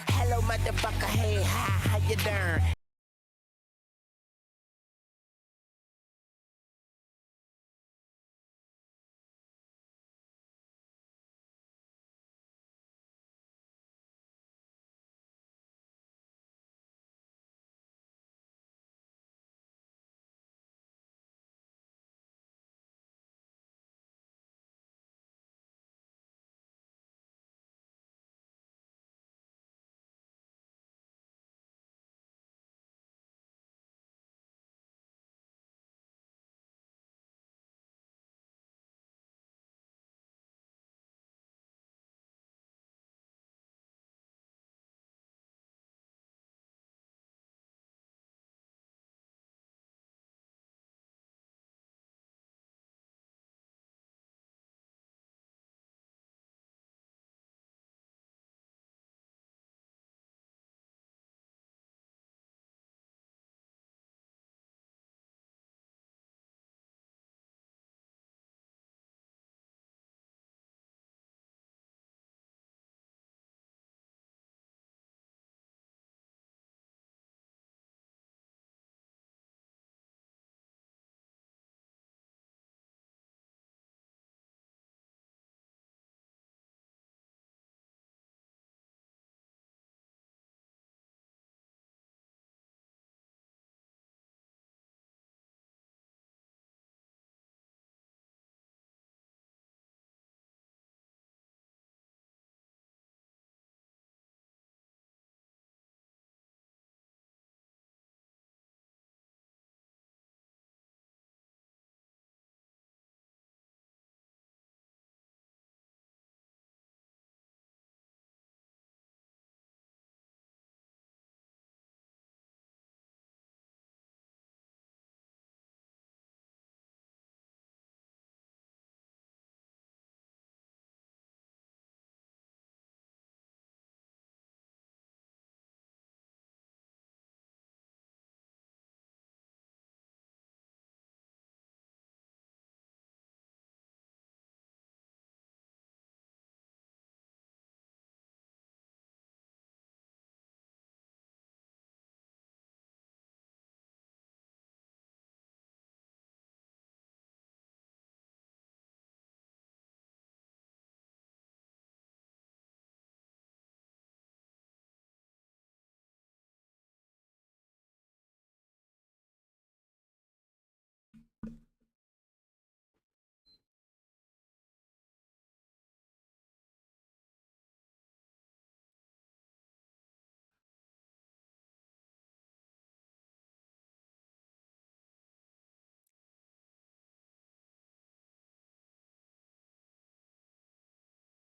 Hello, motherfucker. Hey, hi, how you doing?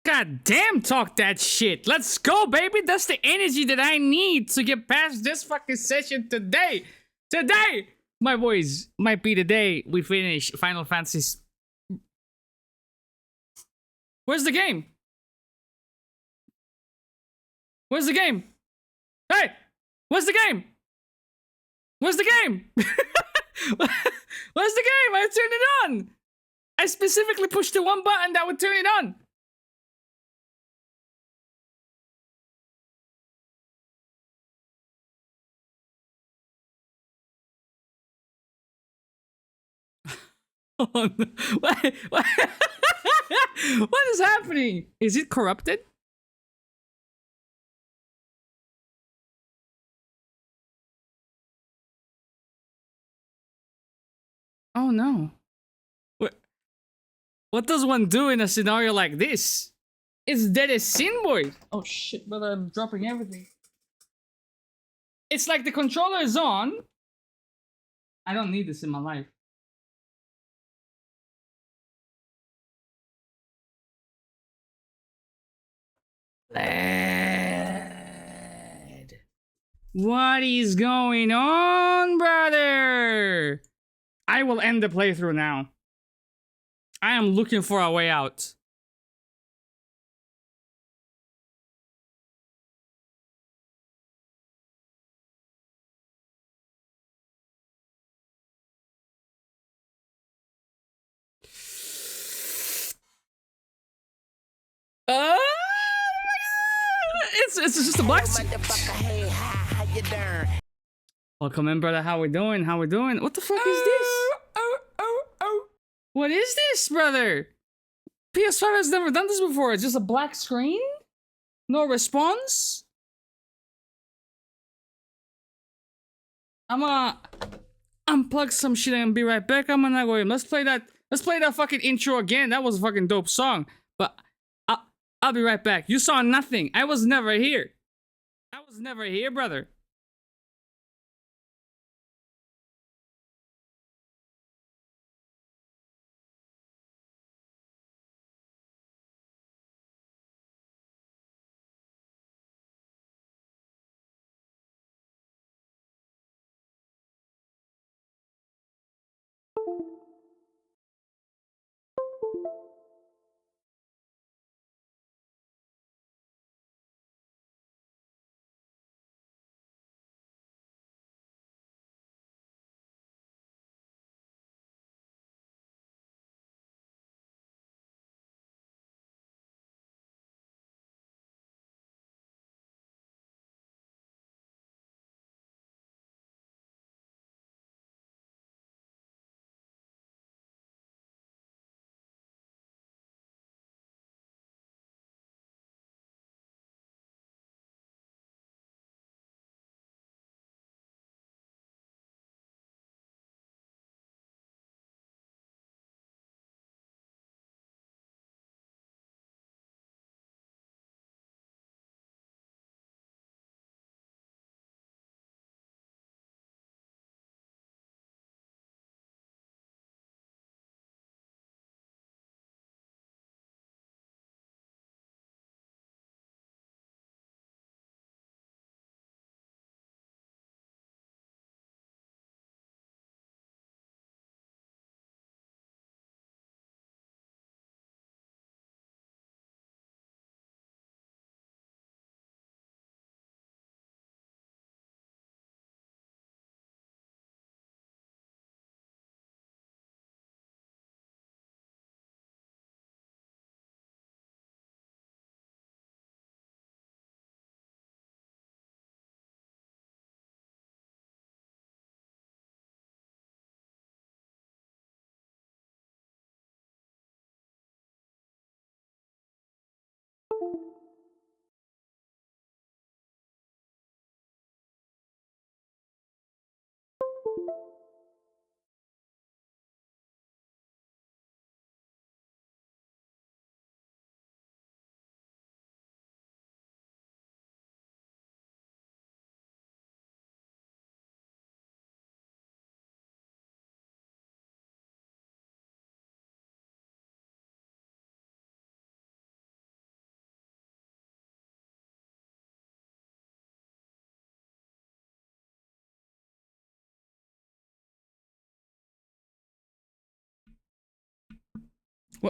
God damn, talk that shit. Let's go, baby. That's the energy that I need to get past this fucking session today. Today, my boys, might be the day we finish Final Fantasy. Where's the game? Where's the game? Hey, where's the game? Where's the game? Where's the game? I turned it on. I specifically pushed the one button that would turn it on. Oh, no. What? What is happening? Is it corrupted? Oh no. What does one do in a scenario like this? It's dead as sin, boy. Oh shit, but I'm dropping everything. It's like the controller is on. I don't need this in my life. Lad. What is going on, brother? I will end the playthrough now. I am looking for a way out. It's just a black suit. Motherfucker, hey, how you doing? Welcome in, brother. How we doing? How we doing? What the fuck is this? What is this, brother? PS5 has never done this before. It's just a black screen? No response? I'm gonna unplug some shit and be right back. I'm gonna go in. Let's play that fucking intro again. That was a fucking dope song. But I'll be right back. You saw nothing. I was never here. I was never here, brother.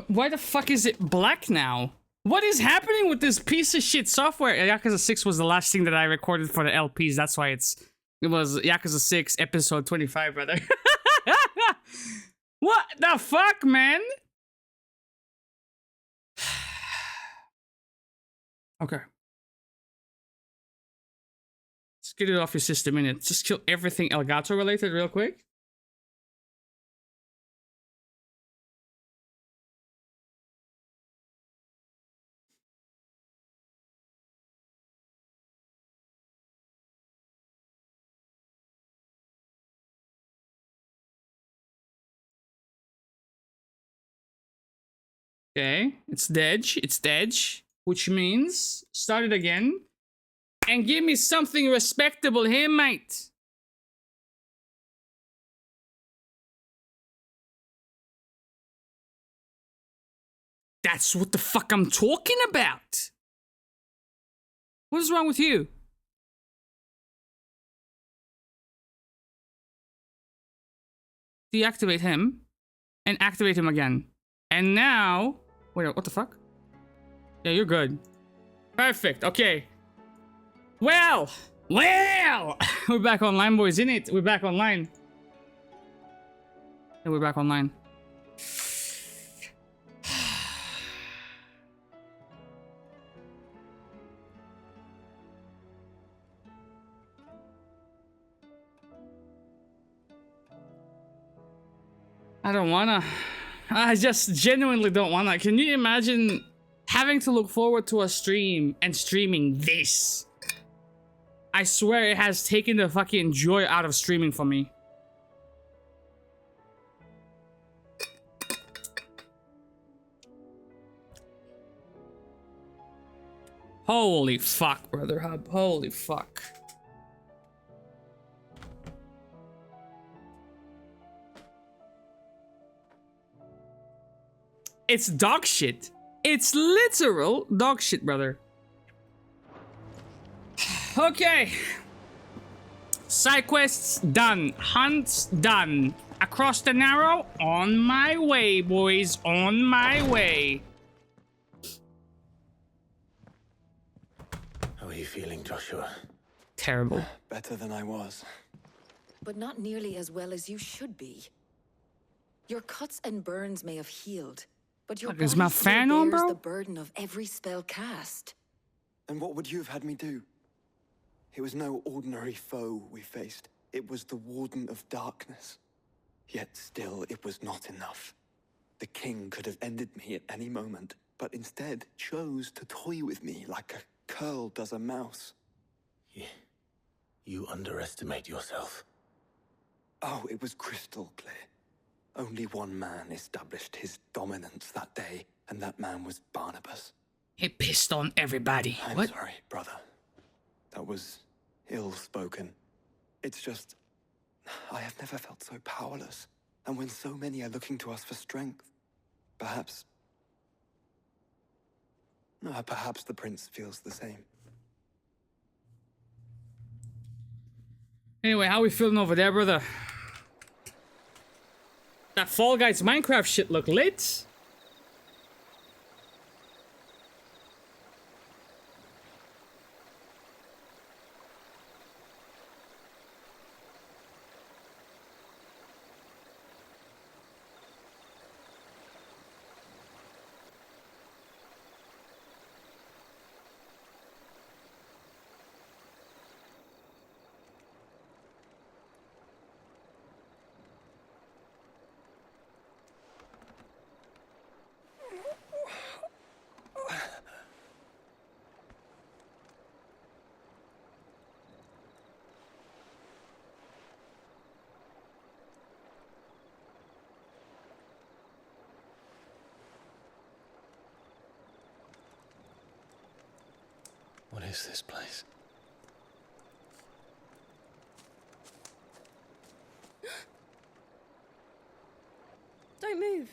Why the fuck is it black now? What is happening with this piece of shit software? Yakuza 6 was the last thing that I recorded for the LPs. That's why it was Yakuza 6 episode 25, brother. What the fuck, man? Okay. Let's get it off your system in it. Just kill everything Elgato related real quick. Okay, it's dead. It's dead, which means start it again and give me something respectable here, mate. That's what the fuck I'm talking about. What is wrong with you? Deactivate him and activate him again. And now, wait, what the fuck? Yeah, you're good. Perfect. Okay. Well, we're back online, boys, innit? We're back online. Yeah, we're back online. I don't wanna. I just genuinely don't wanna. Can you imagine having to look forward to a stream and streaming this? I swear it has taken the fucking joy out of streaming for me. Holy fuck, Brother Hub. Holy fuck. It's dog shit. It's literal dog shit, brother. Okay. Side quests done. Hunts done. Across the Narrow, on my way, boys. On my way. How are you feeling, Joshua? Terrible. Better than I was. But not nearly as well as you should be. Your cuts and burns may have healed, but your Fuck, is body my still fan on, bears bro? the burden of every spell cast. And what would you have had me do? It was no ordinary foe we faced. It was the Warden of Darkness. Yet still, it was not enough. The king could have ended me at any moment, but instead chose to toy with me like a curl does a mouse. Yeah. You underestimate yourself. Oh, it was crystal clear. Only one man established his dominance that day, and that man was Barnabas. He pissed on everybody. I'm What? sorry, brother. That was ill-spoken. It's just, I have never felt so powerless. And when so many are looking to us for strength, perhaps the prince feels the same. Anyway, how we feeling over there, brother? That Fall Guys Minecraft shit look lit. What is this place? Don't move.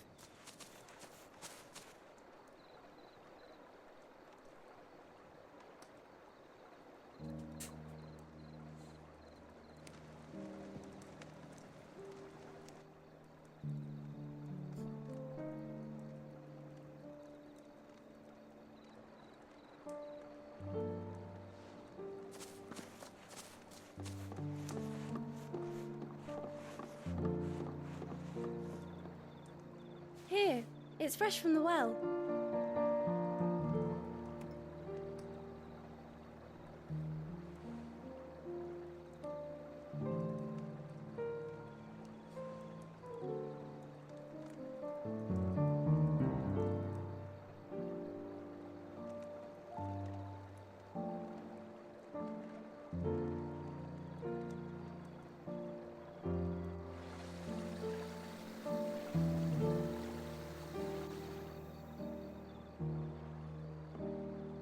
Here, it's fresh from the well.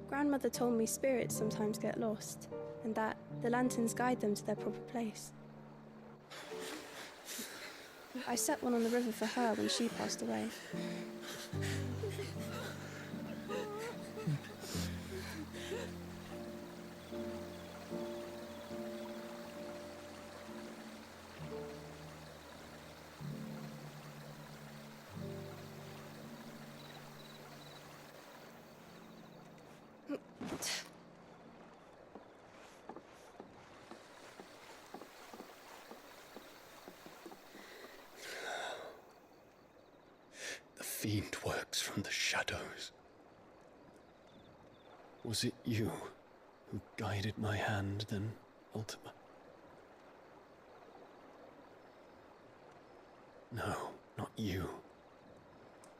Grandmother told me spirits sometimes get lost, and that the lanterns guide them to their proper place. I set one on the river for her when she passed away. The fiend works from the shadows. Was it you who guided my hand then, Ultima? No, not not you.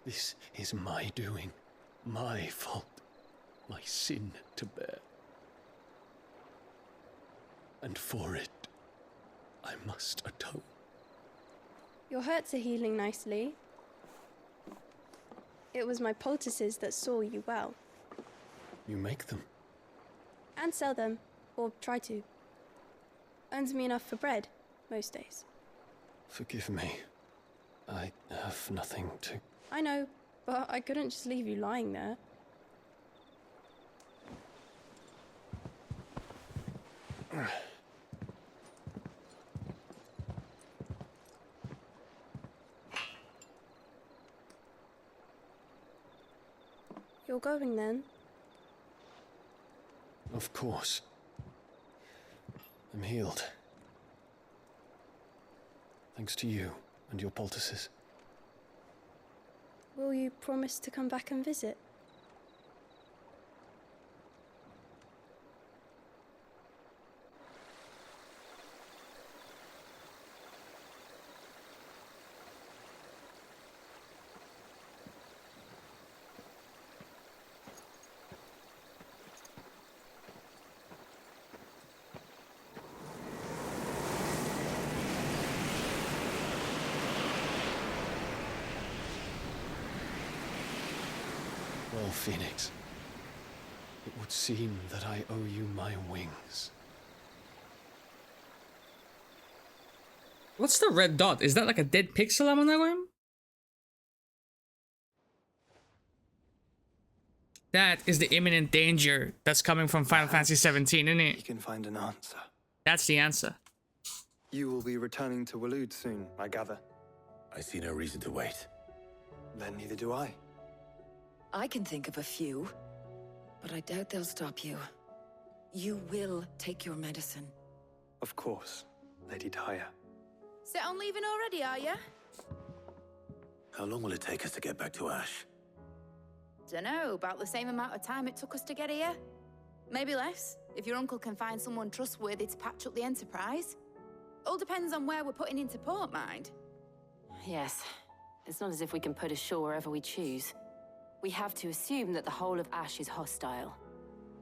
This is my doing, my fault, my sin to bear. And for it, I must atone. Your hurts are healing nicely. It was my poultices that saw you well. You make them. And sell them, or try to. Earns me enough for bread, most days. Forgive me. I have nothing to... I know, but I couldn't just leave you lying there. You're going then? Of course. I'm healed. Thanks to you and your poultices. Will you promise to come back and visit? Well, Phoenix, it would seem that I owe you my wings. What's the red dot? Is that like a dead pixel I'm on him? That is the imminent danger that's coming from Final Fantasy 17, isn't You it? can find an answer. That's the answer. You will be returning to Waloed soon, I gather. I see no reason to wait. Then neither do I. I can think of a few, but I doubt they'll stop you. You will take your medicine. Of course, Lady Daya. Set on leaving already, are you? How long will it take us to get back to Ash? Dunno, about the same amount of time it took us to get here. Maybe less, if your uncle can find someone trustworthy to patch up the Enterprise. All depends on where we're putting into port, mind. Yes. It's not as if we can put ashore wherever we choose. We have to assume that the whole of Ash is hostile,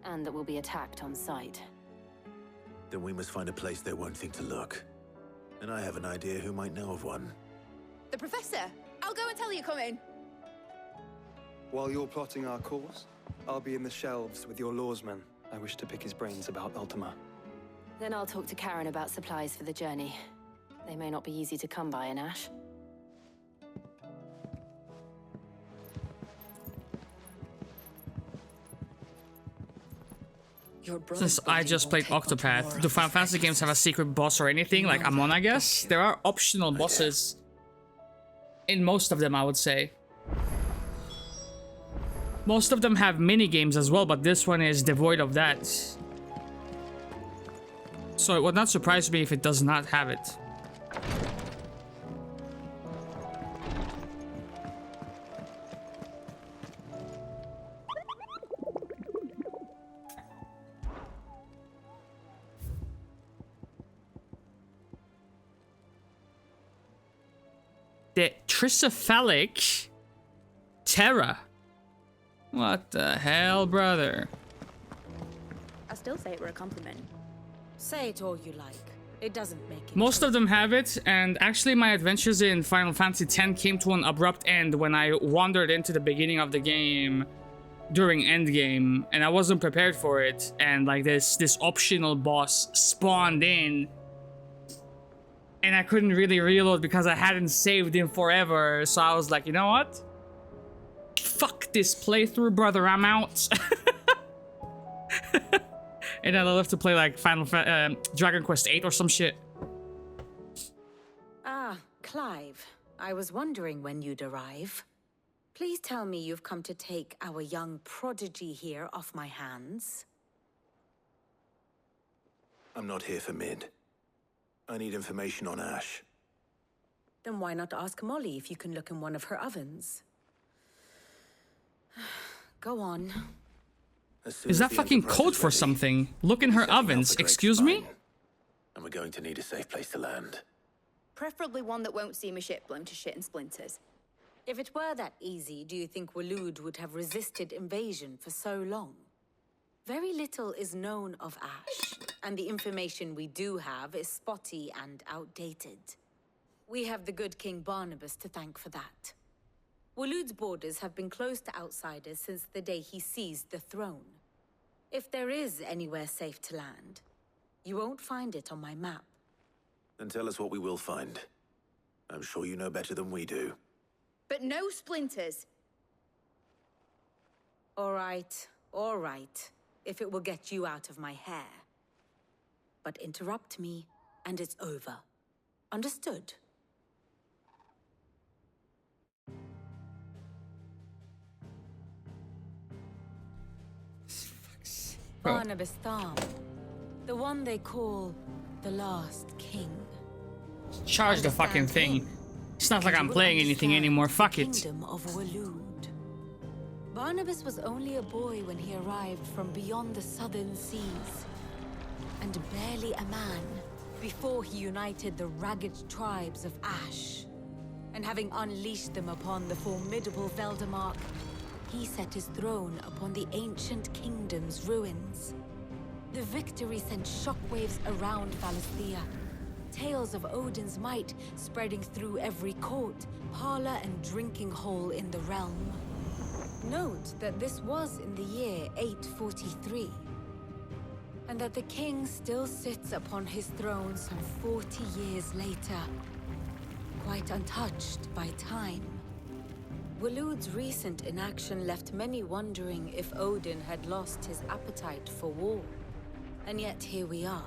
and that we'll be attacked on sight. Then we must find a place they won't think to look. And I have an idea who might know of one. The Professor! I'll go and tell you come in. While you're plotting our course, I'll be in the shelves with your lawsman. I wish to pick his brains about Ultima. Then I'll talk to Karen about supplies for the journey. They may not be easy to come by in Ash. Since I just played Octopath, do Final Fantasy games have a secret boss or anything? Like Amon, I guess? There are optional bosses. In most of them, I would say. Most of them have mini-games as well, but this one is devoid of that. So it would not surprise me if it does not have it. The tricephalic Terra. What the hell, brother? I still say it were a compliment. Say it all you like. It doesn't make it. Most of them have it, and actually my adventures in Final Fantasy X came to an abrupt end when I wandered into the beginning of the game during endgame, and I wasn't prepared for it, and like this optional boss spawned in, and I couldn't really reload because I hadn't saved in forever, so I was like, you know what? Fuck this playthrough, brother, I'm out. And then I'll have to play like Dragon Quest VIII or some shit. Ah, Clive. I was wondering when you'd arrive. Please tell me you've come to take our young prodigy here off my hands. I'm not here for Mid. I need information on Ash. Then why not ask Molly if you can look in one of her ovens? Go on. Is that fucking code for something? Look in her ovens, excuse me? And we're going to need a safe place to land. Preferably one that won't see my ship blown to shit and splinters. If it were that easy, do you think Waloed would have resisted invasion for so long? Very little is known of Ash, and the information we do have is spotty and outdated. We have the good King Barnabas to thank for that. Waloed's borders have been closed to outsiders since the day he seized the throne. If there is anywhere safe to land, you won't find it on my map. Then tell us what we will find. I'm sure you know better than we do. But no splinters. All right, if it will get you out of my hair. But interrupt me, and it's over. Understood? Barnabas Thumb, the one they call the last king. Charge the fucking thing. It's not like I'm playing anything anymore. Fuck it. Kingdom of Waloed. Barnabas was only a boy when he arrived from beyond the southern seas, and barely a man before he united the ragged tribes of Ash. And having unleashed them upon the formidable Veldemark, he set his throne upon the ancient kingdom's ruins. The victory sent shockwaves around Valisthea. Tales of Odin's might spreading through every court, parlor, and drinking hole in the realm. Note that this was in the year 843, and that the king still sits upon his throne some 40 years later, quite untouched by time. Waloed's recent inaction left many wondering if Odin had lost his appetite for war. And yet here we are.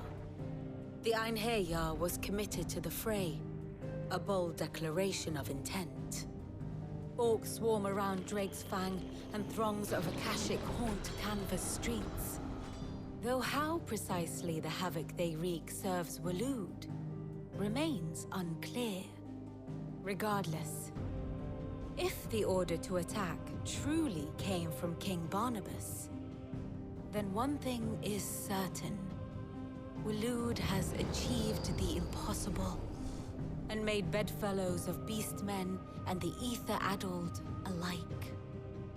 The Einherjar was committed to the fray, a bold declaration of intent. Orcs swarm around Drake's Fang, and throngs of Akashic haunt canvas streets. Though how precisely the havoc they wreak serves Waloed remains unclear. Regardless, if the order to attack truly came from King Barnabas, then one thing is certain. Waloed has achieved the impossible, and made bedfellows of beastmen and the ether-addled alike.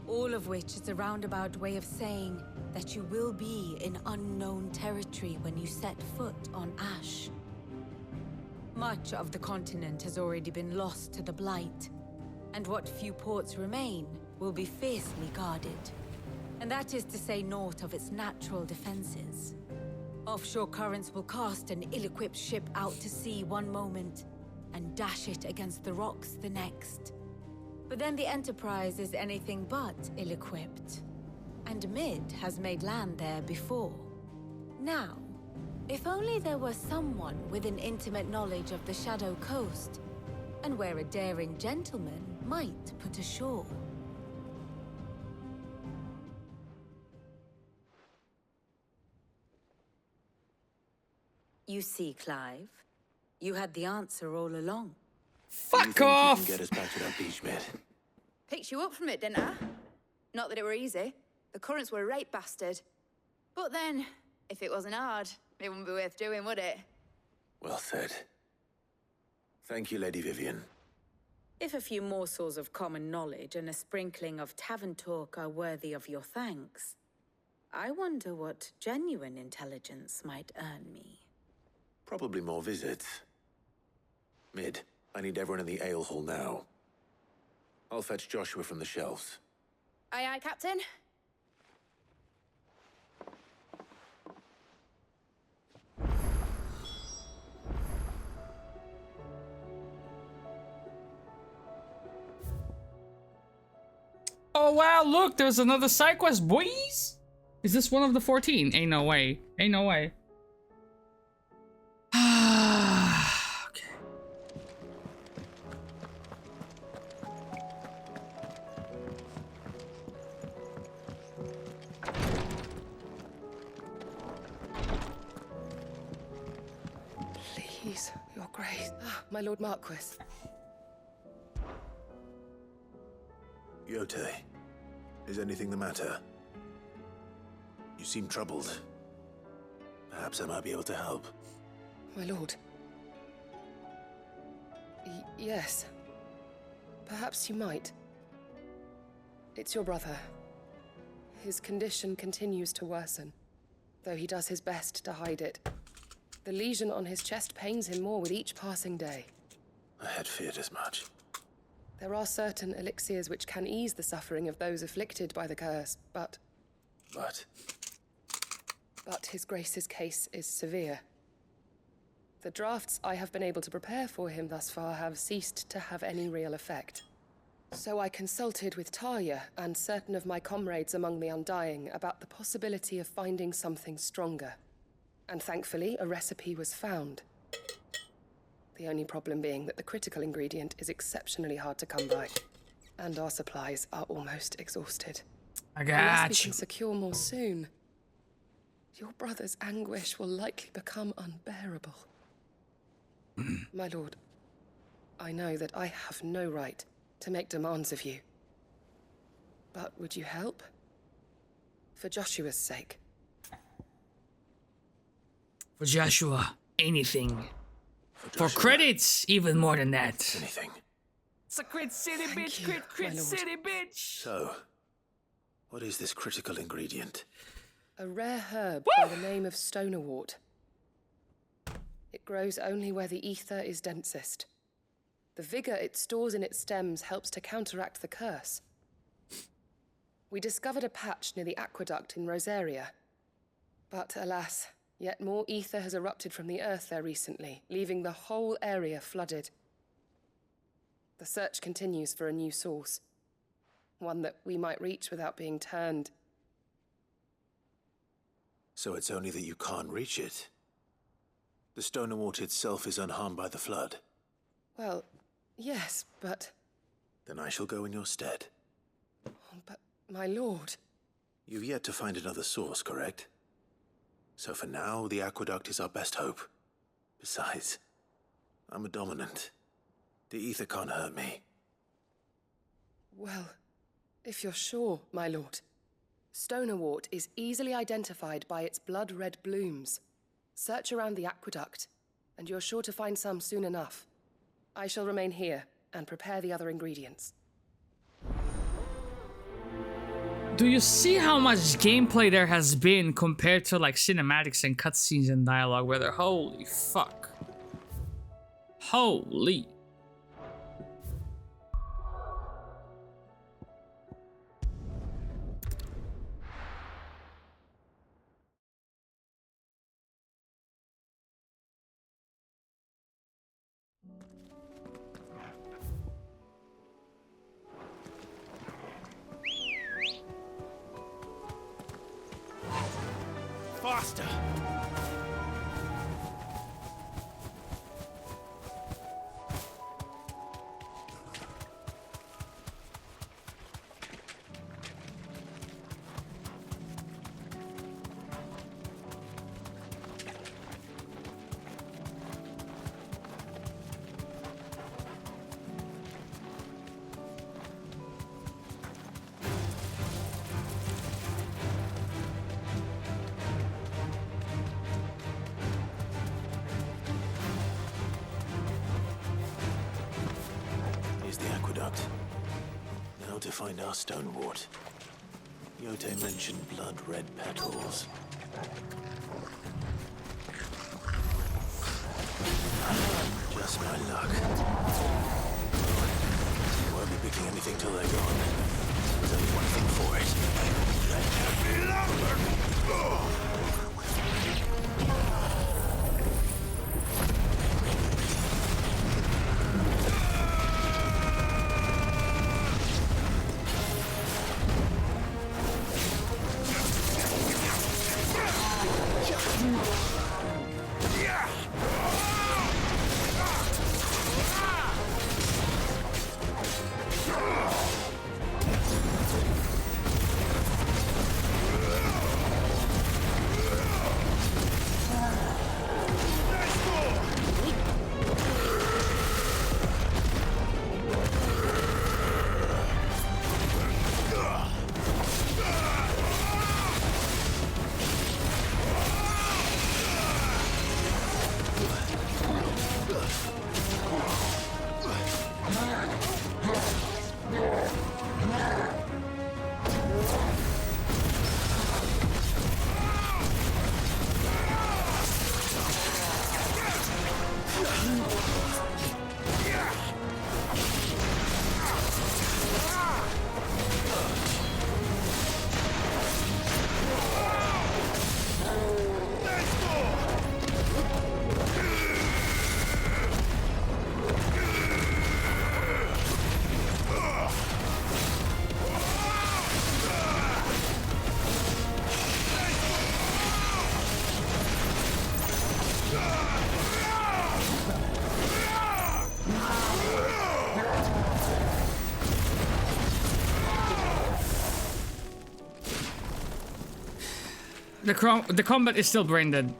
All of which is a roundabout way of saying that you will be in unknown territory when you set foot on Ash. Much of the continent has already been lost to the Blight, and what few ports remain will be fiercely guarded. And that is to say naught of its natural defenses. Offshore currents will cast an ill-equipped ship out to sea one moment, and dash it against the rocks the next. But then the Enterprise is anything but ill-equipped. And Mid has made land there before. Now, if only there were someone with an intimate knowledge of the Shadow Coast, and where a daring gentleman might put ashore. You see, Clive, you had the answer all along. Fuck off! You can get us back to that beach, mate. Picked you up from it, didn't I? Not that it were easy. The currents were a right bastard. But then, if it wasn't hard, it wouldn't be worth doing, would it? Well said. Thank you, Lady Vivian. If a few morsels of common knowledge and a sprinkling of tavern talk are worthy of your thanks, I wonder what genuine intelligence might earn me. Probably more visits. Mid, I need everyone in the ale hall now. I'll fetch Joshua from the shelves. Aye, aye, Captain. Oh wow, look, there's another side quest, boys! Is this one of the 14? Ain't no way. Ain't no way. Okay. Please, Your Grace. My Lord Marquis. Yote, is anything the matter? You seem troubled. Perhaps I might be able to help. My lord. Yes. Perhaps you might. It's your brother. His condition continues to worsen, though he does his best to hide it. The lesion on his chest pains him more with each passing day. I had feared as much. There are certain elixirs which can ease the suffering of those afflicted by the curse, but His Grace's case is severe. The drafts I have been able to prepare for him thus far have ceased to have any real effect. So I consulted with Talia and certain of my comrades among the Undying about the possibility of finding something stronger. And thankfully, a recipe was found. The only problem being that the critical ingredient is exceptionally hard to come by, and our supplies are almost exhausted. Unless we can secure more soon, your brother's anguish will likely become unbearable. My lord, I know that I have no right to make demands of you. But would you help? For Joshua's sake. For Joshua, anything. For credits, even more than that. Anything. It's a crit city, Thank bitch. you, Crit my lord. city, bitch. So, what is this critical ingredient? A rare herb by the name of stonerwort. It grows only where the ether is densest. The vigor it stores in its stems helps to counteract the curse. We discovered a patch near the aqueduct in Rosaria. But alas, yet more ether has erupted from the earth there recently, leaving the whole area flooded. The search continues for a new source. One that we might reach without being turned. So it's only that you can't reach it. The stonerwort itself is unharmed by the flood. Well, yes, but... Then I shall go in your stead. But, my lord... You've yet to find another source, correct? So for now, the aqueduct is our best hope. Besides, I'm a dominant. The ether can't hurt me. Well, if you're sure, my lord. Stonerwort is easily identified by its blood-red blooms. Search around the aqueduct, and you're sure to find some soon enough. I shall remain here and prepare the other ingredients. Do you see how much gameplay there has been compared to like cinematics and cutscenes and dialogue? Where they're holy fuck. Holy. Faster! Now to find our stonewort. Yote mentioned blood-red petals. Just my luck. Won't be picking anything till they're gone. There's only one thing for it. Let me lumber! The combat is still brain dead.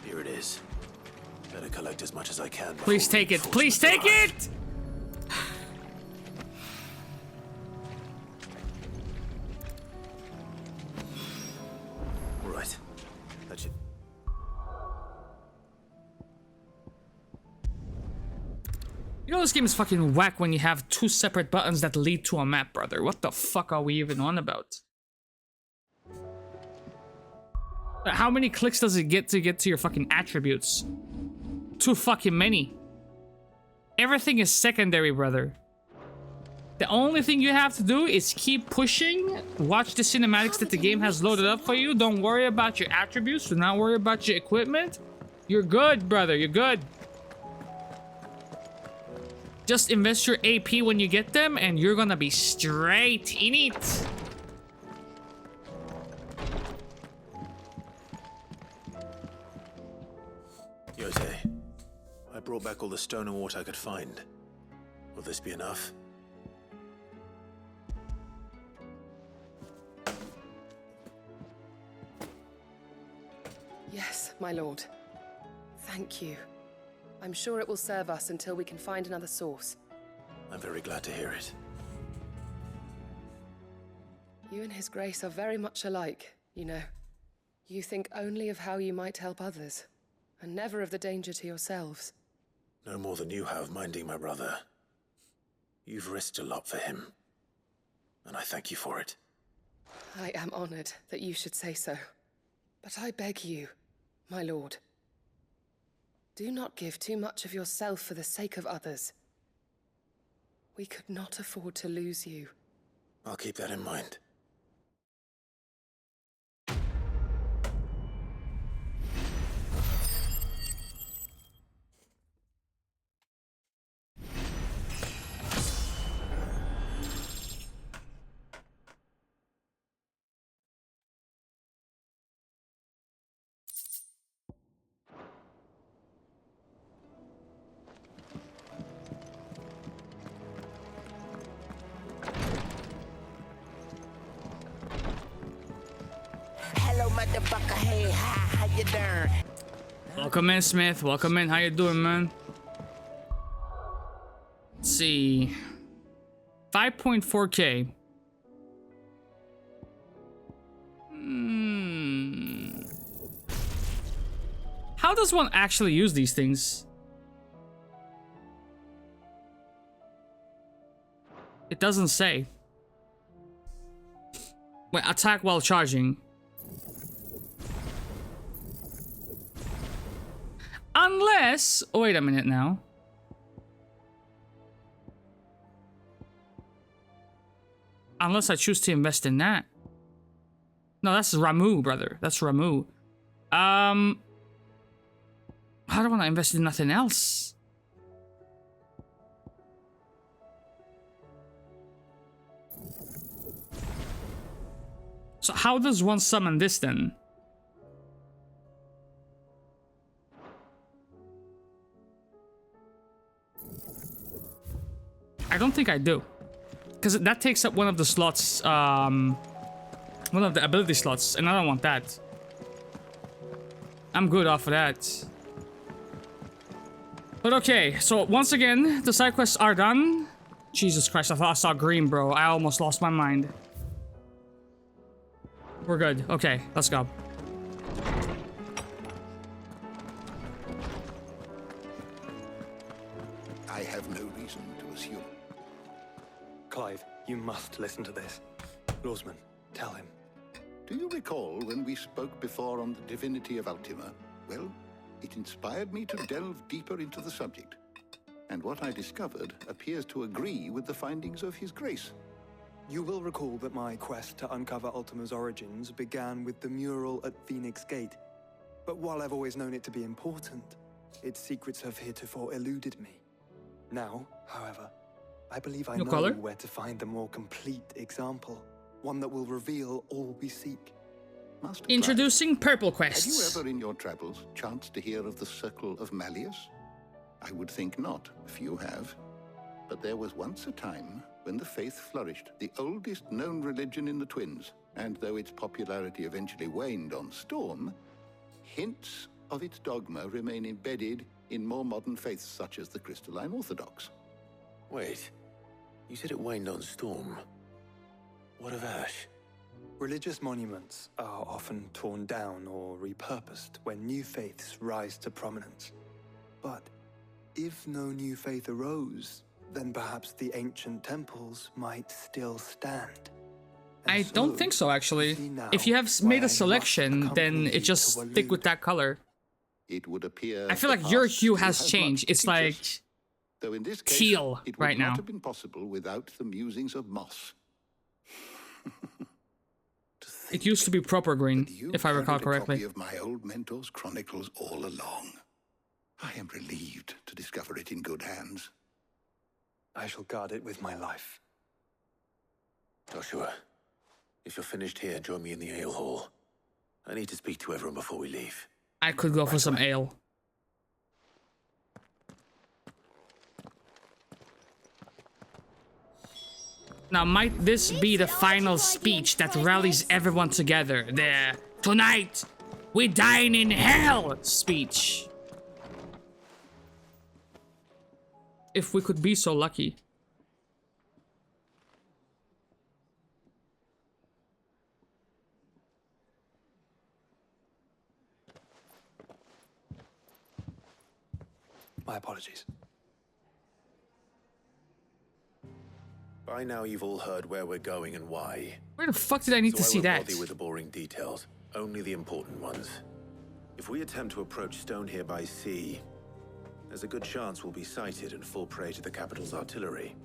Here it is. Better collect as much as I can. Please take it. Please take it! Right. That should... You know this game is fucking whack when you have two separate buttons that lead to a map, brother. What the fuck are we even on about? How many clicks does it get to your fucking attributes? Too fucking many. Everything is secondary, brother. The only thing you have to do is keep pushing, watch the cinematics that the game has loaded up for you. Don't worry about your attributes. Do not worry about your equipment. You're good, brother. You're good. Just invest your AP when you get them, and you're gonna be straight in it. Yose, I brought back all the stone and water I could find. Will this be enough? Yes, my lord. Thank you. I'm sure it will serve us until we can find another source. I'm very glad to hear it. You and His Grace are very much alike, you know. You think only of how you might help others, and never of the danger to yourselves. No more than you have minding my brother. You've risked a lot for him, and I thank you for it. I am honored that you should say so. But I beg you, my lord, do not give too much of yourself for the sake of others. We could not afford to lose you. I'll keep that in mind. Motherfucker, hey, how you doing? Welcome in, Smith. Welcome in. How you doing, man? Let's see. 5.4K. How does one actually use these things? It doesn't say. Wait, attack while charging. Unless... Oh, wait a minute now. Unless I choose to invest in that. No, that's Ramu, brother. That's Ramu. I don't want to invest in nothing else. So how does one summon this then? I don't think I do. Because that takes up one of the slots, one of the ability slots, and I don't want that. I'm good off of that. But okay, so once again, the side quests are done. Jesus Christ, I thought I saw green, bro. I almost lost my mind. We're good. Okay, let's go. I have no reason to assume. Clive, you must listen to this. Lawsman, tell him. Do you recall when we spoke before on the divinity of Ultima? Well, it inspired me to delve deeper into the subject. And what I discovered appears to agree with the findings of His Grace. You will recall that my quest to uncover Ultima's origins began with the mural at Phoenix Gate. But while I've always known it to be important, its secrets have heretofore eluded me. Now, however, I believe I know where to find the more complete example. One that will reveal all we seek. Master Introducing Purple Have Quests. you ever in your travels chanced to hear of the Circle of Malleus? I would think not, few have. But there was once a time when the faith flourished, the oldest known religion in the Twins. And though its popularity eventually waned on Storm, hints of its dogma remain embedded in more modern faiths such as the Crystalline Orthodox. Wait, you said it waned on Storm. What of Ash? Religious monuments are often torn down or repurposed when new faiths rise to prominence. But if no new faith arose, then perhaps the ancient temples might still stand. I don't think so, actually. If you have made a selection, then it just stick with that color. It would appear I feel like your hue has changed. It's like though in this case, teal it would right now. not have been possible without the musings of Moss. It used to be proper green, if I recall carried a correctly. copy of my old mentor's chronicles all along. I am relieved to discover it in good hands. I shall guard it with my life. Joshua, if you're finished here, join me in the ale hall. I need to speak to everyone before we leave. I could go for some ale. Now, might this be the final speech that rallies everyone together? The "Tonight, we dine in hell" speech. If we could be so lucky. My apologies. By now you've all heard where we're going and why. Where the fuck did I need to see that? I won't bother you with the boring details, only the important ones. If we attempt to approach Stone here by sea, there's a good chance we'll be sighted and fall prey to the capital's artillery.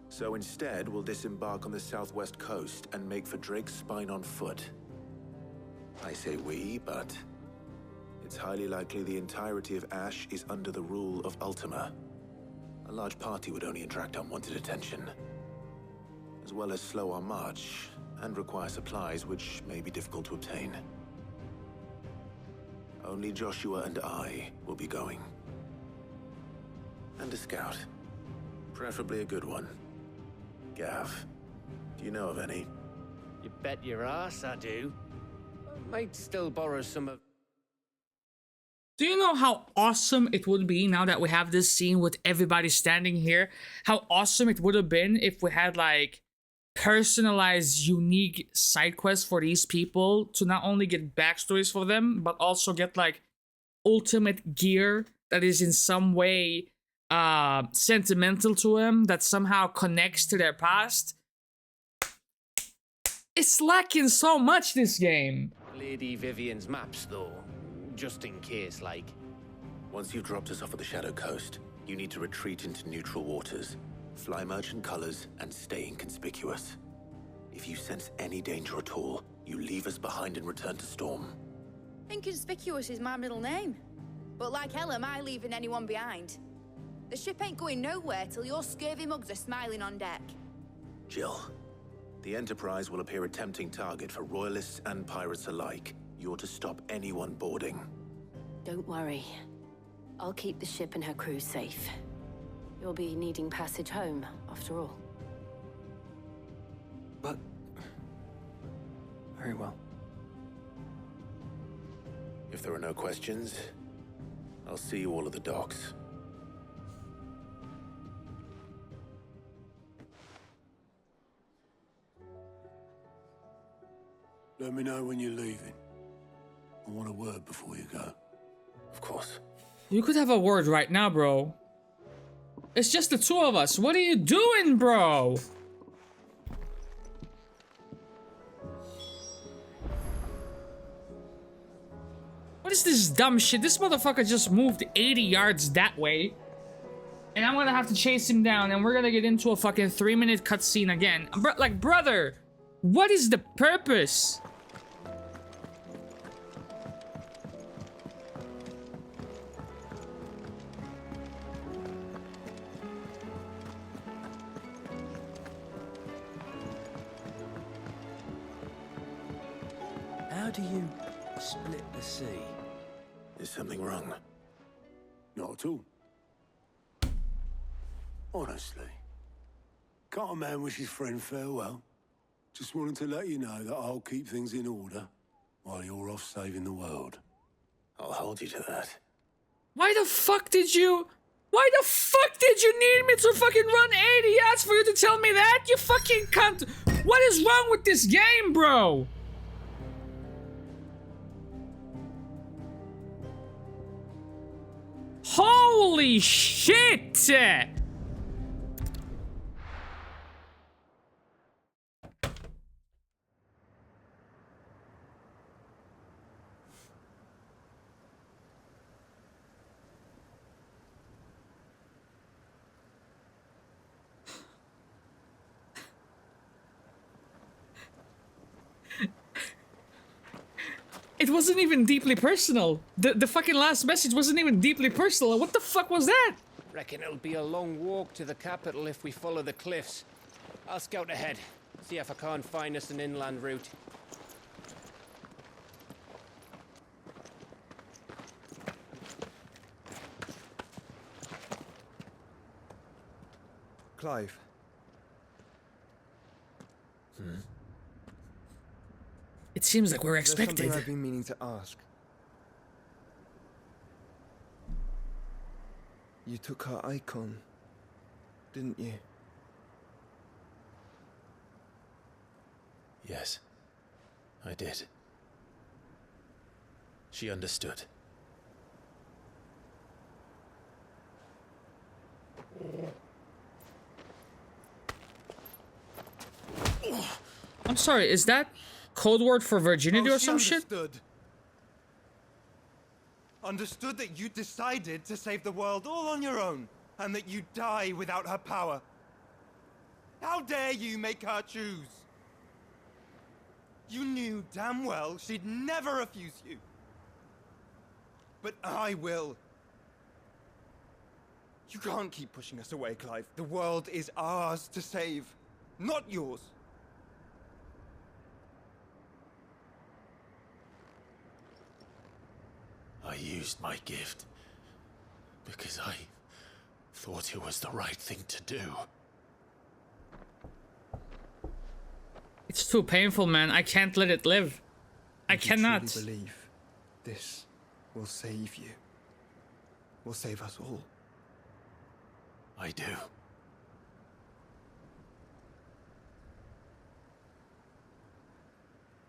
So instead, we'll disembark on the southwest coast and make for Drake's Spine on foot. I say we, but it's highly likely the entirety of Ash is under the rule of Ultima. A large party would only attract unwanted attention, as well as slow our march and require supplies which may be difficult to obtain. Only Joshua and I will be going. And a scout. Preferably a good one. Gav, do you know of any? You bet your ass I do. I might still borrow some of... Do you know how awesome it would be now that we have this scene with everybody standing here? How awesome it would have been if we had like personalized, unique side quests for these people to not only get backstories for them, but also get like ultimate gear that is in some way sentimental to them, that somehow connects to their past. It's lacking so much, this game. Lady Vivian's maps though. Just in case, like. Once you've dropped us off at the Shadow Coast, you need to retreat into neutral waters, fly merchant colors, and stay inconspicuous. If you sense any danger at all, you leave us behind and return to Storm. Inconspicuous is my middle name. But like hell am I leaving anyone behind. The ship ain't going nowhere till your scurvy mugs are smiling on deck. Jill, the Enterprise will appear a tempting target for royalists and pirates alike. You're to stop anyone boarding. Don't worry. I'll keep the ship and her crew safe. You'll be needing passage home, after all. But... very well. If there are no questions, I'll see you all at the docks. Let me know when you're leaving. I want a word before you go. Of course. You could have a word right now, bro. It's just the two of us. What are you doing, bro? What is this dumb shit? This motherfucker just moved 80 yards that way. And I'm gonna have to chase him down, and we're gonna get into a fucking 3-minute cutscene again. Like, brother, what is the purpose? do you split the sea? Is something wrong? Not at all. Honestly. Can't a man wish his friend farewell? Just wanted to let you know that I'll keep things in order while you're off saving the world. I'll hold you to that. Why the fuck did you need me to fucking run 80 yards for you to tell me that? You fucking cunt! What is wrong with this game, bro? Holy shit! It wasn't even deeply personal. The fucking last message wasn't even deeply personal. What the fuck was that? Reckon it'll be a long walk to the capital if we follow the cliffs. I'll scout ahead, see if I can't find us an inland route. Clive. It seems like we're There's expected. something I've been meaning to ask. You took her icon, didn't you? Yes, I did. She understood. I'm sorry, is that code word for virginity or some shit? Understood that you decided to save the world all on your own, and that you'd die without her power. How dare you make her choose? You knew damn well she'd never refuse you. But I will. You can't keep pushing us away, Clive. The world is ours to save, not yours. I used my gift because I thought it was the right thing to do. It's too painful, man. I can't let it live. I cannot. You truly believe this will save you. Will save us all. I do.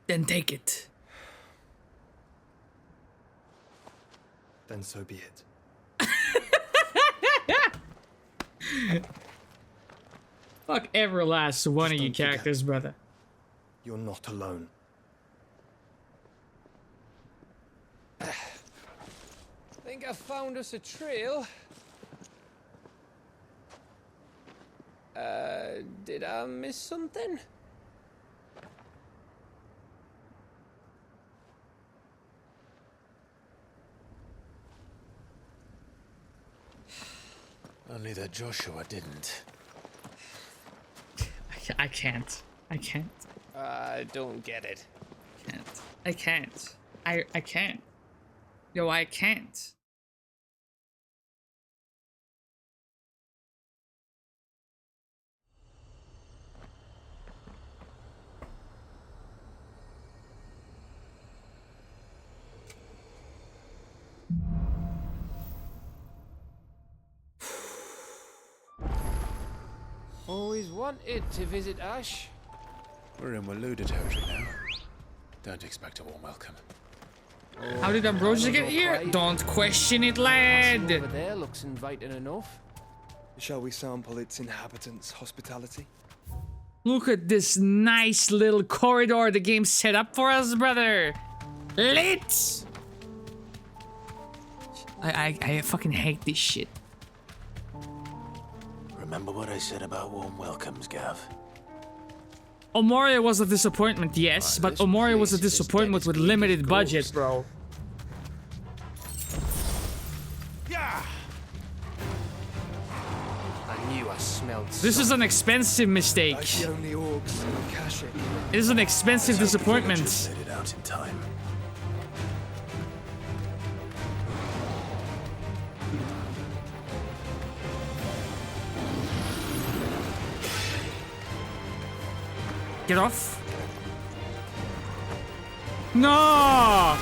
Then take it. Then so be it. Fuck every last one of you characters, brother. You're not alone. Think I found us a trail. Did I miss something? Only that Joshua didn't. I can't. I can't. I don't get it. I can't. I can't. Yo, I can't. Always wanted to visit Ash. We're in Waluda territory now. Don't expect a warm welcome. How did Ambrosia get here? Don't question it, lad. Over there looks inviting enough. Shall we sample its inhabitants' hospitality? Look at this nice little corridor the game set up for us, brother. Lit. I fucking hate this shit. Remember what I said about warm welcomes, Gav? Omoria was a disappointment, yes, but Omoria was a disappointment with limited budget, bro. Yeah. I knew I smelled. This is an expensive mistake. Like the only orcs in Kashyyyk. It is an expensive disappointment. Let it out in time. Get off. No!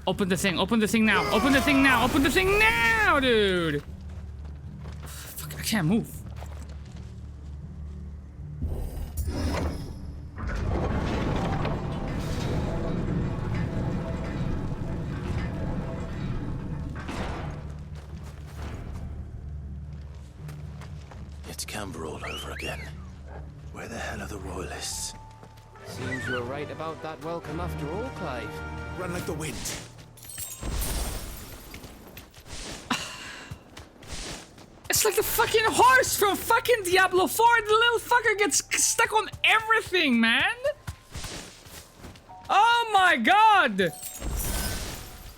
Open the thing. Open the thing now. Open the thing now. Open the thing now, dude. Fuck, I can't move. It's Camber all over again. Where the hell are the royalists? Seems you were right about that welcome after all, Clive. Run like the wind. It's like the fucking horse from fucking Diablo 4. The little fucker gets stuck on everything, man. Oh my god.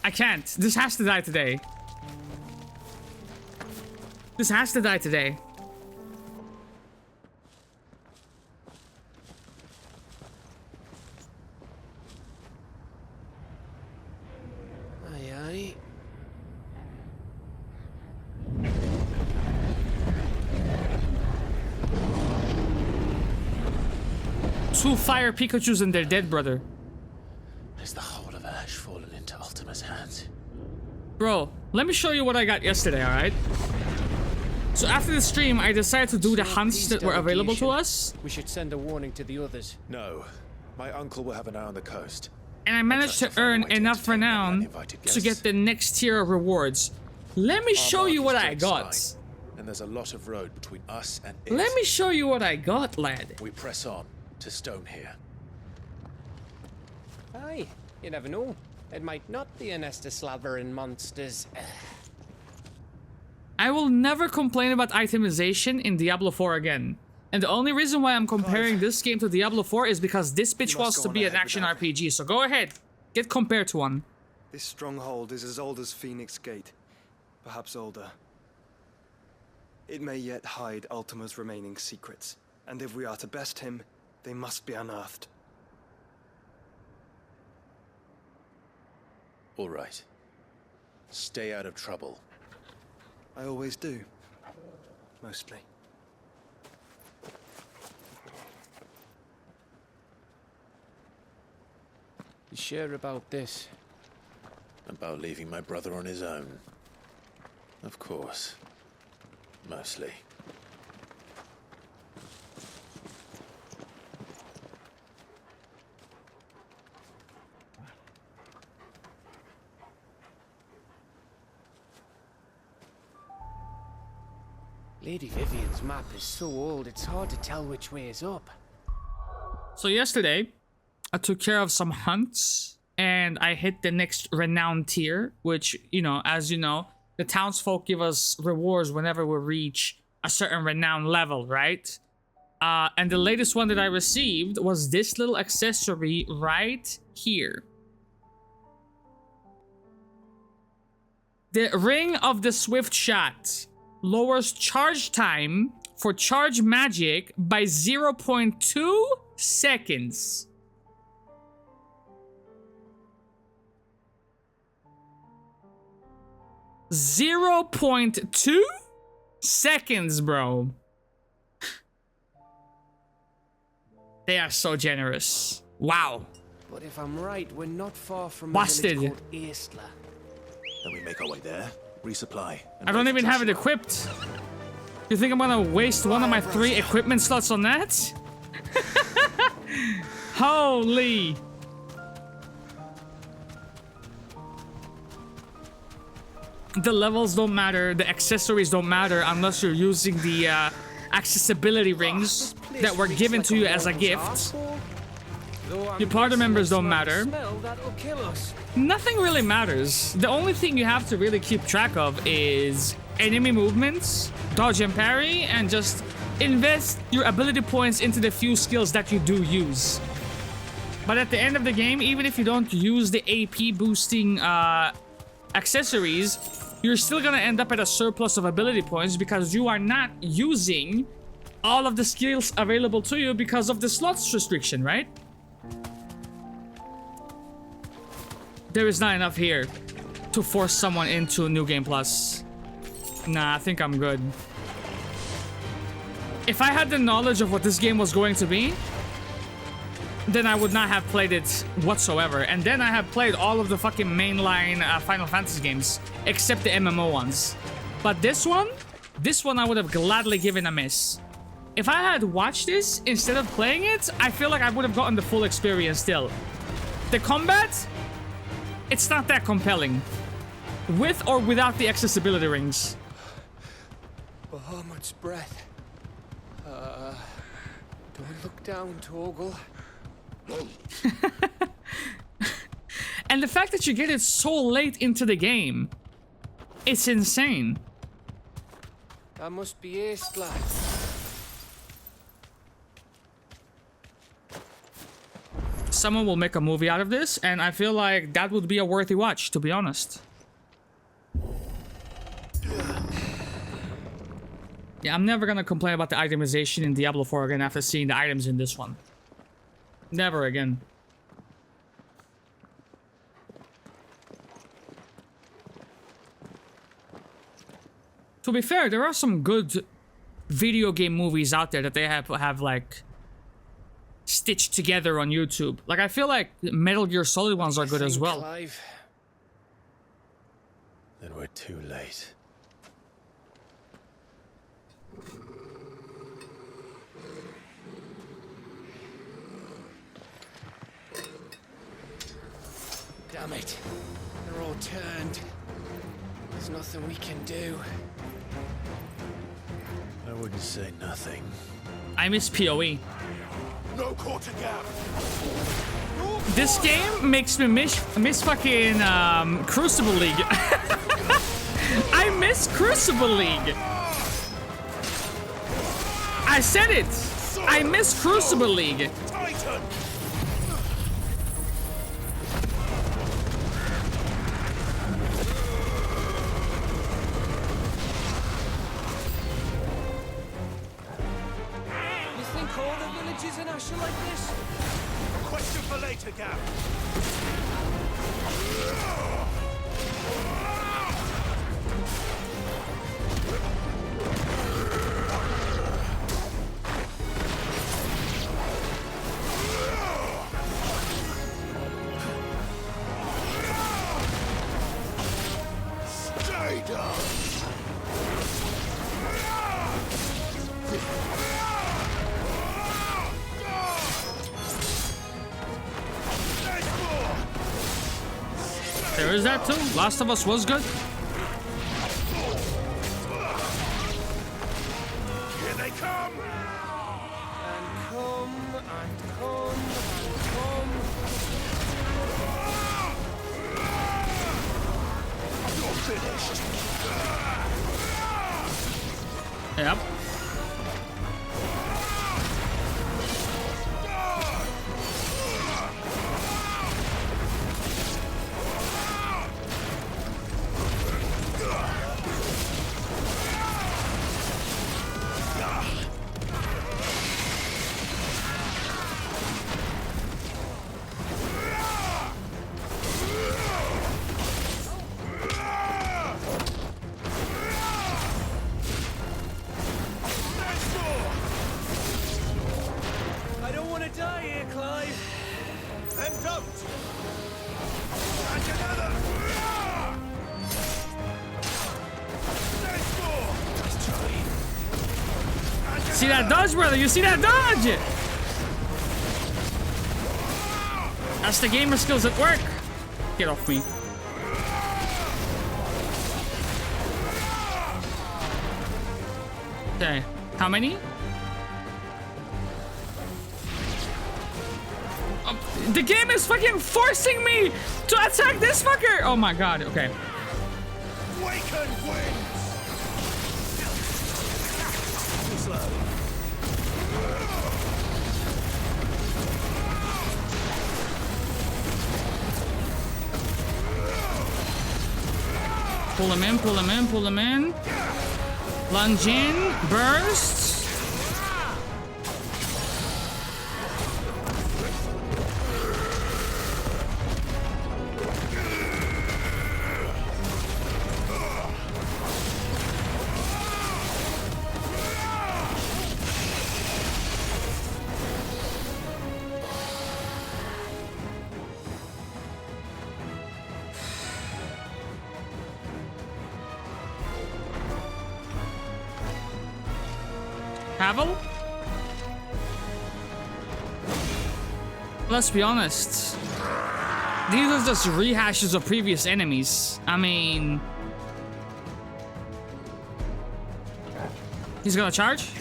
I can't. This has to die today. This has to die today. Aye, aye. Two fire Pikachus and they're dead, brother. Is the whole of Ash fallen into Ultima's hands? Bro, let me show you what I got yesterday, alright? So after the stream, I decided to do the hunts that were available to us. We should send a warning to the others. No. My uncle will have an eye on the coast. And I managed to earn enough renown to get the next tier of rewards. Let me show you what I got. And there's a lot of road between us and it. Let me show you what I got, lad. We press on to Stone here. Aye, you never know. It might not be a nest of slavering monsters. I will never complain about itemization in Diablo 4 again. And the only reason why I'm comparing this game to Diablo 4 is because this bitch wants to be an action RPG. So go ahead, get compared to one. This stronghold is as old as Phoenix Gate, perhaps older. It may yet hide Ultima's remaining secrets, and if we are to best him, they must be unearthed. All right. Stay out of trouble. I always do. Mostly. You sure about this? About leaving my brother on his own. Of course. Mostly. Lady Vivian's map is so old, it's hard to tell which way is up. So yesterday, I took care of some hunts, and I hit the next renown tier, which, you know, as you know, the townsfolk give us rewards whenever we reach a certain renown level, right? And the latest one that I received was this little accessory right here. The Ring of the Swift Shot lowers charge time for charge magic by 0.2 seconds. .2 seconds, bro. They are so generous. Wow. But if I'm right, we're not far from Busted. a village called Isla. Then we make our way there, resupply. I don't even have it equipped. You think I'm gonna waste one of my 3 equipment slots on that? Holy. The levels don't matter, the accessories don't matter unless you're using the accessibility rings that were given to you as a gift. Your party members don't matter. Smell that'll kill us. Nothing really matters. The only thing you have to really keep track of is enemy movements, dodge and parry, and just invest your ability points into the few skills that you do use. But at the end of the game, even if you don't use the AP boosting accessories, you're still gonna end up at a surplus of ability points because you are not using all of the skills available to you because of the slots restriction, right? There is not enough here to force someone into New Game Plus. Nah, I think I'm good. If I had the knowledge of what this game was going to be, then I would not have played it whatsoever. And then I have played all of the fucking mainline Final Fantasy games, except the MMO ones. But this one I would have gladly given a miss. If I had watched this instead of playing it, I feel like I would have gotten the full experience still. The combat, it's not that compelling. With or without the accessibility rings. Bahamut's breath. Don't look down, Torgal. And the fact that you get it so late into the game, it's insane. That must be Ace, lad. Someone will make a movie out of this, and I feel like that would be a worthy watch, to be honest. Yeah, I'm never gonna complain about the itemization in Diablo 4 again after seeing the items in this one. Never again. To be fair, there are some good video game movies out there that they have like stitched together on YouTube. Like, I feel like Metal Gear Solid ones are good as well. Clive? Then we're too late. Damn it. They're all turned. There's nothing we can do. I wouldn't say nothing. I miss PoE. No quarter gap. This game makes me miss fucking Crucible League. I miss Crucible League. I said it. I miss Crucible League. Titan. You think all the villages in Ash are like this? Question for later, Gap. Stay down. There is that too. Last of Us was good. Here they come. And come, and come, and come. You're finished. Yep. I don't want to die here, Clive. Then don't. And another. There's more. Just try. See that dodge, brother? You see that dodge? That's the gamer skills at work. Get off me. Okay, how many? The game is fucking forcing me to attack this fucker! Oh my god, okay. Waken winds! Slow. Pull him in, pull him in, pull him in. Lunge in, burst. Pavel? Let's be honest. These are just rehashes of previous enemies. I mean... He's gonna charge?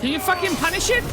Can you fucking punish it?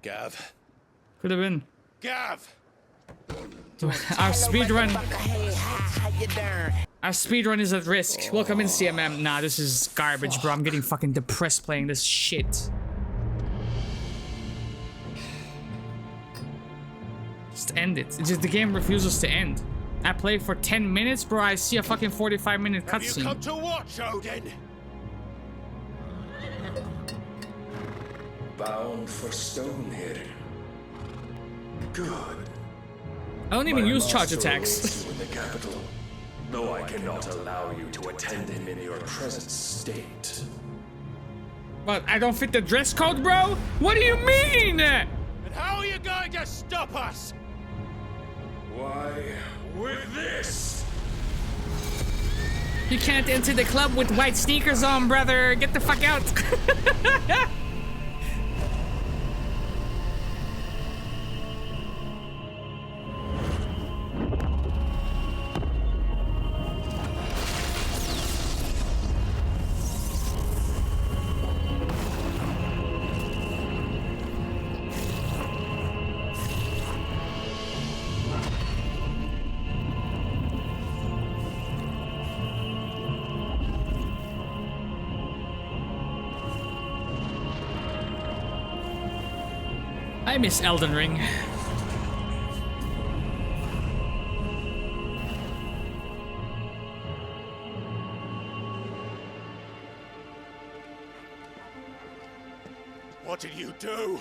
Gav. Could have been. Gav! Our speedrun. Our speedrun is at risk. Welcome in, CMM. Nah, this is garbage, bro. I'm getting fucking depressed playing this shit. Just end it. It's just the game refuses to end. I play for 10 minutes, bro. I see a fucking 45-minute cutscene. You come to watch, Odin? Bound for Stonehill. Good. I don't even use charge attacks. In the capital, though I cannot allow you to attend him in your present state. But I don't fit the dress code, bro? What do you mean? And how are you going to stop us? Why, with this. You can't enter the club with white sneakers on, brother. Get the fuck out. I miss Elden Ring. What did you do?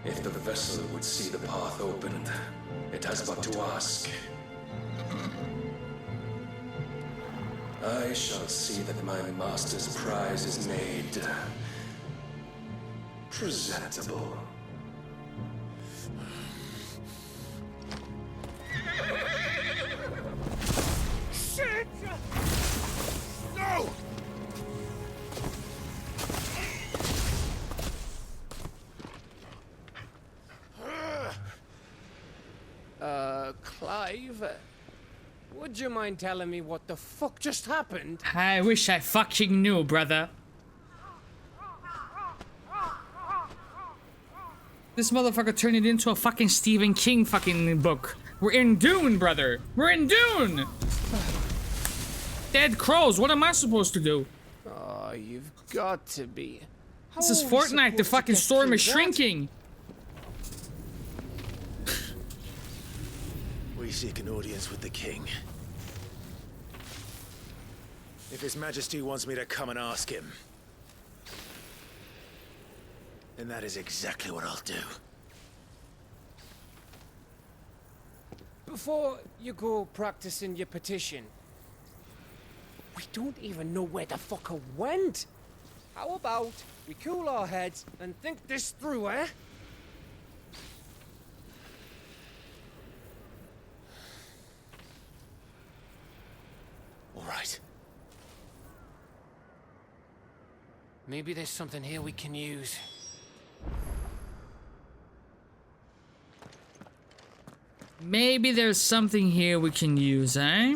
If the vessel would see the path opened, it has but to ask. I shall see that my master's prize is made presentable. Shit! No! Clive, would you mind telling me what the fuck just happened? I wish I fucking knew, brother. This motherfucker turned it into a fucking Stephen King fucking book. We're in Dune, brother. We're in Dune! Dead crows, what am I supposed to do? Oh, you've got to be. This is Fortnite, the fucking storm is shrinking. We seek an audience with the king. If His Majesty wants me to come and ask him, then that is exactly what I'll do. Before you go practicing your petition, we don't even know where the fucker went. How about we cool our heads and think this through, eh? All right. Maybe there's something here we can use. Maybe there's something here we can use, eh?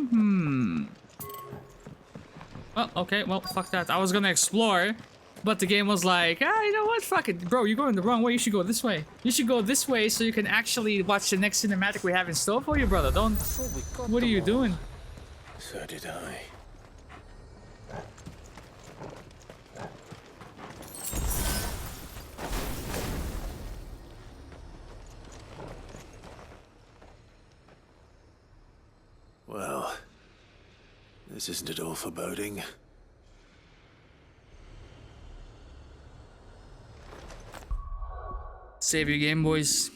Well, okay, well, fuck that. I was gonna explore, but the game was like, ah, you know what? Fuck it. Bro, you're going the wrong way. You should go this way. You should go this way so you can actually watch the next cinematic we have in store for you, brother. Don't... What are you doing? So did I. Well, this isn't at all foreboding. Save your game, boys.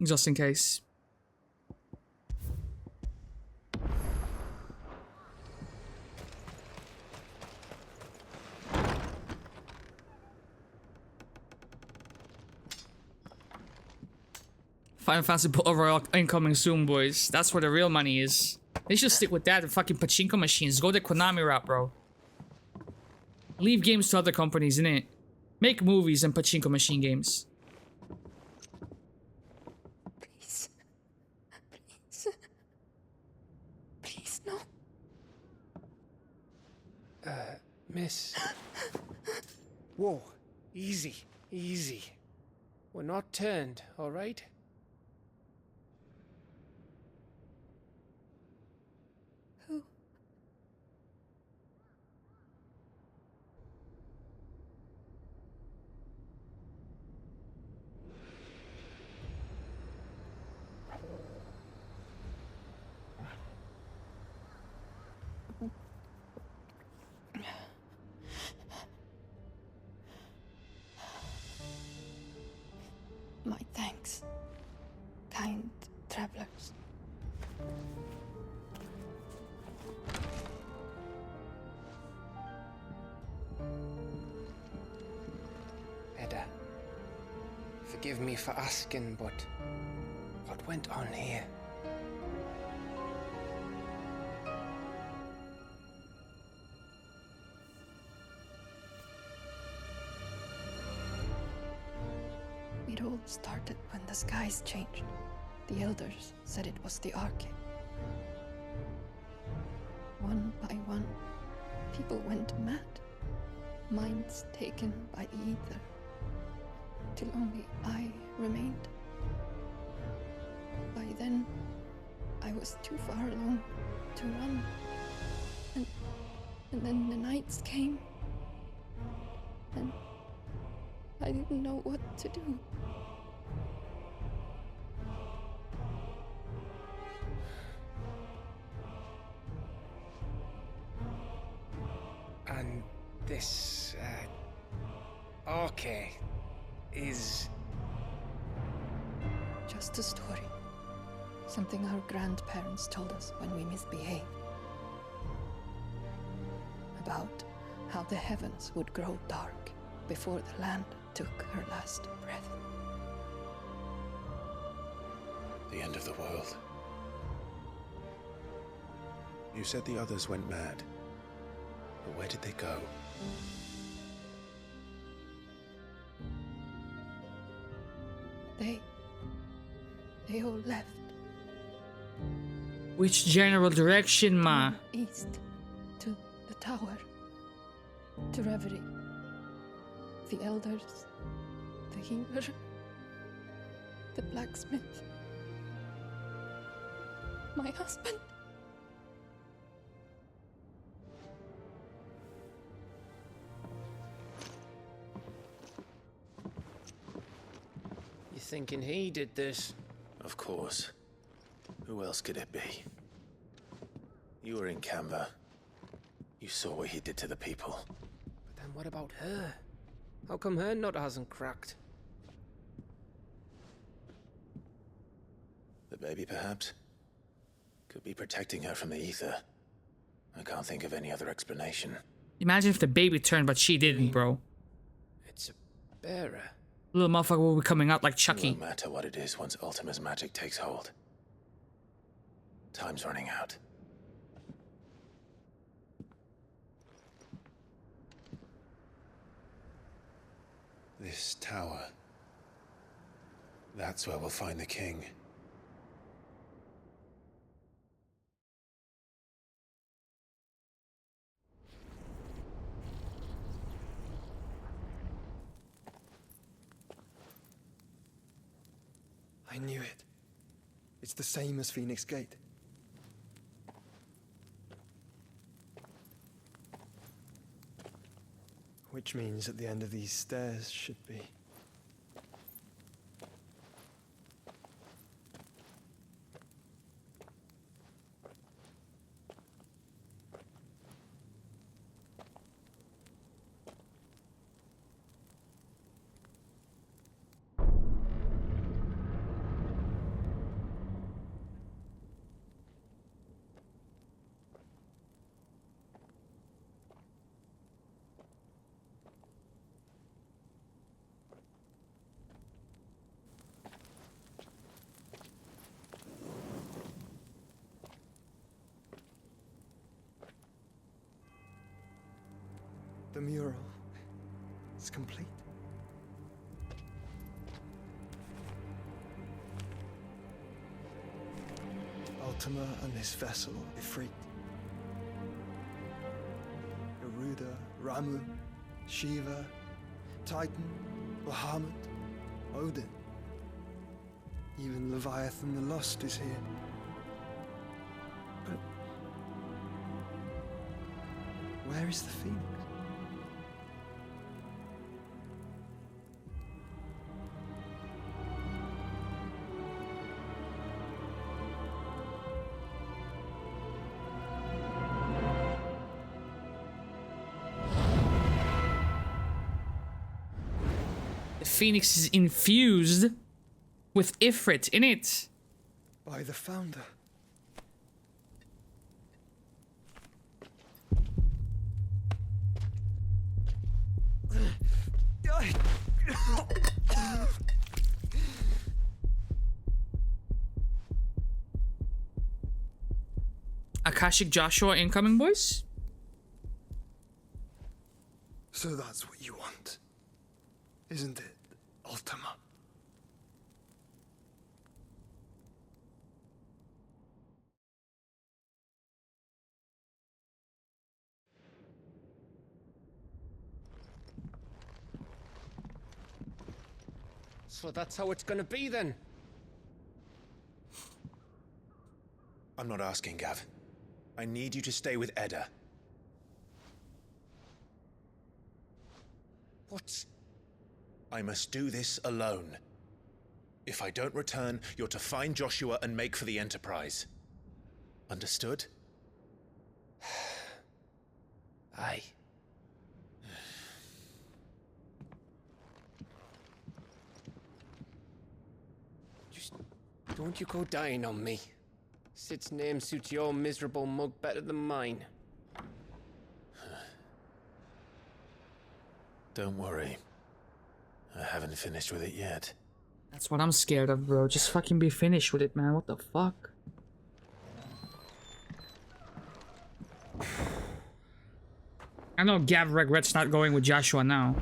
Just in case. Final Fantasy Battle Royale incoming soon, boys. That's where the real money is. They should stick with that and fucking pachinko machines. Go the Konami route, bro. Leave games to other companies, innit? Make movies and pachinko machine games. Please. Please. Please, no. Miss. Whoa. Easy. Easy. We're not turned, alright? Who? My thanks, kind travelers. Edda, forgive me for asking, but what went on here? It all started when the skies changed. The elders said it was the Arcade. One by one, people went mad. Minds taken by the ether. till only I remained. By then, I was too far along to run. And then the nights came. And I didn't know what to do. And this, okay, is... Just a story. Something our grandparents told us when we misbehaved. About how the heavens would grow dark before the land took her last breath. The end of the world. You said the others went mad. But where did they go? They all left. Which general direction, ma? East, to the tower, to Reverie. The elders, the healer, the blacksmith, my husband. You thinking he did this? Of course. Who else could it be? You were in Canberra. You saw what he did to the people. But then what about her? How come her nut hasn't cracked? The baby, perhaps? Could be protecting her from the ether. I can't think of any other explanation. Imagine if the baby turned, but she didn't, bro. It's a bearer. Little motherfucker will be coming out like It Chucky. won't matter what it is once Ultima's magic takes hold. Time's running out. This tower. That's where we'll find the king. I knew it. It's the same as Phoenix Gate. Which means at the end of these stairs should be... The mural is complete. Ultima and his vessel, Ifrit. Garuda, Ramu, Shiva, Titan, Bahamut, Odin. Even Leviathan the Lost is here. But where is the Phoenix? The Phoenix is infused with Ifrit in it. By the Founder. Akashic Joshua incoming, boys. So that's what you want, isn't it, Ultima? So that's how it's gonna be then? I'm not asking, Gav. I need you to stay with Edda. What? I must do this alone. If I don't return, you're to find Joshua and make for the Enterprise. Understood? Aye. Just don't you go dying on me. Sid's name suits your miserable mug better than mine. Don't worry. I haven't finished with it yet. That's what I'm scared of, bro. Just fucking be finished with it, man. What the fuck? I know Gav regrets not going with Joshua now.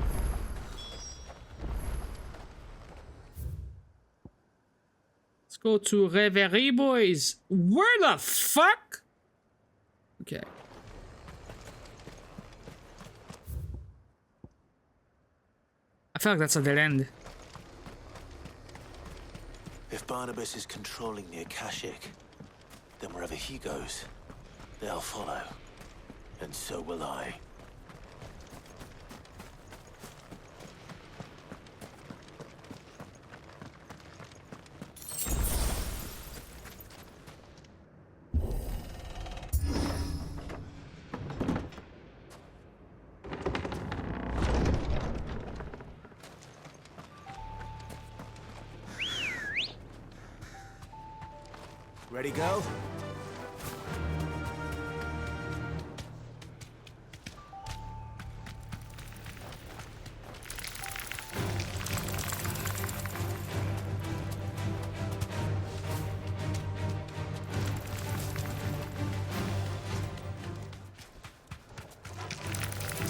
Let's go to Reverie, boys. Where the fuck? Okay. I feel like that's a dead end. If Barnabas is controlling the Akashic, then wherever he goes, they'll follow. And so will I. Ready, go?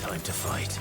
Time to fight.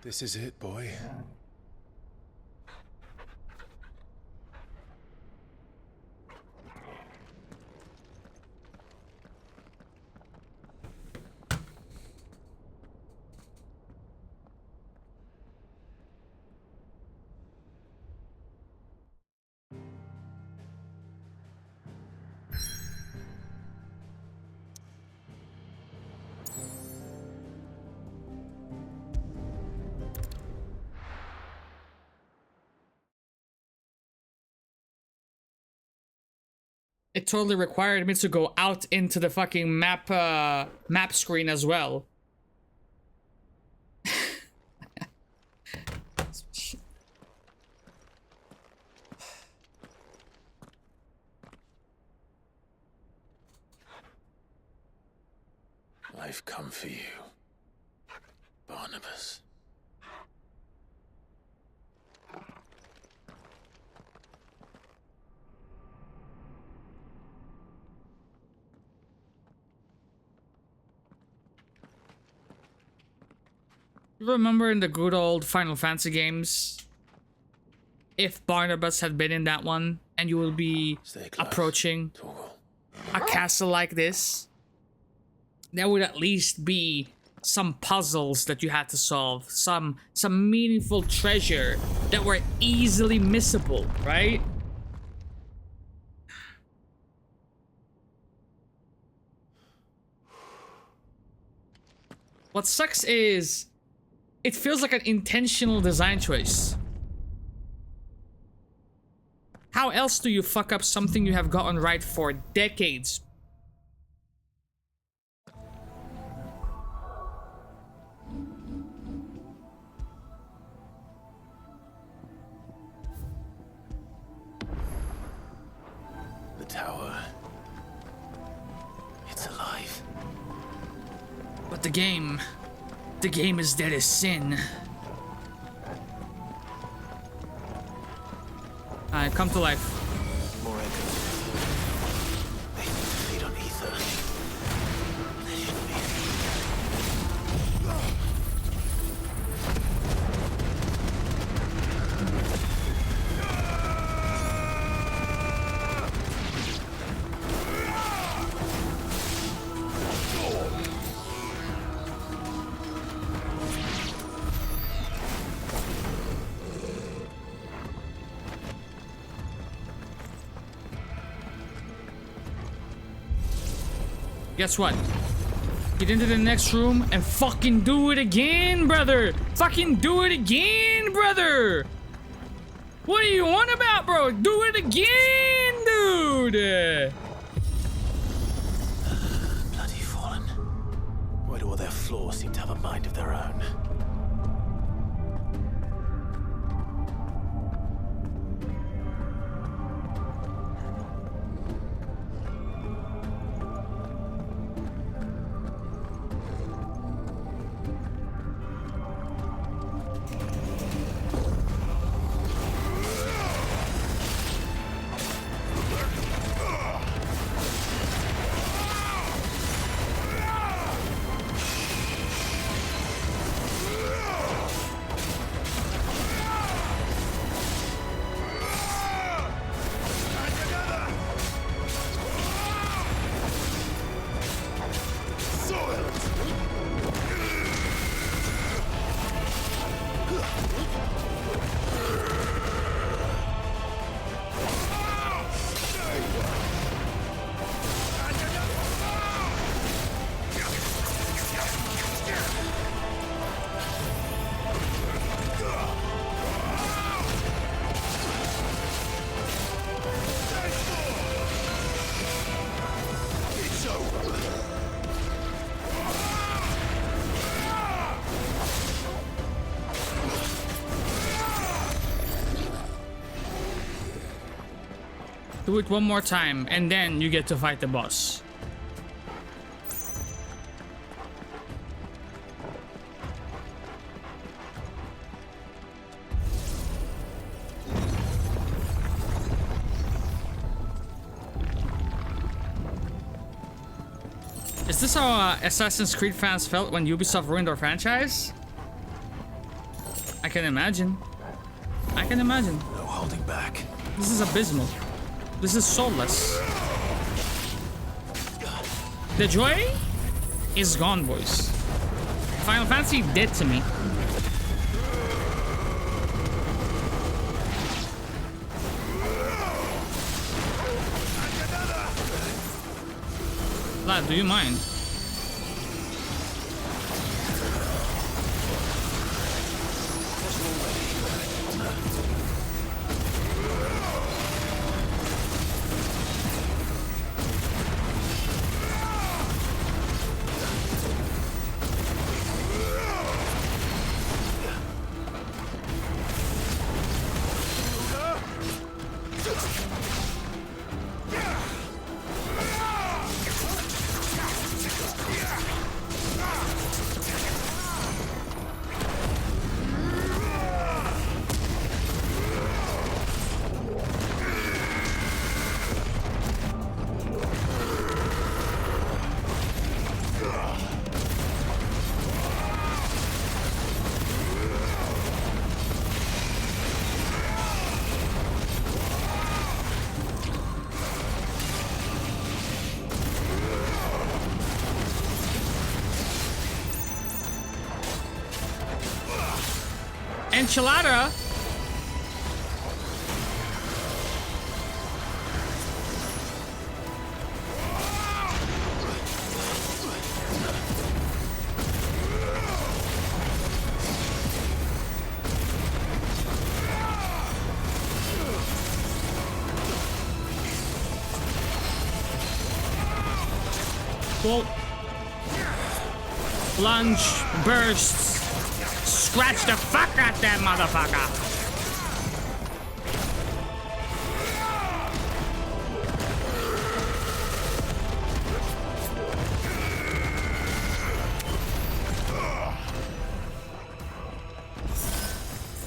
This is it, boy. It totally required me to go out into the fucking map screen as well. I've come for you, Barnabas. Remember in the good old Final Fantasy games, if Barnabas had been in that one and you will be approaching a castle like this, there would at least be some puzzles that you had to solve, some meaningful treasure that were easily missable, right? What sucks is It feels like an intentional design choice. How else do you fuck up something you have gotten right for decades? The tower. It's alive. But the game is dead as sin. Alright, come to life. More echoes. They feed on ether. They shouldn't be. Guess what? Get into the next room and fucking do it again, brother! Fucking do it again, brother! What do you want about, bro? Do it again, dude! Bloody Fallen. Why do all their flaws seem to have a mind of their own? Do it one more time, and then you get to fight the boss. Is this how Assassin's Creed fans felt when Ubisoft ruined our franchise? I can imagine. I can imagine. No holding back. This is abysmal. This is soulless. The joy is gone, boys. Final Fantasy dead to me. Lad, do you mind? Enchilada. Cool. Lunge, bursts, scratch the fuck out that motherfucker.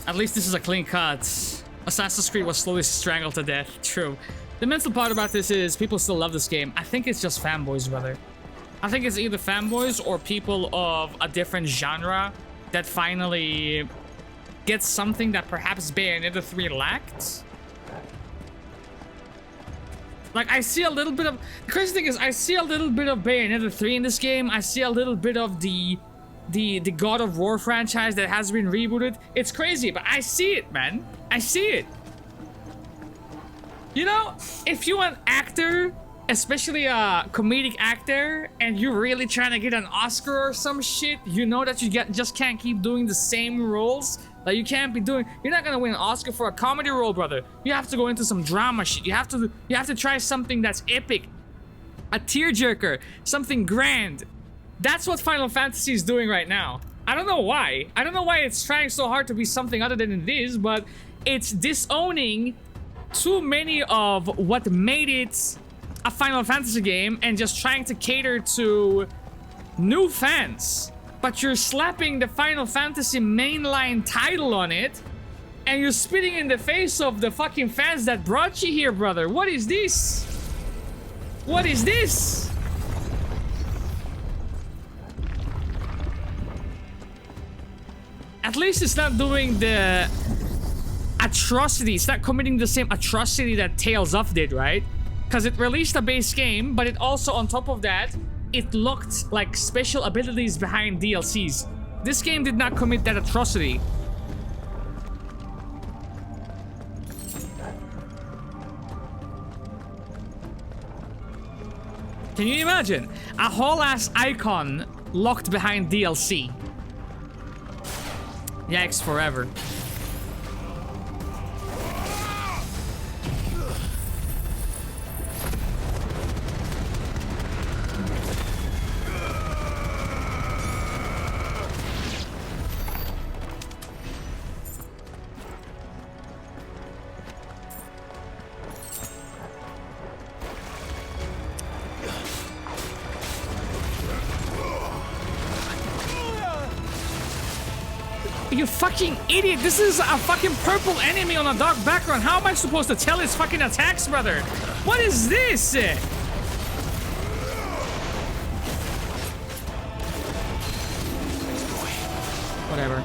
At least this is a clean cut. Assassin's Creed was slowly strangled to death. True. The mental part about this is people still love this game. I think it's just fanboys, brother. I think it's either fanboys or people of a different genre that finally get something that perhaps Bayonetta 3 lacked. Like, I see a little bit of... The crazy thing is, I see a little bit of Bayonetta 3 in this game. I see a little bit of the God of War franchise that has been rebooted. It's crazy, but I see it, man. I see it. You know, if you're an actor, especially a comedic actor, and you're really trying to get an Oscar or some shit, you know that you just can't keep doing the same roles. Like, you can't be doing... You're not gonna win an Oscar for a comedy role, brother. You have to go into some drama shit. You have to try something that's epic. A tearjerker. Something grand. That's what Final Fantasy is doing right now. I don't know why. I don't know why it's trying so hard to be something other than it is, but it's disowning too many of what made it a Final Fantasy game and just trying to cater to new fans. But you're slapping the Final Fantasy mainline title on it, and you're spitting in the face of the fucking fans that brought you here, brother. What is this? What is this? At least it's not doing the atrocity. It's not committing the same atrocity that Tales of did, right? Because it released a base game, but it also, on top of that, it locked like special abilities behind DLCs. This game did not commit that atrocity. Can you imagine? A whole ass icon locked behind DLC. Yikes forever. You fucking idiot! This is a fucking purple enemy on a dark background. How am I supposed to tell his fucking attacks, brother? What is this? Whatever.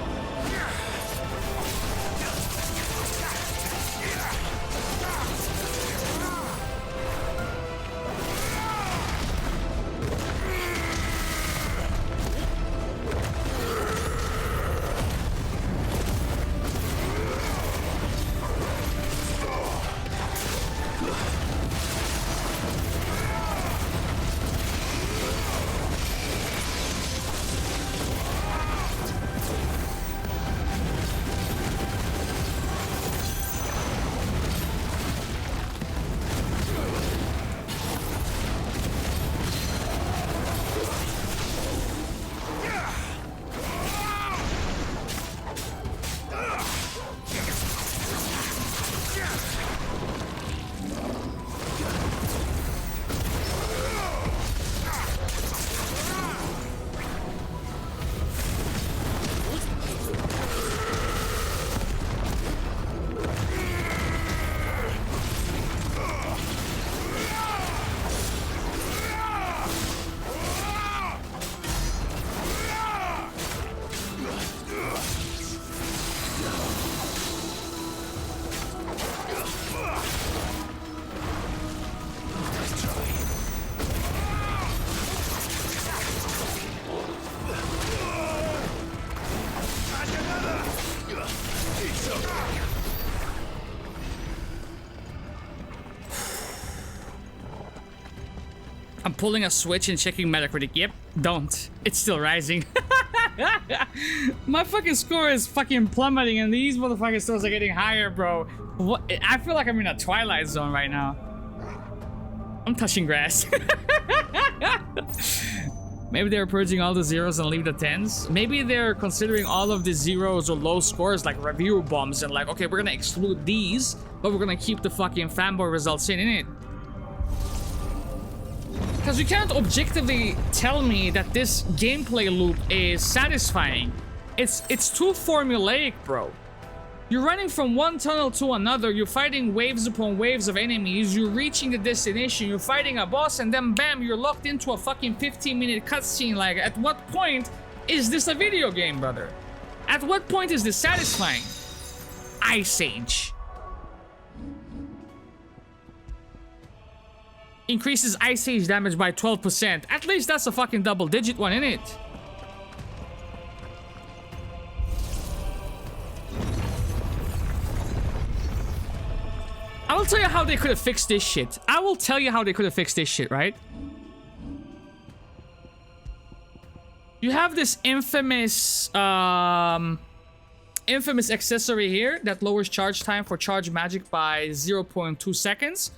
I'm pulling a switch and checking Metacritic. Yep, don't. It's still rising. My fucking score is fucking plummeting and these motherfucking scores are getting higher, bro. What? I feel like I'm in a Twilight Zone right now. I'm touching grass. Maybe they're purging all the zeros and leave the tens. Maybe they're considering all of the zeros or low scores like review bombs and like, okay, we're gonna exclude these, but we're gonna keep the fucking fanboy results in it. Because you can't objectively tell me that this gameplay loop is satisfying. It's too formulaic, bro. You're running from one tunnel to another, you're fighting waves upon waves of enemies, you're reaching the destination, you're fighting a boss, and then bam, you're locked into a fucking 15-minute cutscene. Like, at what point is this a video game, brother? At what point is this satisfying? Ice Age. Increases Ice Age damage by 12%. At least that's a fucking double-digit one, innit? I will tell you how they could have fixed this shit. I will tell you how they could have fixed this shit, right? You have this infamous accessory here that lowers charge time for charge magic by 0.2 seconds.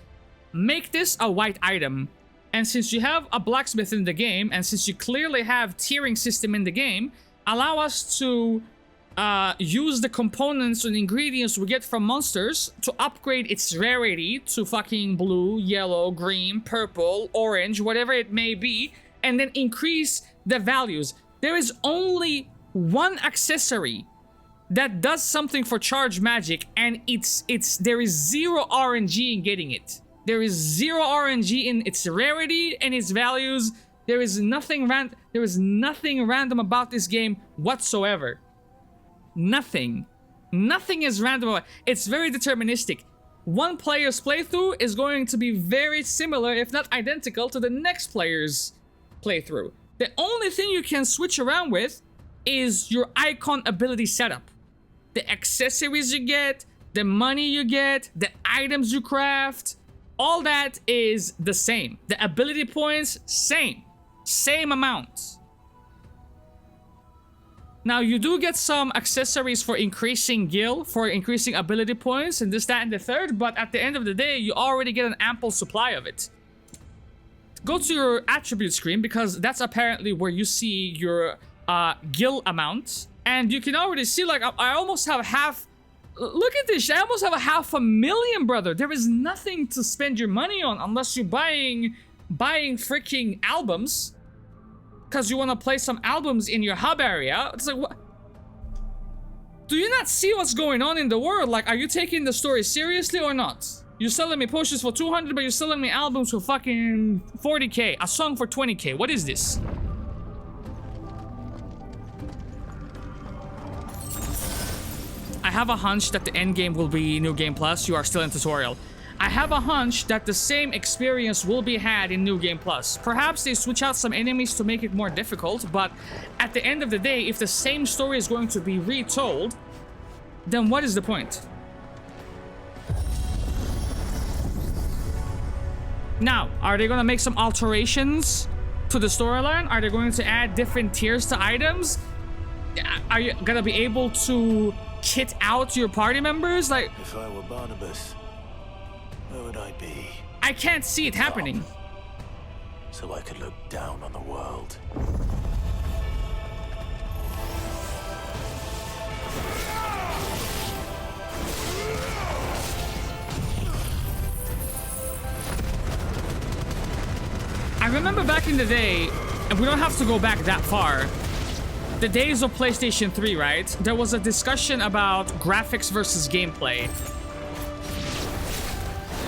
Make this a white item. And since you have a blacksmith in the game, and since you clearly have tiering system in the game, allow us to use the components and ingredients we get from monsters to upgrade its rarity to fucking blue, yellow, green, purple, orange, whatever it may be, and then increase the values. There is only one accessory that does something for charge magic, and there is zero RNG in getting it. There is zero RNG in its rarity and its values. There is nothing random about this game whatsoever. Nothing is random. It's very deterministic. One player's playthrough is going to be very similar, if not identical, to the next player's playthrough. The only thing you can switch around with is your icon ability setup. The accessories you get, the money you get, the items you craft, all that is the same. The ability points, same amount. Now, you do get some accessories for increasing gil, for increasing ability points, and this, that, and the third, but at the end of the day, you already get an ample supply of it. Go to your attribute screen, because that's apparently where you see your gil amount, and you can already see, like, I almost have half... Look at this, I almost have a 500,000, brother. There is nothing to spend your money on unless you're buying freaking albums. Because you want to play some albums in your hub area. It's like, what? Do you not see what's going on in the world? Like, are you taking the story seriously or not? You're selling me potions for 200, but you're selling me albums for fucking 40k. A song for 20k. What is this? I have a hunch that the end game will be New Game Plus. You are still in tutorial. I have a hunch that the same experience will be had in New Game Plus. Perhaps they switch out some enemies to make it more difficult, but at the end of the day, if the same story is going to be retold, then what is the point? Now, are they going to make some alterations to the storyline? Are they going to add different tiers to items? Are you going to be able to kit out your party members? Like, if I were Barnabas, where would I be? I can't see it happening. So I could look down on the world. I remember back in the day, and we don't have to go back that far, the days of PlayStation 3, right? There was a discussion about graphics versus gameplay.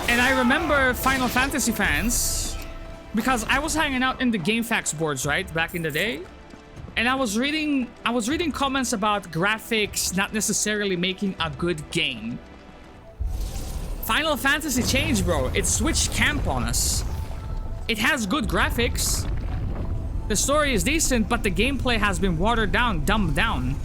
And I remember Final Fantasy fans, because I was hanging out in the GameFAQs boards, right, back in the day, and I was reading comments about graphics not necessarily making a good game. Final Fantasy changed, bro. It switched camp on us. It has good graphics. The story is decent, but the gameplay has been watered down, dumbed down.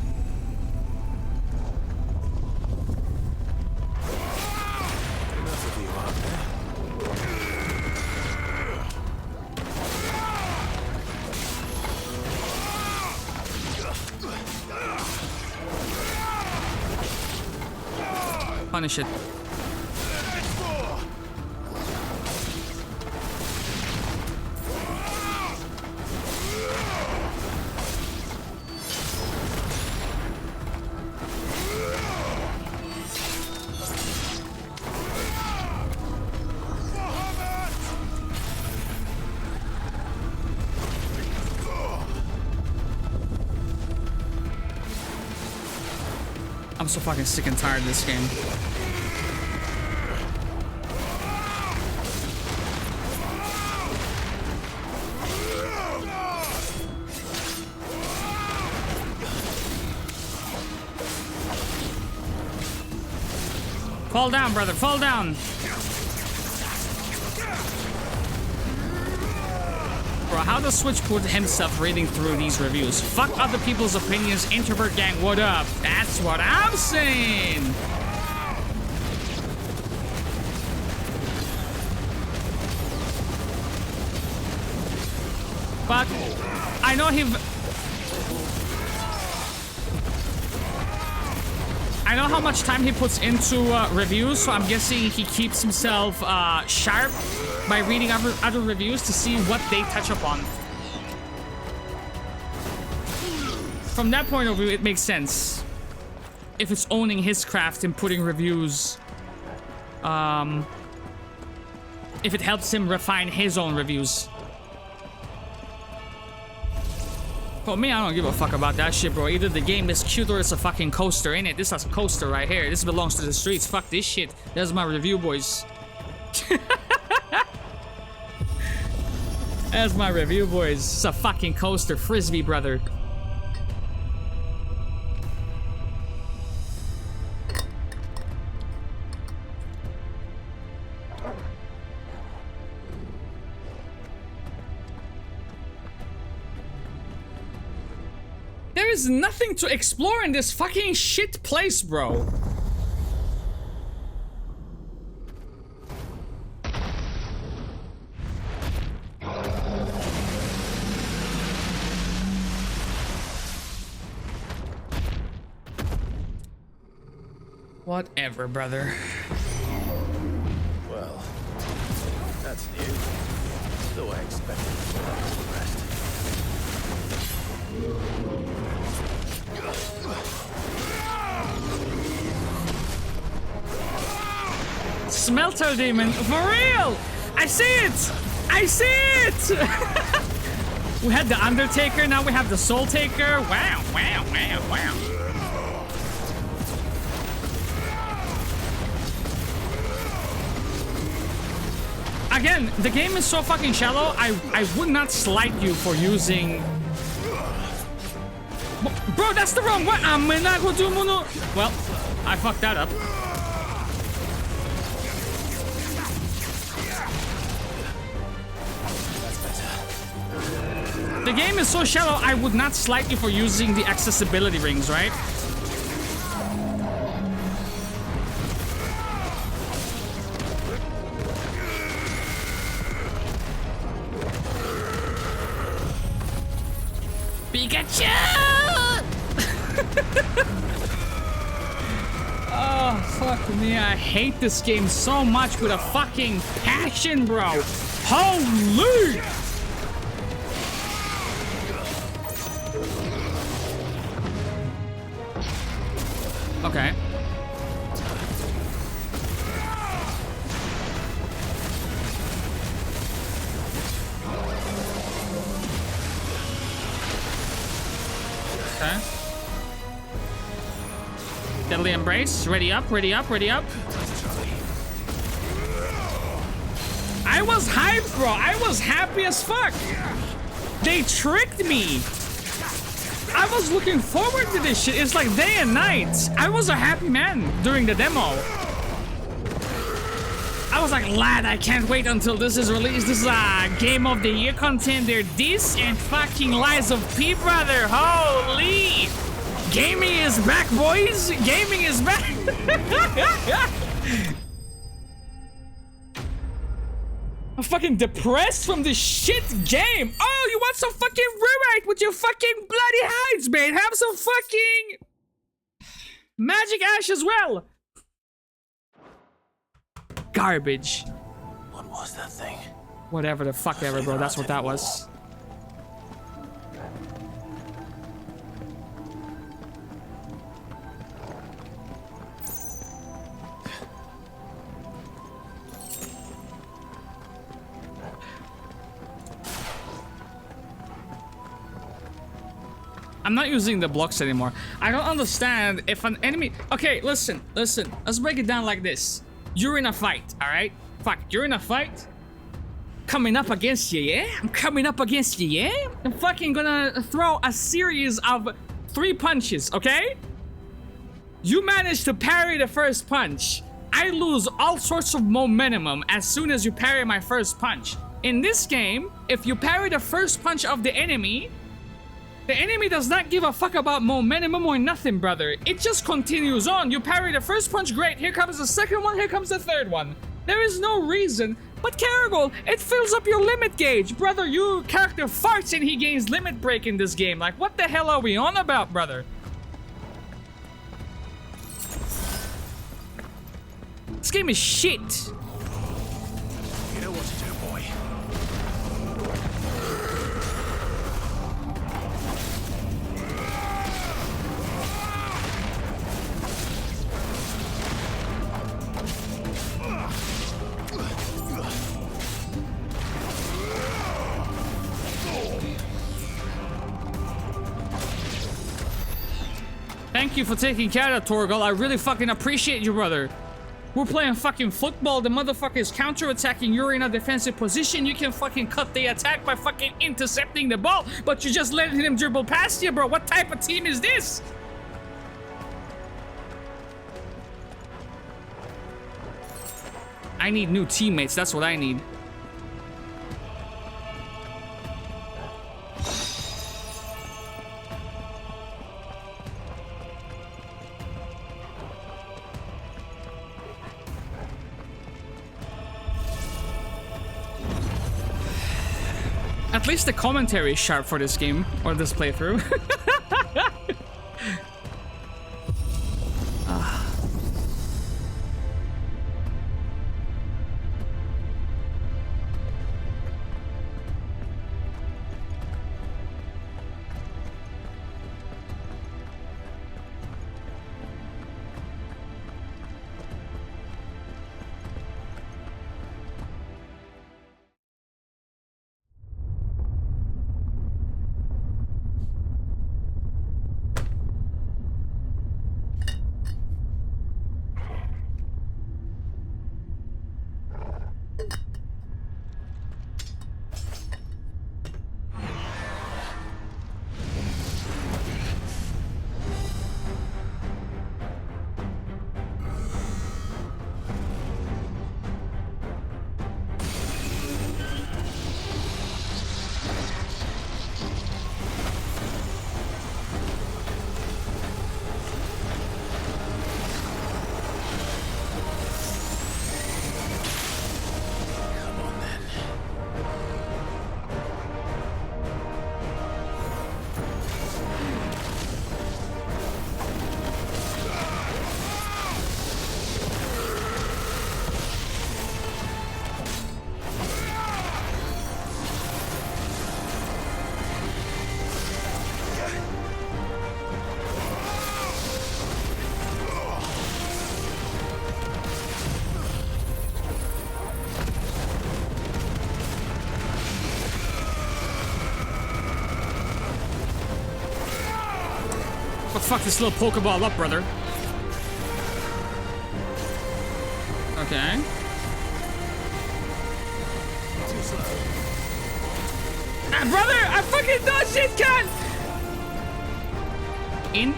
Punish it. I'm so fucking sick and tired of this game. Fall down, brother, fall down. Bro, how does Switch put himself reading through these reviews? Fuck other people's opinions, introvert gang, what up? That's what I'm saying. But I know I know how much time he puts into reviews, so I'm guessing he keeps himself sharp by reading other reviews to see what they touch upon. From that point of view, it makes sense. If it's owning his craft and putting reviews, if it helps him refine his own reviews. For me, I don't give a fuck about that shit, bro. Either the game is cute or it's a fucking coaster, ain't it? This is a coaster right here. This belongs to the streets. Fuck this shit. That's my review, boys. That's my review, boys. It's a fucking coaster. Frisbee, brother. There is nothing to explore in this fucking shit place, bro. Whatever, brother. Well, that's new. Though I expected the rest. Smelter demon, for real! I see it! I see it! We had the Undertaker, now we have the Soul Taker. Wow, wow, wow, wow. Again, the game is so fucking shallow, I would not slight you for using... Bro, that's the wrong one! Well, I fucked that up. The game is so shallow, I would not slight you for using the accessibility rings, right? Pikachu! Oh, fuck me. I hate this game so much with a fucking passion, bro. Holy! Okay. Okay. Deadly Embrace. Ready up, ready up, ready up. I was hyped, bro. I was happy as fuck. They tricked me. I was looking forward to this shit. It's like day and night. I was a happy man during the demo. I was like, lad, I can't wait until this is released. This is a Game of the Year contender. This and fucking Lies of P, brother. Holy. Gaming is back, boys. Gaming is back. I'm fucking depressed from this shit game. Oh, you want some fucking rewrite with your fucking bloody hides, man? Have some fucking magic ash as well. Garbage. What was that thing? Whatever the fuck ever, bro. That's what that was. I'm not using the blocks anymore. I don't understand if an enemy... Okay, listen. Let's break it down like this. You're in a fight, alright? Fuck, you're in a fight? Coming up against you, yeah? I'm coming up against you, yeah? I'm fucking gonna throw a series of 3 punches, okay? You manage to parry the first punch. I lose all sorts of momentum as soon as you parry my first punch. In this game, if you parry the first punch of the enemy does not give a fuck about momentum or nothing, brother. It just continues on. You parry the first punch, great. Here comes the second one, here comes the third one. There is no reason. But Caragol, it fills up your limit gauge. Brother, your character farts and he gains limit break in this game. Like, what the hell are we on about, brother? This game is shit. You know what to do, boy. Thank you for taking care of that, Torgal. I really fucking appreciate you, brother. We're playing fucking football. The motherfucker is counter-attacking. You're in a defensive position. You can fucking cut the attack by fucking intercepting the ball, but you're just letting him dribble past you, bro. What type of team is this? I need new teammates. That's what I need. At least the commentary is sharp for this game, or this playthrough. Fuck this little Pokeball up, brother. Okay. Ah, brother! I fucking dodged it, cunt! In.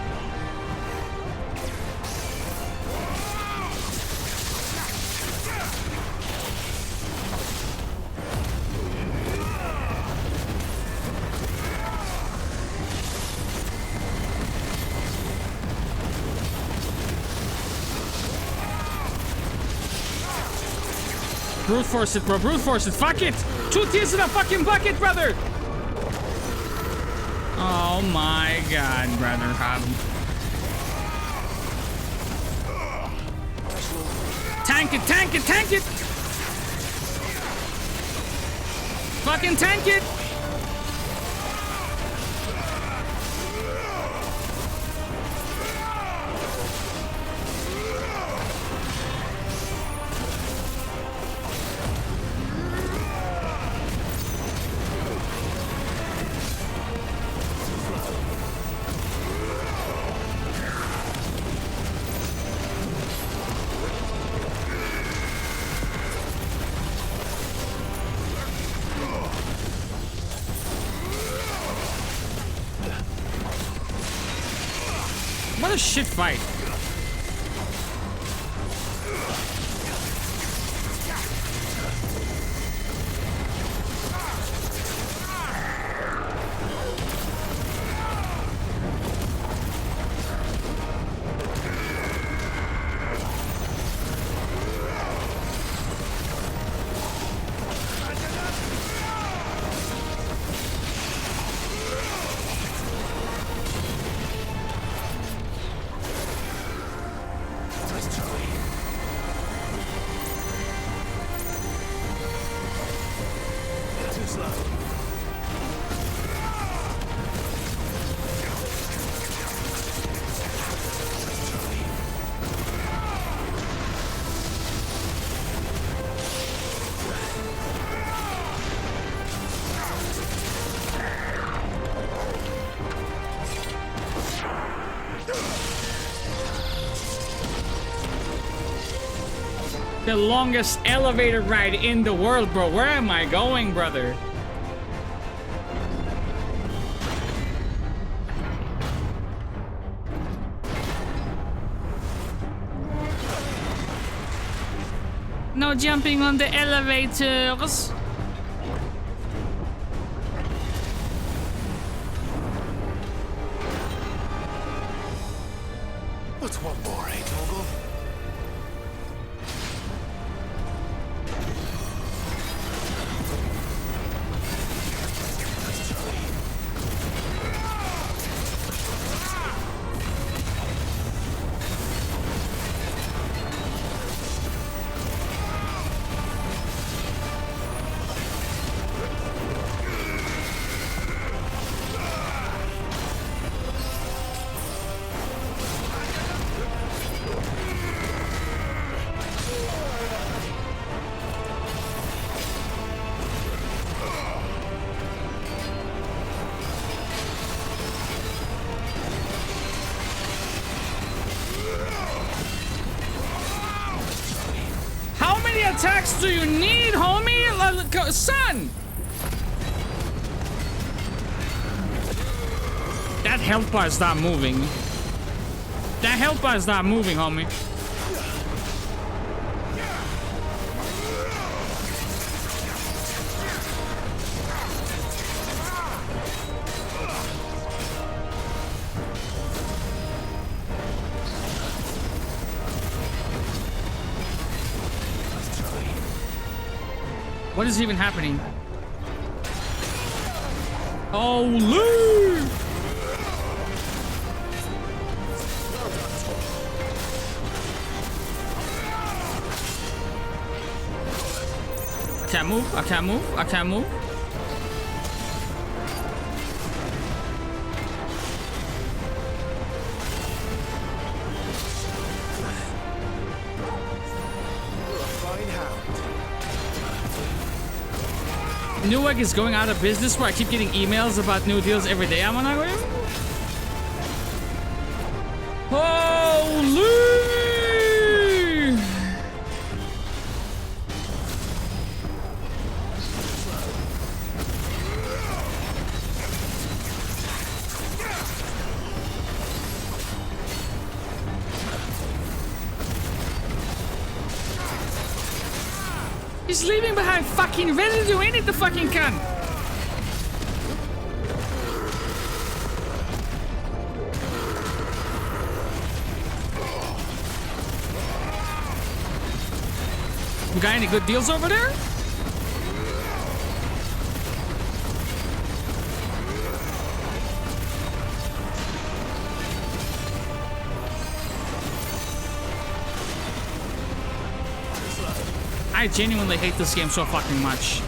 Brute force it, bro. Brute force it. Fuck it. 2 tears in a fucking bucket, brother. Oh my god, brother. Tank it, tank it, tank it. Fucking tank it. a shit fight. The longest elevator ride in the world, bro. Where am I going, brother? No jumping on the elevators. What's one more, eh, Toggle? Attacks do you need, homie? Son! That health bar is not moving. That health bar is not moving, homie. What is even happening? Holy! I can't move. I can't move. I can't move. Newegg is going out of business where I keep getting emails about new deals every day. I'm not going. Holy! He's leaving behind fucking residue in it, the fucking cunt. You got any good deals over there? I genuinely hate this game so fucking much.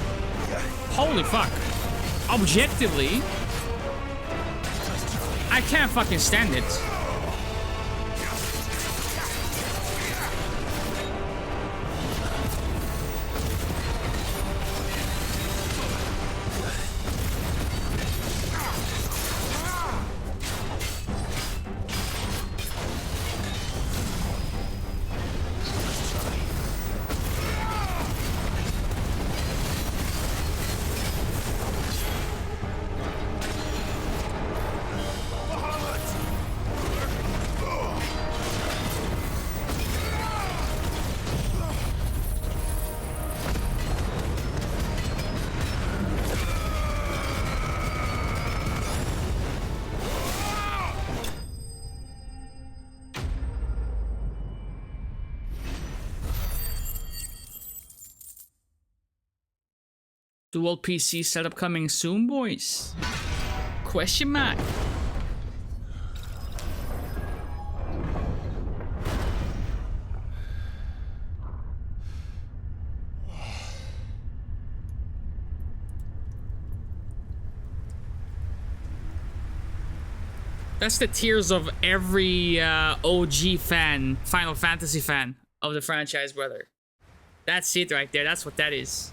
Holy fuck. Objectively, I can't fucking stand it. Dual PC setup coming soon, boys? Question mark. That's the tears of every OG fan, Final Fantasy fan of the franchise, brother. That's it right there. That's what that is.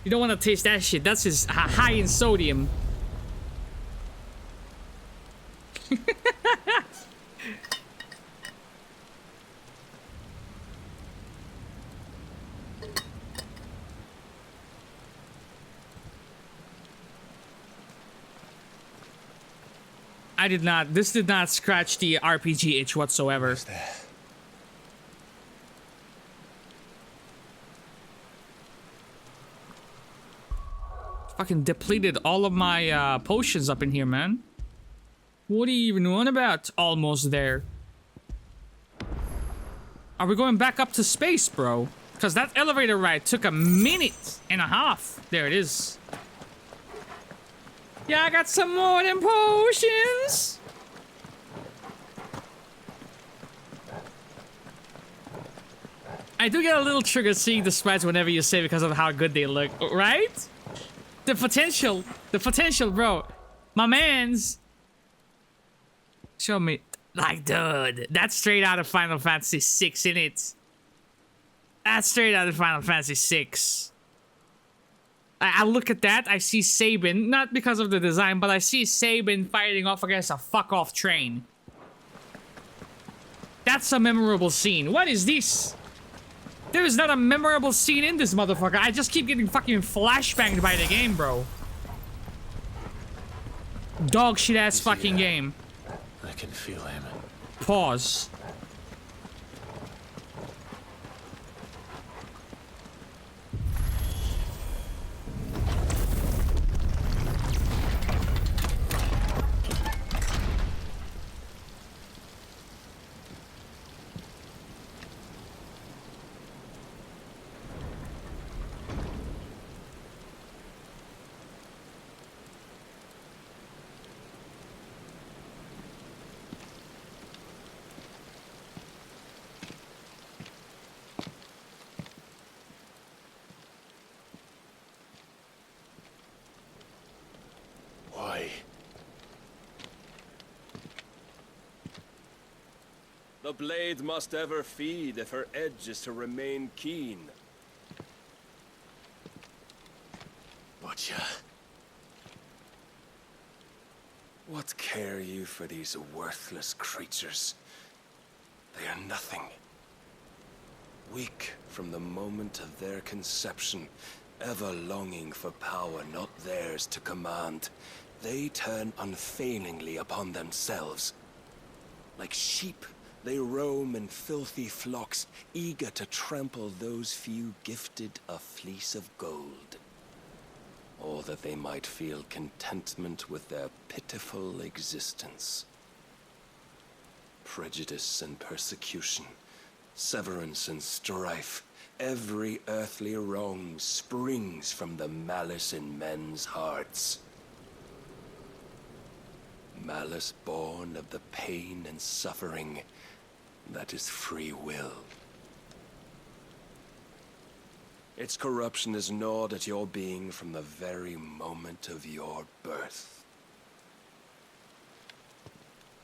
You don't want to taste that shit. That's just high in sodium. I did not. This did not scratch the RPG itch whatsoever. Fucking depleted all of my potions up in here, man. What are you even on about? Almost there. Are we going back up to space, bro? Because that elevator ride took a minute and a half. There it is. Yeah, I got some more than potions. I do get a little trigger seeing the sprites whenever you say because of how good they look, right? The potential, bro. My man's. Show me. Like, dude, that's straight out of Final Fantasy VI, innit? That's straight out of Final Fantasy VI. I look at that, I see Sabin, not because of the design, but I see Sabin fighting off against a fuck-off train. That's a memorable scene. What is this? There is not a memorable scene in this motherfucker. I just keep getting fucking flashbanged by the game, bro. Dog shit ass fucking game. I can feel him. Pause. The blade must ever feed if her edge is to remain keen. Butcher. What care you for these worthless creatures? They are nothing. Weak from the moment of their conception, ever longing for power not theirs to command, they turn unfailingly upon themselves. Like sheep, they roam in filthy flocks, eager to trample those few gifted a fleece of gold. Or that they might feel contentment with their pitiful existence. Prejudice and persecution, severance and strife, every earthly wrong springs from the malice in men's hearts. Malice born of the pain and suffering that is free will. Its corruption is gnawed at your being from the very moment of your birth.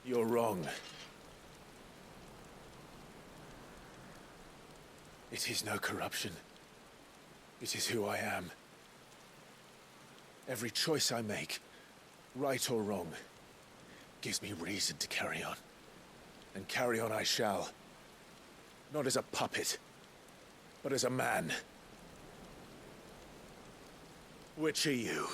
You're wrong. It is no corruption. It is who I am. Every choice I make, right or wrong, gives me reason to carry on. And carry on I shall. Not as a puppet, but as a man. Which are you?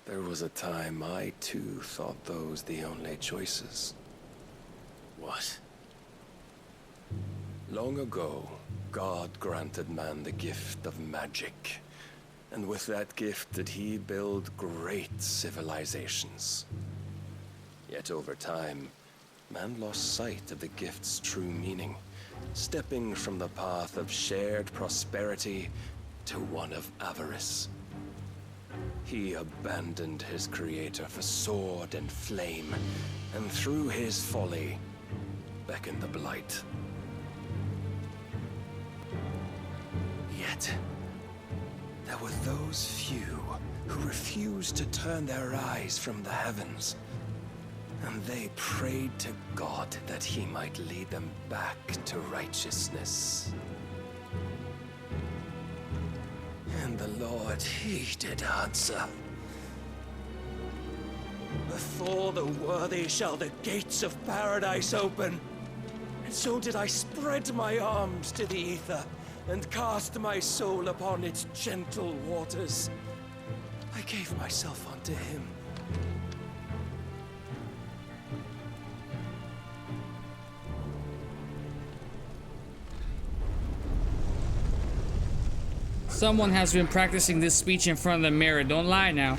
There was a time I too thought those the only choices. What? Long ago, God granted man the gift of magic. And with that gift did he build great civilizations. Yet over time, man lost sight of the gift's true meaning, stepping from the path of shared prosperity to one of avarice. He abandoned his creator for sword and flame, and through his folly, beckoned the blight. Yet, there were those few who refused to turn their eyes from the heavens, and they prayed to God that he might lead them back to righteousness. And the Lord, he did answer. Before the worthy shall the gates of paradise open. And so did I spread my arms to the ether, and cast my soul upon its gentle waters. I gave myself unto him. Someone has been practicing this speech in front of the mirror. Don't lie now.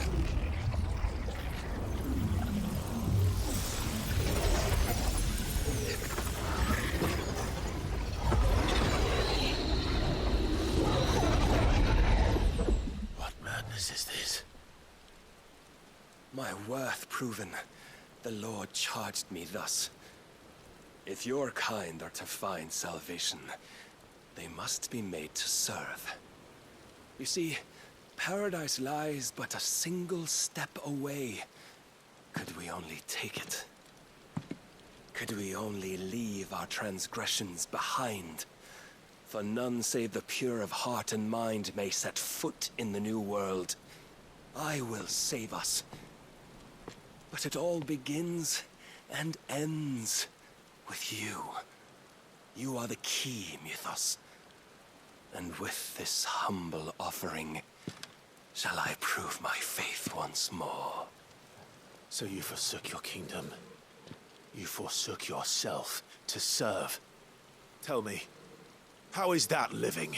What madness is this? My worth proven, the Lord charged me thus. If your kind are to find salvation, they must be made to serve. You see, paradise lies but a single step away. Could we only take it? Could we only leave our transgressions behind? For none save the pure of heart and mind may set foot in the new world. I will save us. But it all begins and ends with you. You are the key, Mythos. And with this humble offering, shall I prove my faith once more. So you forsook your kingdom. You forsook yourself to serve. Tell me, how is that living?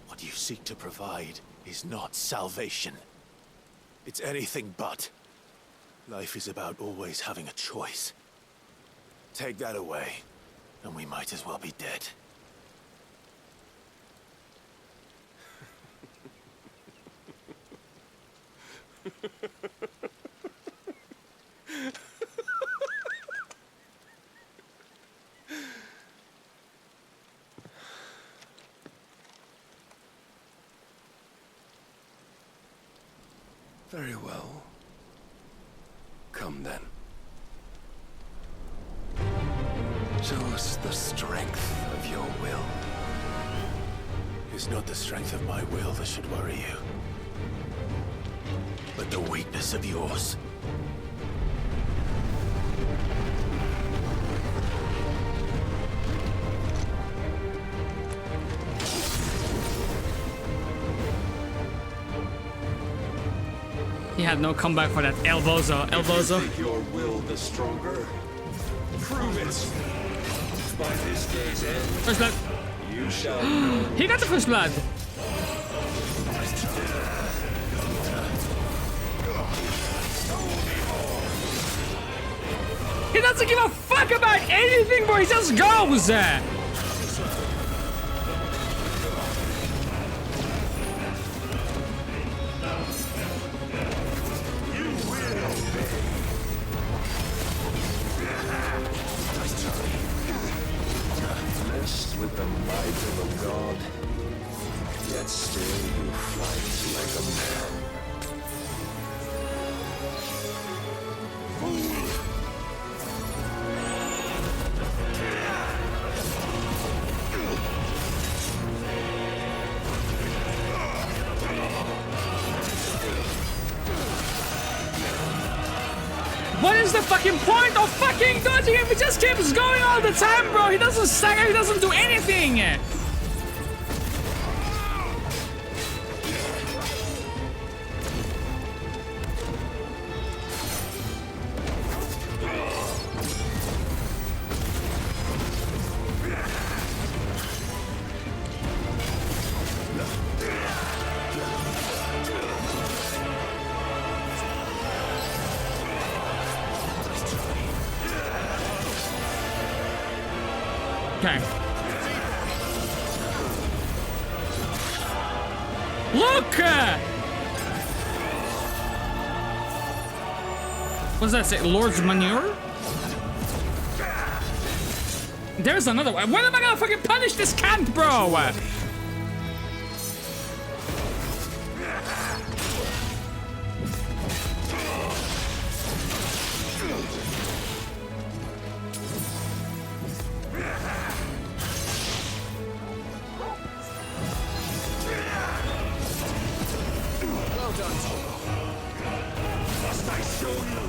What you seek to provide is not salvation. It's anything but. Life is about always having a choice. Take that away, and we might as well be dead. Very well. Come then. Show us the strength of your will. It's not the strength of my will that should worry you, but the weakness of yours. He had no comeback for that elbozo. Elbozo. If you think your will the stronger, prove it. By this day's end, First blood. You shall know. He got the first blood. He doesn't give a fuck about anything, bro. He just goes. Blessed with the might of a god, yet still you fight like a man. What is the fucking point of fucking dodging him? He just keeps going all the time, bro. He doesn't stagger, he doesn't do anything. Okay. Look! What does that say? Lord's Manure? There's another one. When am I gonna fucking punish this cunt, bro? Well done, must I show you?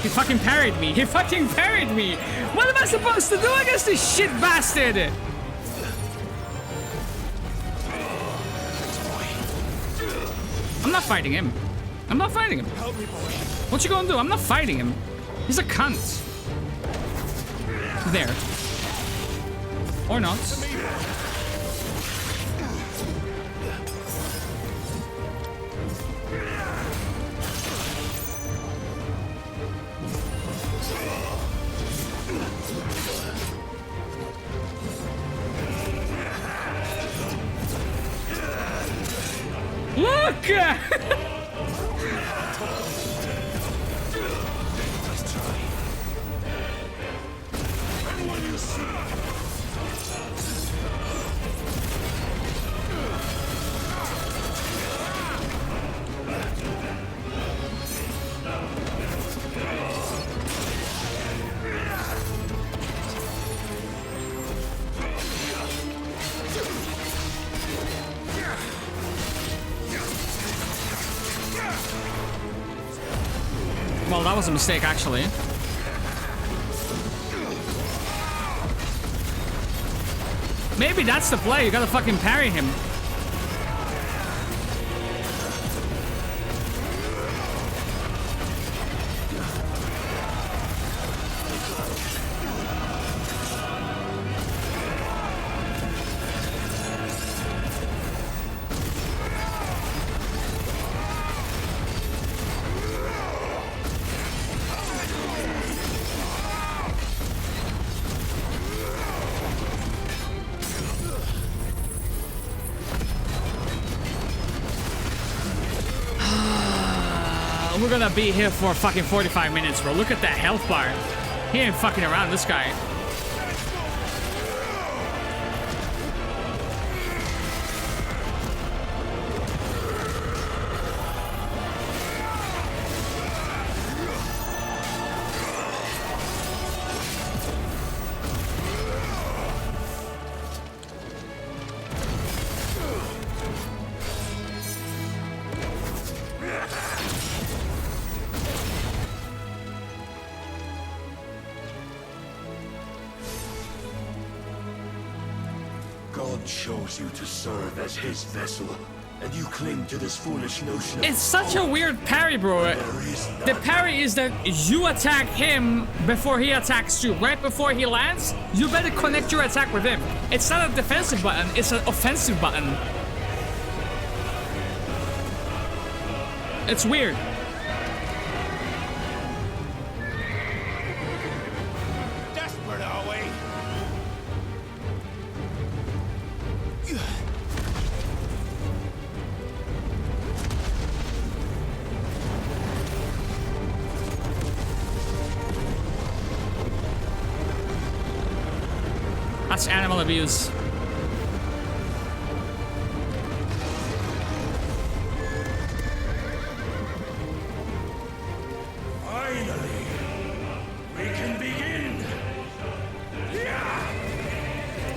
He fucking parried me. He fucking parried me. What am I supposed to do against this shit bastard? I'm not fighting him. I'm not fighting him. What you gonna do? I'm not fighting him. He's a cunt. There. Or not. Look! Well, that was a mistake, actually. Maybe that's the play. You gotta fucking parry him. We're gonna be here for fucking 45 minutes, bro. Look at that health bar. He ain't fucking around, this guy. God chose you to serve as his vessel, and you cling to this foolish notion of It's such a weird parry, bro. The parry is that you attack him before he attacks you. Right before he lands, you better connect your attack with him. It's not a defensive button, it's an offensive button. It's weird. desperate, are we? That's animal abuse. Finally, we can begin.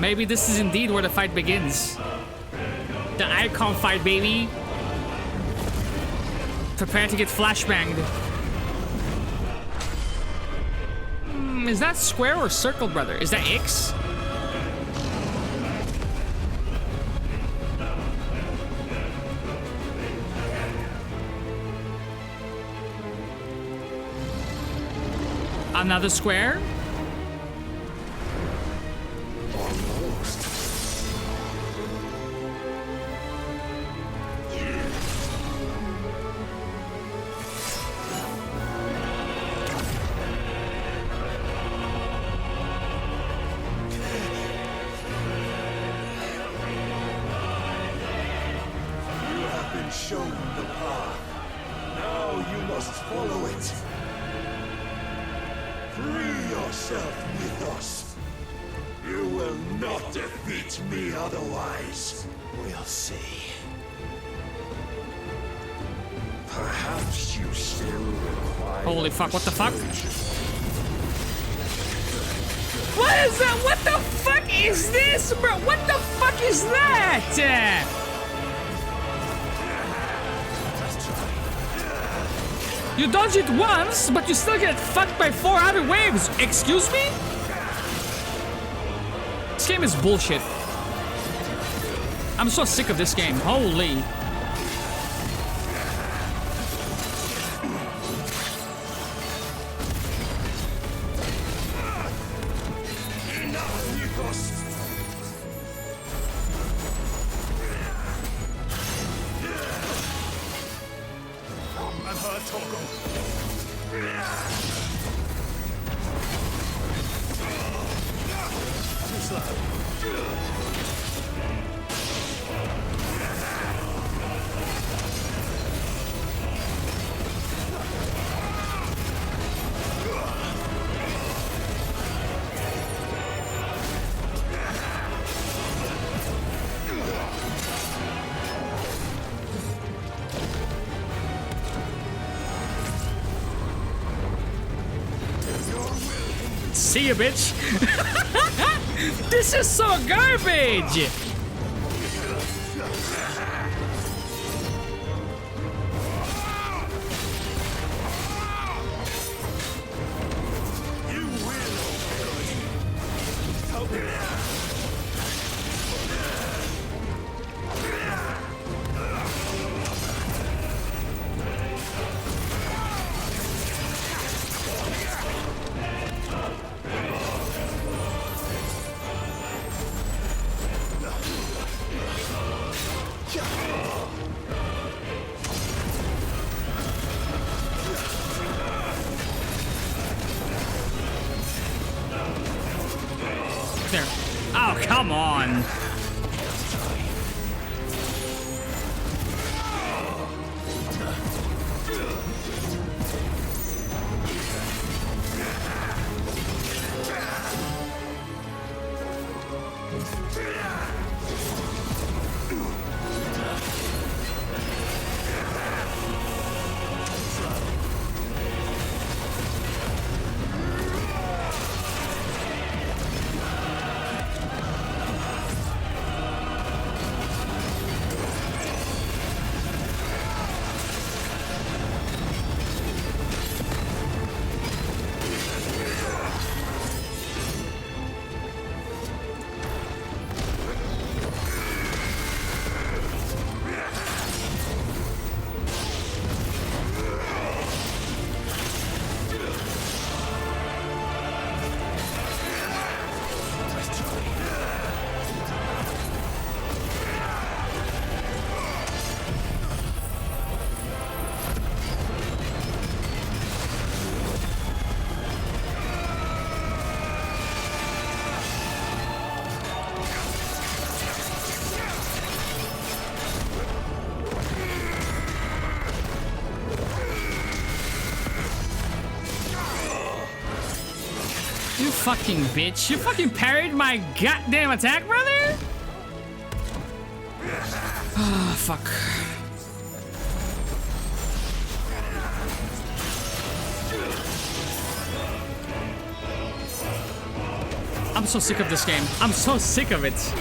Maybe this is indeed where the fight begins. The icon fight, baby. Prepare to get flashbanged. Is that square or circle, brother? Is that X? Another square? yourself with us. You will not defeat me otherwise. We'll see. Perhaps you still require... Holy fuck, what the fuck? What is that? What the fuck is this, bro? What the fuck is that? You dodge it once, but you still get fucked by 4 other waves. Excuse me? This game is bullshit. I'm so sick of this game. Holy. See you, bitch. This is so garbage. There. Oh, come on. You fucking bitch. You fucking parried my goddamn attack, brother? Ah, fuck. I'm so sick of this game. I'm so sick of it.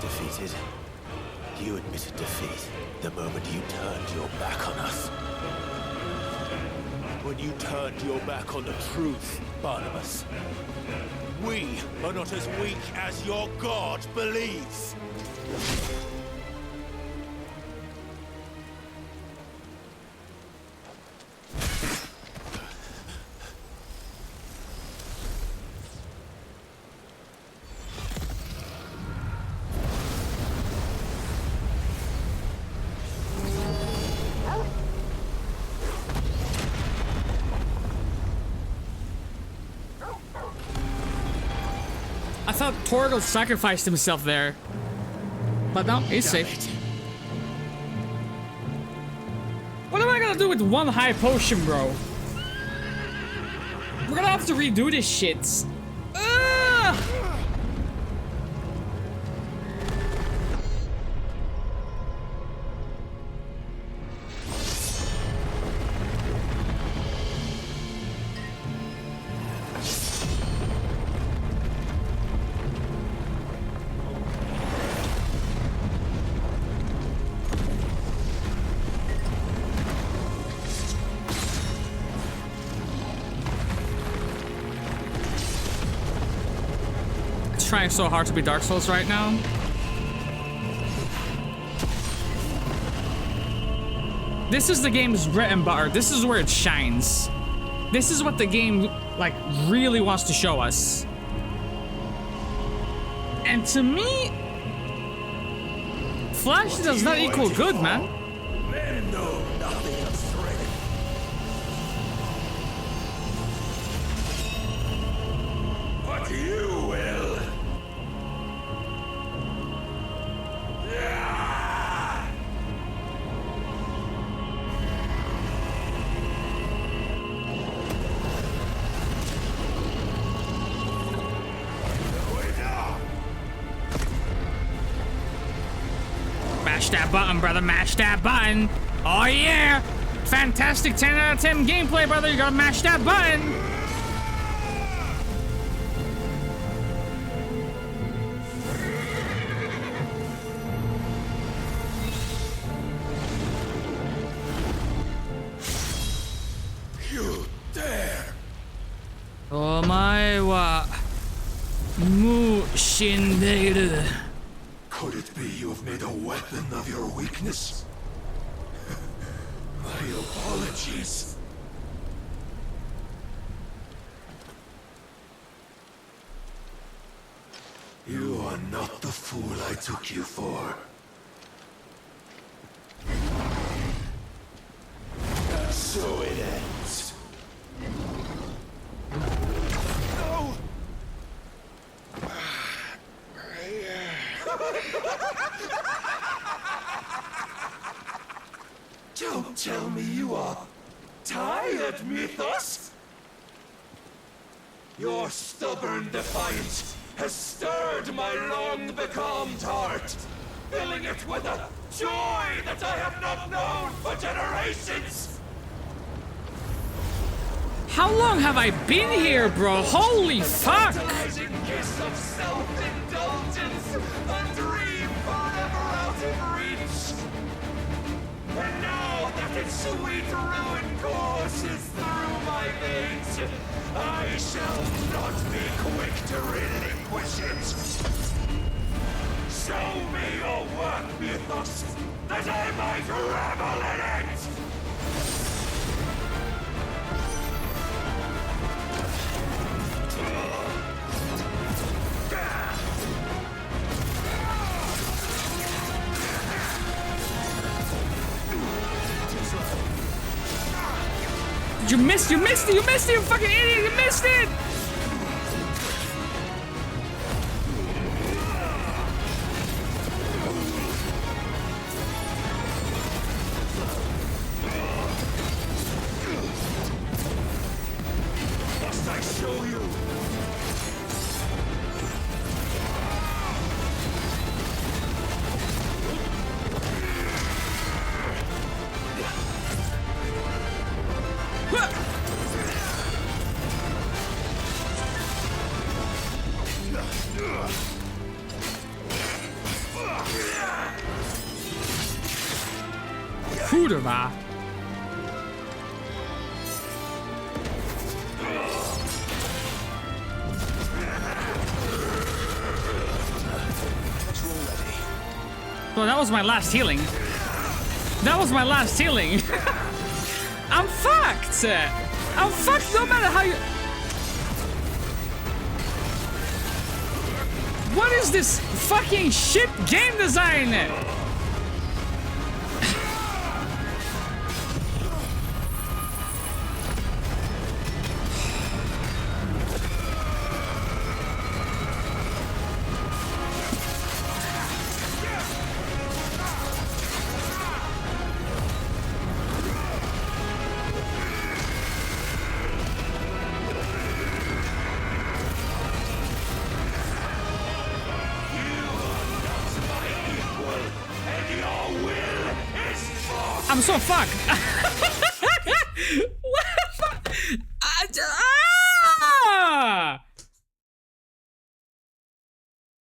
Defeated? You admitted defeat the moment you turned your back on us. When you turned your back on the truth, Barnabas. We are not as weak as your god believes. I thought Torgal sacrificed himself there. But no, he's safe. What am I gonna do with one high potion, bro? We're gonna have to redo this shit. Ugh! Trying so hard to be Dark Souls right now. This is the game's bread and butter. This is where it shines. This is what the game, like, really wants to show us. And to me, Flash does not equal good, man. Men know nothing of strength. But you will. Mash that button, brother. Mash that button. Oh, yeah. Fantastic 10 out of 10 gameplay, brother. You gotta mash that button. You dare. Oh, my wa. Mu shinderu. Could it be you have made a weapon of your weakness? My apologies. You are not the fool I took you for. So it ends. No! Don't tell me you are tired, Mythos! Your stubborn defiance has stirred my long-becalmed heart, filling it with a joy that I have not known for generations! How long have I been here, bro? Holy fuck! Tantalizing kiss of self-indulgence, a dream forever out of reach! And now that its sweet ruin courses through my veins, I shall not be quick to relinquish it! Show me your work, Mythos, that I might revel in it! You missed it, you fucking idiot, you missed it! Must I show you? Kurwa. Oh, that was my last healing. That was my last healing. I'm fucked. I'm fucked no matter how you... What is this fucking shit game design? I'm so fucked. What the fuck?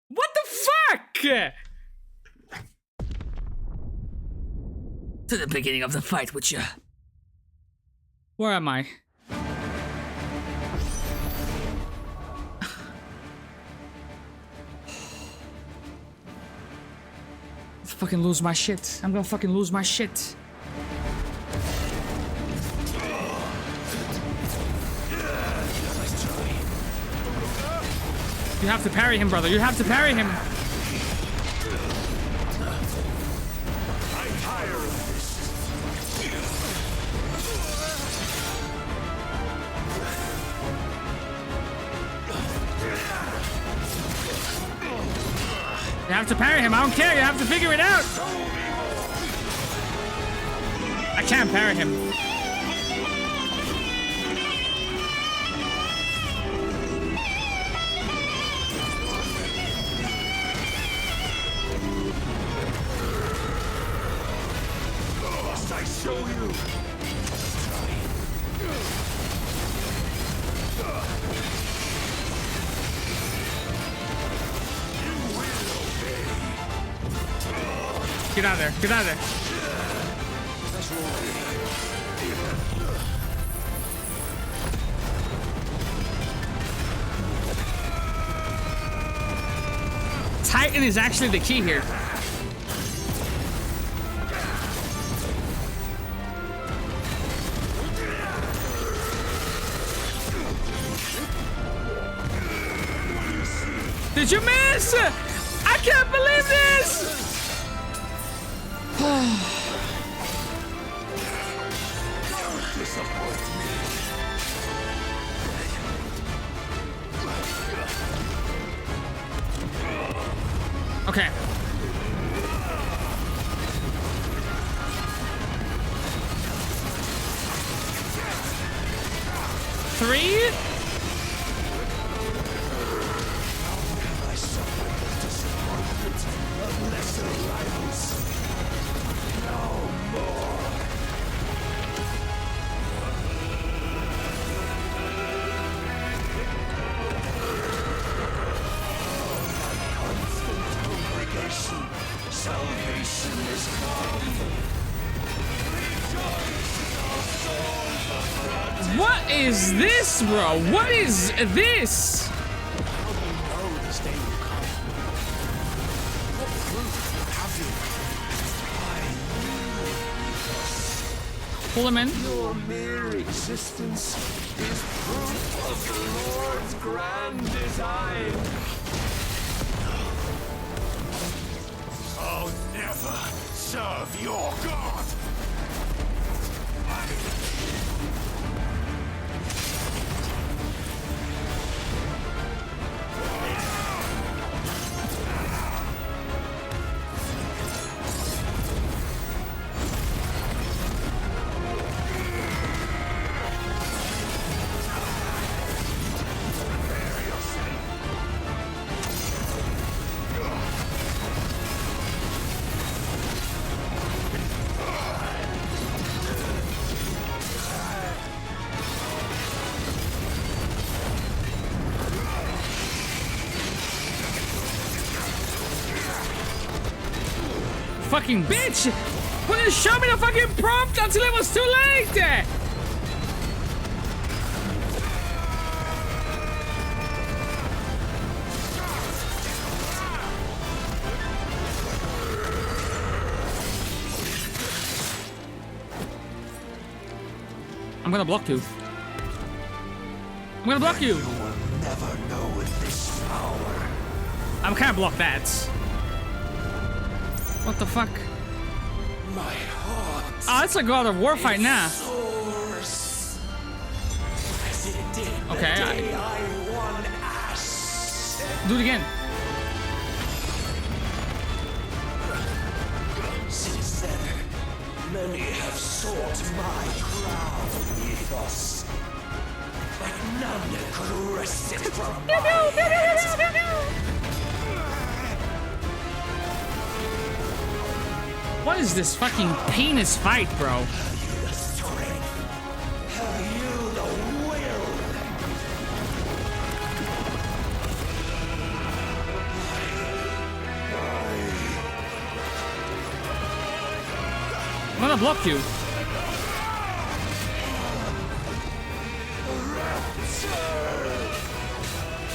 What the fuck? To the beginning of the fight, Witcher. Where am I? Fucking lose my shit. I'm gonna fucking lose my shit. You have to parry him, brother. You have to parry him. You have to parry him. I don't care. You have to figure it out. I can't parry him. Must I show you? Get out of there. Get out of there. Titan is actually the key here. Did you miss? I can't believe this! Okay. Three? I suffered the disappointment of lesser rivals. No more. Constant congregation, salvation is come. Rejoice in our souls of blood. What is this, bro? What is this? How do you know this day will come? What proof have you? Pull him in. Your mere existence is proof of the Lord's grand design. I'll never serve your God. Fucking bitch! Wouldn't show me the fucking prompt until it was too late! I'm gonna block you. I'm gonna block you! You will never know this power. I can't block that. What the fuck? My heart. Oh, it's a God of War fight now. Soars, as it did the Okay, day I won Ash. Do it again. Since then, many have sought my crown, Ethos. But none could wrest it from my hands. What is this fucking penis fight, bro? Have you the strength? Have you the will? I'm gonna block you.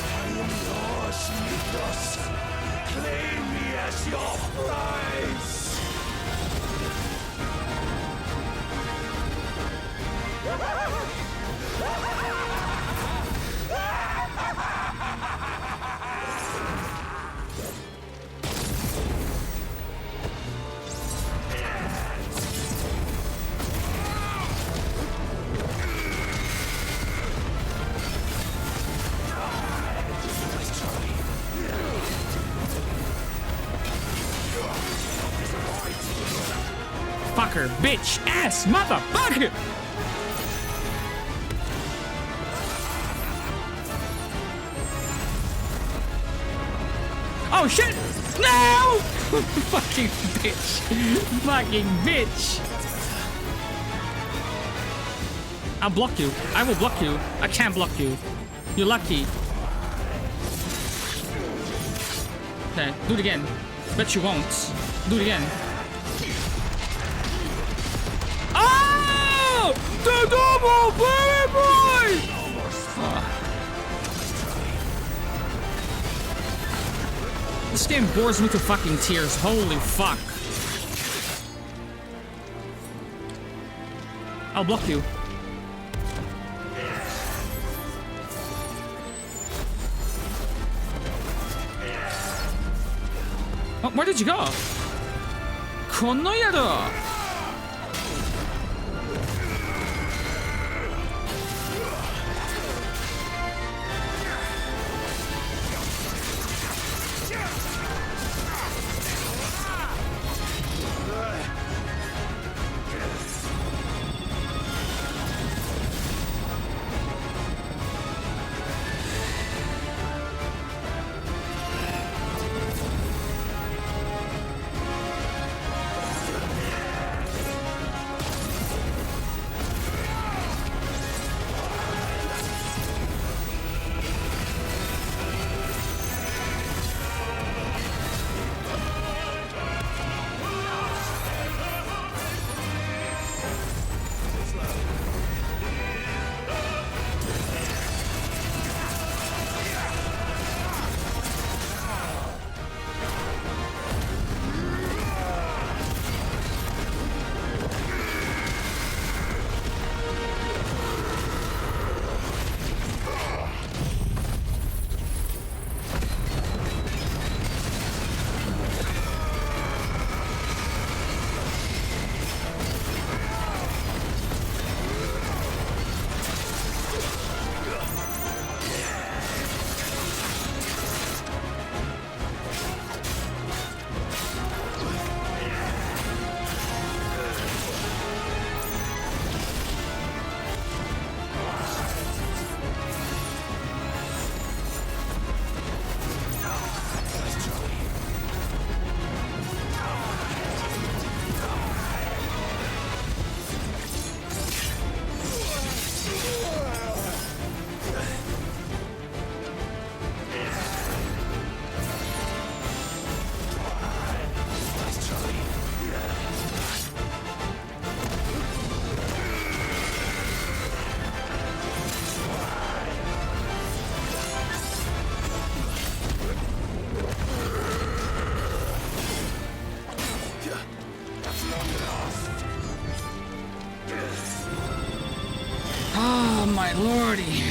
I am yours, Mythos. Claim me as your prize. Fucker, bitch, ass, motherfucker! Oh shit! No! Fucking bitch! Fucking bitch! I'll block you. I will block you. I can't block you. You're lucky. Okay, do it again. Bet you won't. Do it again. Oh! The double baby boy! This game bores me to fucking tears. Holy fuck. I'll block you. Oh, where did you go? この野郎! my lordy.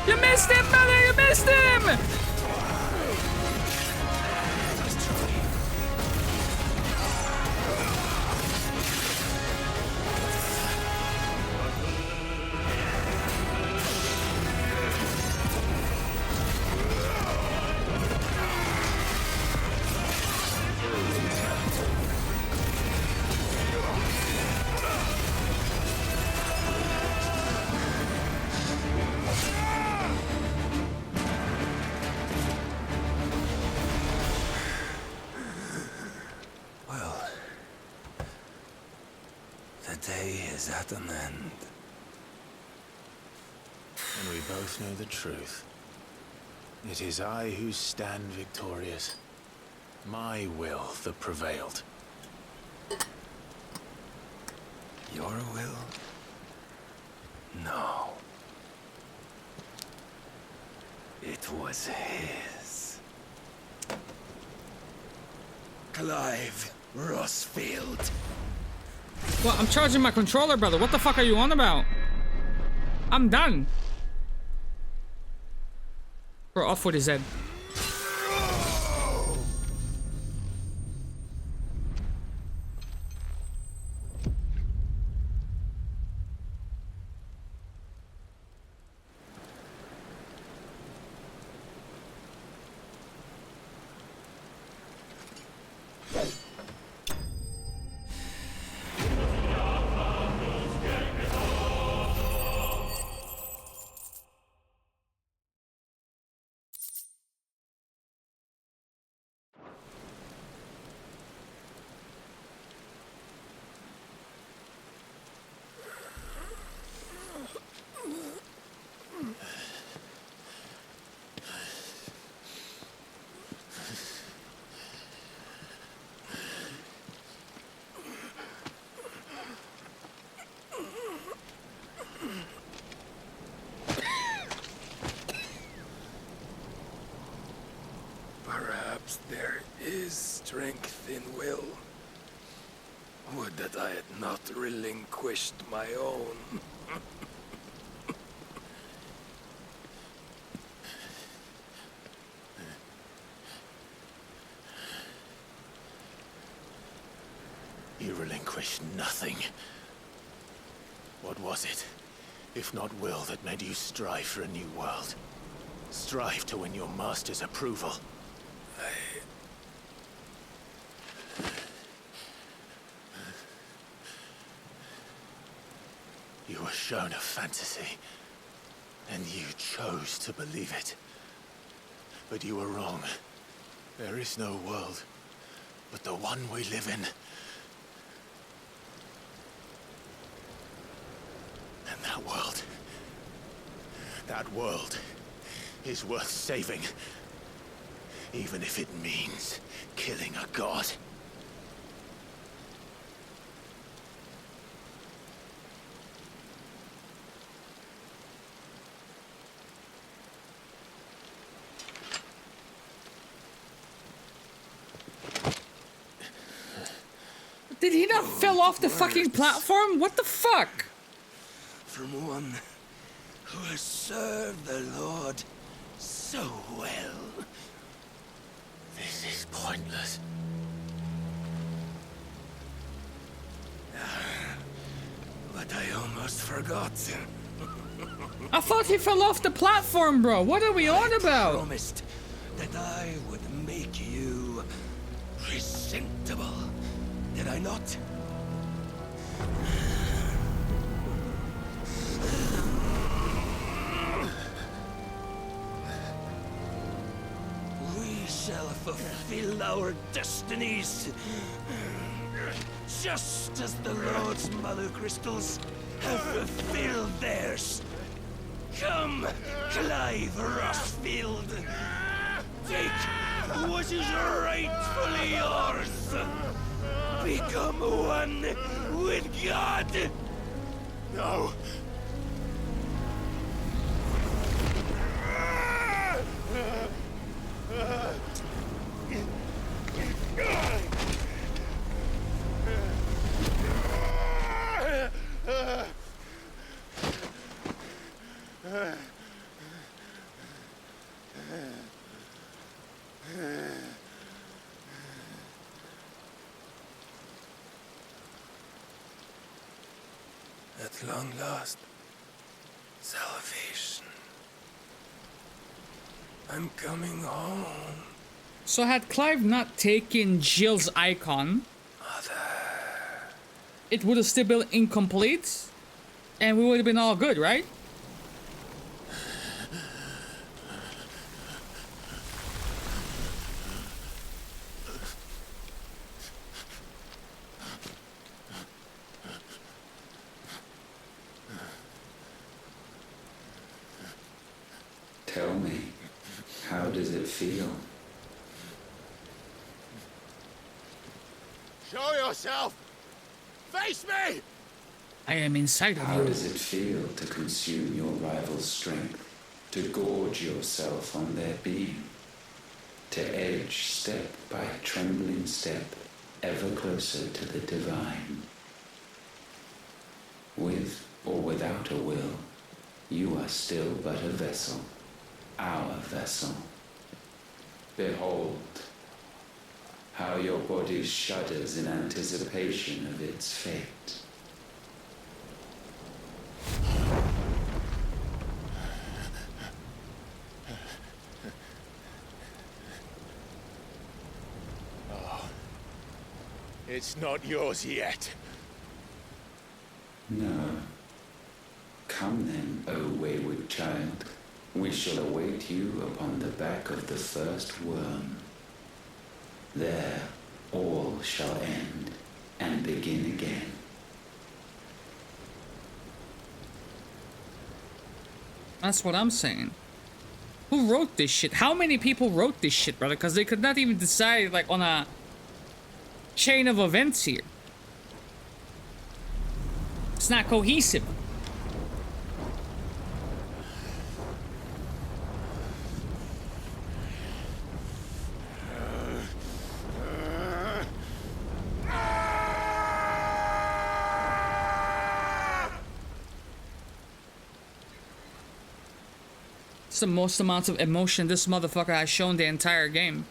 You missed him, brother! You missed him! The day is at an end. And we both know the truth. It is I who stand victorious. My will that prevailed. Your will? No. It was his. Clive Rossfield. Well, I'm charging my controller, brother. What the fuck are you on about? I'm done. Bro, off with his head. Perhaps there is strength in will. Would that I had not relinquished my own. You relinquished nothing. What was it, if not will, that made you strive for a new world? Strive to win your master's approval? You were shown a fantasy, and you chose to believe it. But you were wrong. There is no world but the one we live in. And that world is worth saving, even if it means killing a god. Did he not fell off the fucking platform? What the fuck? From one who has served the Lord so well. This is pointless. But I almost forgot. I thought he fell off the platform, bro. What are we on about? I promised that I would make you presentable. Did I not? We shall fulfill our destinies. Just as the Lord's Mother Crystals have fulfilled theirs. Come, Clive Rossfield. Take what is rightfully yours. Become one with God. No. At long last, salvation. I'm coming home. So had Clive not taken Jill's icon, it would have still been incomplete, and we would have been all good, right? Tell me, how does it feel? Show yourself! Face me! I am inside of How you. does it feel to consume your rival's strength, to gorge yourself on their beam, to edge step by trembling step ever closer to the divine? With or without a will, you are still but a vessel, our vessel. Behold, how your body shudders in anticipation of its fate. Oh, it's not yours yet. No. Come then, O wayward child. We shall await you upon the back of the first worm. There all shall end and begin again. That's what I'm saying. Who wrote this shit? How many people wrote this shit, brother? Because they could not even decide, like, on a chain of events here. It's not cohesive. It's the most amount of emotion this motherfucker has shown the entire game.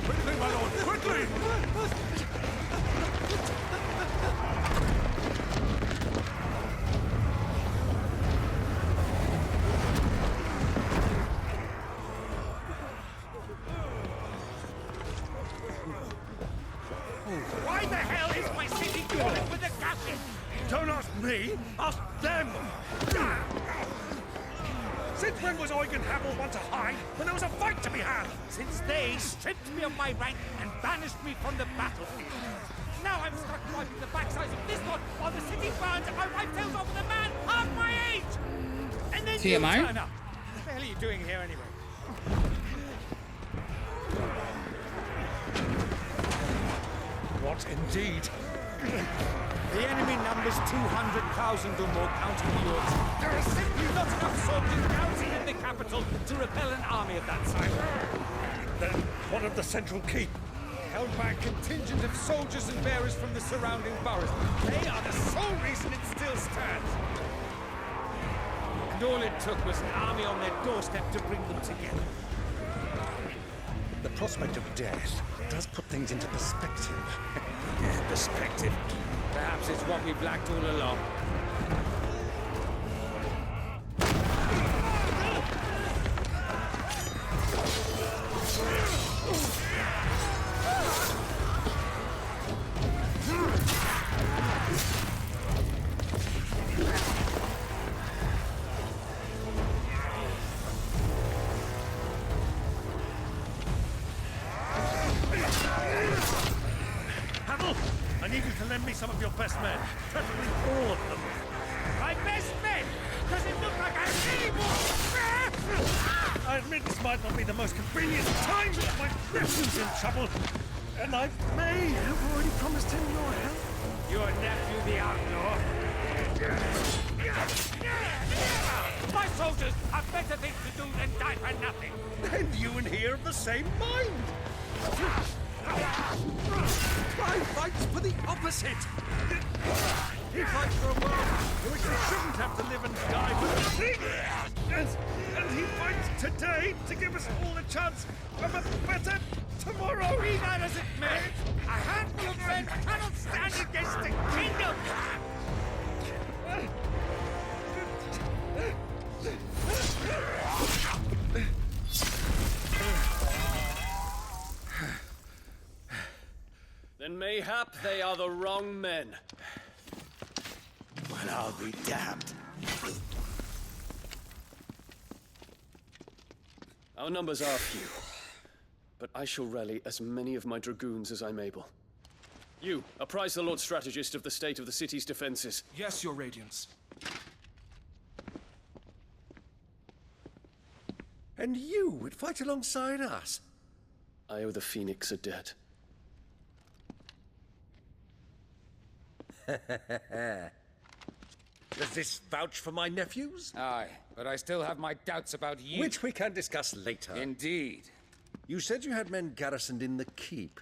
Quickly, my lord, quickly! Why the hell is my city falling with the gashes? Don't ask me, ask them! Since when was Eugen Hamel one to hide when there was a fight to be had? Since they stripped me of my rank and banished me from the battlefield. Now I'm stuck wiping the backsides of this one while the city burns and my wife tells off with a man half my age! And then you TMI? turn up. What the hell are you doing here anyway? What indeed? The enemy numbers 200,000 or more counting yours. There are simply not enough soldiers garrisoning the capital capital to repel an army of that size. Then what of the central keep? Held by a contingent of soldiers and bearers from the surrounding boroughs. They are the sole reason it still stands. And all it took was an army on their doorstep to bring them together. The prospect of death does put things into perspective. Perspective. Perhaps it's what we've lacked all along. I need you to lend me some of your best men, preferably all of them. My best men? Does it look like I have any more? I admit this might not be the most convenient time, but my nephew's in trouble, and I may have already promised him your help. Your nephew, the outlaw? My soldiers have better things to do than die for nothing. And you and he are of the same mind. I fights for the opposite! He fights for a world in which we shouldn't have to live and die for nothing! And he fights today to give us all a chance of a better tomorrow! Be that as it may, a handful of men cannot stand against the kingdom! Then mayhap they are the wrong men. Well, I'll be damned. Our numbers are few, but I shall rally as many of my dragoons as I'm able. You, apprise the Lord Strategist of the state of the city's defenses. Yes, Your Radiance. And you would fight alongside us? I owe the Phoenix a debt. Does this vouch for my nephews? Aye, but I still have my doubts about you. Which we can discuss later. Indeed. You said you had men garrisoned in the keep.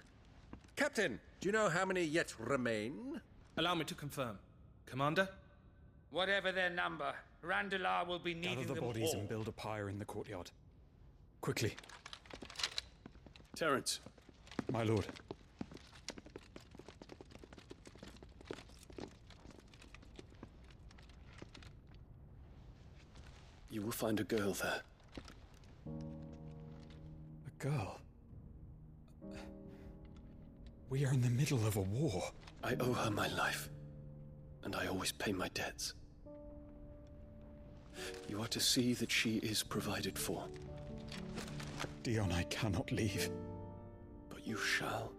Captain, do you know how many yet remain? Allow me to confirm. Commander? Whatever their number, Randalar will be needing Gather the them bodies all. and build a pyre in the courtyard. Quickly. Terence. My lord. You will find a girl there. A girl? We are in the middle of a war. I owe her my life, and I always pay my debts. You are to see that she is provided for. Dion, I cannot leave. But you shall.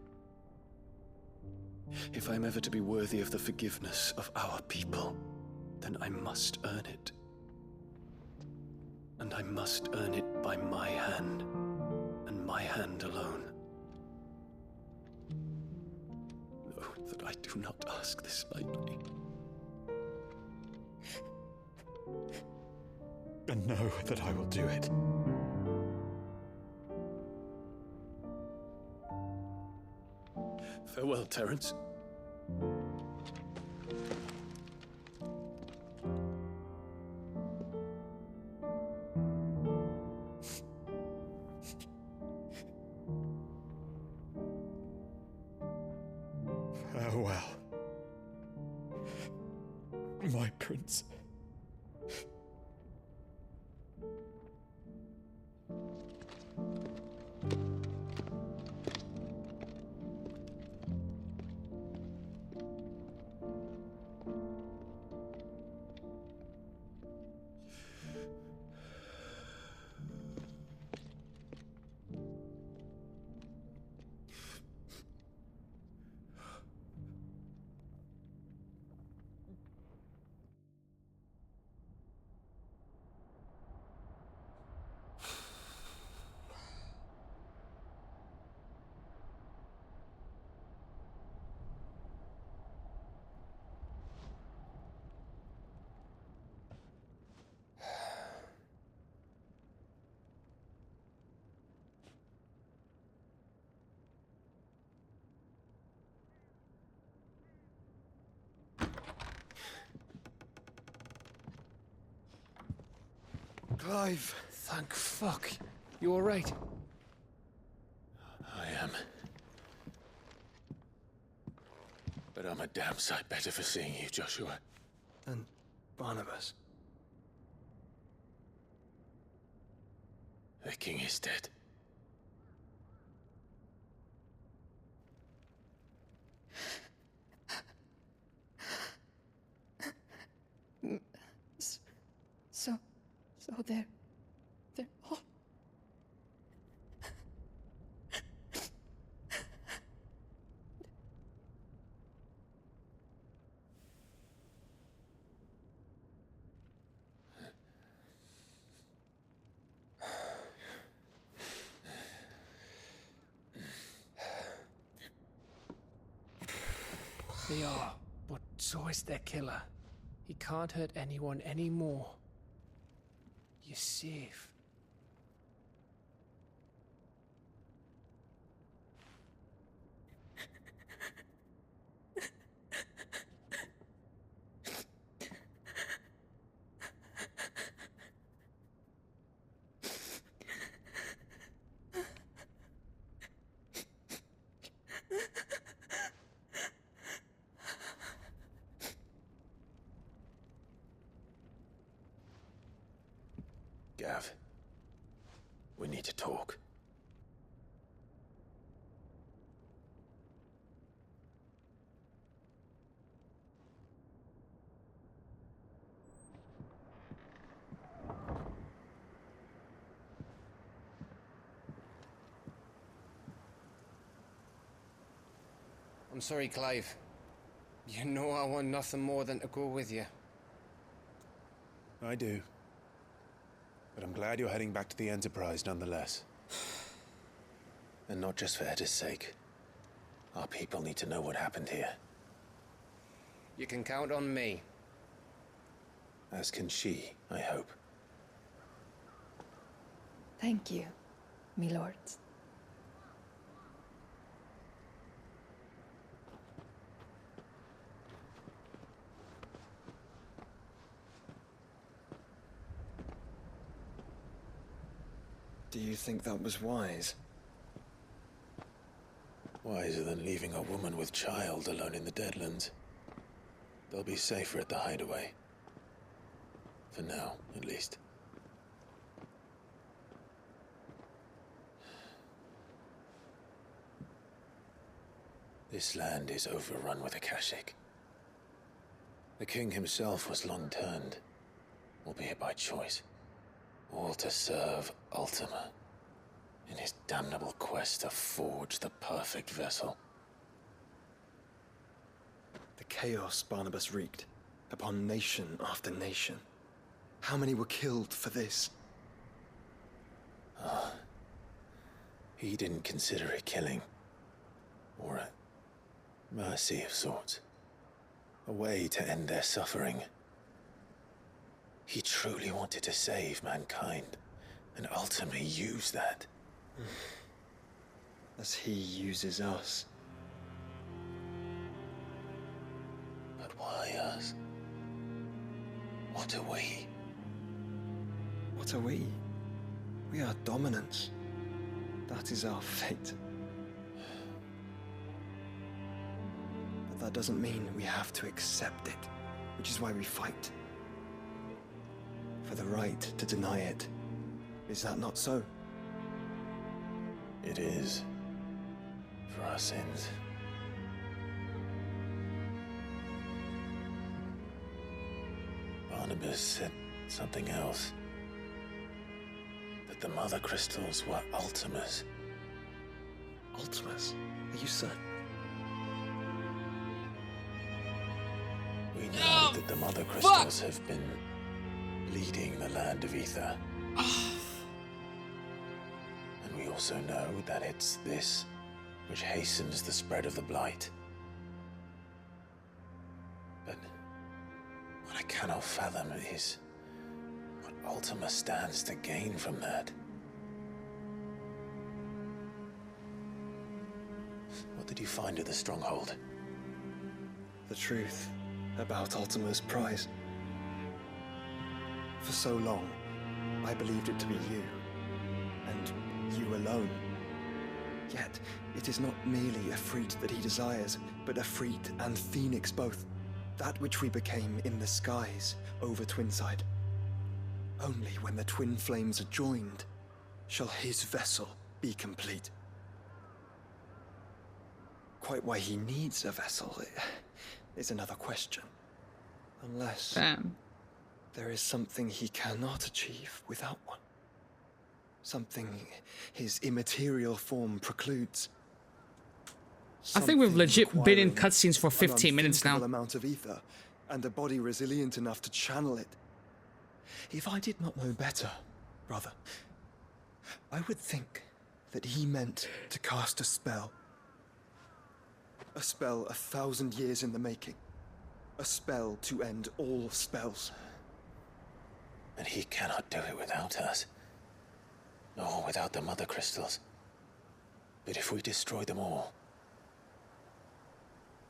If I am ever to be worthy of the forgiveness of our people, then I must earn it. And I must earn it by my hand, and my hand alone. Know that I do not ask this lightly. And know that I will do it. Farewell, Terence. Farewell, my prince. Clive! Thank fuck. You alright? I am. But I'm a damn sight better for seeing you, Joshua. And Barnabas. The king is dead. So they're all... They are, but so is their killer. He can't hurt anyone anymore. You're safe. Gav, we need to talk. I'm sorry, Clive. You know I want nothing more than to go with you. I do. But I'm glad you're heading back to the Enterprise nonetheless. And not just for Edda's sake. Our people need to know what happened here. You can count on me. As can she, I hope. Thank you, me lords. Do you think that was wise? Wiser than leaving a woman with child alone in the Deadlands. They'll be safer at the hideaway. For now, at least. This land is overrun with Akashic. The king himself was long turned, albeit by choice. All to serve Ultima, in his damnable quest to forge the perfect vessel. The chaos Barnabas wreaked upon nation after nation. How many were killed for this? He didn't consider it killing. Or a mercy of sorts. A way to end their suffering. He truly wanted to save mankind, and ultimately use that. As he uses us. But why us? What are we? What are we? We are dominance. That is our fate. But that doesn't mean we have to accept it, which is why we fight. For the right to deny it. Is that not so? It is. For our sins. Barnabas said something else. That the Mother Crystals were Ultimas. Ultimas? Are you certain? We know that the Mother Crystals have been leading the land of Ether. And we also know that it's this which hastens the spread of the Blight. But what I cannot fathom is what Ultima stands to gain from that. What did you find at the Stronghold? The truth about Ultima's prize. For so long, I believed it to be you, and you alone. Yet, it is not merely a Efreet that he desires, but Efreet and Phoenix both. That which we became in the skies over Twinside. Only when the twin flames are joined shall his vessel be complete. Quite why he needs a vessel is another question. Unless there is something he cannot achieve without one. Something his immaterial form precludes. I think we've legit been in cutscenes for 15 minutes now. An amount of ether, and a body resilient enough to channel it. If I did not know better, brother, I would think that he meant to cast a spell. A spell 1,000 years in the making. A spell to end all spells. And he cannot do it without us. Nor without the Mother Crystals. But if we destroy them all,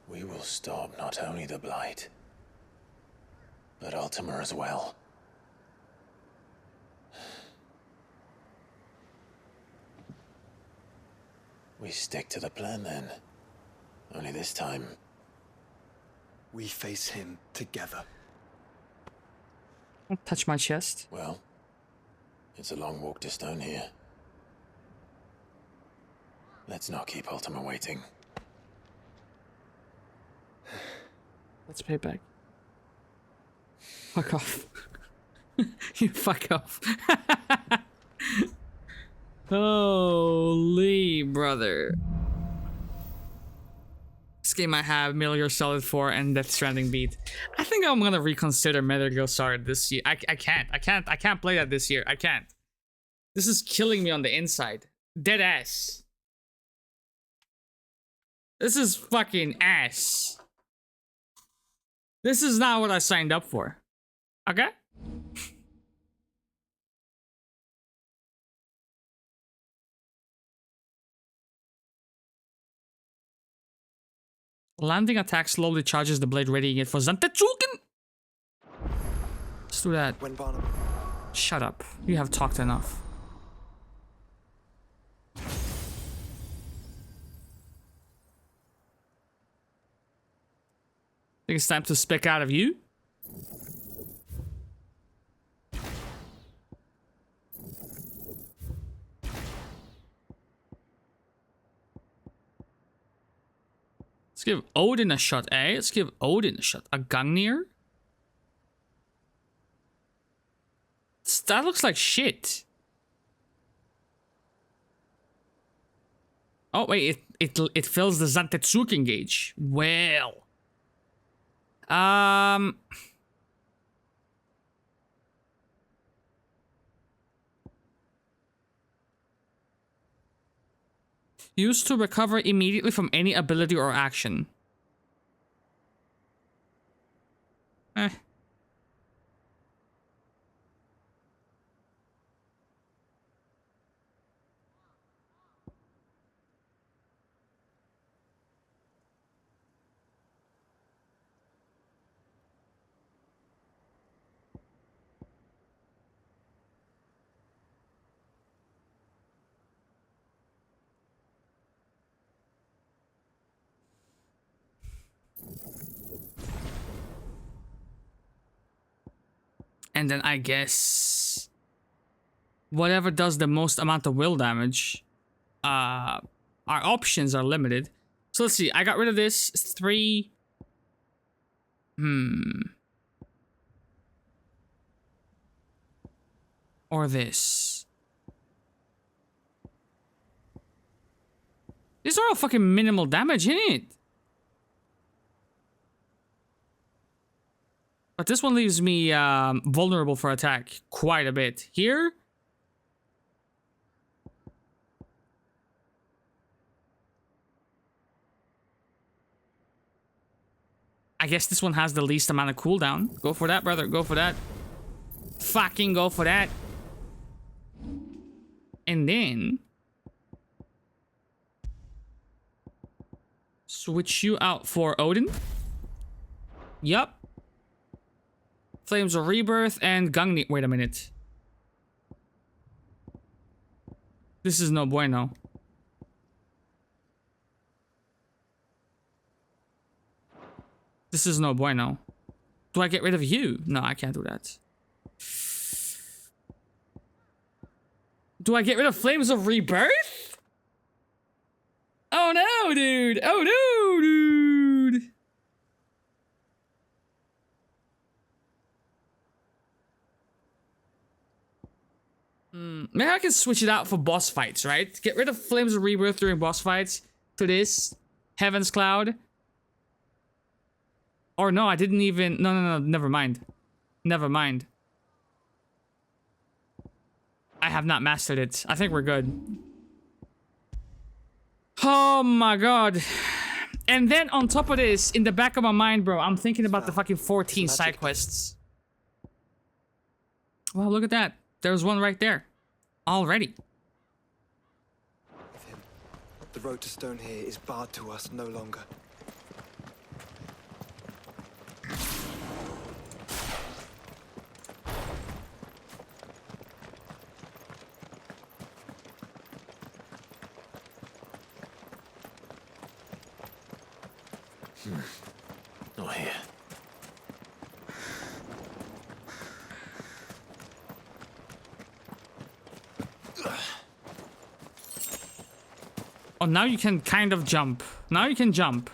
we will stop not only the Blight, but Ultima as well. We stick to the plan then. Only this time, we face him together. Don't touch my chest. Well, it's a long walk to Stone here. Let's not keep Ultima waiting. Let's pay back. Fuck off. You fuck off. Holy brother. This game might have Metal Gear Solid 4 and Death Stranding beat. I think I'm gonna reconsider Metal Gear Solid this year. I can't play that this year. I can't. This is killing me on the inside. Dead ass. This is fucking ass. This is not what I signed up for. Okay? Landing attack slowly charges the blade, readying it for Zantetsuken. Let's do that. Shut up. You have talked enough. I think it's time to spec out of you. Let's give Odin a shot, eh? Let's give Odin a shot. A Gungnir? That looks like shit. Oh wait, it fills the Zantetsuken gauge. Well. Used to recover immediately from any ability or action. Eh. And then I guess whatever does the most amount of will damage, our options are limited. So let's see, I got rid of this. It's 3. Or this. These are all fucking minimal damage, isn't it? But this one leaves me vulnerable for attack quite a bit. Here? I guess this one has the least amount of cooldown. Go for that, brother. Go for that. Fucking go for that. And then switch you out for Odin. Yup. Flames of Rebirth and Gungnir. Wait a minute. This is no bueno. This is no bueno. Do I get rid of you? No, I can't do that. Do I get rid of Flames of Rebirth? Oh no, dude. Oh no, dude. Maybe I can switch it out for boss fights, right? Get rid of Flames of Rebirth during boss fights to this. Heaven's Cloud. Or no, I didn't even... No, never mind. Never mind. I have not mastered it. I think we're good. Oh my god. And then on top of this, in the back of my mind, bro, I'm thinking about the fucking 14 side quests. Well, look at that. There's one right there. Already. With him, the road to Stone here is barred to us no longer. Not here. Oh, now you can kind of jump. Now you can jump.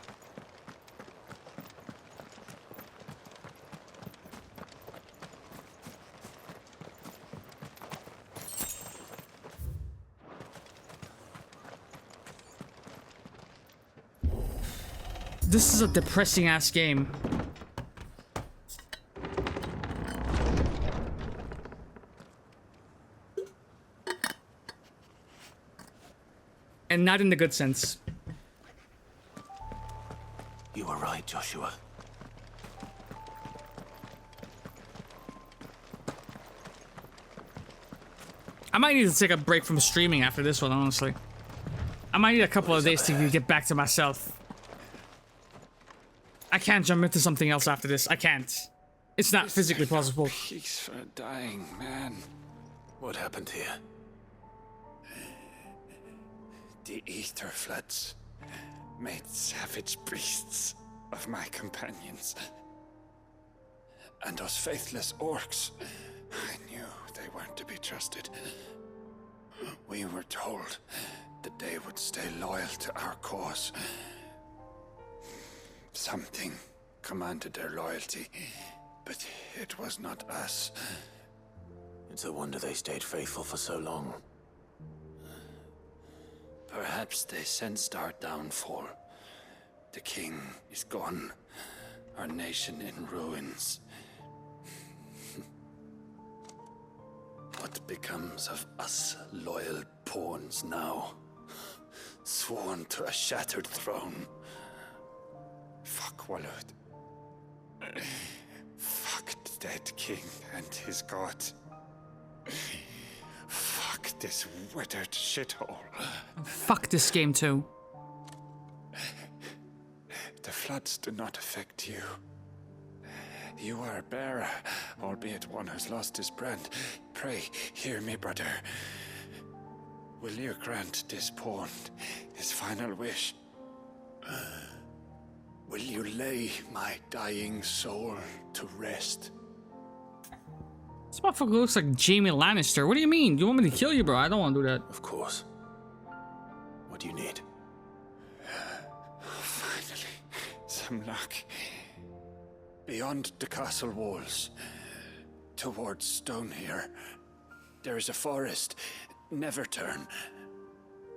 This is a depressing ass game. And not in the good sense. You were right, Joshua. I might need to take a break from streaming after this one, honestly. I might need a couple of days to get back to myself. I can't jump into something else after this. I can't. It's not physically possible. Peace for a dying man. What happened here? The ether floods made savage beasts of my companions. And those faithless orcs, I knew they weren't to be trusted. We were told that they would stay loyal to our cause. Something commanded their loyalty, but it was not us. It's a wonder they stayed faithful for so long. Perhaps they sensed our downfall. The king is gone, our nation in ruins. What becomes of us loyal pawns now? Sworn to a shattered throne. Fuck Walud. Fuck the dead king and his god. Fuck this withered shithole. Fuck this game too. The floods do not affect you. You are a bearer, albeit one who's lost his brand. Pray, hear me, brother. Will you grant this pawn his final wish? Will you lay my dying soul to rest? This motherfucker looks like Jaime Lannister. What do you mean? You want me to kill you, bro? I don't want to do that. Of course. What do you need? Finally, some luck. Beyond the castle walls, towards Stone here, there is a forest. Never turn.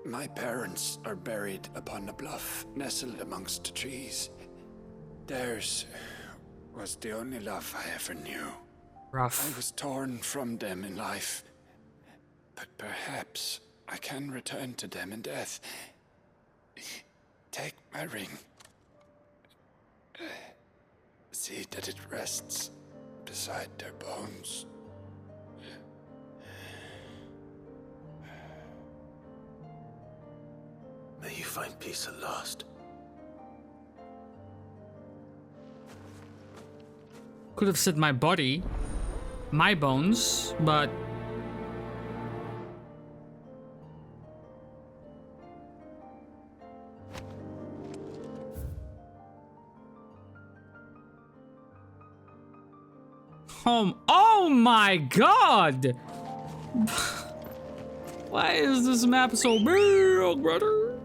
My parents are buried upon a bluff, nestled amongst the trees. Theirs was the only love I ever knew. Rough. I was torn from them in life, but perhaps I can return to them in death. Take my ring. See that it rests beside their bones. May you find peace at last. Could have said my body, my bones, but home. Oh my god! Why is this map so big, brother?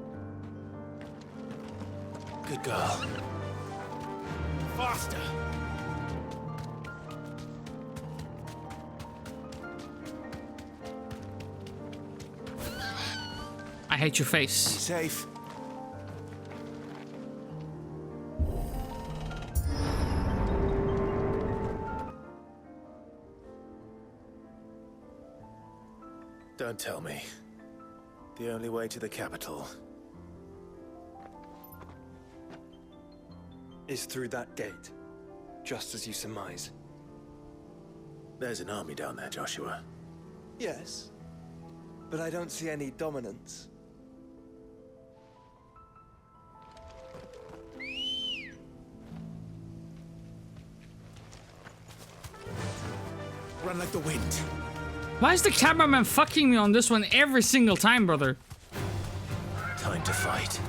Good girl. Faster. I hate your face. Safe. Don't tell me. The only way to the capital is through that gate, just as you surmise. There's an army down there, Joshua. Yes, but I don't see any dominance. Run like the wind. Why is the cameraman fucking me on this one every single time, brother? Time to fight.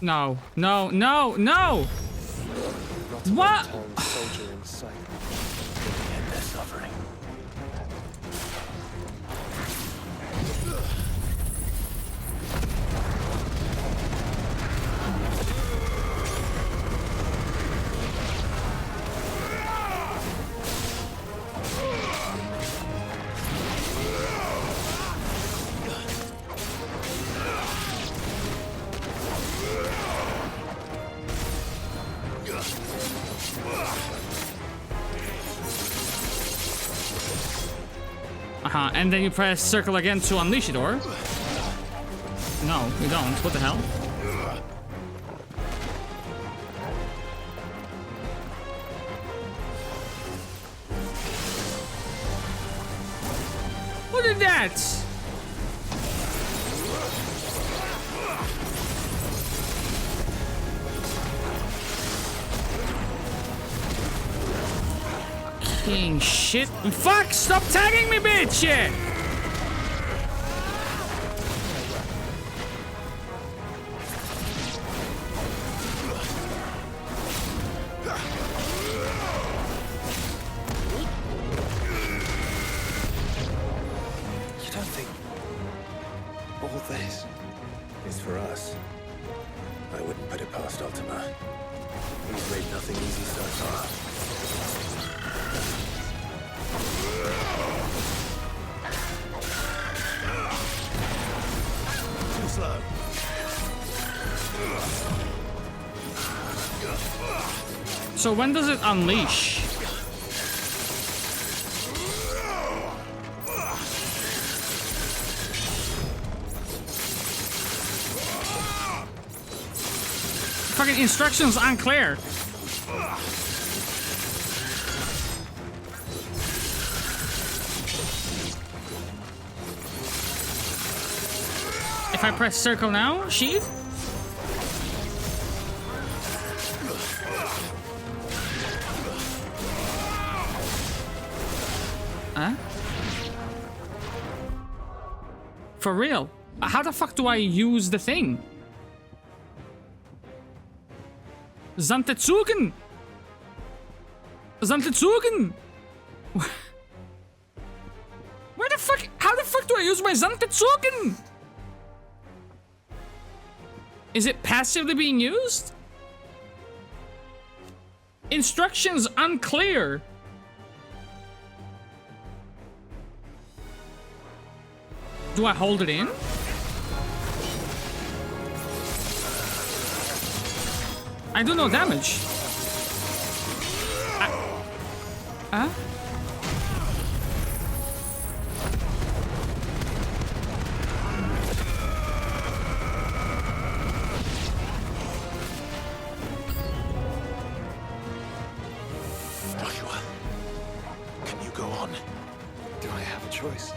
No, no, no, no! What? Soldier in sight. End their suffering. And then you press circle again to unleash it, or? No, you don't. What the hell? Look at that! King shit. Fuck! Stop tagging me, bitch! You don't think all this is for us? I wouldn't put it past Ultima. He's made nothing easy so far. Too slow. So when does it unleash? Fucking instructions unclear. If I press circle now, sheath? Huh? For real? How the fuck do I use the thing? Zantetsugen! Zantetsugen! Where the fuck? How the fuck do I use my Zantetsugen? Is it passively being used? Instructions unclear. Do I hold it in? I do no damage. Huh? Joshua, can you go on? Do I have a choice?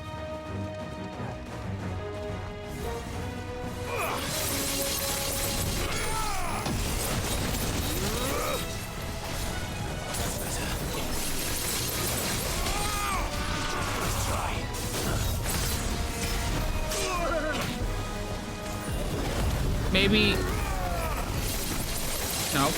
maybe... No.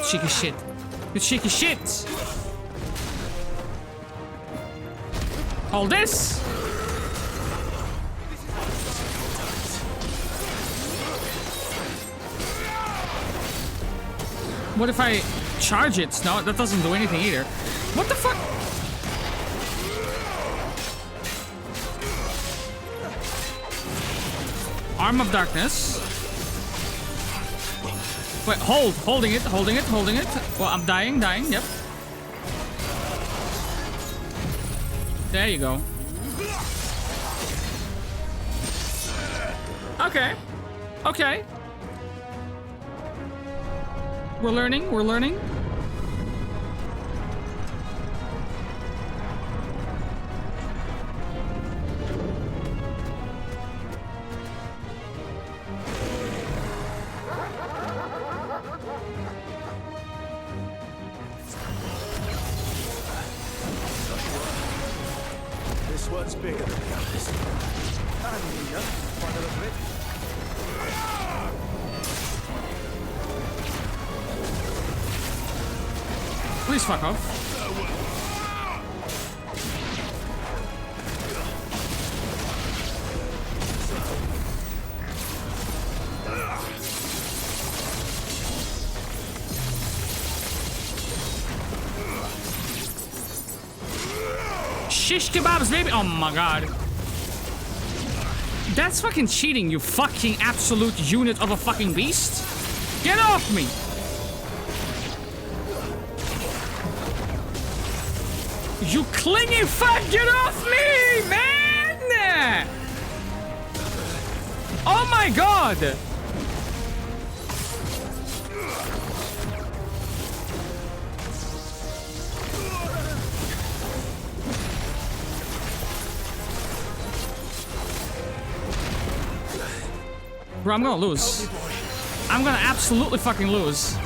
Cheeky shit. You cheeky shit. Hold this. What if I charge it? No, that doesn't do anything either. What the fuck? Arm of Darkness. Wait, holding it. Well, I'm dying, yep. There you go. Okay. We're learning. This one's bigger than the others. Please fuck off. Shish kebabs, baby. Oh my god. That's fucking cheating, you fucking absolute unit of a fucking beast. Get off me. You clingy fuck, get off me, man! Oh my god! Bro, I'm gonna lose. I'm gonna absolutely fucking lose.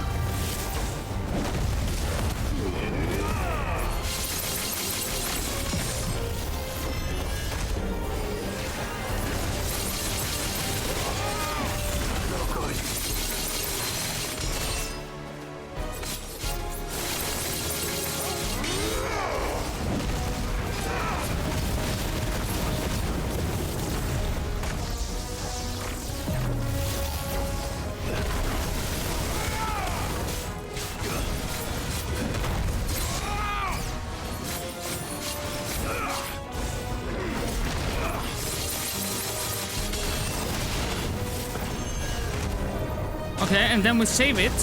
Okay, and then we save it.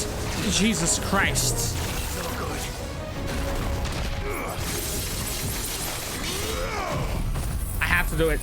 Jesus Christ. I have to do it.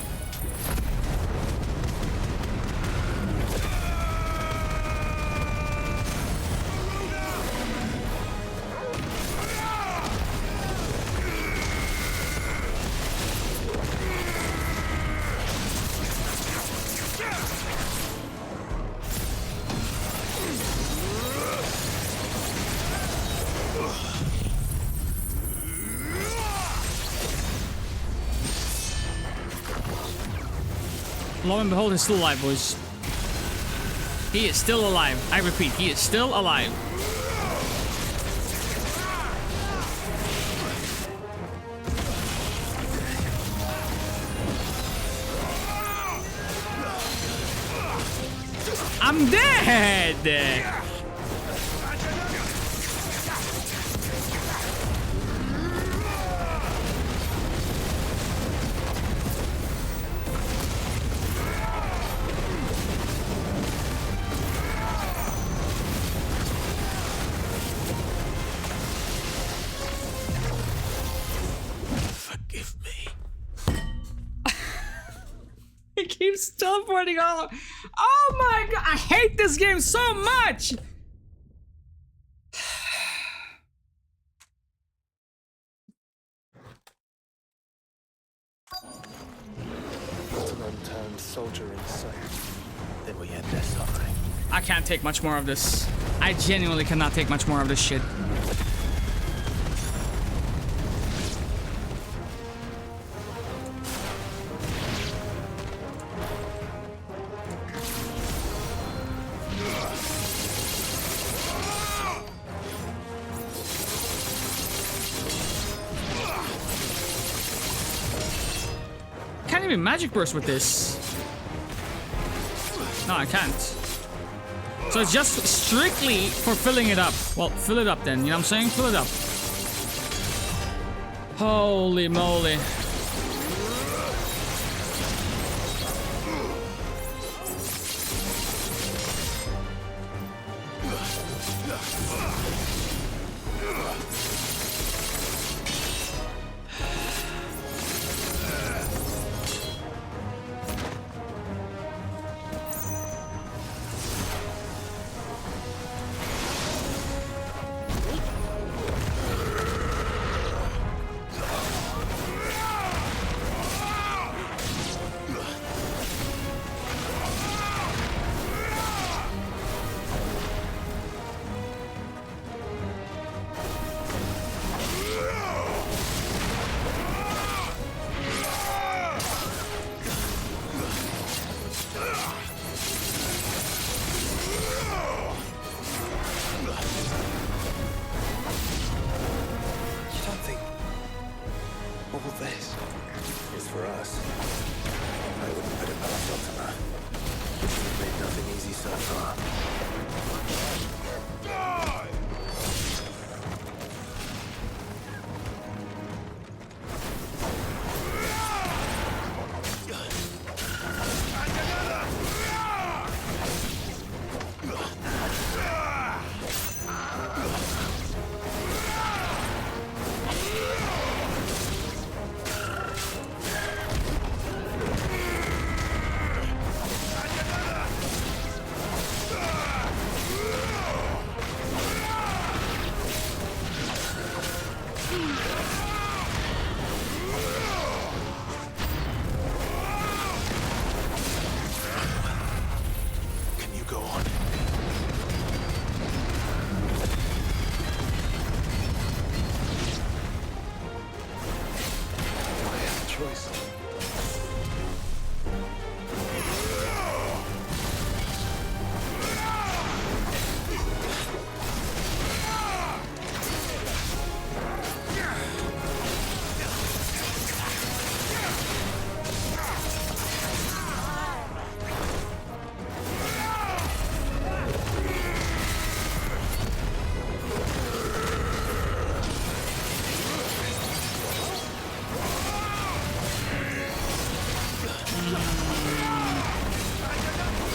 Lo and behold, he's still alive, boys. He is still alive. I repeat, he is still alive. I'm dead! Just teleporting all. Oh my god, I hate this game so much. Not an unturned soldier in sight. Then we end their suffering. I can't take much more of this. I genuinely cannot take much more of this shit. Can't even magic burst with this. No, I can't. So it's just strictly for filling it up. Well, fill it up then, you know what I'm saying? Fill it up. Holy moly.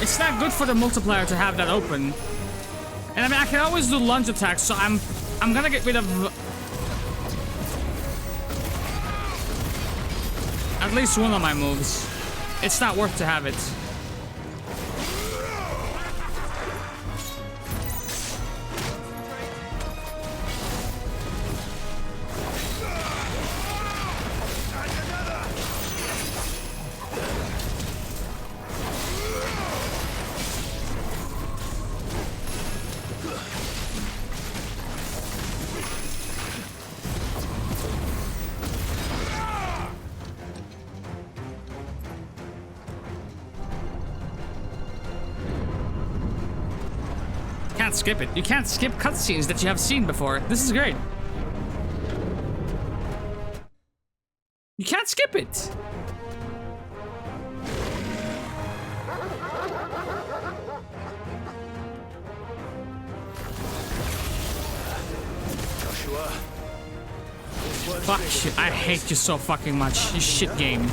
It's not good for the multiplayer to have that open. And I mean, I can always do lunge attacks, so I'm gonna get rid of at least one of my moves. It's not worth to have it. Skip it. You can't skip cutscenes that you have seen before. This is great. You can't skip it. Joshua. Fuck you. I hate you so fucking much. You shit game.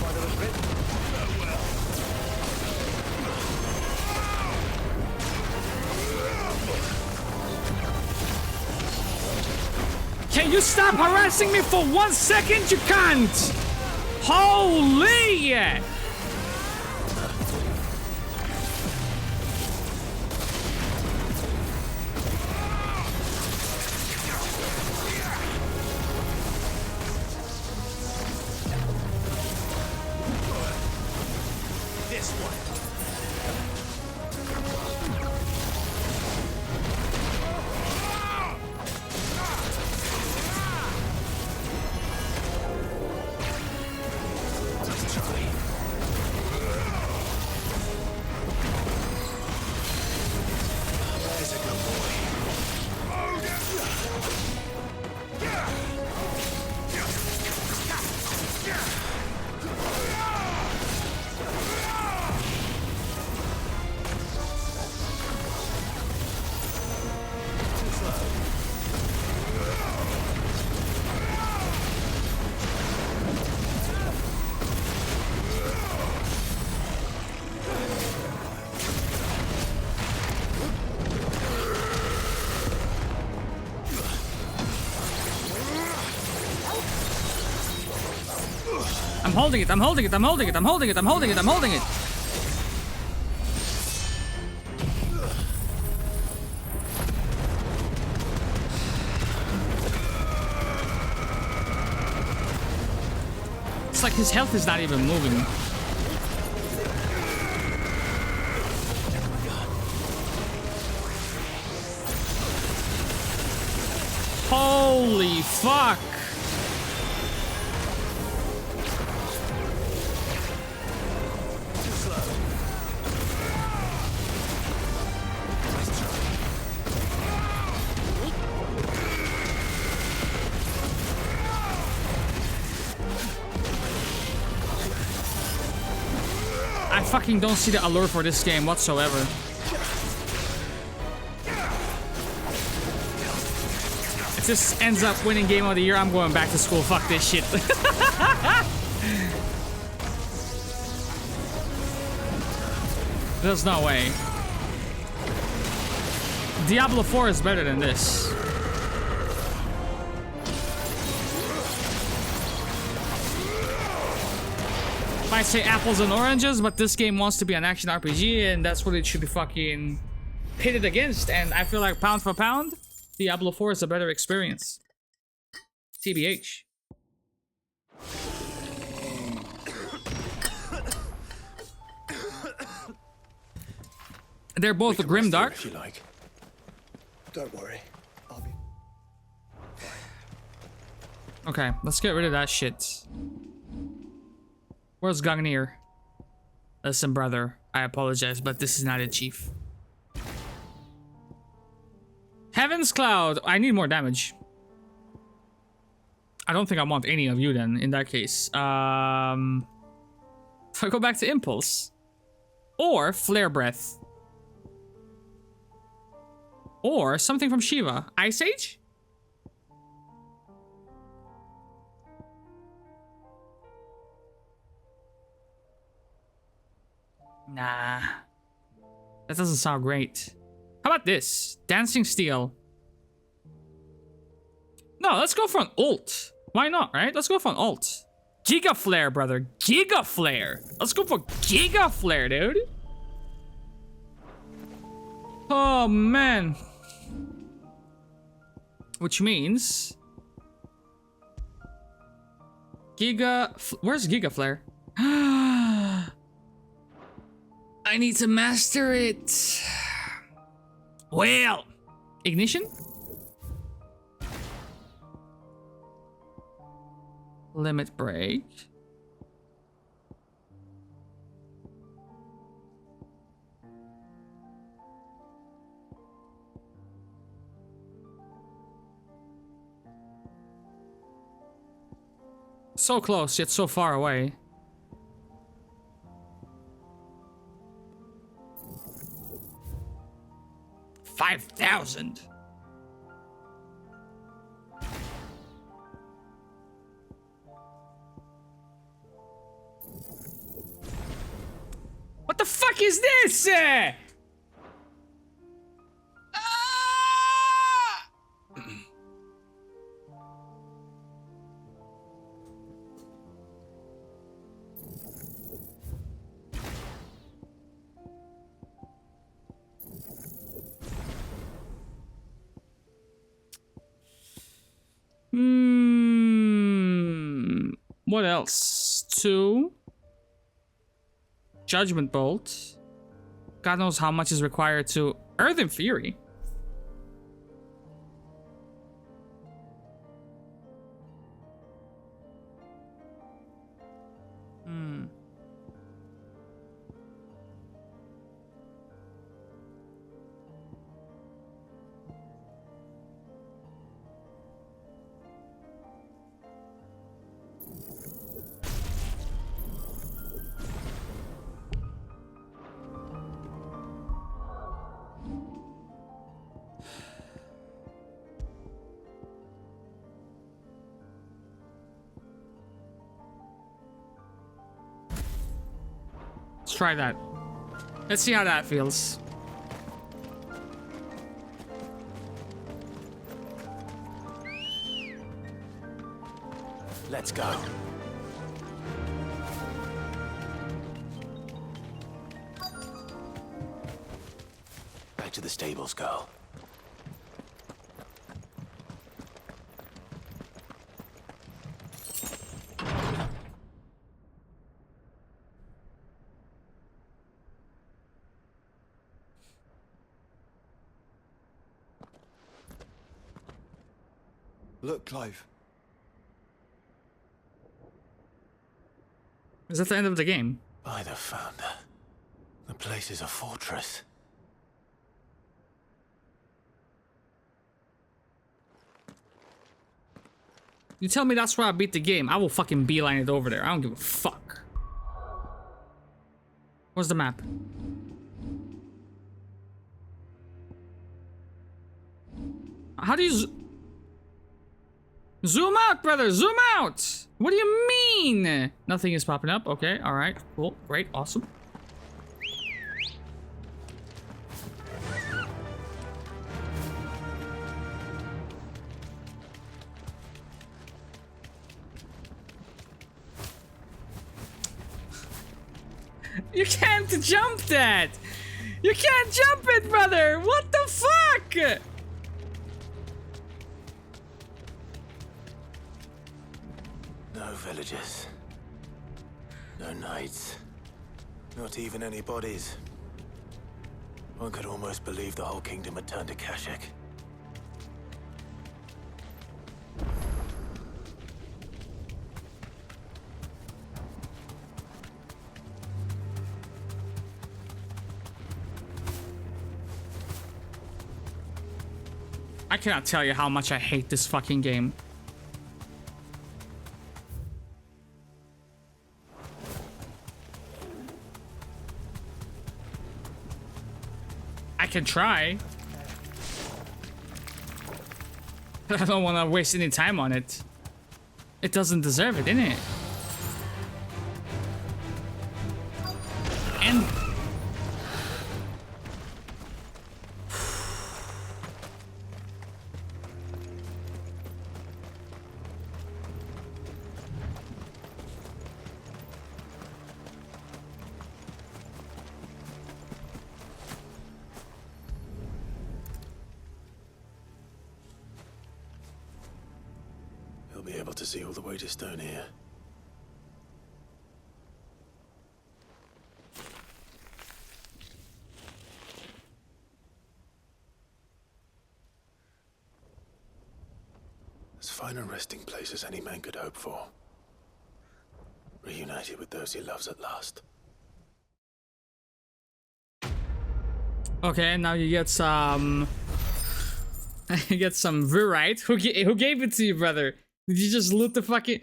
Can you stop harassing me for 1 second? You can't! Holy! holding it, I'm holding it, I'm holding it, I'm holding it, I'm holding it, I'm holding it. It's like his health is not even moving. Holy fuck! I fucking don't see the allure for this game whatsoever. If this ends up winning Game of the Year, I'm going back to school. Fuck this shit. There's no way. Diablo 4 is better than this. Might say apples and oranges, but this game wants to be an action RPG, and that's what it should be fucking pitted against. And I feel like pound for pound, Diablo 4 is a better experience. TBH. They're both grimdark. If you like. Don't worry. I'll be Okay, let's get rid of that shit. Where's Gagnir? Listen, brother, I apologize, but this is not it, chief. Heaven's Cloud. I need more damage. I don't think I want any of you then, in that case. If I go back to Impulse. Or Flare Breath. Or something from Shiva. Ice Age? Nah. That doesn't sound great. How about this? Dancing Steel. No, let's go for an ult. Why not, right? Let's go for an ult. Giga Flare, brother. Giga Flare. Let's go for Giga Flare, dude. Oh, man. Which means... Where's Giga Flare? I need to master it. Well, Ignition? Limit Break. So close, yet so far away. $5,000. What the fuck is this? What else? 2. Judgment Bolt. God knows how much is required to Earth and Fury. Let's try that. Let's see how that feels. Let's go. to the stables, girl. Look, Clive. Is that the end of the game? By the Founder. The place is a fortress. You tell me that's where I beat the game, I will fucking beeline it over there. I don't give a fuck. Where's the map? How do you zoom out, brother? Zoom out! What do you mean? Nothing is popping up. Okay, alright, cool, great, awesome. You can't jump that! You can't jump it, brother! What the fuck? No villages. No knights. Not even any bodies. One could almost believe the whole kingdom had turned to Kashyyyk. I cannot tell you how much I hate this fucking game. I can try. I don't want to waste any time on it. It doesn't deserve it, innit? And He'll be able to see all the way to Stone here. As fine a resting place as any man could hope for. Reunited with those he loves at last. okay, now you get some. You get some Virite. Who gave it to you, brother? Did you just loot the fucking?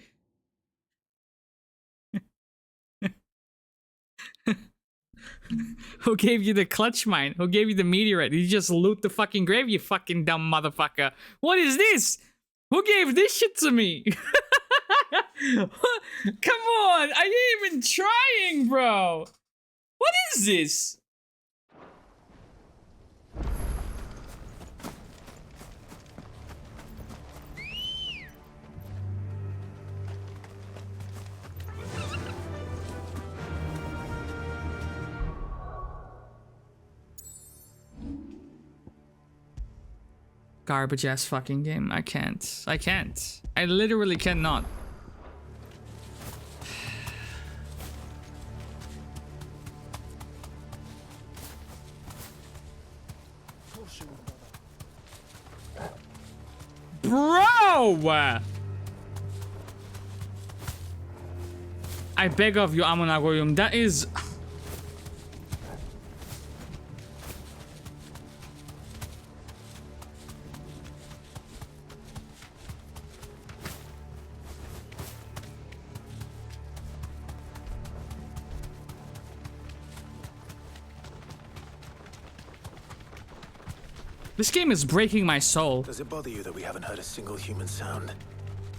Who gave you the clutch mine? Who gave you the meteorite? Did you just loot the fucking grave, you fucking dumb motherfucker? What is this? Who gave this shit to me? Come on, I ain't even trying, bro. What is this? Garbage ass fucking game. I can't. I can't. I literally cannot. Bro! I beg of you, Amonagorium. That is... This game is breaking my soul. Does it bother you that we haven't heard a single human sound?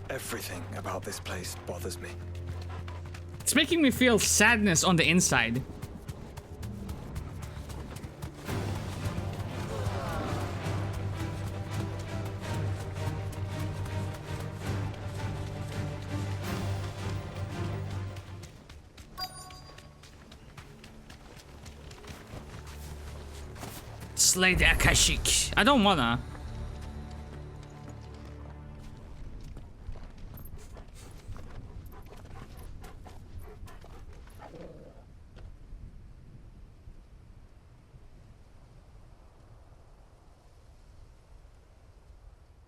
Everything about this place bothers me. It's making me feel sadness on the inside. slay the Akashic. I don't wanna.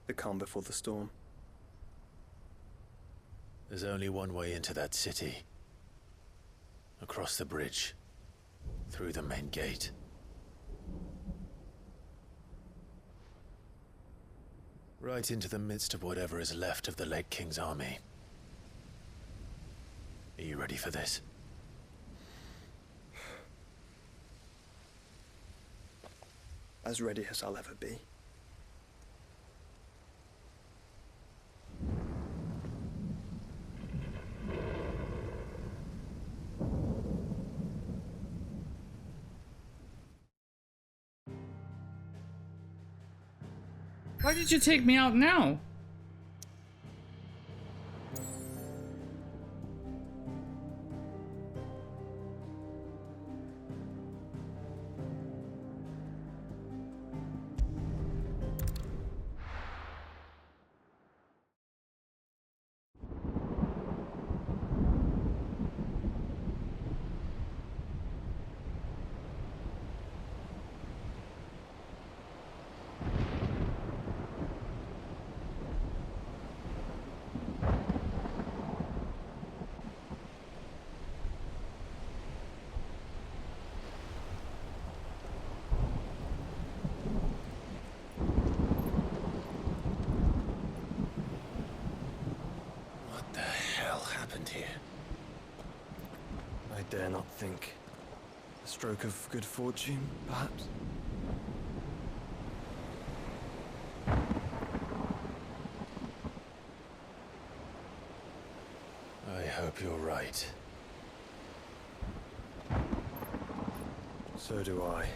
The calm before the storm. There's only one way into that city. Across the bridge. Through the main gate. Right into the midst of whatever is left of the late King's army. Are you ready for this? As ready as I'll ever be. Why did you take me out now? I dare not think. A stroke of good fortune, perhaps? I hope you're right. So do I.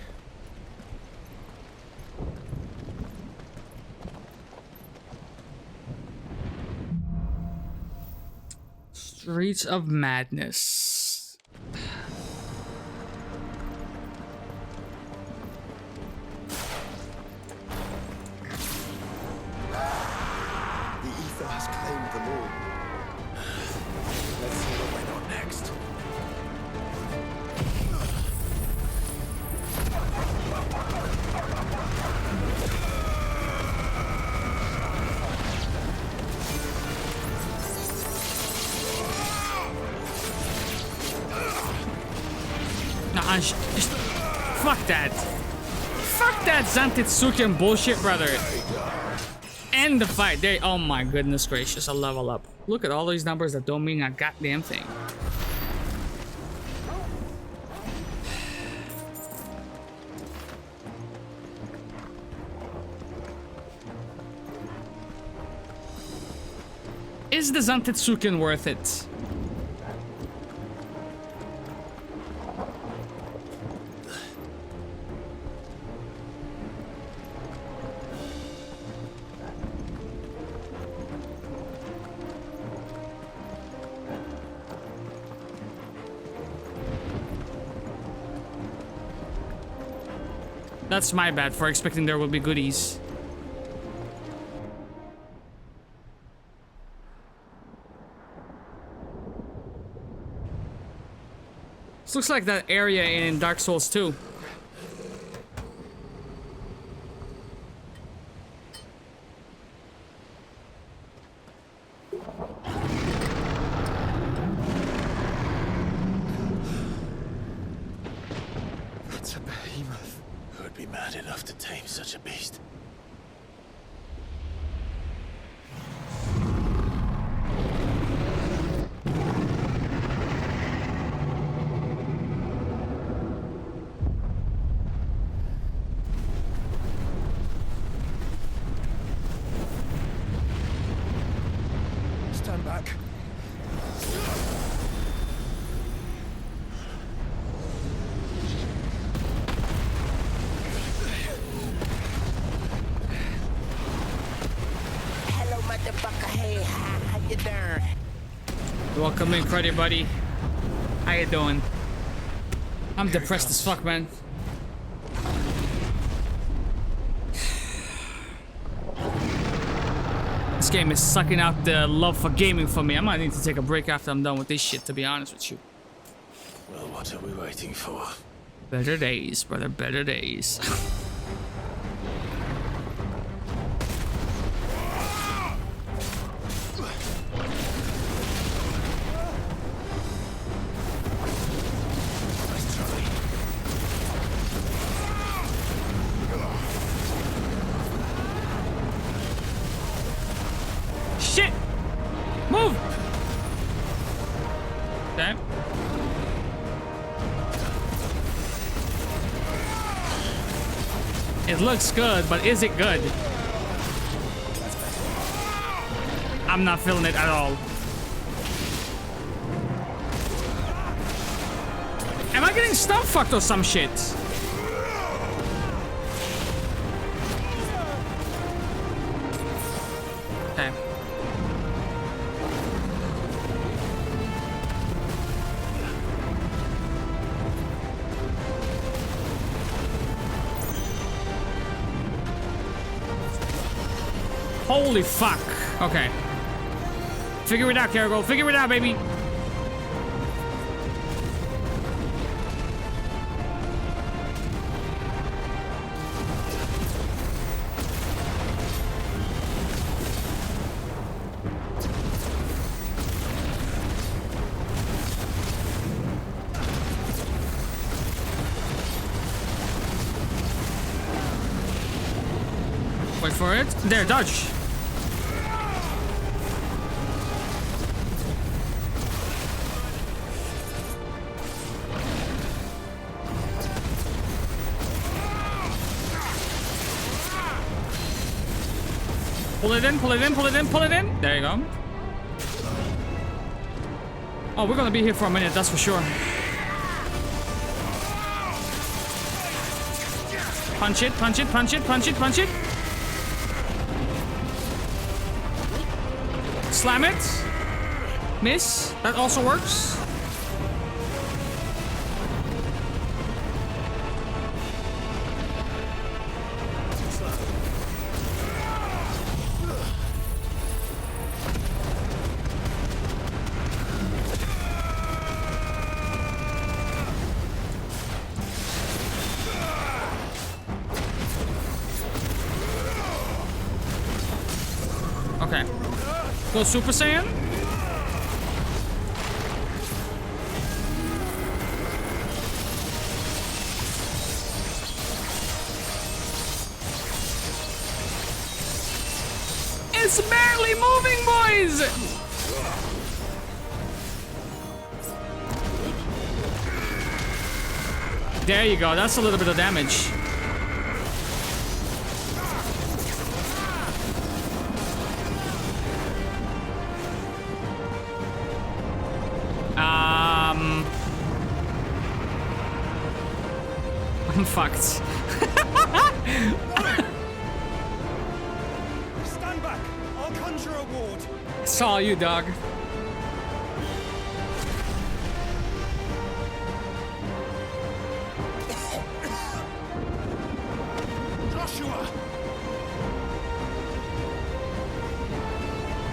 Streets of Madness. The ether has claimed them all. Let's see what went on next. Nah, fuck that. Fuck that Zantetsuken bullshit, brother. End the fight. They, oh my goodness gracious, a level up. Look at all these numbers that don't mean a goddamn thing. Is the Zantetsuken worth it? That's my bad for expecting there will be goodies. This looks like that area in Dark Souls 2. That's a behemoth. Who would be mad enough to tame such a beast? Stand back. Hello, motherfucker. Hey, how you doing? Welcome in, Cruddy buddy. How you doing? I'm depressed as fuck, man. game is sucking out the love for gaming for me. I might need to take a break after I'm done with this shit, to be honest with you. Well, what are we waiting for? Better days, brother, better days. Shit! Move! Okay. It looks good, but is it good? I'm not feeling it at all. Am I getting stump fucked or some shit? Okay. Holy fuck. Okay. Figure it out, Caragol. Figure it out, baby. Wait for it. There, dodge. Pull it in, pull it in, pull it in, pull it in. There you go. Oh, we're gonna be here for a minute, that's for sure. Punch it, punch it, punch it, punch it, punch it. Slam it. Miss. That also works. Okay. Go Super Saiyan. It's barely moving, boys! There you go. That's a little bit of damage. I'm fucked. Stand back! I'll conjure a ward. It's all you, dog. Joshua!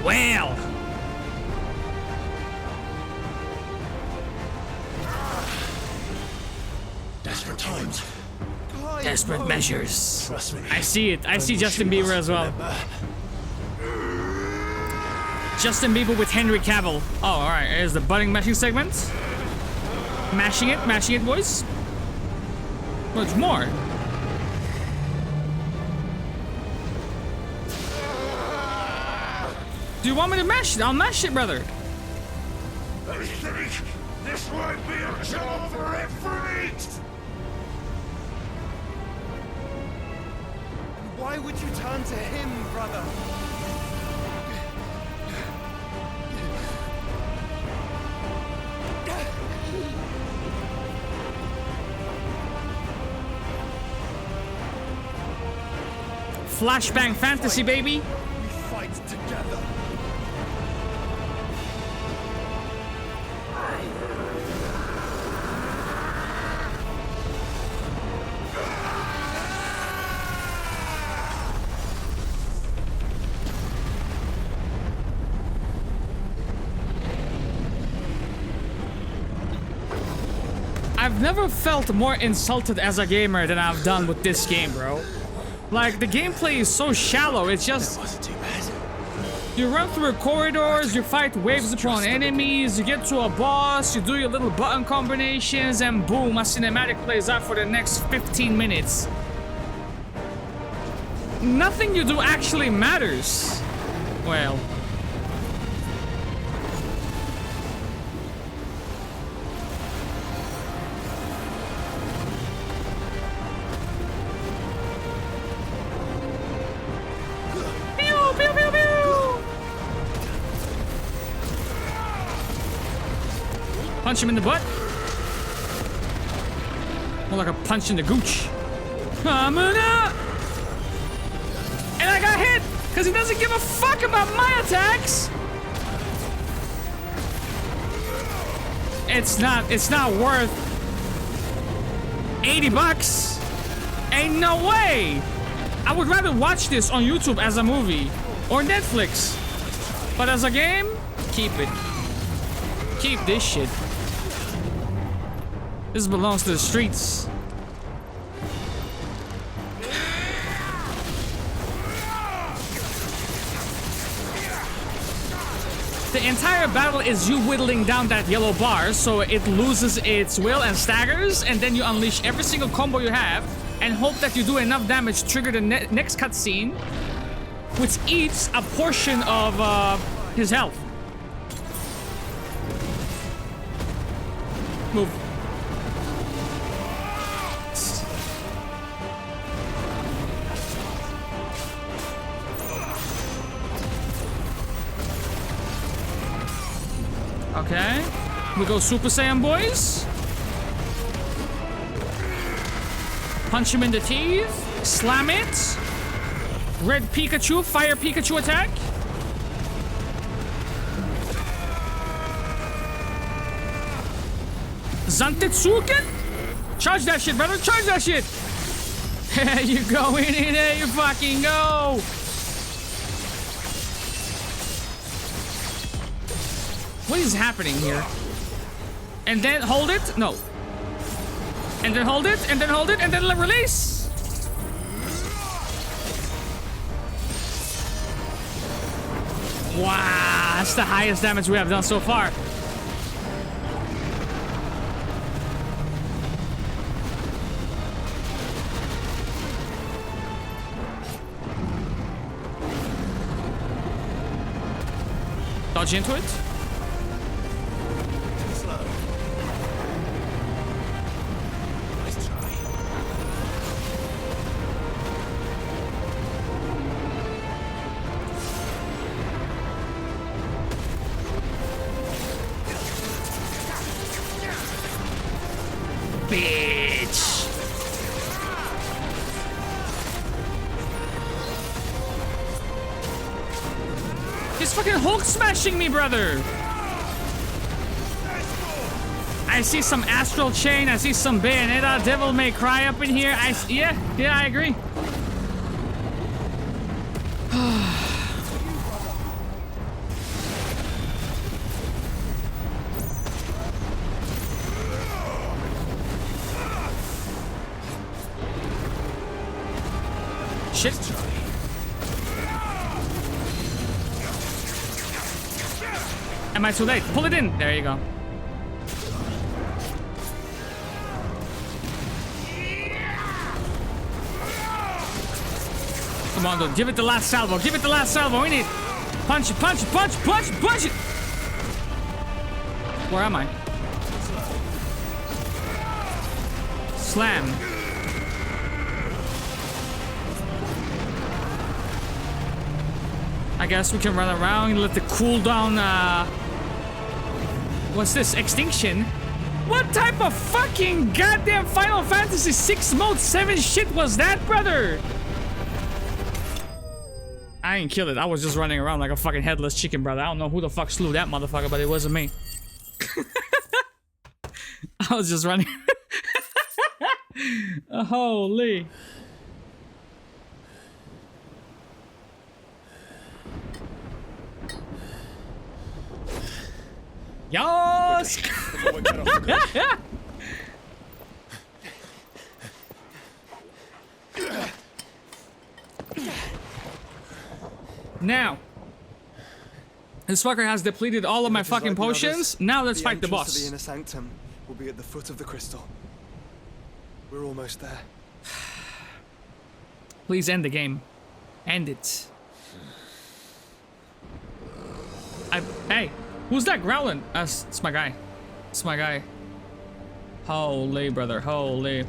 Well. Desperate times. Desperate measures. Trust me. I see it. I see Justin Bieber as well. Justin Bieber with Henry Cavill. Oh, alright. Here's the button mashing segment. Mashing it, boys. Much more. Do you want me to mash it? I'll mash it, brother. I think this might be a job for Ifrit! Why would you turn to him, brother? Flashbang fantasy, baby. We fight together. I've never felt more insulted as a gamer than I've done with this game, bro. Like, the gameplay is so shallow, it's just... That wasn't too bad. You run through corridors, you fight waves upon enemies, you get to a boss, you do your little button combinations, and boom, a cinematic plays out for the next 15 minutes. Nothing you do actually matters. Well... Punch him in the butt. More like a punch in the gooch. And I got hit because he doesn't give a fuck about my attacks. It's not worth 80 bucks. Ain't no way. I would rather watch this on YouTube as a movie or Netflix. But as a game, keep it. Keep this shit. This belongs to the streets. The entire battle is you whittling down that yellow bar so it loses its will and staggers, and then you unleash every single combo you have and hope that you do enough damage to trigger the next cutscene, which eats a portion of his health. Move. Okay, we go Super Saiyan boys. Punch him in the teeth. Slam it. Red Pikachu, fire Pikachu attack. Zantetsuken? Charge that shit, brother. Charge that shit. There you go. In there you fucking go. What is happening here? And then hold it? No. And then hold it, and then hold it, and then release! Wow, that's the highest damage we have done so far. Dodge into it. Bitch. He's fucking Hulk smashing me, brother. I see some Astral Chain. I see some Bayonetta, Devil May Cry up in here. Yeah, I agree. Shit. Am I too late? Pull it in. There you go. Come on, dude. Give it the last salvo. Give it the last salvo. We need. Punch it, punch it, punch it, punch it, punch it. Where am I? Slam. I guess we can run around and let the cooldown, what's this? Extinction? What type of fucking goddamn Final Fantasy 6 Mode 7 shit was that, brother? I ain't killed it. I was just running around like a fucking headless chicken, brother. I don't know who the fuck slew that motherfucker, but it wasn't me. I was just running. Holy. Yes! Now, this fucker has depleted all of my fucking potions. Now let's fight the entrance boss. to the inner sanctum will be at the foot of the crystal. We're almost there. Please end the game. End it. Hey, who's that growling? It's my guy. It's my guy. Holy brother, holy.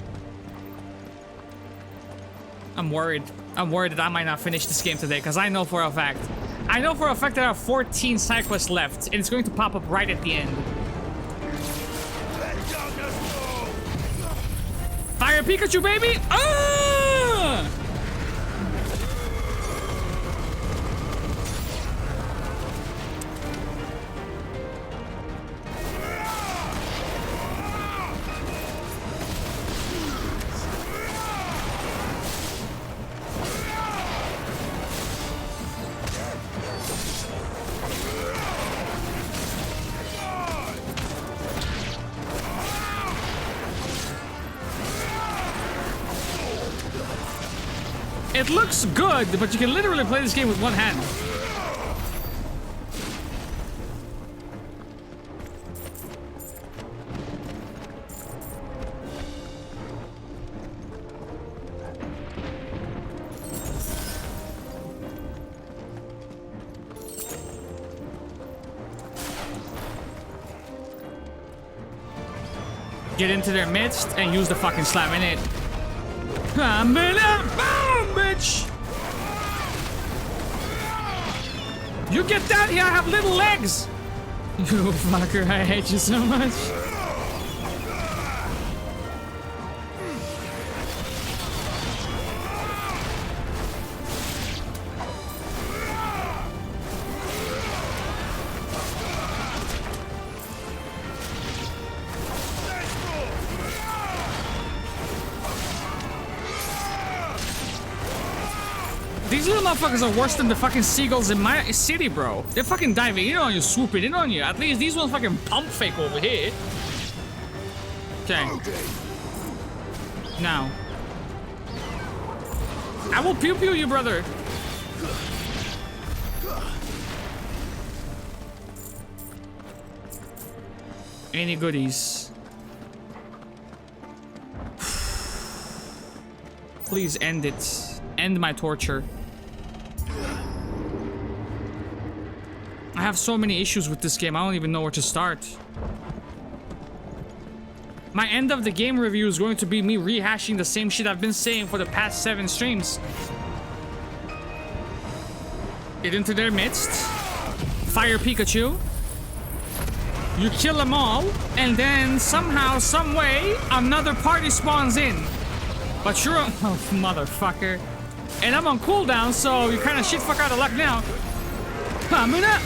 I'm worried. I'm worried that I might not finish this game today, because I know for a fact. I know for a fact that I have 14 side quests left, and it's going to pop up right at the end. Fire Pikachu, baby! Ah! It looks good, but you can literally play this game with one hand. Get into their midst and use the fucking slam in it. I'm gonna boom, bitch! You get down here, I have little legs! You fucker, I hate you so much. These little motherfuckers are worse than the fucking seagulls in my city, bro. They're fucking diving in on you, swooping in on you. At least these ones fucking pump fake over here. Okay. Now. I will pew pew you, brother. Any goodies? Please end it. End my torture. I have so many issues with this game, I don't even know where to start. My end of the game review is going to be me rehashing the same shit I've been saying for the past 7 streams. Get into their midst. Fire Pikachu. You kill them all, and then somehow, some way, another party spawns in. But you're on... Oh, motherfucker. And I'm on cooldown, so you're kind of shit fuck out of luck now. Coming up.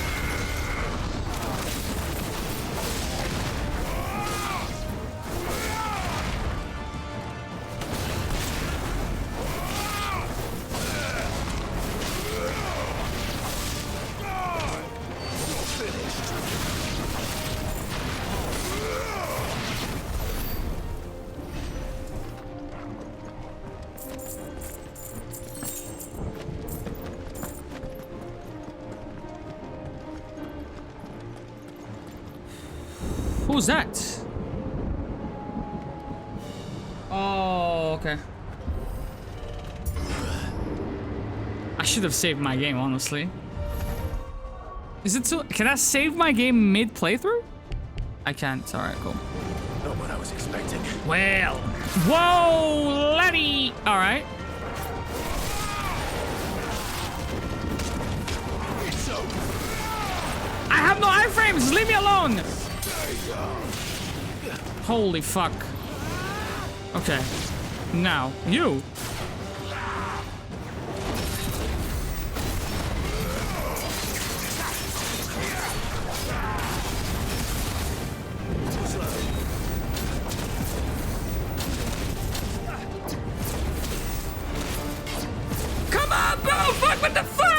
Who's that? Oh, okay. I should have saved my game, honestly. Is it so? Can I save my game mid playthrough? I can't. All right, cool. Not what I was expecting. Well, whoa, laddie. All right. I have no iframes. Leave me alone. Holy fuck. Okay. Now, you. Come on, bro! Fuck, what the fuck?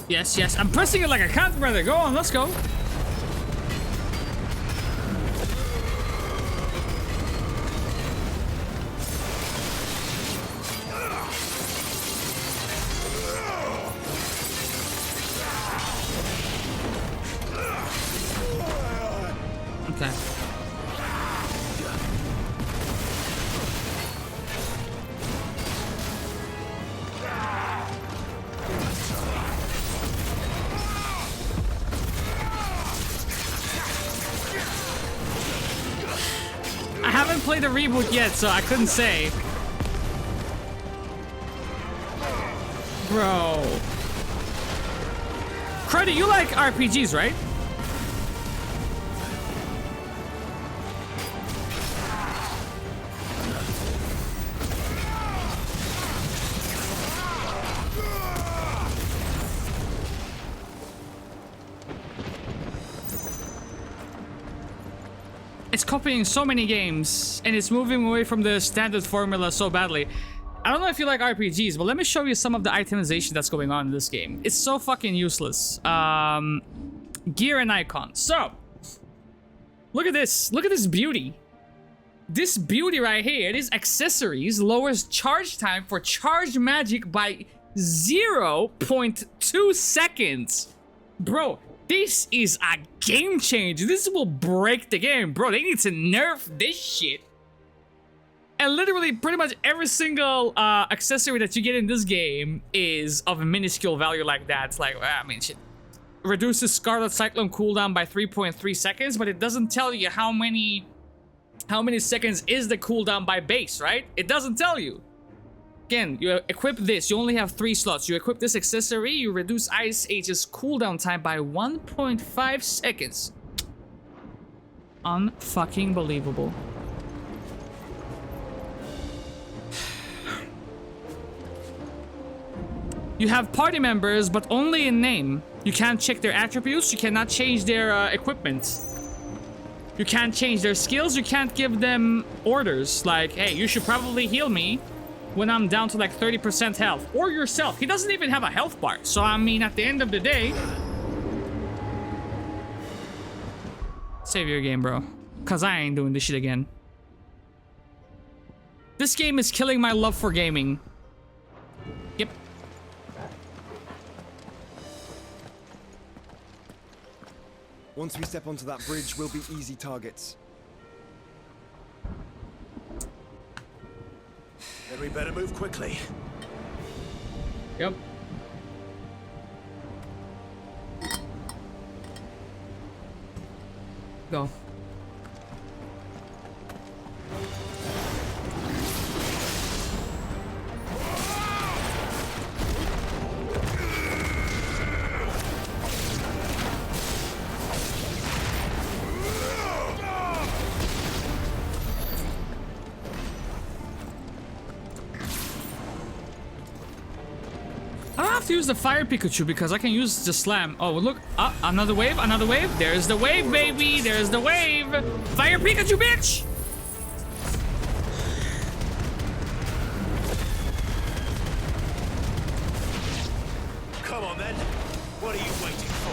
Yes, yes. I'm pressing it like I can't, brother. Go on, let's go. Okay. I haven't played the reboot yet, so I couldn't say. Bro. Credit, you like RPGs, right? It's copying so many games, and it's moving away from the standard formula so badly. I don't know if you like RPGs, but let me show you some of the itemization that's going on in this game. It's so fucking useless. Gear and icons. So, look at this. Look at this beauty. This beauty right here, these accessories, lowers charge time for charged magic by 0.2 seconds. Bro, this is a game changer. This will break the game, bro. They need to nerf this shit. And literally, pretty much every single accessory that you get in this game is of a minuscule value like that. It's like, I mean, shit. Reduces Scarlet Cyclone cooldown by 3.3 seconds, but it doesn't tell you how many seconds is the cooldown by base, right? It doesn't tell you. Again, you equip this, you only have 3 slots. You equip this accessory, you reduce Ice Age's cooldown time by 1.5 seconds. Unfucking believable. You have party members, but only in name. You can't check their attributes, you cannot change their equipment. You can't change their skills, you can't give them orders. Like, hey, you should probably heal me when I'm down to like 30% health. Or yourself. He doesn't even have a health bar. So, I mean, at the end of the day... Save your game, bro. Because I ain't doing this shit again. This game is killing my love for gaming. Yep. Once we step onto that bridge, we'll be easy targets. Then we better move quickly. Yep. Go. I don't have to use the fire Pikachu because I can use the slam. Oh, look. Another wave, another wave. There's the wave, baby. There's the wave. Fire Pikachu, bitch! Come on, then. What are you waiting for?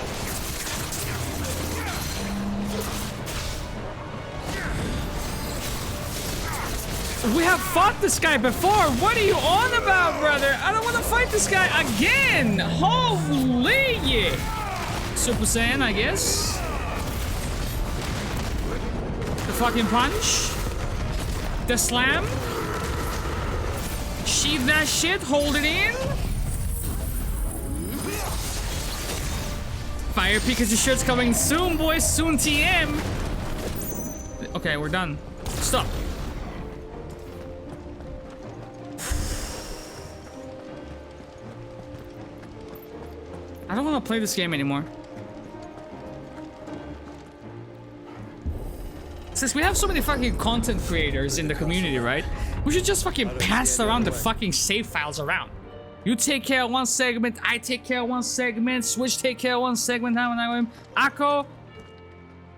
We have fought this guy before. What are you on about, brother? I don't want to fight this guy again. Holy yeah. Super Saiyan, I guess. The fucking punch. The slam. Sheath that shit. Hold it in. Fire Pikachu shirt's coming soon, boys. Soon, TM. Okay, we're done. Stop. I don't want to play this game anymore. Since we have so many fucking content creators in the community, right? We should just fucking pass around the fucking save files around. You take care of one segment, I take care of one segment, Switch take care of one segment, Akko. Well,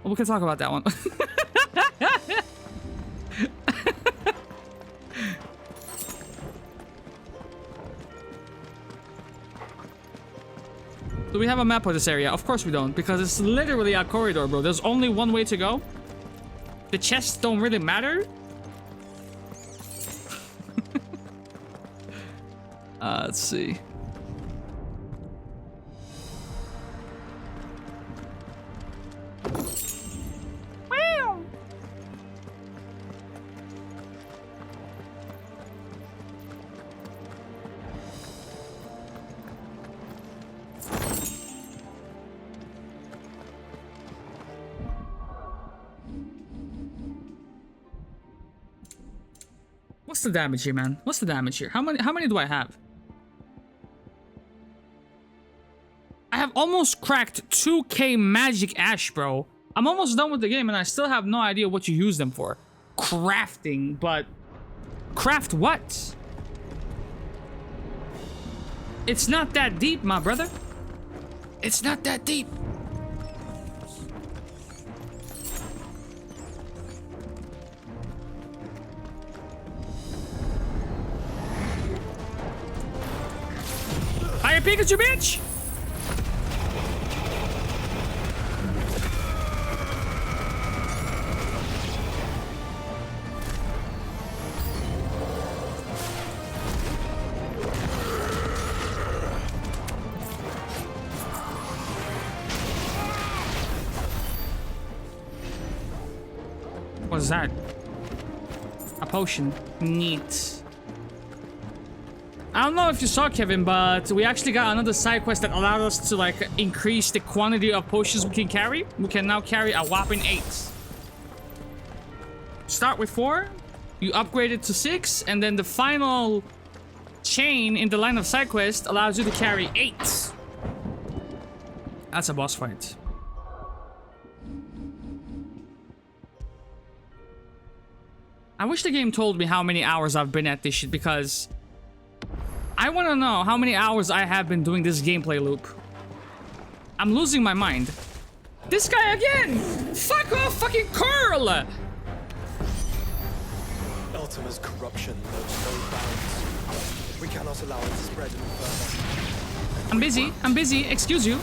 we can talk about that one. Do we have a map of this area? Of course we don't, because it's literally a corridor, bro. There's only one way to go. The chests don't really matter. Let's see. Wow. What's the damage here, man? What's the damage here? How many do I have? I have almost cracked 2k magic ash, bro. I'm almost done with the game and I still have no idea what you use them for. Crafting, but... Craft what? It's not that deep, my brother. It's not that deep. Hiya, Pikachu, bitch! What's that? A potion. Neat. I don't know if you saw, Kevin, but we actually got another side quest that allowed us to, like, increase the quantity of potions we can carry. We can now carry a whopping 8. Start with 4, you upgrade it to 6, and then the final chain in the line of side quest allows you to carry 8. That's a boss fight. I wish the game told me how many hours I've been at this shit, because I want to know how many hours I have been doing this gameplay loop. I'm losing my mind. This guy again! Fuck off, fucking curl! Ultima's corruption knows no bounds. We cannot allow it to spread any further. I'm busy, excuse you.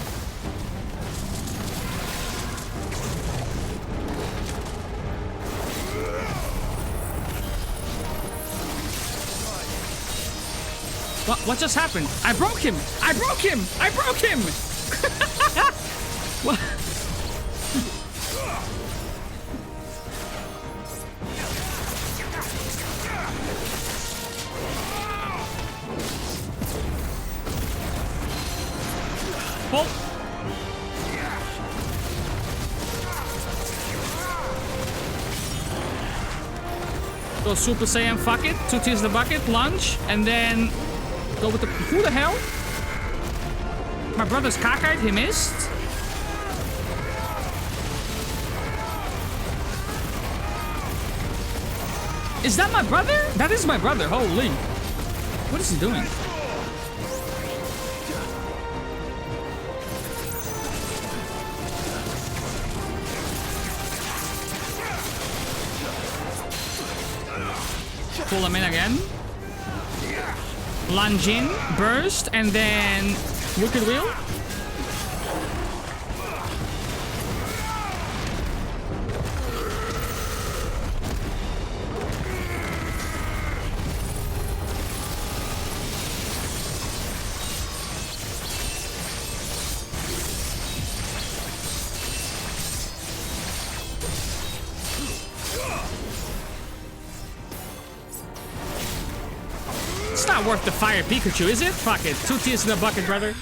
What just happened? I broke him! I broke him! I broke him! What? Oh! Go Super Saiyan, fuck it. 2 tears the bucket, lunge, and then go with the... Who the hell? My brother's cockeyed, he missed. Is that my brother? That is my brother, holy. What is he doing? Pull him in again. Lunge in, burst, and then Wicked Wheel. It's not worth the fire Pikachu, is it? Fuck it. 2 tears in the bucket, brother.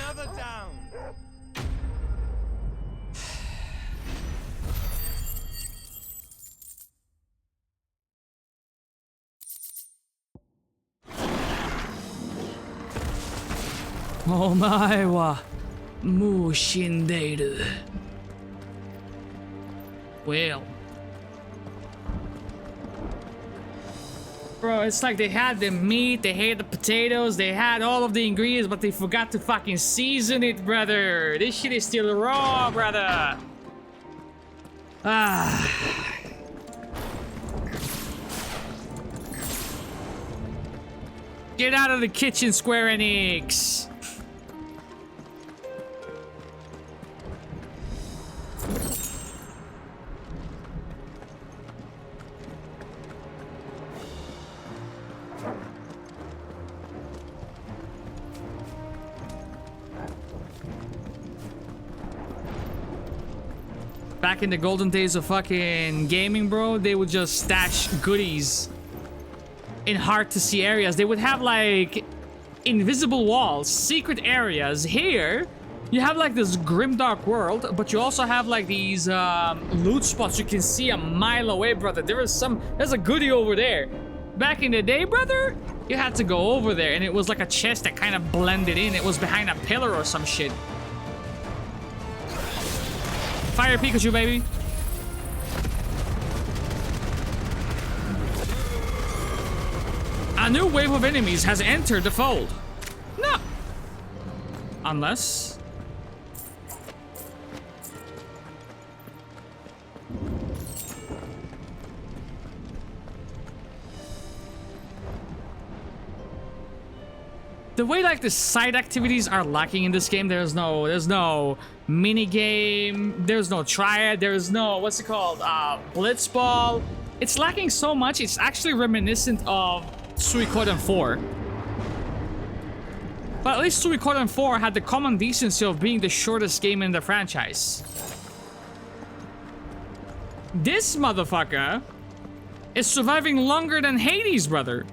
Omae wa mou shindeiru. Well. Bro, it's like they had the meat, they had the potatoes, they had all of the ingredients, but they forgot to fucking season it, brother. This shit is still raw, brother. Ah. Get out of the kitchen, Square Enix. Back in the golden days of fucking gaming, bro, they would just stash goodies in hard to see areas. They would have like invisible walls, secret areas. Here, you have like this grimdark world, but you also have like these loot spots you can see a mile away, brother. There's a goodie over there. Back in the day, brother, you had to go over there, and it was like a chest that kind of blended in. It was behind a pillar or some shit. Fire Pikachu, baby. A new wave of enemies has entered the fold. No. Unless... the way like the side activities are lacking in this game, there's no mini game, there's no triad, there's no, what's it called, blitzball. It's lacking so much. It's actually reminiscent of Suikoden 4. But at least Suikoden 4 had the common decency of being the shortest game in the franchise. This motherfucker is surviving longer than Hades, brother.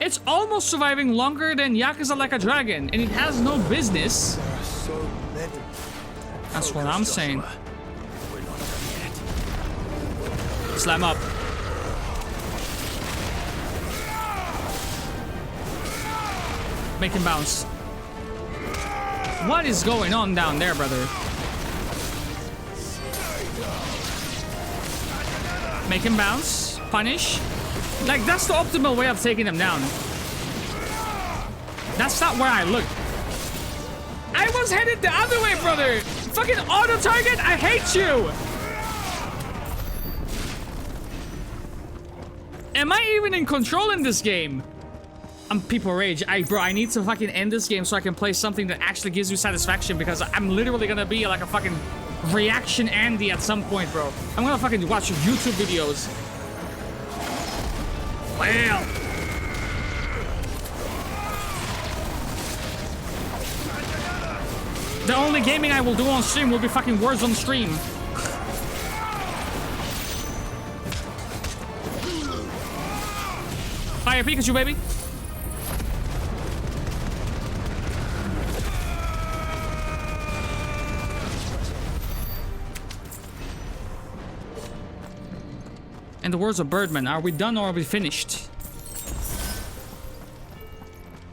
It's almost surviving longer than Yakuza Like a Dragon, and it has no business. There are so many. That's what I'm saying. Slam up. Make him bounce. What is going on down there, brother? Make him bounce. Punish. Like, that's the optimal way of taking them down. That's not where I look. I was headed the other way, brother. Fucking auto target. I hate you. Am I even in control in this game? I'm people rage. Bro, I need to fucking end this game so I can play something that actually gives you satisfaction, because I'm literally gonna be like a fucking reaction Andy at some point, bro. I'm gonna fucking watch YouTube videos. Well. The only gaming I will do on stream will be fucking words on stream. Fire Pikachu, baby. In the words of Birdman, are we done or are we finished?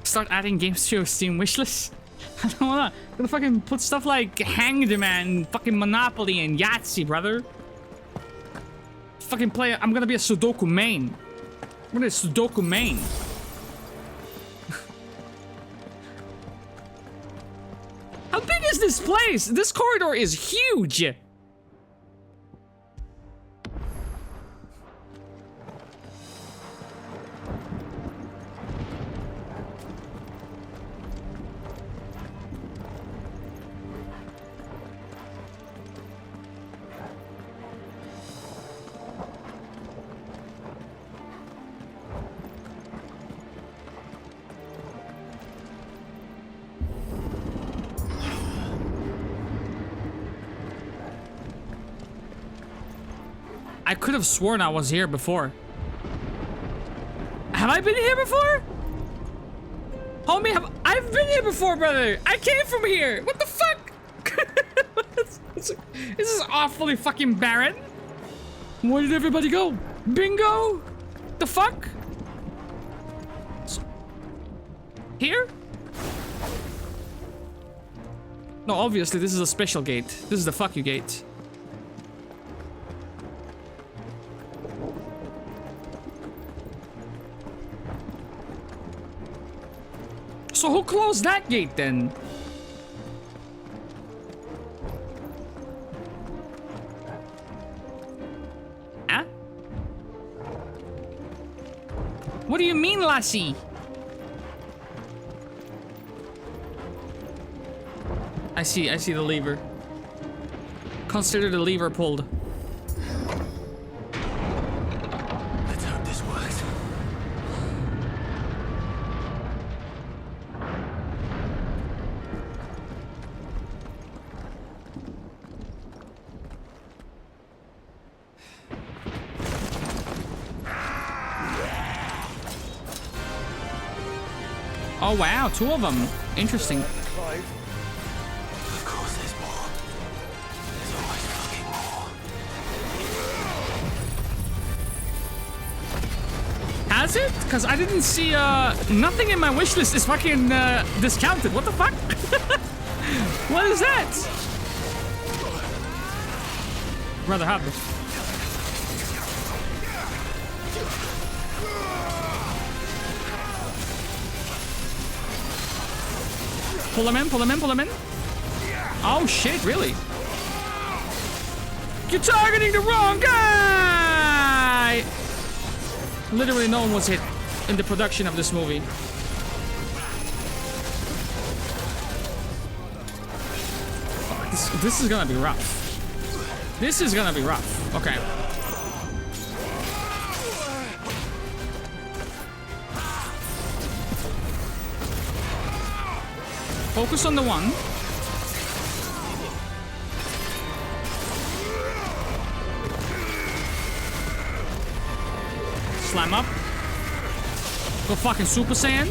Start adding games to your Steam wishlist? I don't wanna. I'm gonna fucking put stuff like Hanged Man, fucking Monopoly, and Yahtzee, brother. Fucking play. I'm gonna be a Sudoku main. I'm gonna be a Sudoku main. How big is this place? This corridor is huge. I could have sworn I was here before. Have I been here before? Homie, I've been here before, brother. I came from here. What the fuck? This is awfully fucking barren. Where did everybody go? Bingo? The fuck? Here? No, obviously this is a special gate. This is the fuck you gate. So who closed that gate then? Huh? What do you mean, lassie? I see the lever. Consider the lever pulled. Let's hope this works. Oh wow, 2 of them. Interesting. Of course there's more. There's always fucking more. Has it? Because I didn't see, nothing in my wish list is fucking, discounted. What the fuck? What is that? Rather have this. Pull him in, pull him in, pull him in. Oh shit, really? You're targeting the wrong guy! Literally no one was hit in the production of this movie. This is gonna be rough. This is gonna be rough. Okay. Focus on the one. Slam up. Go fucking Super Saiyan.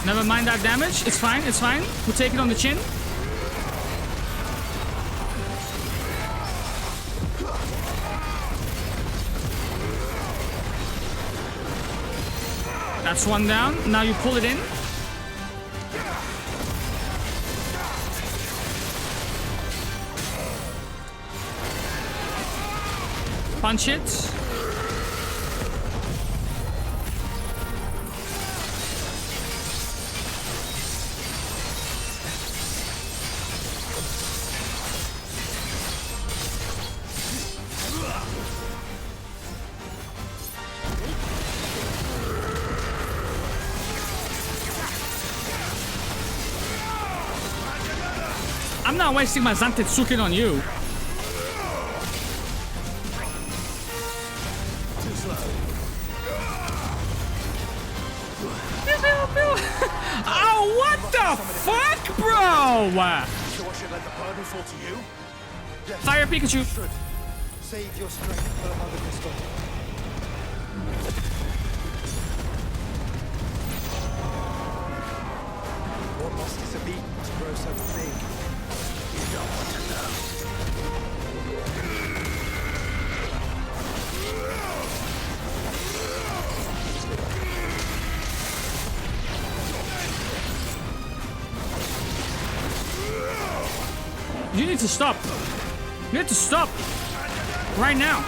Never mind that damage. It's fine, it's fine. We'll take it on the chin. That's one down. Now you pull it in. Punch it. I'm not wasting my Zantetsuken on you. Oh, what the fuck, bro? So I should let the burden fall to you? Yes. Fire Pikachu. Save your strength for another pistol. What must this have eaten to grow so big? You don't want to know. You need to stop. You need to stop. Right now.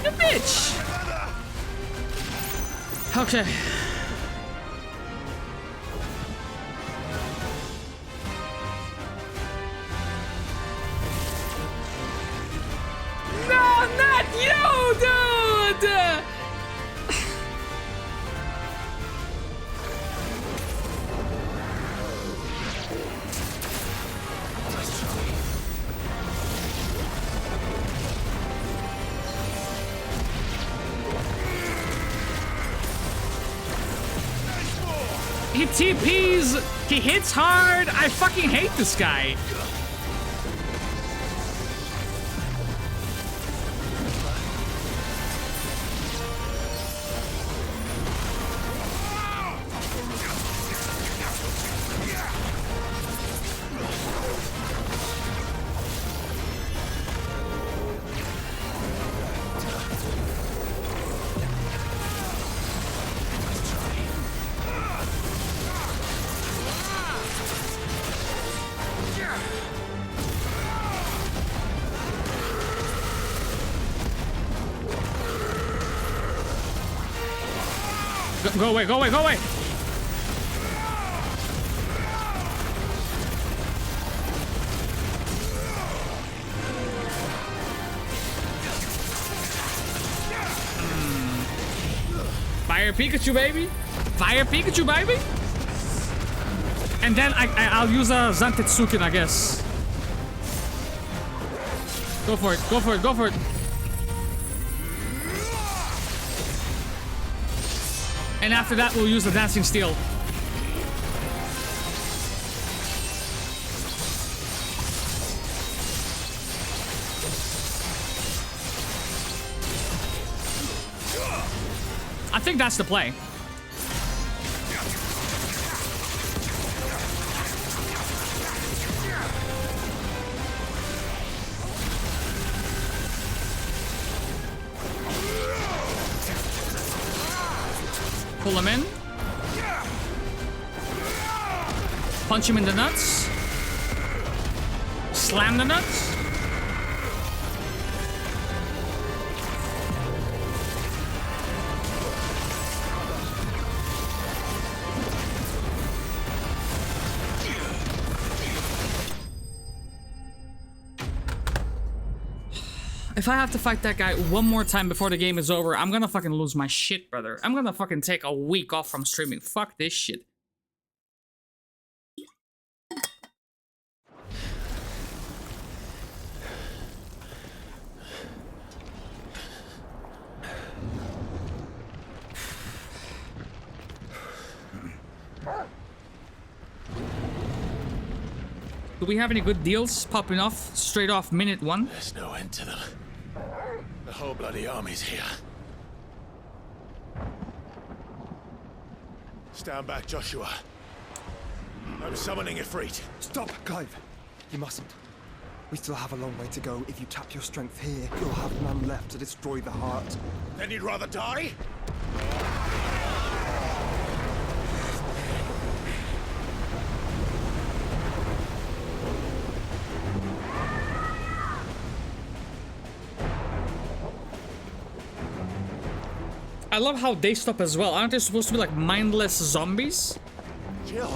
You bitch. Okay. No, not you, dude! He TPs, he hits hard. I fucking hate this guy. Go away, go away, go away! Fire Pikachu, baby! Fire Pikachu, baby! And then I'll use a Zantetsuken, I guess. Go for it, go for it, go for it! And after that, we'll use the dancing steel. I think that's the play. Pull him in. Punch him in the nuts. Slam the nuts. If I have to fight that guy one more time before the game is over, I'm gonna fucking lose my shit, brother. I'm gonna fucking take a week off from streaming. Fuck this shit. Do we have any good deals popping off straight off minute 1? There's no end to them. The whole bloody army's here. Stand back, Joshua. I'm summoning Ifrit. Stop, Clive. You mustn't. We still have a long way to go. If you tap your strength here, you'll have none left to destroy the heart. Then you'd rather die? I love how they stop as well. Aren't they supposed to be like mindless zombies? Jill.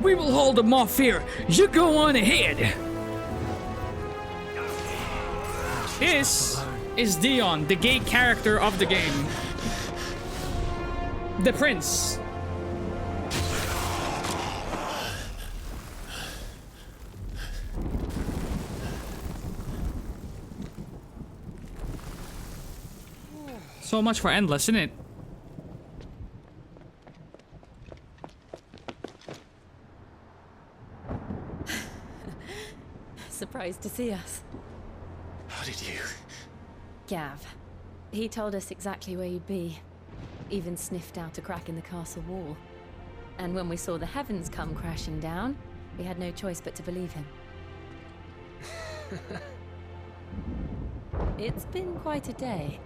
We will hold them off here. You go on ahead. This is Dion, the gay character of the game. The prince. So much for Endless, isn't it? Surprised to see us. How did you? Gav. He told us exactly where you'd be. Even sniffed out a crack in the castle wall. And when we saw the heavens come crashing down, we had no choice but to believe him. It's been quite a day.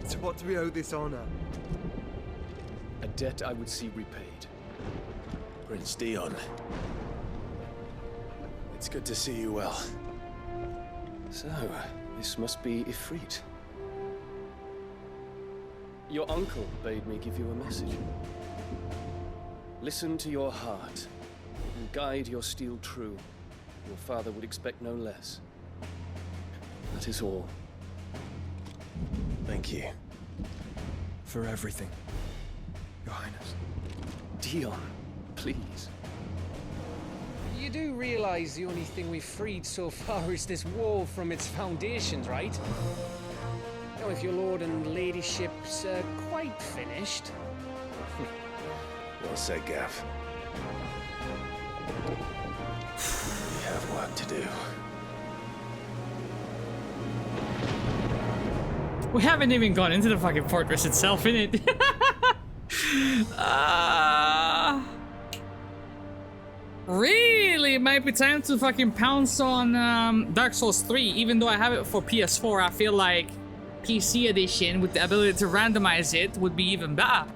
To what do we owe this honor? A debt I would see repaid. Prince Dion. It's good to see you well. So, this must be Ifrit. Your uncle bade me give you a message. Listen to your heart and guide your steel true. Your father would expect no less. That is all. Thank you. For everything, Your Highness. Dion, please. You do realize the only thing we've freed so far is this wall from its foundations, right? Now, if your lord and ladyship's quite finished. Well said, Gav. We have work to do. We haven't even gone into the fucking fortress itself, innit? Really, it might be time to fucking pounce on Dark Souls 3. Even though I have it for PS4, I feel like PC edition with the ability to randomize it would be even better.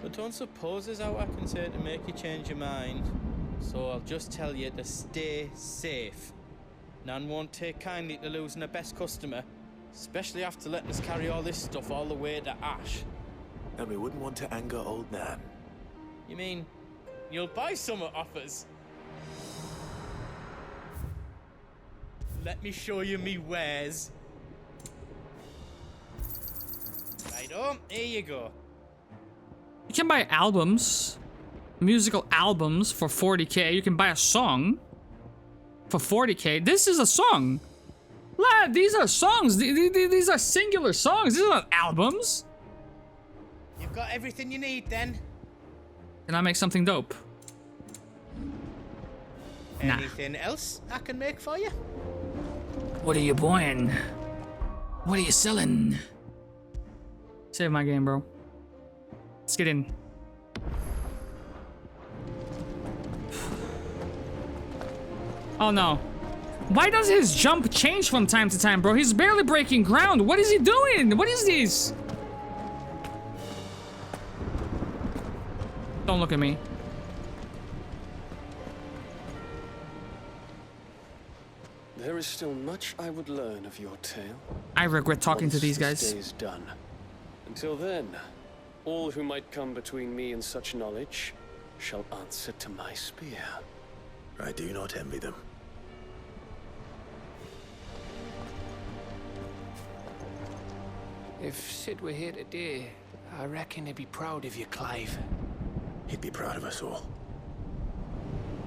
But don't suppose there's out I can say to make you change your mind. So I'll just tell you to stay safe. Nan won't take kindly to losing her best customer, especially after letting us carry all this stuff all the way to Ash. And we wouldn't want to anger old Nan. You mean you'll buy some at offers? Let me show you me wares. Right on, here you go. You can buy albums, musical albums for 40k. You can buy a song for 40k. This is a song. Lad, these are songs. These are singular songs. These are not albums. You've got everything you need then. Can I make something dope? Nah. Anything else I can make for you? What are you buying? What are you selling? Save my game, bro. Let's get in. Oh no. Why does his jump change from time to time, bro? He's barely breaking ground. What is he doing? What is this? Don't look at me. There is still much I would learn of your tale. I regret talking to these guys. This day is done. Until then, all who might come between me and such knowledge shall answer to my spear. I do not envy them. If Sid were here today, I reckon he'd be proud of you, Clive. He'd be proud of us all.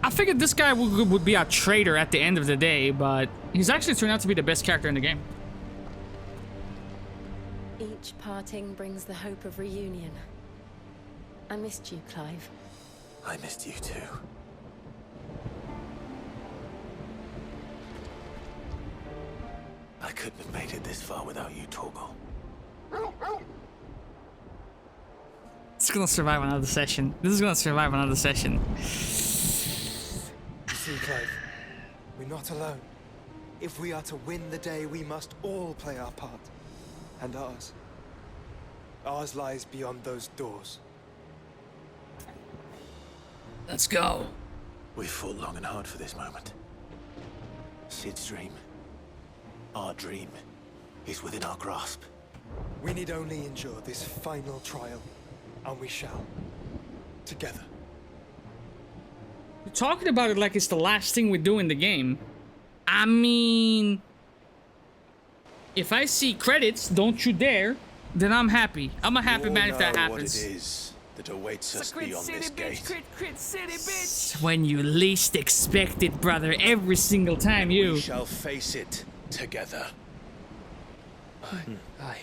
I figured this guy would be a traitor at the end of the day, but he's actually turned out to be the best character in the game. Each parting brings the hope of reunion. I missed you, Clive. I missed you too. I couldn't have made it this far without you, Torgal. It's gonna survive another session. This is gonna survive another session. You see, Clive, we're not alone. If we are to win the day, we must all play our part. And ours. Ours lies beyond those doors. Let's go. We've fought long and hard for this moment. Sid's dream, our dream, is within our grasp. We need only endure this final trial, and we shall. Together. You're talking about it like it's the last thing we do in the game. I mean, if I see credits, don't you dare, then I'm happy. I'm a happy man if that happens. What it is that awaits us beyond this gate. Crit city, bitch! When you least expect it, brother, every single time you... We shall face it together. Aye.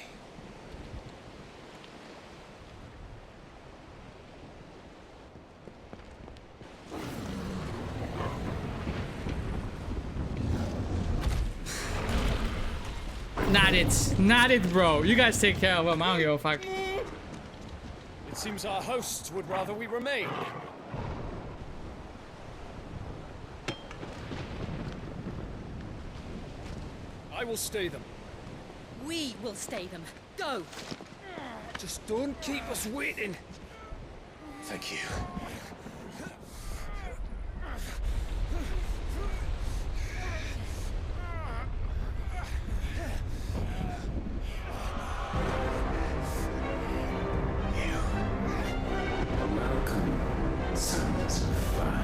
Not it, bro. You guys take care of him. I don't give a fuck. It seems our hosts would rather we remain. I will stay them. We will stay them. Go! Just don't keep us waiting. Thank you. Welcome, sons of fire.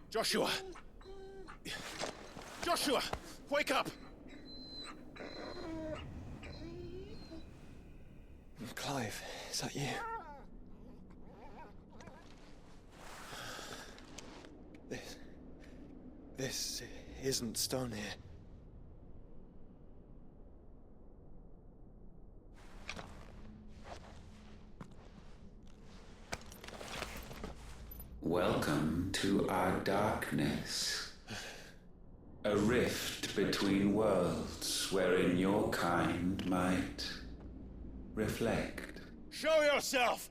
Joshua! Joshua! Wake up! Clive, is that you? This isn't stone here. Welcome to our darkness. A rift between worlds wherein your kind might reflect. Show yourself!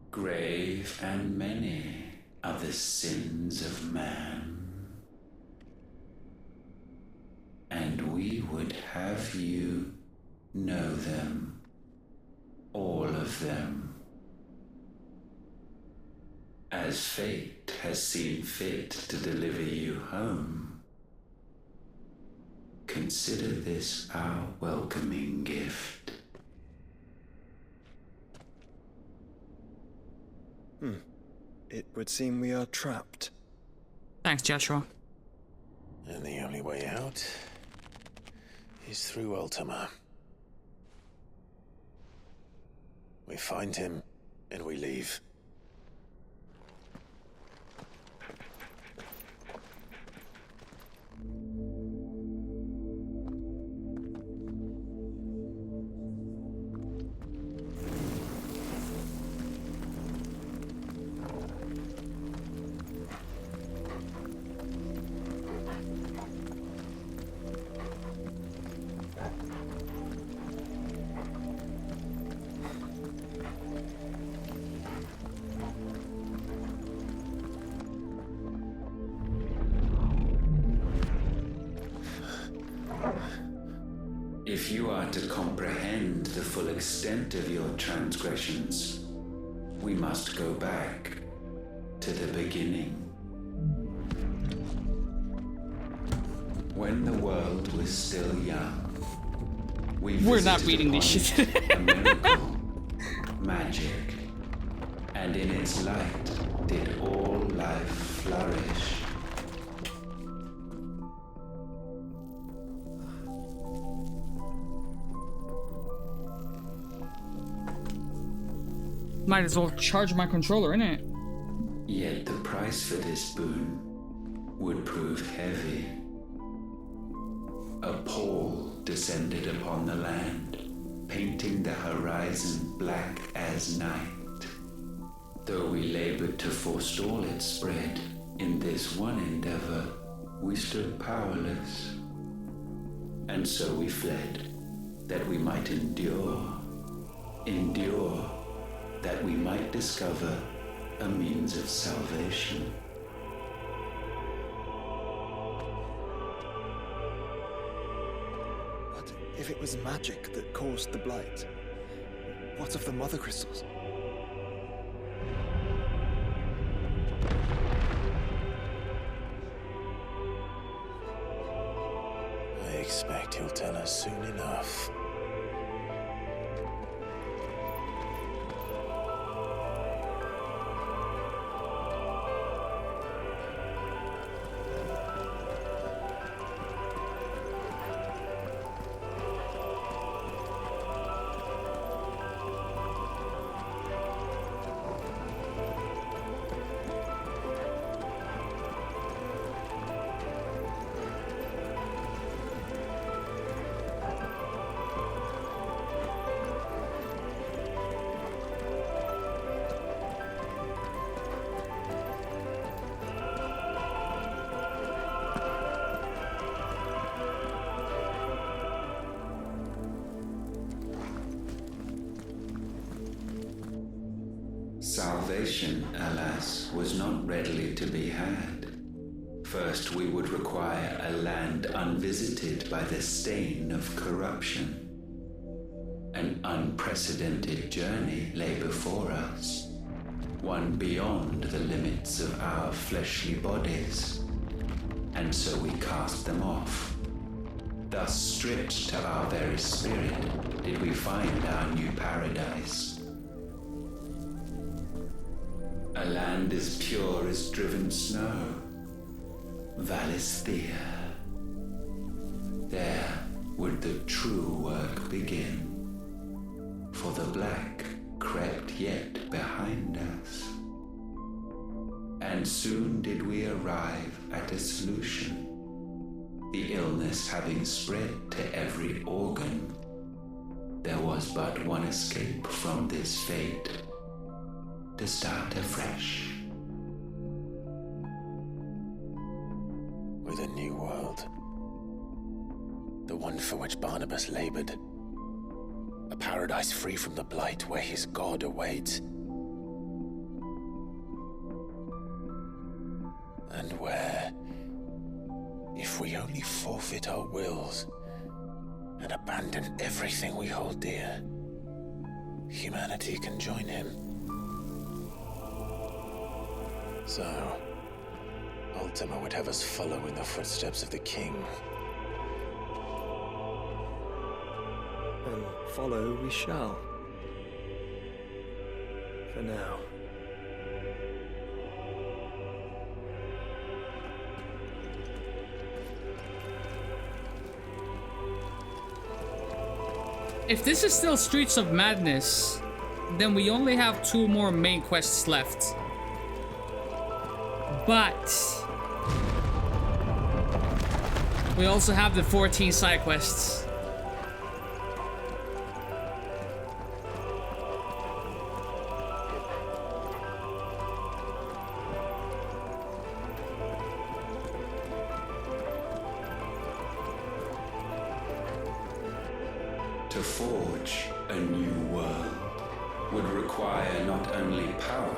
Grave and many are the sins of man. And we would have you know them. All of them. As fate has seen fit to deliver you home, consider this our welcoming gift. It would seem we are trapped. Thanks, Joshua. And the only way out is through Ultima. We find him, and we leave. If you are to comprehend the full extent of your transgressions, we must go back to the beginning. When the world was still young, we're not reading this shit. A miracle, magic, and in its light did all life flourish. Might as well charge my controller, innit? Yet the price for this boon would prove heavy. A pall descended upon the land, painting the horizon black as night. Though we labored to forestall its spread, in this one endeavor, we stood powerless. And so we fled, that we might endure, that we might discover a means of salvation. But if it was magic that caused the blight, what of the mother crystals? I expect he'll tell us soon enough. Salvation, alas, was not readily to be had. First, we would require a land unvisited by the stain of corruption. An unprecedented journey lay before us, one beyond the limits of our fleshly bodies. And so we cast them off. Thus, stripped to our very spirit, did we find our new paradise. A land as pure as driven snow, Valisthea. There would the true work begin, for the black crept yet behind us. And soon did we arrive at a solution, the illness having spread to every organ. There was but one escape from this fate, to start afresh for which Barnabas labored. A paradise free from the blight where his God awaits. And where, if we only forfeit our wills and abandon everything we hold dear, humanity can join him. So, Ultima would have us follow in the footsteps of the king. And follow we shall. For now. If this is still Streets of Madness, then we only have 2 more main quests left. But we also have the 14 side quests. To forge a new world would require not only power,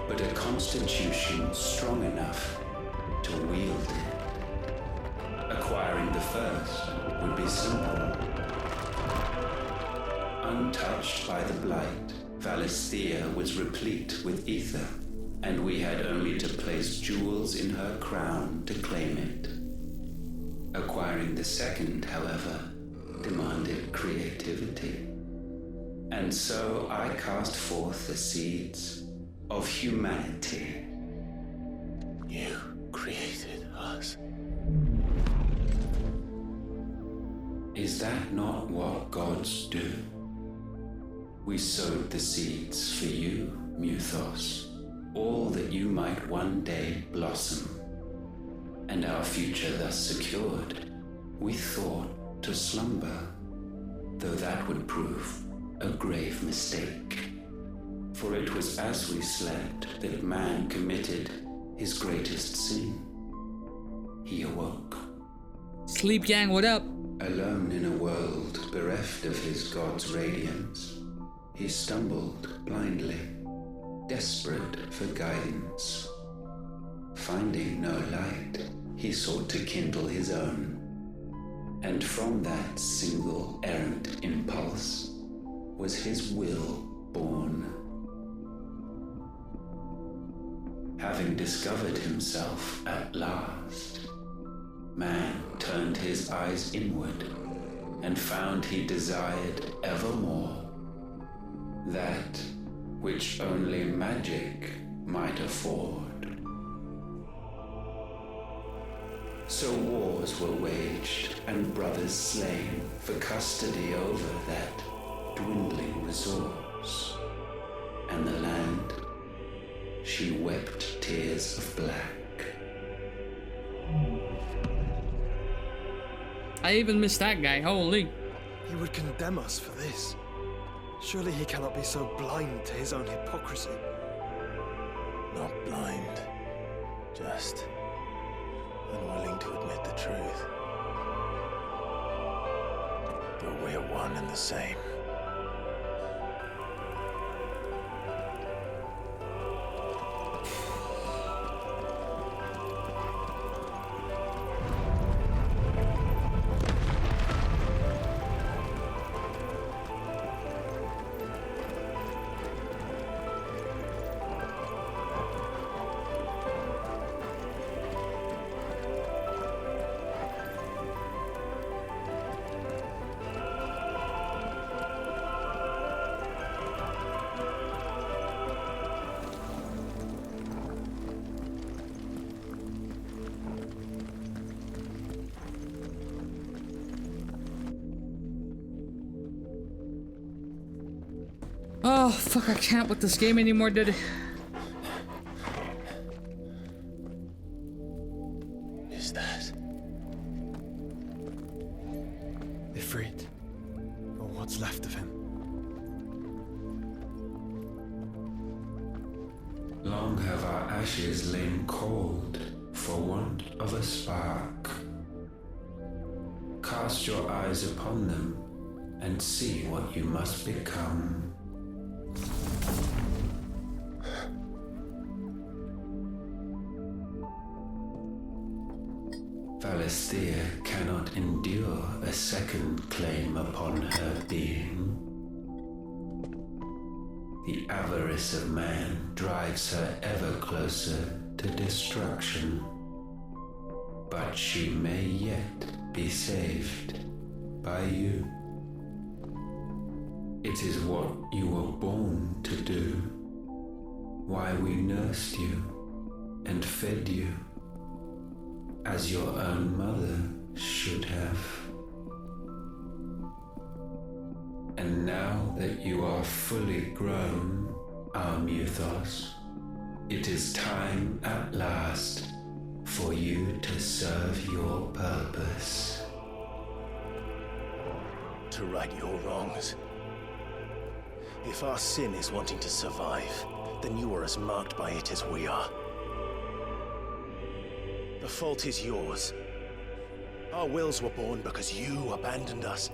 but a constitution strong enough to wield it. Acquiring the first would be simple. Untouched by the blight, Valisthea was replete with ether, and we had only to place jewels in her crown to claim it. Acquiring the second, however, demanded creativity. And so I cast forth the seeds of humanity. You created us. Is that not what gods do? We sowed the seeds for you, Muthos, all that you might one day blossom. And our future thus secured, we thought to slumber, though that would prove a grave mistake. For it was as we slept that man committed his greatest sin. He awoke. Sleep Gang, what up? Alone in a world bereft of his god's radiance, he stumbled blindly, desperate for guidance. Finding no light, he sought to kindle his own. And from that single errant impulse was his will born. Having discovered himself at last, man turned his eyes inward and found he desired evermore that which only magic might afford. So wars were waged and brothers slain for custody over that dwindling resource. And the land, she wept tears of black. I even missed that guy, holy. He would condemn us for this. Surely he cannot be so blind to his own hypocrisy. Not blind, just unwilling to admit the truth. But we're one and the same. Oh, fuck, I can't with this game anymore, dude. Is that Ifrit, or what's left of him? Long have our ashes lain cold for want of a spark. cast your eyes upon them and see what you must become. Valisthea cannot endure a second claim upon her being. The avarice of man drives her ever closer to destruction. But she may yet be saved by you. It is what you were born to do, why we nursed you and fed you, as your own mother should have. And now that you are fully grown, our Muthos, it is time at last for you to serve your purpose. To right your wrongs. If our sin is wanting to survive, then you are as marked by it as we are. The fault is yours. Our wills were born because you abandoned us.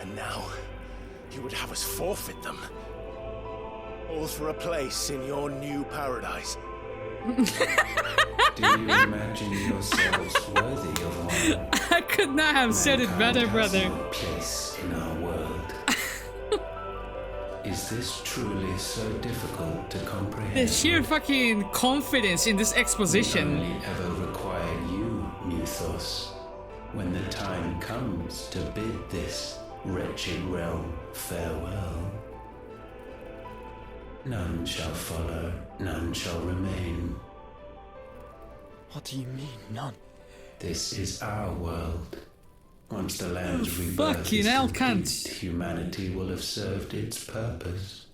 And now, you would have us forfeit them. All for a place in your new paradise. Do you imagine yourselves worthy of honor? I could not have said it better, brother. No place in our world. Is this truly so difficult to comprehend? The sheer fucking confidence in this exposition. We only ever require you, Muthos, when the time comes to bid this wretched realm farewell. None shall follow, none shall remain. What do you mean, none? This is our world. Once the land's rebirth fucking is hell, complete, cunt. humanity will have served its purpose.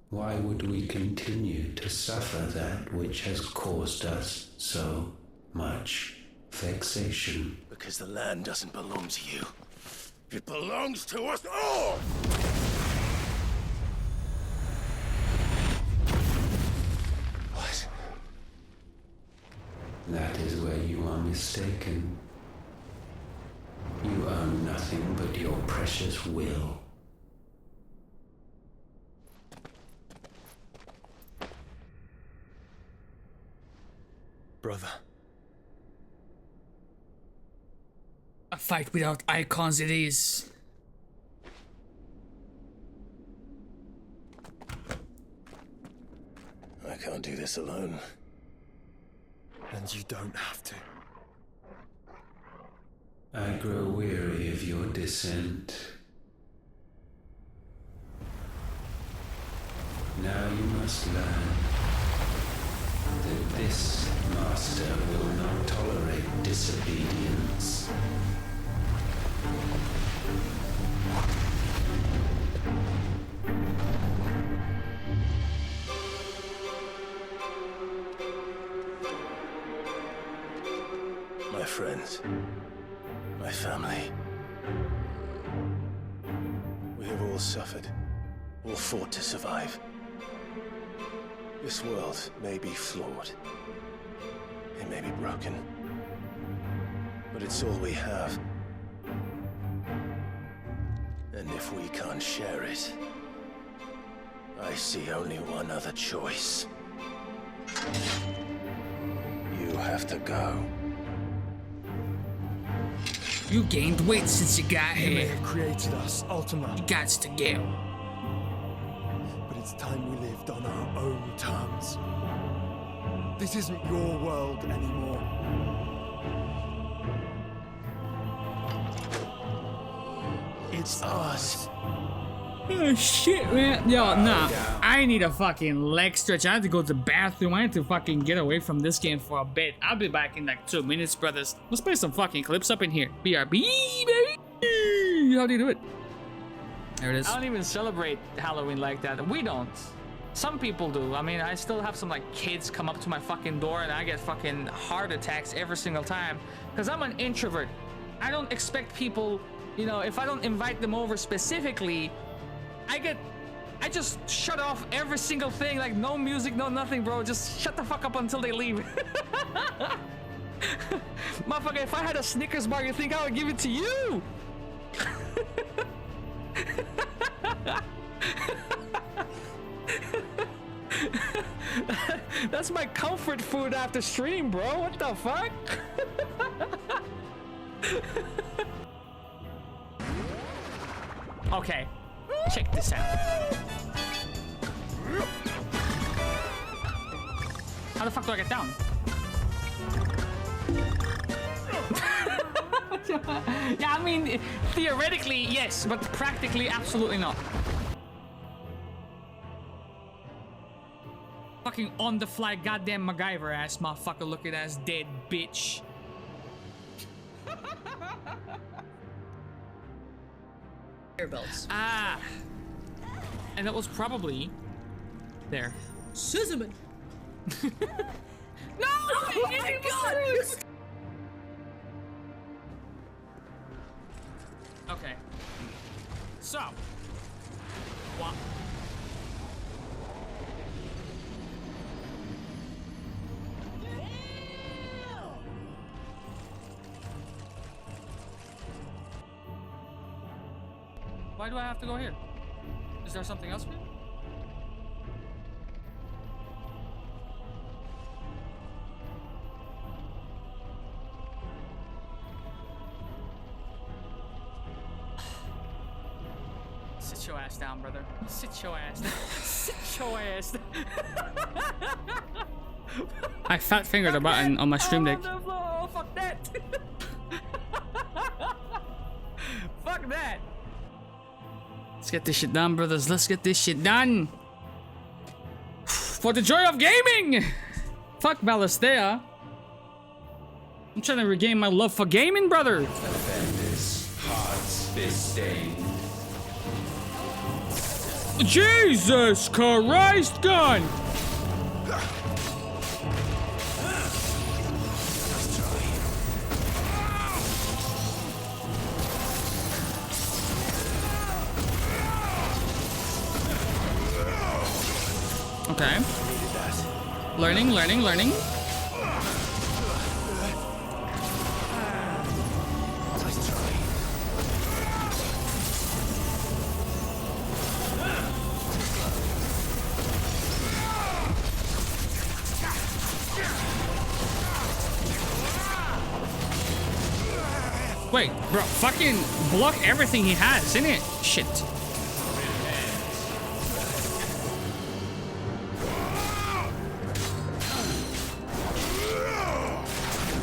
Why would we continue to suffer that which has caused us so much vexation? Because the land doesn't belong to you. It belongs to us all! What? That is where you are mistaken. You own nothing but your precious will. Brother. A fight without icons it is. I can't do this alone. And you don't have to. I grow weary of your dissent. Now you must learn that this master will not tolerate disobedience. My friends, my family. We have all suffered, all fought to survive. This world may be flawed. It may be broken. But it's all we have. And if we can't share it, I see only one other choice. You have to go. You gained weight since you got You may here. have created us, Ultima. You got to go. But it's time we lived on our own terms. This isn't your world anymore. It's ours. Oh shit, man. Yo, nah. I need a fucking leg stretch. I have to go to the bathroom. I need to fucking get away from this game for a bit. I'll be back in like 2 minutes, brothers. Let's play some fucking clips up in here. BRB, baby. How do you do it? There it is. I don't even celebrate Halloween like that. We don't. Some people do. I mean, I still have some like kids come up to my fucking door and I get fucking heart attacks every single time because I'm an introvert. I don't expect people, you know, if I don't invite them over specifically, I just shut off every single thing, like no music, no nothing, bro. Just shut the fuck up until they leave. Motherfucker, if I had a Snickers bar, you think I would give it to you? That's my comfort food after stream, bro. What the fuck? Okay, check this out. How the fuck do I get down? Yeah, I mean, theoretically, yes, but practically, absolutely not. Fucking on the fly, goddamn MacGyver ass motherfucker looking ass dead bitch. Belts. Ah, and that was probably there. Scissorman. No! Oh my god! Okay. So. What? Why do I have to go here? Is there something else here? Sit your ass down, brother. Sit your ass down. Sit your ass down. I fat fingered a button on my stream deck. Oh, fuck that. Fuck that. Let's get this shit done, brothers. Let's get this shit done. For the joy of gaming! Fuck Ballistea. I'm trying to regain my love for gaming, brother. Offenders, hearts be stained. Jesus Christ, gun! Okay. Learning. Wait, bro, fucking block everything he has, innit? Shit.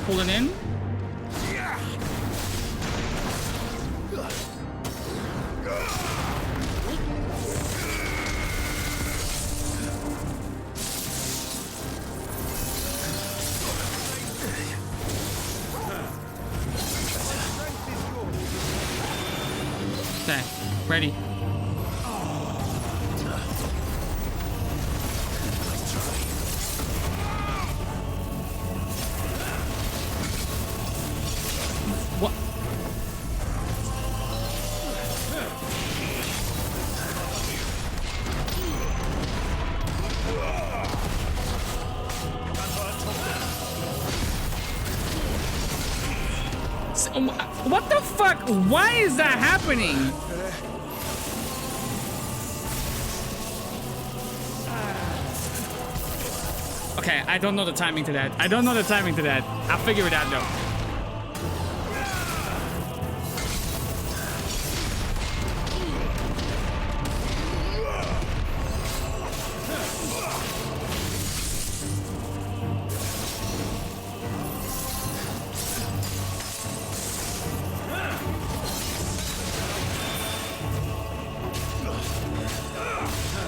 Pulling in. Okay, ready. What? What the fuck? Why is that happening? Okay, I don't know the timing to that. I'll figure it out though.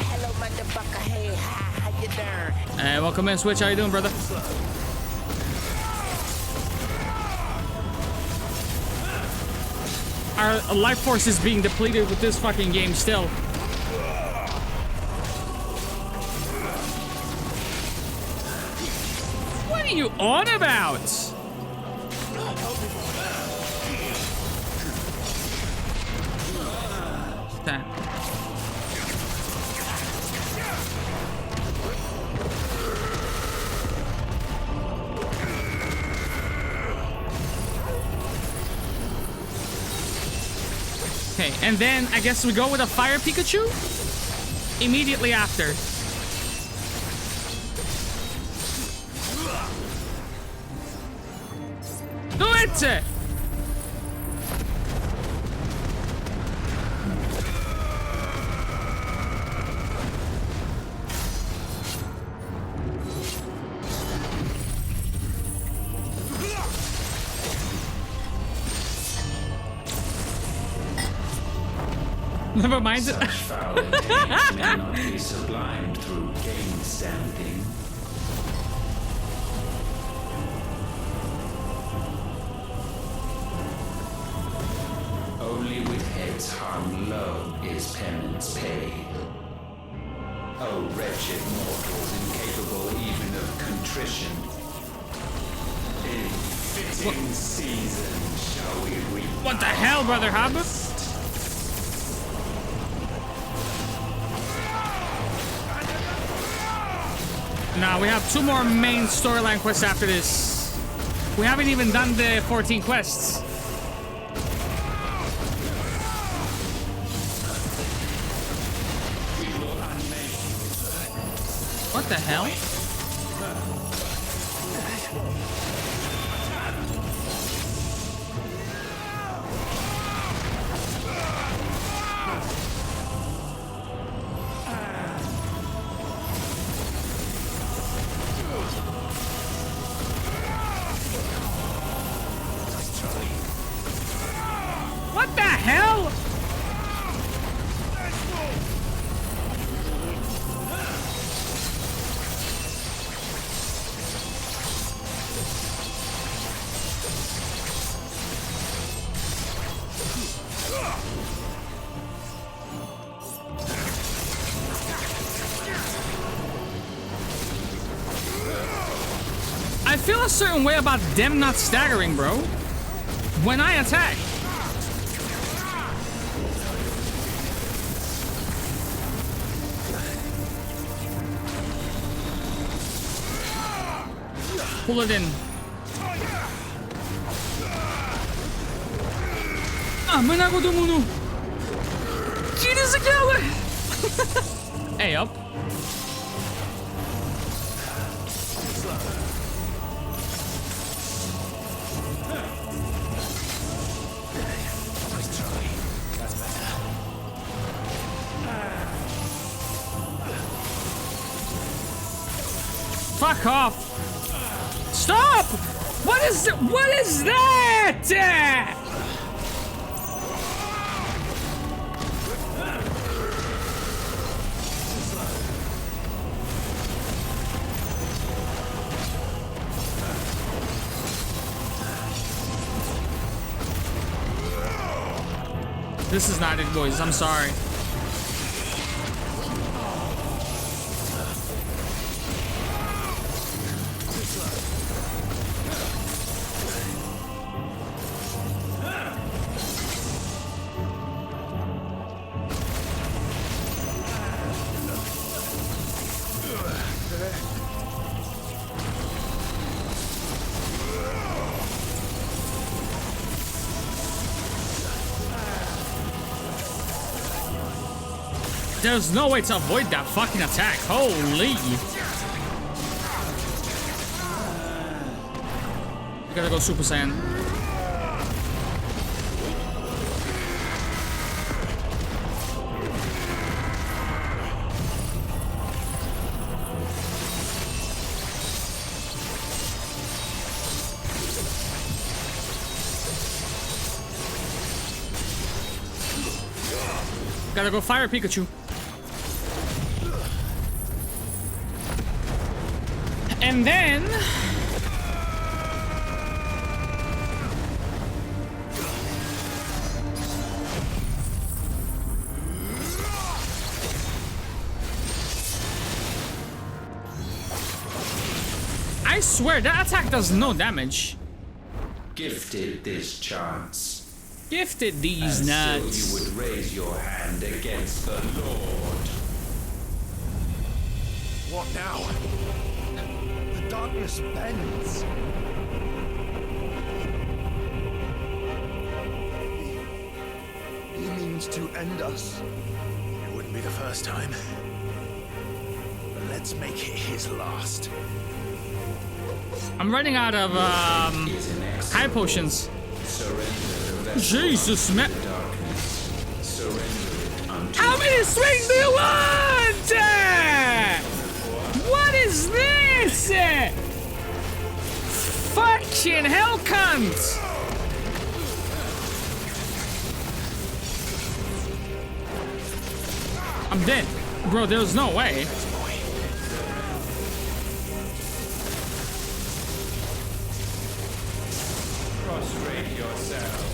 Hello, motherfucker. Hey, how you doing? Welcome in, Switch. How you doing, brother? Our life force is being depleted with this fucking game still. What are you on about? That. Okay, and then I guess we go with a fire Pikachu immediately after. Do it! Never mind. Such foul intent may not be sublimed through game standing. Only with heads hung low is penance paid. Oh, wretched mortals, incapable even of contrition. In fitting season shall we reap. What the hell, Brother Hub? Now we have 2 more main storyline quests after this. We haven't even done the 14 quests. What the hell? What the hell? I feel a certain way about them not staggering, bro. When I attack. Pull it in. Amına kodumunu. Geri zekalı. Hey up. Fuck off. Stop! What is that? This is not it, boys. I'm sorry. There's no way to avoid that fucking attack. Holy. You gotta go Super Saiyan. Gotta go fire Pikachu. And then I swear that attack does no damage. Gifted this chance. Gifted these nuts. So you would raise your hand against the Lord. What now? The darkness bends. You mean means to end us. It wouldn't be the first time. But let's make it his last. I'm running out of high potions. Jesus, man. How many swings do you want? What is this? Fucking hell, cunt! I'm dead. Bro, there's no way. Prostrate yourself.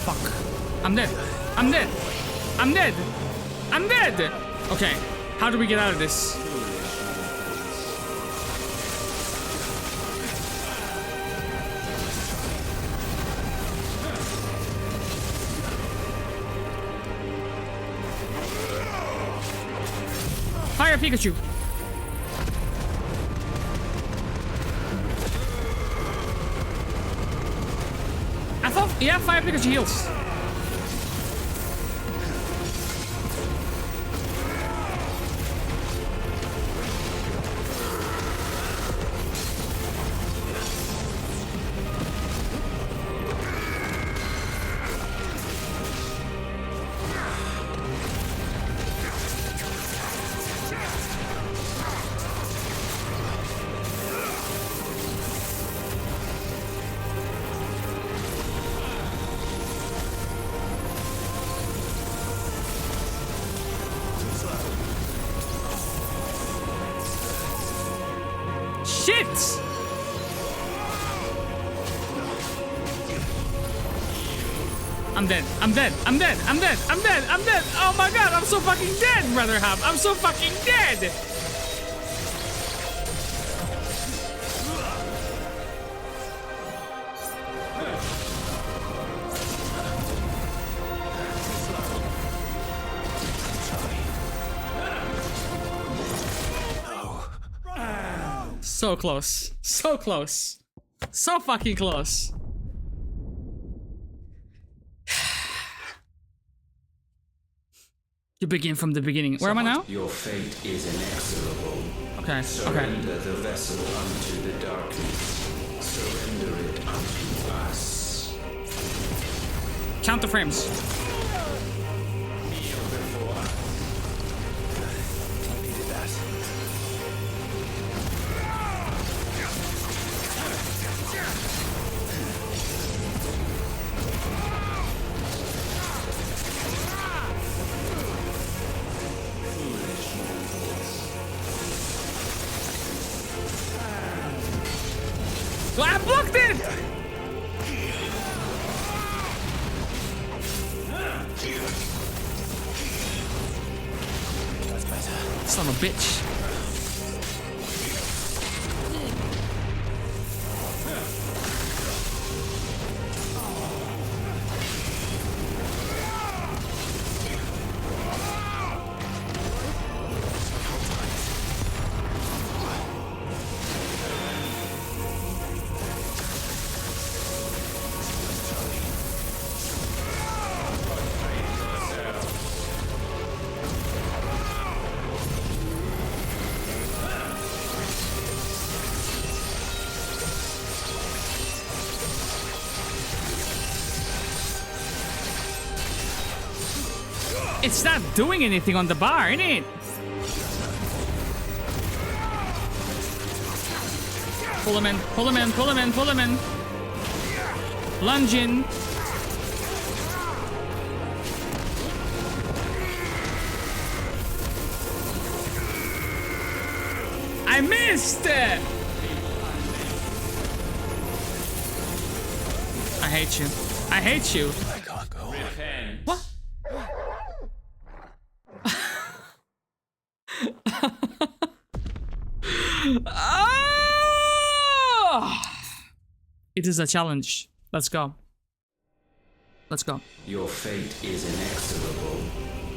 Fuck. I'm dead. I'm dead. I'm dead. I'm dead. Okay. How do we get out of this? Fire Pikachu. I thought, yeah, Fire Pikachu heals. Shit! I'm dead. I'm dead. I'm dead. I'm dead. I'm dead. I'm dead. Oh my god, I'm so fucking dead, Brother Hub. I'm so fucking dead. So close. So close. So fucking close. You begin from the beginning. Where am I now? Your fate is inexorable. Okay. Surrender the vessel unto the darkness. Surrender it unto us. Count the frames. Kneel before us. I needed that. Well, I blocked it! That's better. Son of a bitch. It's not doing anything on the bar, isn't it? Pull him in, pull him in, pull him in, pull him in. Lunge in. I missed! I hate you. I hate you. I can't go on. What? Oh! It is a challenge. Let's go. Let's go. Your fate is inexorable.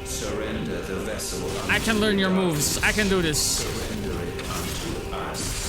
Surrender the vessel. I can learn your moves. I can do this. Surrender it unto us.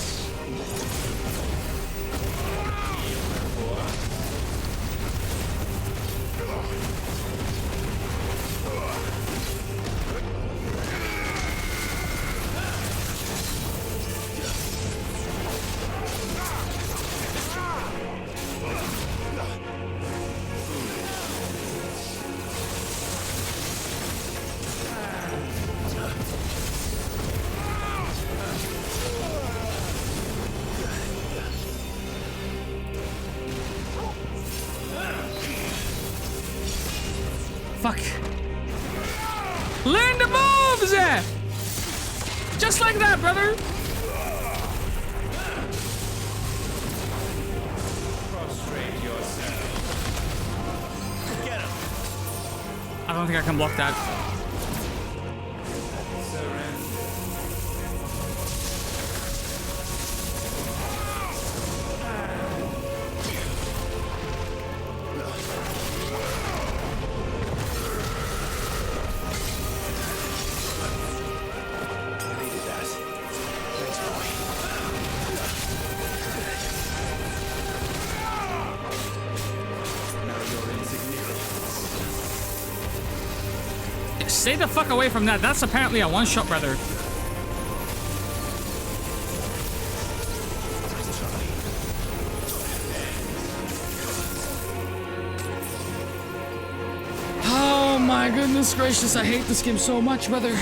Fuck. Learn the moves! Just like that, brother. Prostrate yourself. Get him. I don't think I can block that. Stay the fuck away from that. That's apparently a one-shot, brother. Oh my goodness gracious, I hate this game so much, brother.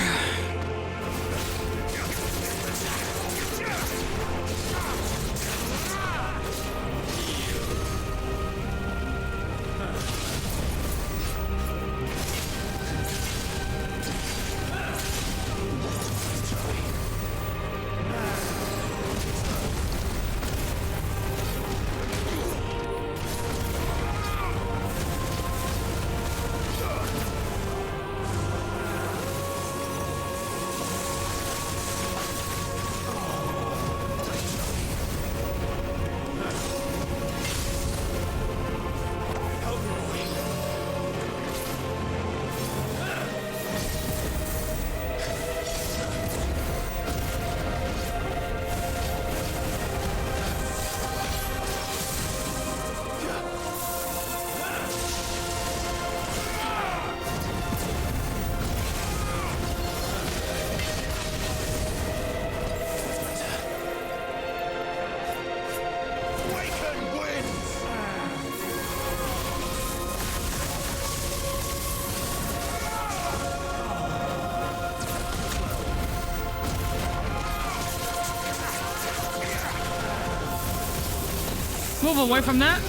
Move away from that.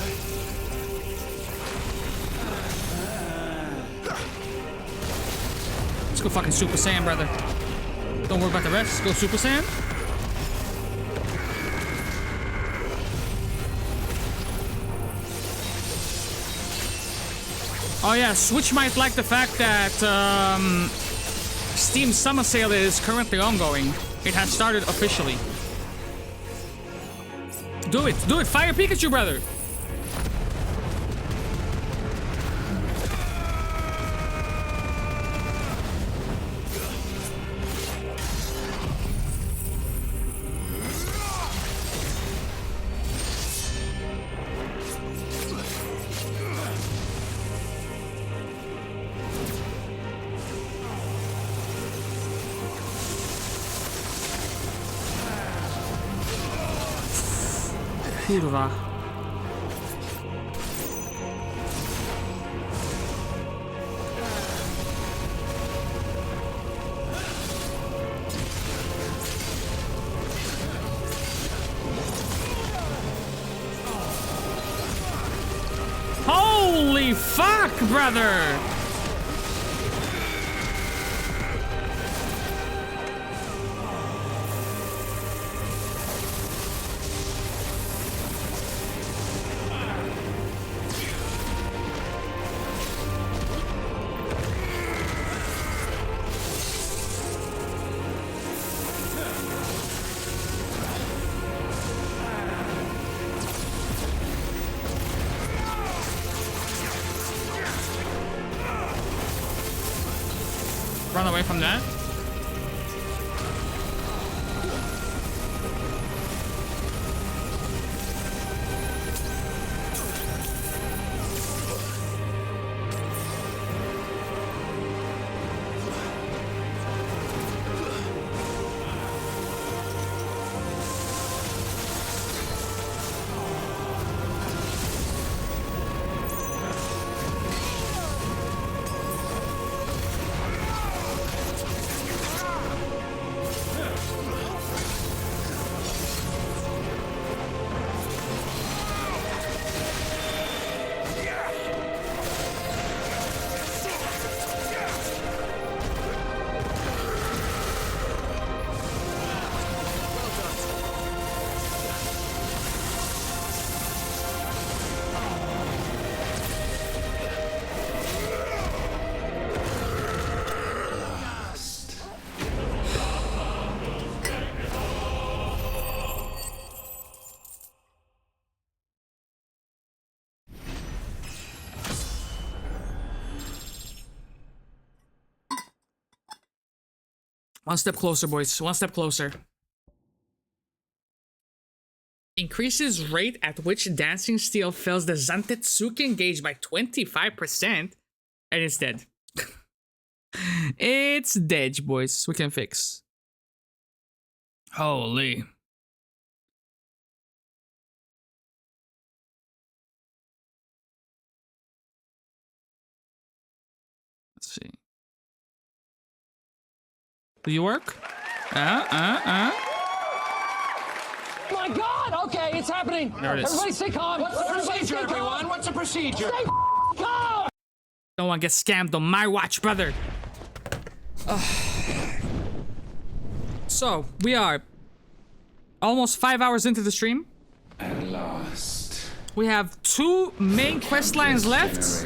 Let's go fucking Super Saiyan, brother. Don't worry about the rest. Let's go Super Saiyan. Oh yeah, Switch might like the fact that Steam Summer Sale is currently ongoing. It has started officially. Do it! Do it! Fire Pikachu, brother! Kurwa. Holy fuck, brother! run away from that. One step closer, boys. One step closer. Increases rate at which dancing steel fills the Zantetsuken gauge by 25%. And it's dead. It's dead, boys. We can fix. Holy. Let's see. Do you work? My God! Okay, it's happening. There it is. Everybody stay calm. What's the procedure, everyone? What's the procedure? Stay calm. Don't want to get scammed on my watch, brother. So, we are almost 5 hours into the stream. At last. We have 2 main quest lines left.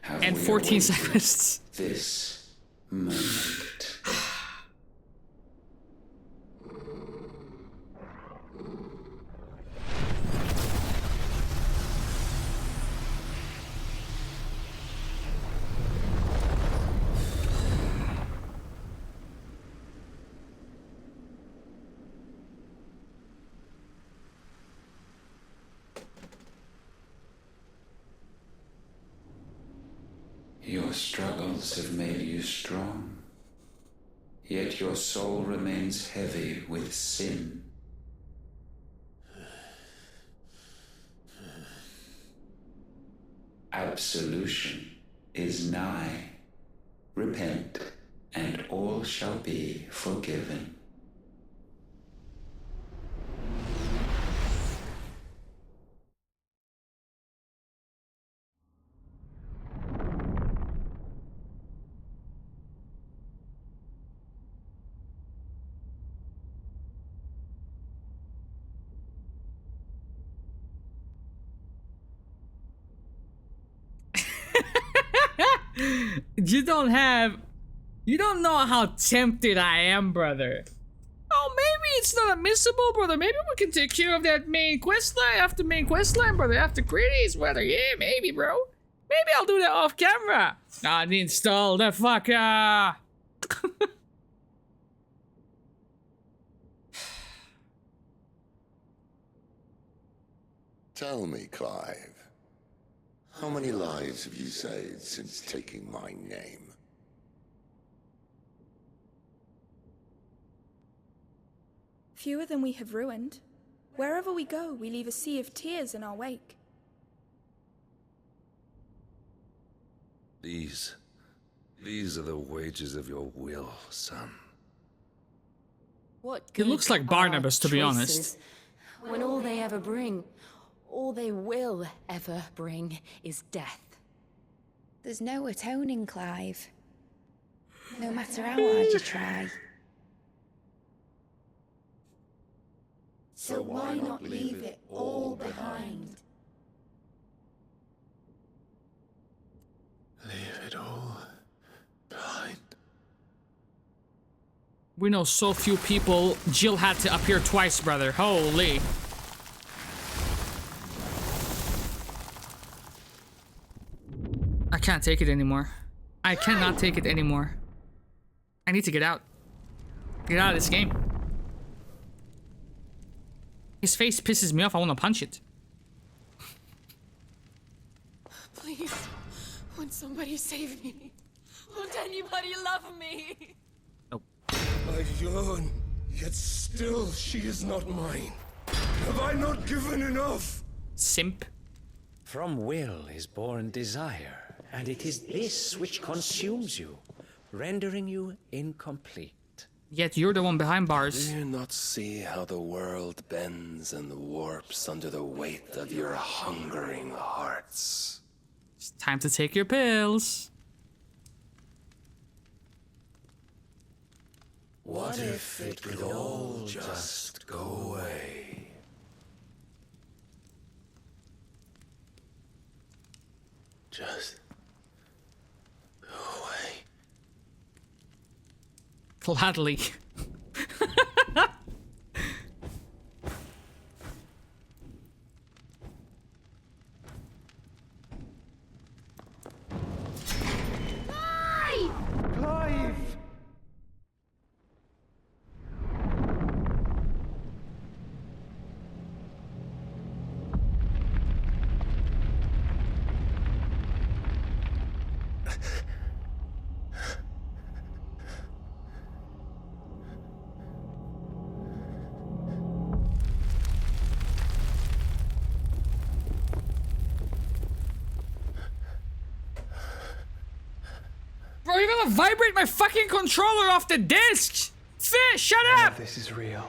And 14 side quests. This moment. Your struggles have made you strong, yet your soul remains heavy with sin. Absolution is nigh. Repent, and all shall be forgiven. You don't know how tempted I am, brother. Oh, maybe it's not admissible, brother. Maybe we can take care of that main quest line after main quest line, brother. After credits, brother. Yeah, maybe, bro. Maybe I'll do that off camera. Uninstall the fucker. Tell me, Clive, how many lives have you saved since taking my name? Fewer than we have ruined. Wherever we go, we leave a sea of tears in our wake. These are the wages of your will, son. What It looks like Barnabas, to be honest. When all they ever bring, all they will ever bring is death. There's no atoning, Clive. No matter how hard you try. So why not leave it all behind? Leave it all behind. We know so few people. Jill had to appear twice, brother. Holy. I can't take it anymore. I cannot take it anymore. I need to get out. Get out of this game. His face pisses me off. I want to punch it. Please, won't somebody save me? Won't anybody love me? I yearn, yet still she is not mine. Have I not given enough? Simp. From will is born desire, and it is this which consumes you, rendering you incomplete. Yet you're the one behind bars. Do you not see how the world bends and warps under the weight of your hungering hearts? It's time to take your pills. What if it could all just go away? Just go away. Gladly. Clive! Bro, you're gonna vibrate my fucking controller off the disc! Fish, shut up! This is real.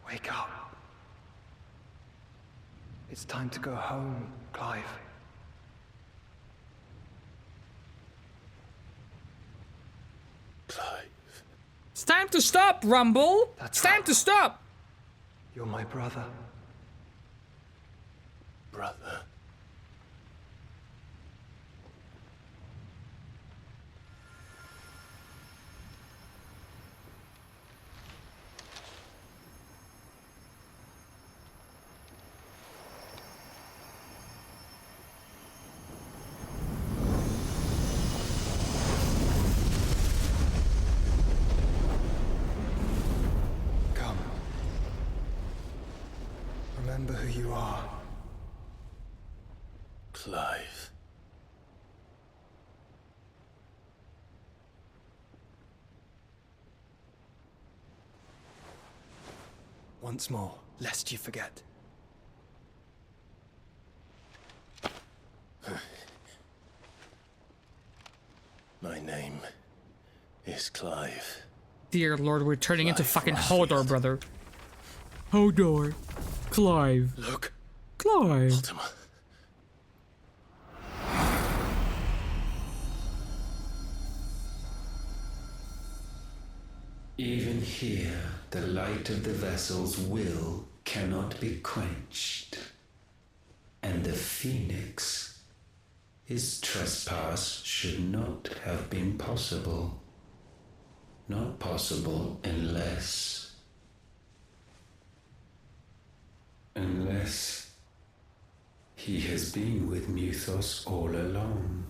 Wake up. It's time to go home, Clive. Clive. It's time to stop, Rumble! It's time to stop! You're my brother. Brother. Come. Remember who you are. Clive. Once more, lest you forget. My name is Clive. Dear Lord, we're turning into fucking Hodor, brother. Hodor. Clive. Look. Clive. Ultima. Even here, the light of the vessel's will cannot be quenched. And the Phoenix, his trespass should not have been possible. Not possible unless he has been with Muthos all along.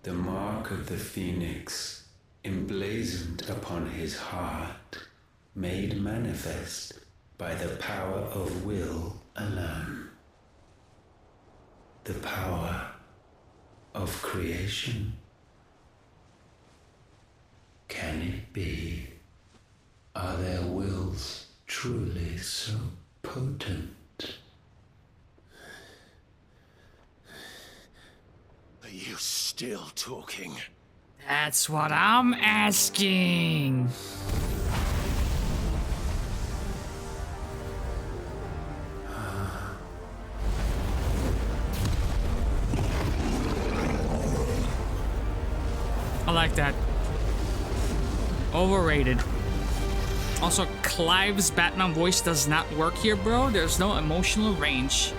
The mark of the Phoenix, emblazoned upon his heart, made manifest by the power of will alone. The power of creation. Can it be? Are their wills truly so potent? Are you still talking? That's what I'm asking. I like that. Overrated. Also, Clive's Batman voice does not work here, bro. There's no emotional range.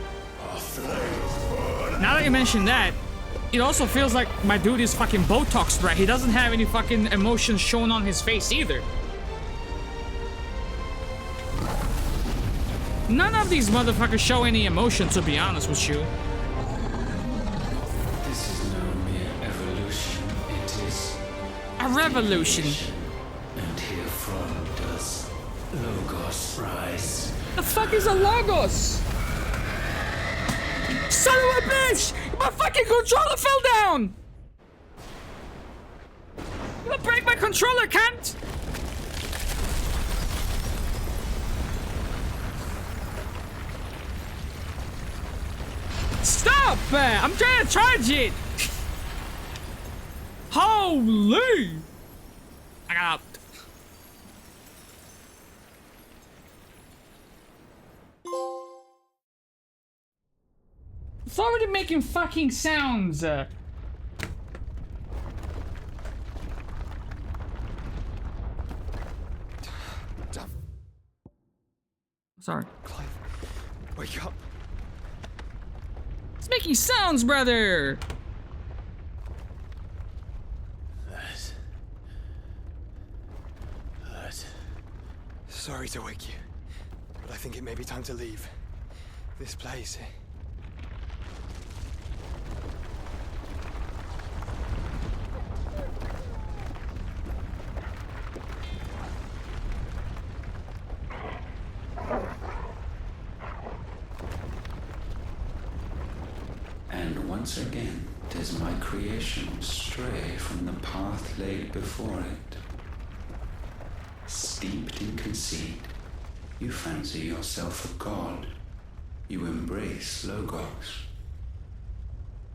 Now that you mention that, it also feels like my dude is fucking Botoxed, right? He doesn't have any fucking emotions shown on his face either. None of these motherfuckers show any emotion, to be honest with you. This is no mere evolution A revolution. And herefrom does Logos rise. The fuck is a Logos? Son of a bitch! My fucking controller fell down! You gonna break my controller, cunt! Stop! I'm trying to charge it! Holy! I got out. It's already making fucking sounds. Damn. Sorry. Clive, wake up. It's making sounds, brother. Sorry to wake you, but I think it may be time to leave. This place. And once again does my creation stray from the path laid before it. Steeped in conceit, you fancy yourself a god. You embrace Logos.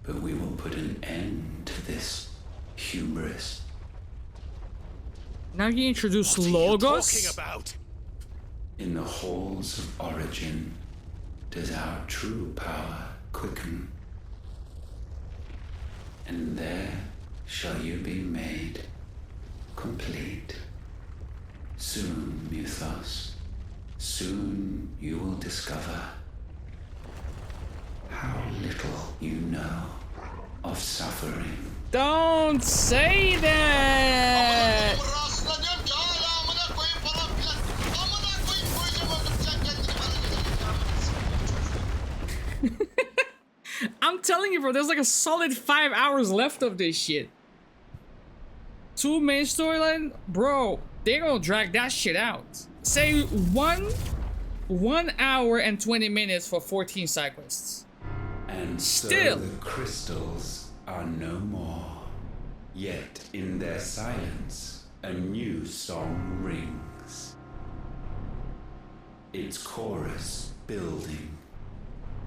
But we will put an end to this hubris. Now you introduce Logos? What are you talking about? In the halls of origin does our true power quicken. And there shall you be made complete. Soon, Mythos, soon you will discover how little you know of suffering. Don't say that! I'm telling you, bro, there's like a solid 5 hours left of this shit. 2 main storyline, bro, they're gonna drag that shit out. Say 1 hour and 20 minutes for 14 side quests. And still, so the crystals are no more. Yet in their silence, a new song rings. Its chorus building,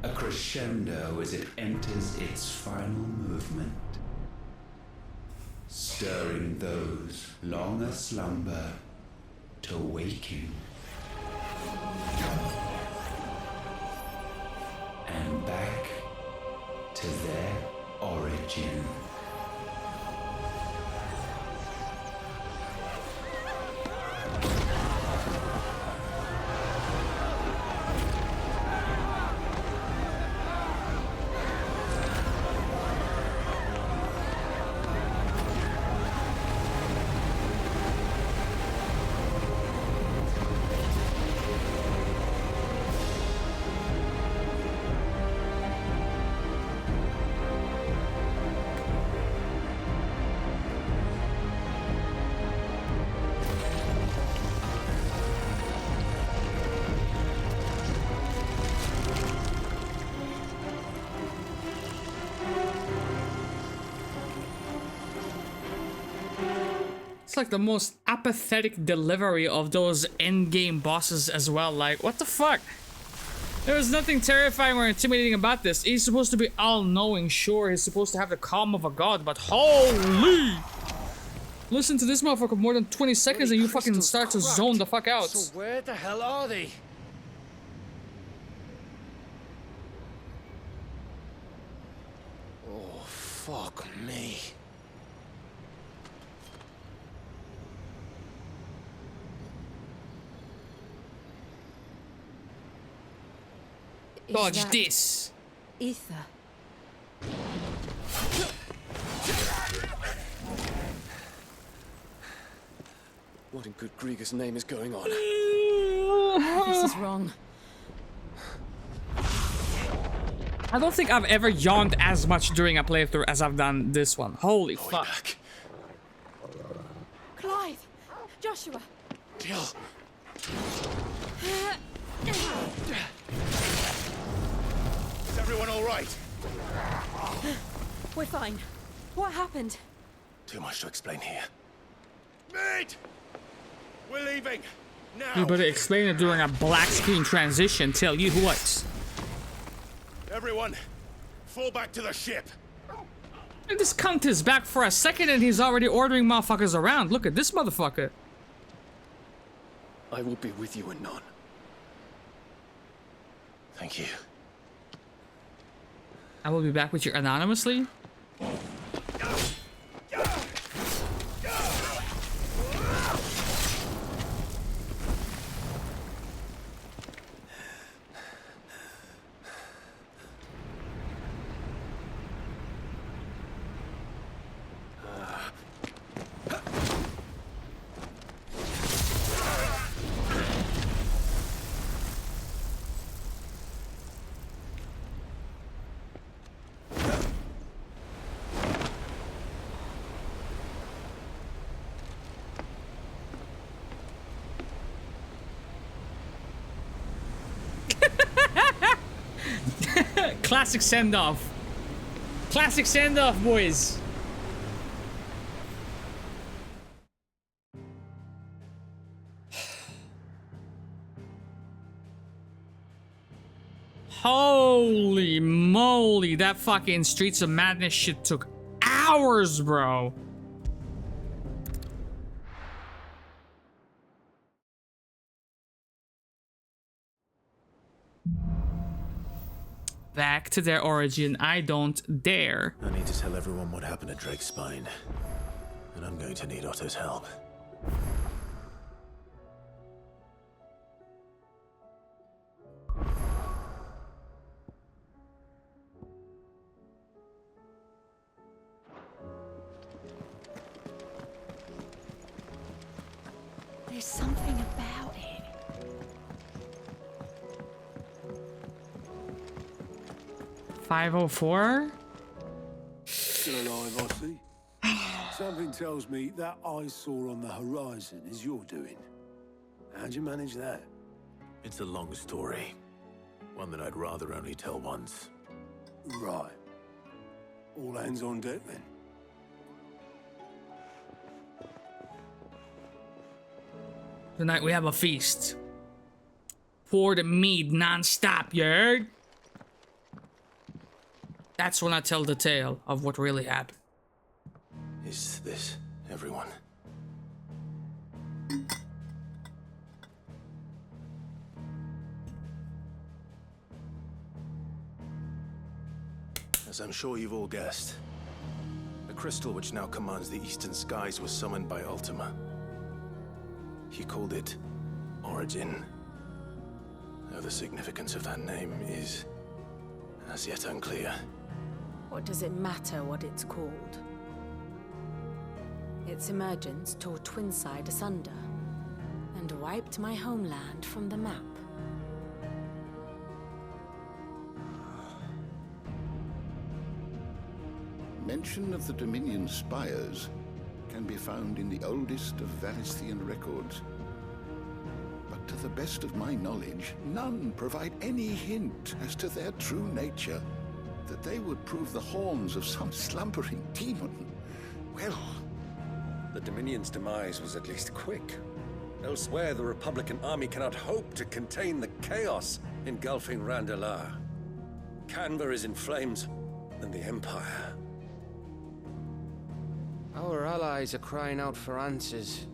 a crescendo as it enters its final movement, stirring those long aslumber to waking. And back to their origin. Like the most apathetic delivery of those endgame bosses as well. Like, what the fuck? There was nothing terrifying or intimidating about this. He's supposed to be all-knowing, sure. He's supposed to have the calm of a god, but holy! Listen to this motherfucker for more than 20 seconds and you fucking start to zone the fuck out. So where the hell are they? Oh, fuck me. Dodge this. Ether. What in good Grieger's name is going on? This is wrong. I don't think I've ever yawned as much during a playthrough as I've done this one. Holy fuck. Joshua. Jill. Is everyone all right? We're fine. What happened? Too much to explain here. Mate! We're leaving! Now! You better explain it during a black screen transition. Tell you what. Everyone, fall back to the ship! And this cunt is back for a second and he's already ordering motherfuckers around. Look at this motherfucker. I will be with you anon. Thank you. I will be back with you anonymously. Classic send-off. Classic send-off, boys. Holy moly, that fucking Streets of Madness shit took hours, bro. Back to their origin, I don't dare. I need to tell everyone what happened at Drake's Spine, and I'm going to need Otto's help. There's something about it. .504? Still alive, I see. Something tells me that I saw on the horizon is your doing. How'd you manage that? It's a long story. One that I'd rather only tell once. Right. All hands on deck, then. Tonight we have a feast. Pour the mead non-stop, you heard? That's when I tell the tale of what really happened. Is this everyone? As I'm sure you've all guessed, the crystal which now commands the eastern skies was summoned by Ultima. He called it Origin. Though the significance of that name is as yet unclear. What does it matter what it's called? Its emergence tore Twinside asunder and wiped my homeland from the map. Mention of the Dominion spires can be found in the oldest of Varisthian records. But to the best of my knowledge, none provide any hint as to their true nature. That they would prove the horns of some slumbering demon. Well, the Dominion's demise was at least quick. Elsewhere, the Republican army cannot hope to contain the chaos engulfing Randalar. Canva is in flames, and the Empire. Our allies are crying out for answers.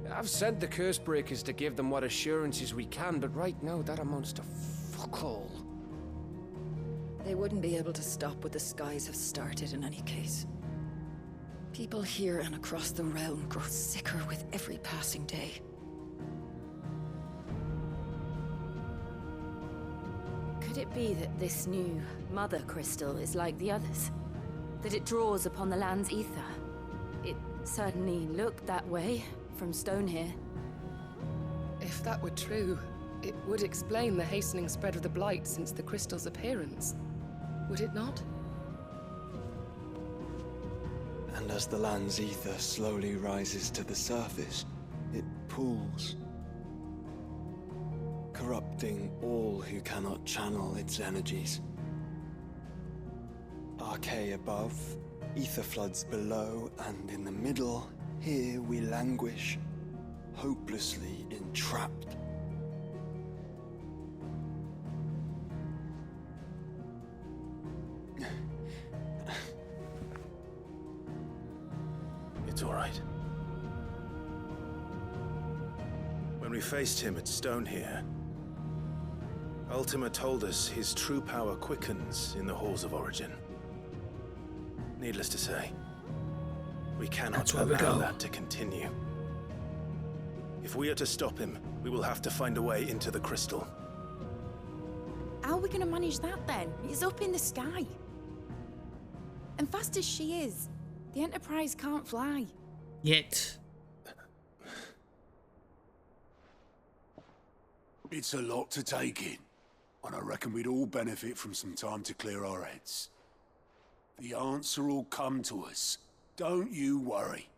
I've sent the Cursebreakers to give them what assurances we can, but right now that amounts to fuck all. They wouldn't be able to stop what the skies have started in any case. People here and across the realm grow sicker with every passing day. Could it be that this new Mother Crystal is like the others? That it draws upon the land's ether? It certainly looked that way from stone here. If that were true, it would explain the hastening spread of the Blight since the crystal's appearance. Would it not? And as the land's ether slowly rises to the surface, it pools, corrupting all who cannot channel its energies. Archaea above, ether floods below, and in the middle, here we languish, hopelessly entrapped. It's all right. When we faced him at Stone here, Ultima told us his true power quickens in the Halls of Origin. Needless to say, we cannot allow that to continue. If we are to stop him, we will have to find a way into the crystal. How are we gonna manage that then? It's up in the sky. And fast as she is, the Enterprise can't fly. Yet. It's a lot to take in, and I reckon we'd all benefit from some time to clear our heads. The answer will come to us. Don't you worry.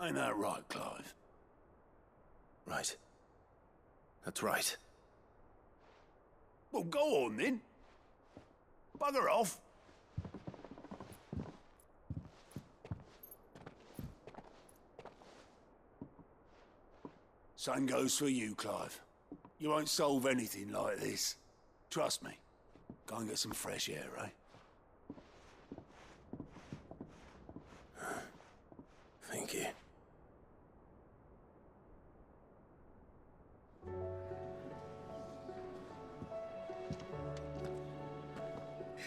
Ain't that right, Clive? Right. That's right. Well, go on then. Bugger off. Same goes for you, Clive. You won't solve anything like this. Trust me. Go and get some fresh air, eh? Thank you.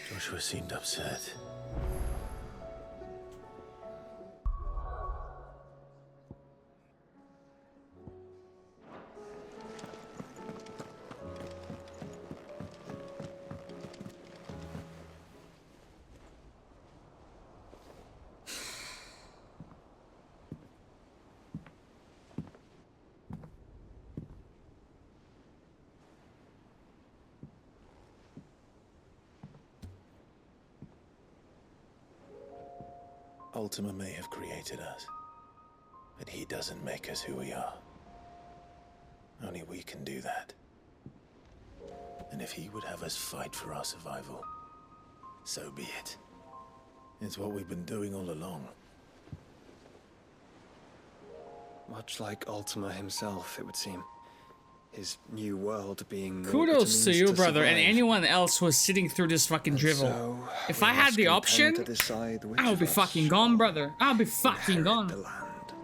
Joshua seemed upset. Ultima may have created us, but he doesn't make us who we are. Only we can do that. And if he would have us fight for our survival, so be it. It's what we've been doing all along. Much like Ultima himself, it would seem. His new world being Kudos to you, brother, and anyone else who is sitting through this fucking drivel. So, if I had the option, I'll be fucking gone, brother. I'll be fucking gone. The land.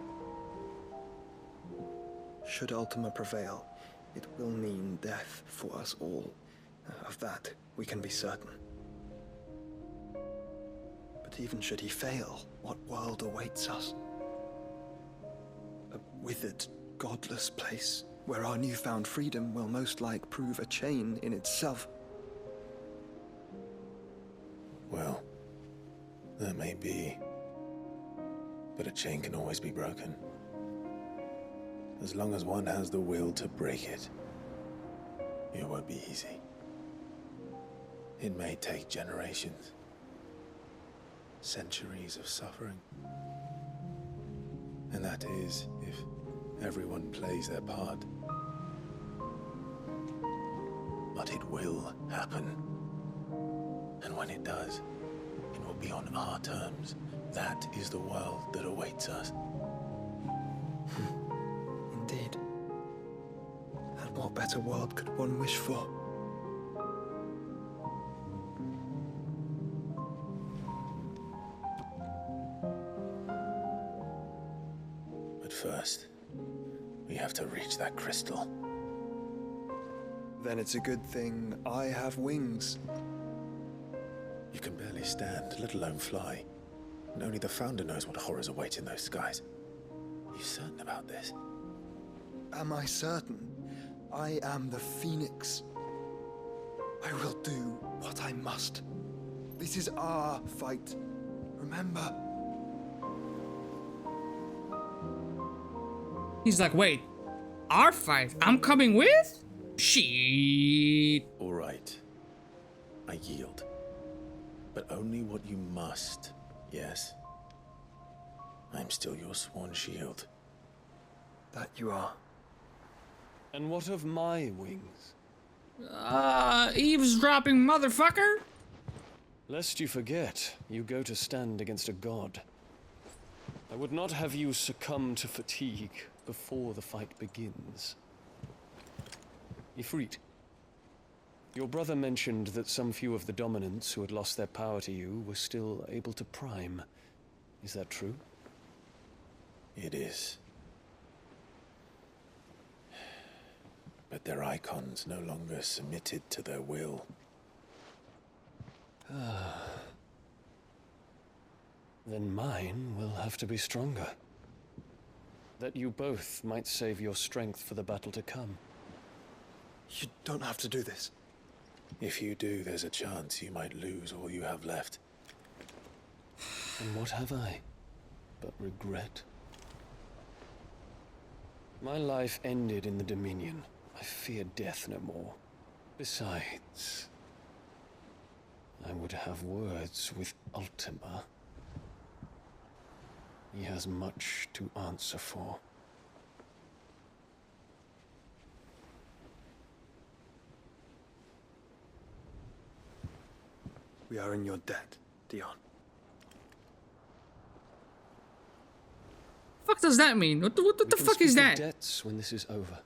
Should Ultima prevail, it will mean death for us all. Of that, we can be certain. But even should he fail, what world awaits us? A withered, godless place, where our newfound freedom will most like prove a chain in itself. Well, that may be, but a chain can always be broken. As long as one has the will to break it, it won't be easy. It may take generations, centuries of suffering. And that is if everyone plays their part. But it will happen. And when it does, it will be on our terms. That is the world that awaits us. Indeed. And what better world could one wish for? But first, we have to reach that crystal. Then it's a good thing I have wings. You can barely stand, let alone fly. And only the Founder knows what horrors await in those skies. Are you certain about this? Am I certain? I am the Phoenix. I will do what I must. This is our fight. Remember? He's like, wait, our fight? I'm coming with? Shit. All right. I yield. But only what you must, yes? I'm still your sworn shield. That you are. And what of my wings? Eavesdropping motherfucker! Lest you forget, you go to stand against a god. I would not have you succumb to fatigue before the fight begins. Ifrit, your brother mentioned that some few of the dominants who had lost their power to you were still able to prime. Is that true? It is. But their icons no longer submitted to their will. Then mine will have to be stronger. That you both might save your strength for the battle to come. You don't have to do this. If you do, there's a chance you might lose all you have left. And what have I but regret? My life ended in the Dominion. I fear death no more. Besides, I would have words with Ultima. He has much to answer for. We are in your debt, Dion. Fuck does that mean? What the fuck is that? Debts when this is over.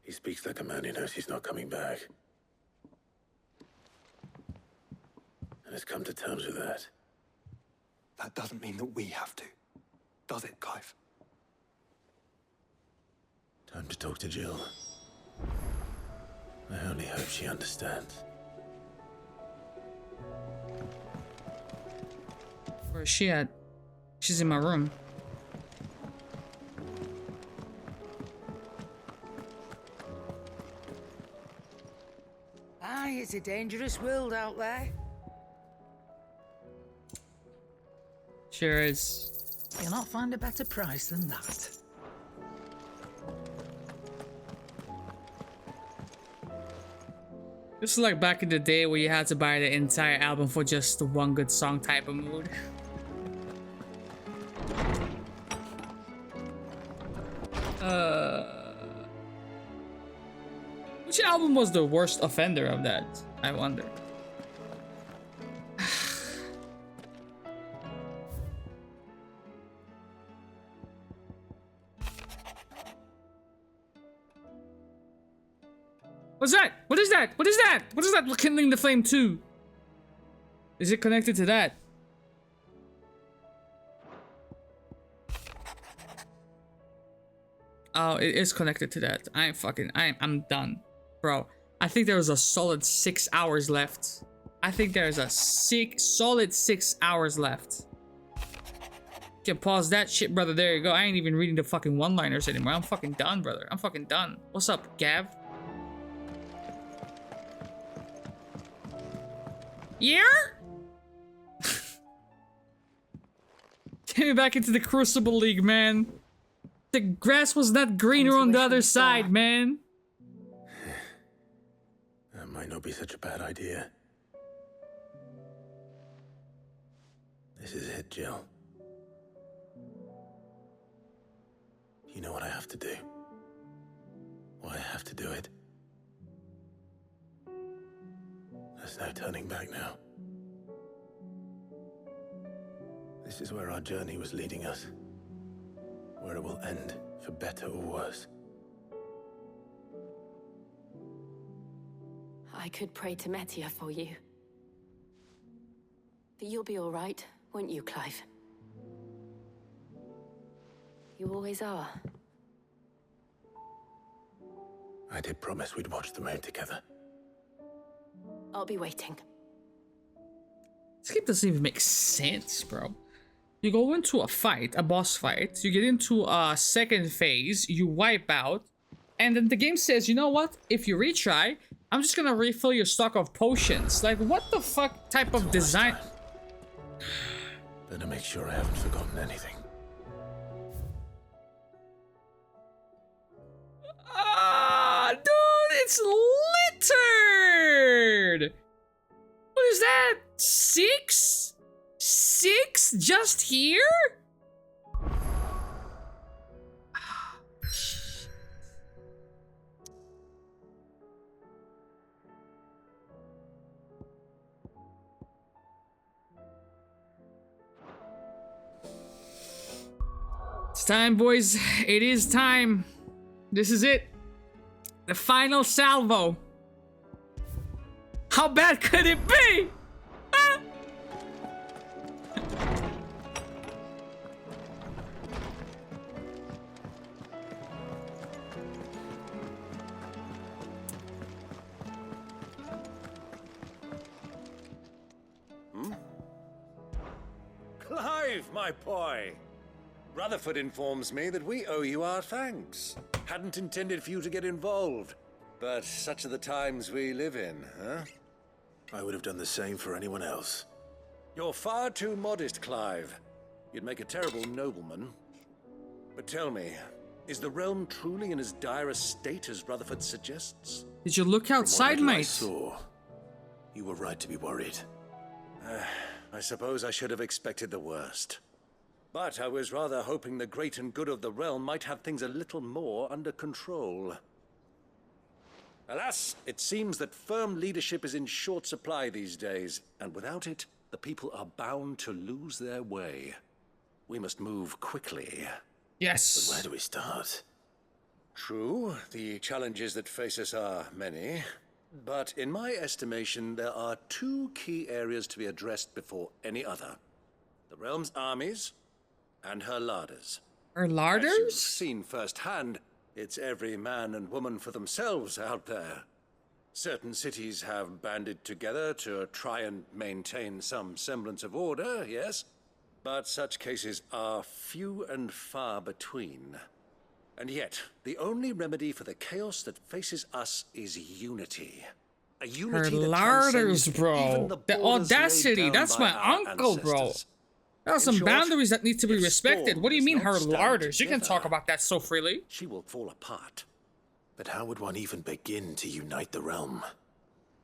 He speaks like a man who knows he's not coming back. And has come to terms with that. That doesn't mean that we have to, does it, Clive? Time to talk to Jill. I only hope she understands. Where is she at? She's in my room. Aye, it's a dangerous world out there. Sure is. You'll not find a better price than that. This is like back in the day where you had to buy the entire album for just the one good song type of mood. Which album was the worst offender of that? I wonder. What's that? What is that? What is that? What is that? Kindling the Flame 2? Is it connected to that? Oh, it is connected to that. I'm done. Bro, I think there was a solid 6 hours left. I think there's a solid 6 hours left. Can pause that shit, brother. There you go. I ain't even reading the fucking one-liners anymore. I'm fucking done, brother. I'm fucking done. What's up, Gav? Yeah? Get me back into the Crucible League, man. The grass was not greener on the other side, man. That might not be such a bad idea. This is it, Jill. You know what I have to do. Why I have to do it. There's no turning back now. This is where our journey was leading us. Where it will end, for better or worse. I could pray to Metia for you. But you'll be all right, won't you, Clive? You always are. I did promise we'd watch the moon together. I'll be waiting. This game doesn't even make sense, bro. You go into a fight, a boss fight, you get into a second phase, you wipe out, and then the game says, you know what? If you retry, I'm just gonna refill your stock of potions. Like, what the fuck type of design? Better make sure I haven't forgotten anything. It's littered! What is that? 6? 6 just here? It's time, boys. It is time. This is it. The final salvo. How bad could it be? Ah! Clive, my boy! Rutherford informs me that we owe you our thanks. Hadn't intended for you to get involved, but such are the times we live in, huh? I would have done the same for anyone else. You're far too modest, Clive. You'd make a terrible nobleman. But tell me, is the realm truly in as dire a state as Rutherford suggests? Did you look outside, From what mate? I saw, you were right to be worried. I suppose I should have expected the worst. But I was rather hoping the great and good of the realm might have things a little more under control. Alas, it seems that firm leadership is in short supply these days, and without it, the people are bound to lose their way. We must move quickly. Yes. But where do we start? True, the challenges that face us are many. But in my estimation, there are 2 key areas to be addressed before any other. The realm's armies and her larders. Her As you've larders? seen firsthand, it's every man and woman for themselves out there. Certain cities have banded together to try and maintain some semblance of order, yes? But such cases are few and far between. And yet, the only remedy for the chaos that faces us is unity. A Her unity that larders, transcends bro. even The borders laid audacity. down That's by my our uncle, bro. ancestors. There are In some short, boundaries that need to be if respected. Storm What do you does mean not her stand larders? You can together, talk about that so freely. she will fall apart. But how would one even begin to unite the realm?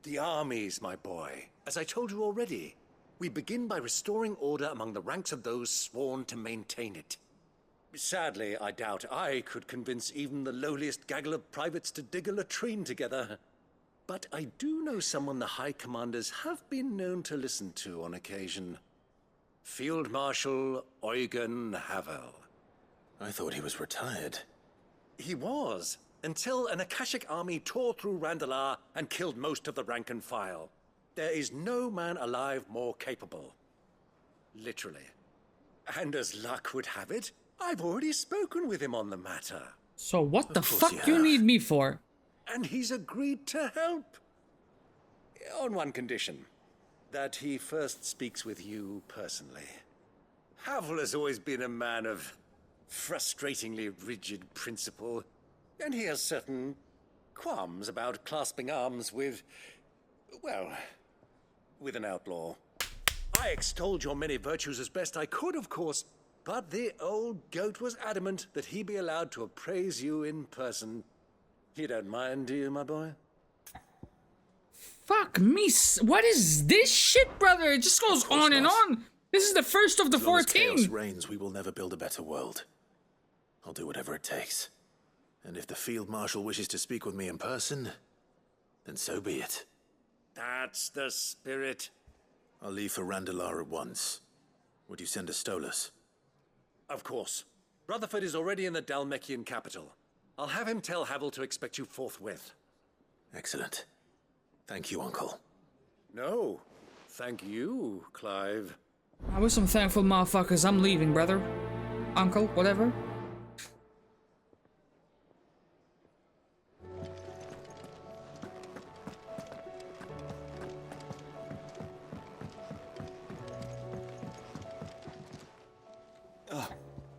The armies, my boy. As I told you already, we begin by restoring order among the ranks of those sworn to maintain it. Sadly, I doubt I could convince even the lowliest gaggle of privates to dig a latrine together. But I do know someone the High Commanders have been known to listen to on occasion. Field Marshal Eugen Havel. I thought he was retired. He was, until an Akashic army tore through Randalar and killed most of the rank and file. There is no man alive more capable. Literally. And as luck would have it, I've already spoken with him on the matter. So what the fuck you need me for? And he's agreed to help. On one condition. That he first speaks with you personally. Havel has always been a man of frustratingly rigid principle, and he has certain qualms about clasping arms with, well, with an outlaw. I extolled your many virtues as best I could, of course, but the old goat was adamant that he be allowed to appraise you in person. You don't mind, do you, my boy? Fuck me. What is this shit, brother? It just goes on and on. This is the first of the As long as 14. chaos reigns, we will never build a better world. I'll do whatever it takes. And if the Field Marshal wishes to speak with me in person, then so be it. That's the spirit. I'll leave for Randalar at once. Would you send a Stolas? Of course. Rutherford is already in the Dalmekian capital. I'll have him tell Havel to expect you forthwith. Excellent. Thank you, Uncle. No, thank you, Clive. I wish some thankful motherfuckers. I'm leaving, brother. Uncle, whatever.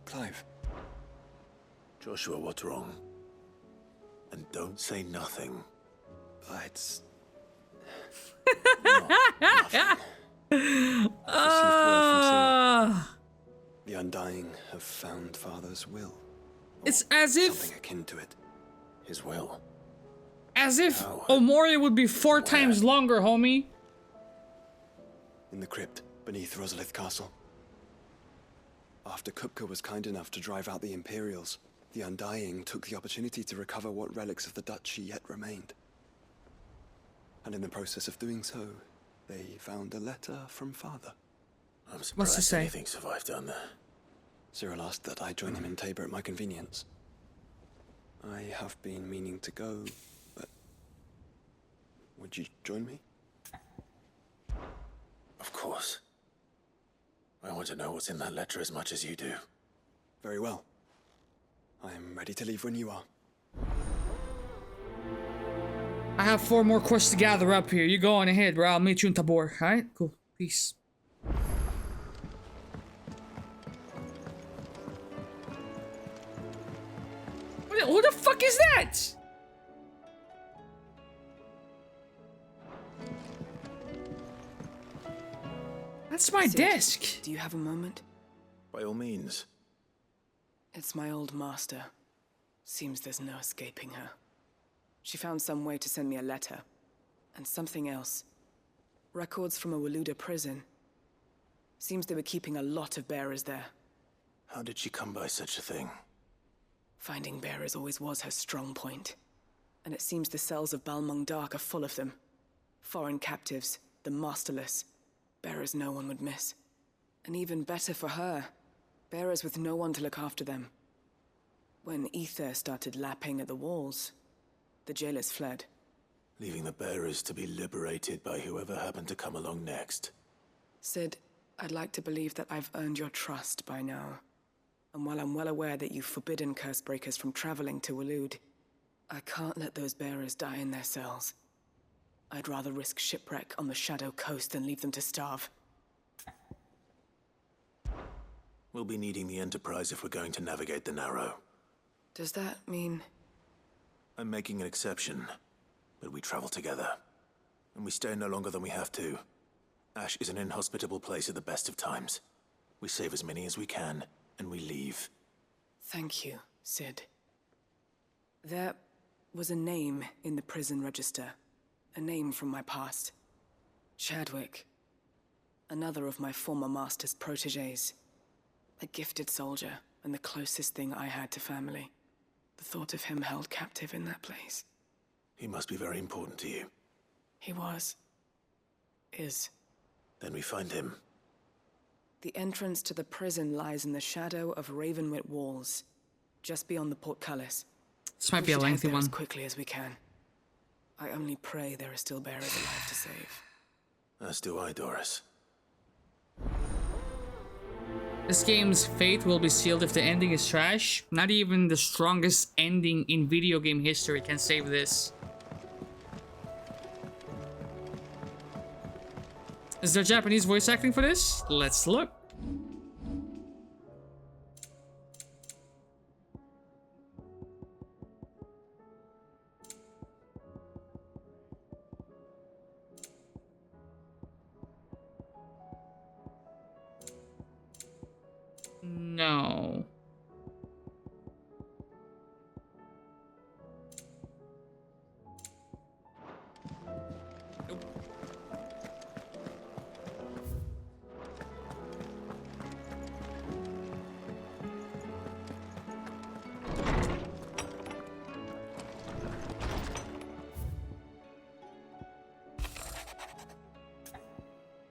Clive. Joshua, what's wrong? And don't say nothing. It's... The Undying have found Father's will. It's as if... Something akin to it. His will? As if Omoria would be 4 times longer, homie. In the crypt beneath Rosalith Castle. After Kupka was kind enough to drive out the Imperials, the Undying took the opportunity to recover what relics of the Duchy yet remained. And in the process of doing so, they found a letter from Father. I'm surprised anything survived down there. Cyril asked that I join him in Tabor at my convenience. I have been meaning to go, but would you join me? Of course. I want to know what's in that letter as much as you do. Very well. I am ready to leave when you are. I have 4 more quests to gather up here. You go on ahead, bro. I'll meet you in Tabor. Alright? Cool. Peace. Who the fuck is that? That's my desk. Do you have a moment? By all means. It's my old master. Seems there's no escaping her. She found some way to send me a letter. And something else. Records from a Waluda prison. Seems they were keeping a lot of bearers there. How did she come by such a thing? Finding bearers always was her strong point. And it seems the cells of Balmung Dark are full of them. Foreign captives, the masterless. Bearers no one would miss. And even better for her, bearers with no one to look after them. When ether started lapping at the walls, the jailers fled. Leaving the bearers to be liberated by whoever happened to come along next. Sid, I'd like to believe that I've earned your trust by now. And while I'm well aware that you've forbidden Cursebreakers from traveling to Waloed, I can't let those bearers die in their cells. I'd rather risk shipwreck on the Shadow Coast than leave them to starve. We'll be needing the Enterprise if we're going to navigate the Narrow. Does that mean... I'm making an exception, but we travel together. And we stay no longer than we have to. Ash is an inhospitable place at the best of times. We save as many as we can, and we leave. Thank you, Sid. There was a name in the prison register. A name from my past. Chadwick. Another of my former master's protégés. A gifted soldier, and the closest thing I had to family. The thought of him held captive in that place. He must be very important to you. He was. Is. Then we find him. The entrance to the prison lies in the shadow of Ravenwit walls, just beyond the portcullis. This might be a lengthy one. As quickly as we can. I only pray there are still bearers alive to save. As do I, Doris. This game's fate will be sealed if the ending is trash. Not even the strongest ending in video game history can save this. Is there Japanese voice acting for this? Let's look. No.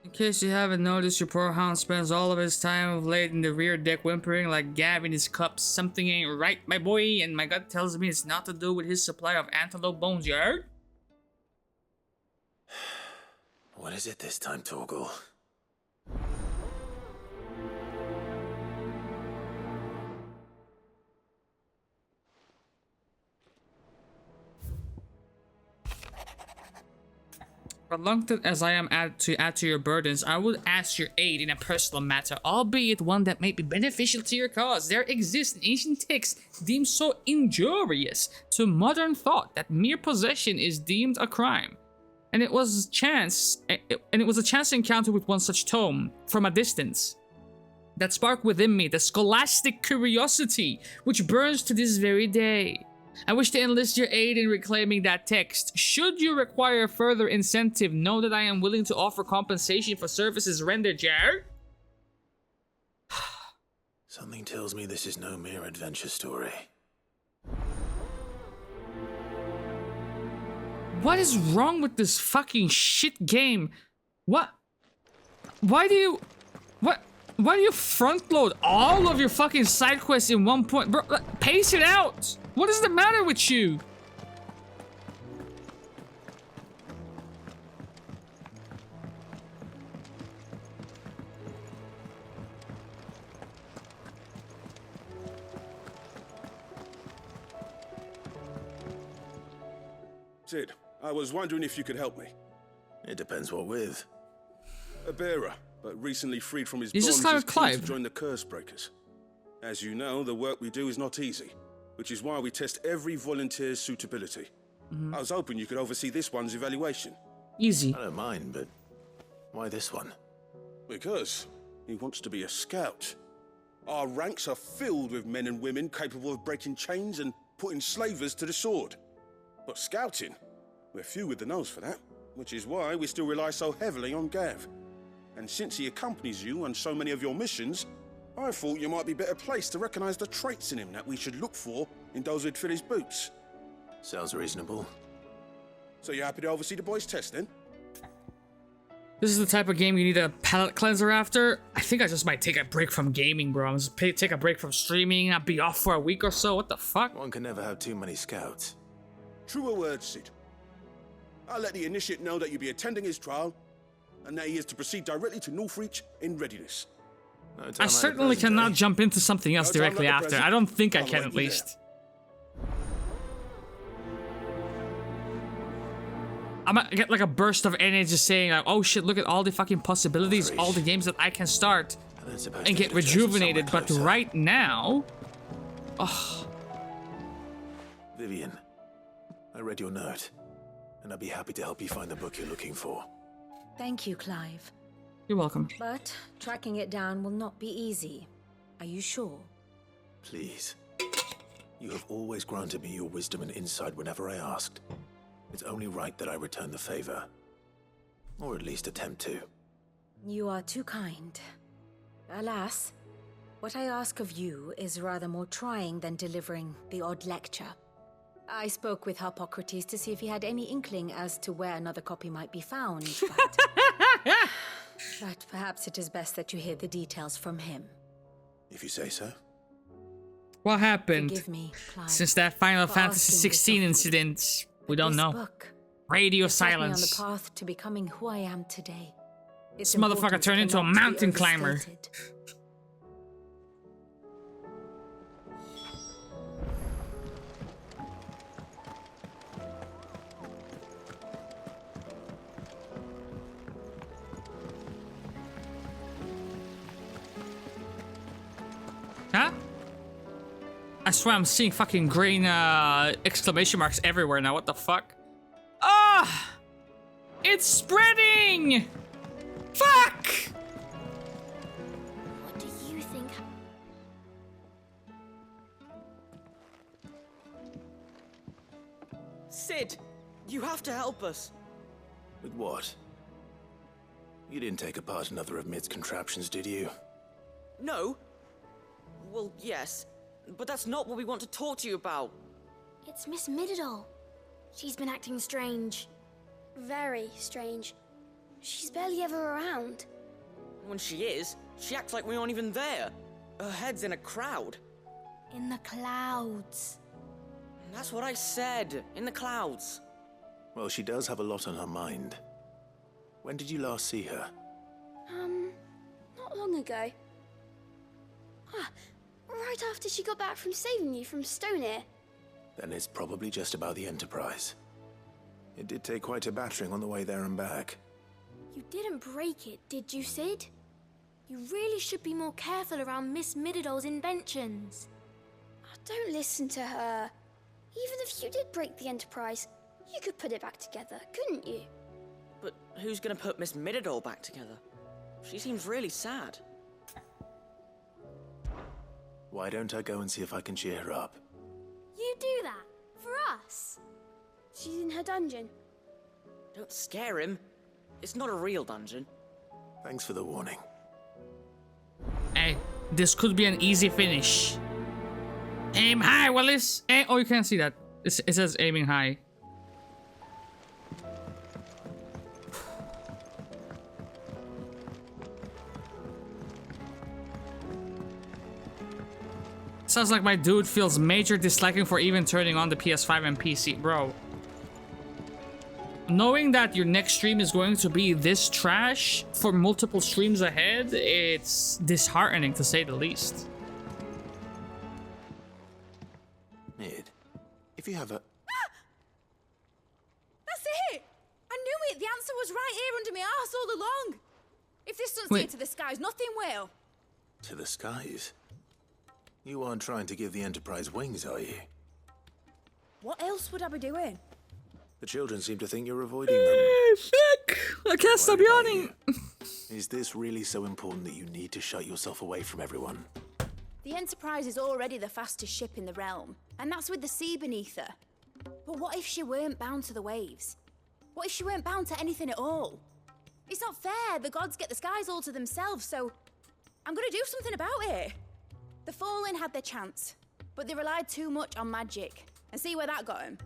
In case you haven't noticed, your poor hound spends all of his time of late in the rear deck whimpering like Gav in his cups. Something ain't right, my boy, and my gut tells me it's not to do with his supply of antelope bones, you heard? What is it this time, Torgal? Reluctant as I am to add to your burdens, I would ask your aid in a personal matter, albeit one that may be beneficial to your cause. There exists an ancient text deemed so injurious to modern thought that mere possession is deemed a crime. And it was a chance encounter with one such tome from a distance that sparked within me the scholastic curiosity which burns to this very day. I wish to enlist your aid in reclaiming that text. Should you require further incentive, know that I am willing to offer compensation for services rendered, Jar. Something tells me this is no mere adventure story. What is wrong with this fucking shit game? What? Why do you... Why do you front load all of your fucking side quests in one point? Bro, pace it out! What is the matter with you? Sid, I was wondering if you could help me. It depends what with. A bearer, but recently freed from his He's bonds, just like is keen Clive. to join the Curse Breakers. As you know, the work we do is not easy, which is why we test every volunteer's suitability. I was hoping you could oversee this one's evaluation. Easy. I don't mind, but why this one? Because he wants to be a scout. Our ranks are filled with men and women capable of breaking chains and putting slavers to the sword. But scouting, we're few with the nose for that, which is why we still rely so heavily on Gav. And since he accompanies you on so many of your missions, I thought you might be better placed to recognize the traits in him that we should look for in those who'd fill his boots. Sounds reasonable. So you're happy to oversee the boys' test, then? This is the type of game you need a palate cleanser after. I think I just might take a break from gaming, bro. I'm just take a break from streaming. I'll be off for a week or so. What the fuck? One can never have too many scouts. Truer words, Sid. I'll let the initiate know that you'll be attending his trial, and that he is to proceed directly to Northreach in readiness. I certainly cannot jump into something else directly after. I don't think I can, at least. I might get like a burst of energy just saying like, oh shit, look at all the fucking possibilities, all the games that I can start and get rejuvenated, but right now... Oh. Vivian, I read your note, and I'd be happy to help you find the book you're looking for. Thank you, Clive. You're welcome. But tracking it down will not be easy. Are you sure? Please. You have always granted me your wisdom and insight whenever I asked. It's only right that I return the favor. Or at least attempt to. You are too kind. Alas, what I ask of you is rather more trying than delivering the odd lecture. I spoke with Harpocrates to see if he had any inkling as to where another copy might be found, but perhaps it is best that you hear the details from him. If you say so. What happened Forgive me, Clive, since that Final for Fantasy asking this XVI of you. incident? We don't This know. book Radio has set me silence. on the path to becoming who I am today. This motherfucker turned into a mountain climber. Huh? I swear I'm seeing fucking green exclamation marks everywhere now. What the fuck? Ah! It's spreading! Fuck! What do you think? Sid, you have to help us. With what? You didn't take apart another of Mid's contraptions, did you? No. Well, yes, but that's not what we want to talk to you about. It's Miss Mididol. She's been acting strange. Very strange. She's barely ever around. When she is, she acts like we aren't even there. Her head's in a crowd. In the clouds. That's what I said. In the clouds. Well, she does have a lot on her mind. When did you last see her? Not long ago. Right after she got back from saving you from Stoneir. Then it's probably just about the Enterprise. It did take quite a battering on the way there and back. You didn't break it, did you, Sid? You really should be more careful around Miss Mididol's inventions. Don't listen to her. Even if you did break the Enterprise, you could put it back together, couldn't you? But who's gonna put Miss Mididol back together? She seems really sad. Why don't I go and see if I can cheer her up? You do that. Lass? She's in her dungeon. Don't scare him. It's not a real dungeon. Thanks for the warning. Hey, this could be an easy finish. Aim high, Willis. Oh, you can't see that. It says aiming high. Sounds like my dude feels major disliking for even turning on the PS5 and PC. Bro. Knowing that your next stream is going to be this trash for multiple streams ahead, it's disheartening to say the least. Mid, if you have a... That's it! I knew it! The answer was right here under my arse all along! If this doesn't Wait. stay to the skies, nothing will! To the skies? You aren't trying to give the Enterprise wings, are you? What else would I be doing? The children seem to think you're avoiding them. Fuck! I can't stop yawning! Is this really so important that you need to shut yourself away from everyone? The Enterprise is already the fastest ship in the realm, and that's with the sea beneath her. But what if she weren't bound to the waves? What if she weren't bound to anything at all? It's not fair. The gods get the skies all to themselves, so I'm gonna do something about it. The Fallen had their chance, but they relied too much on magic. And see where that got them?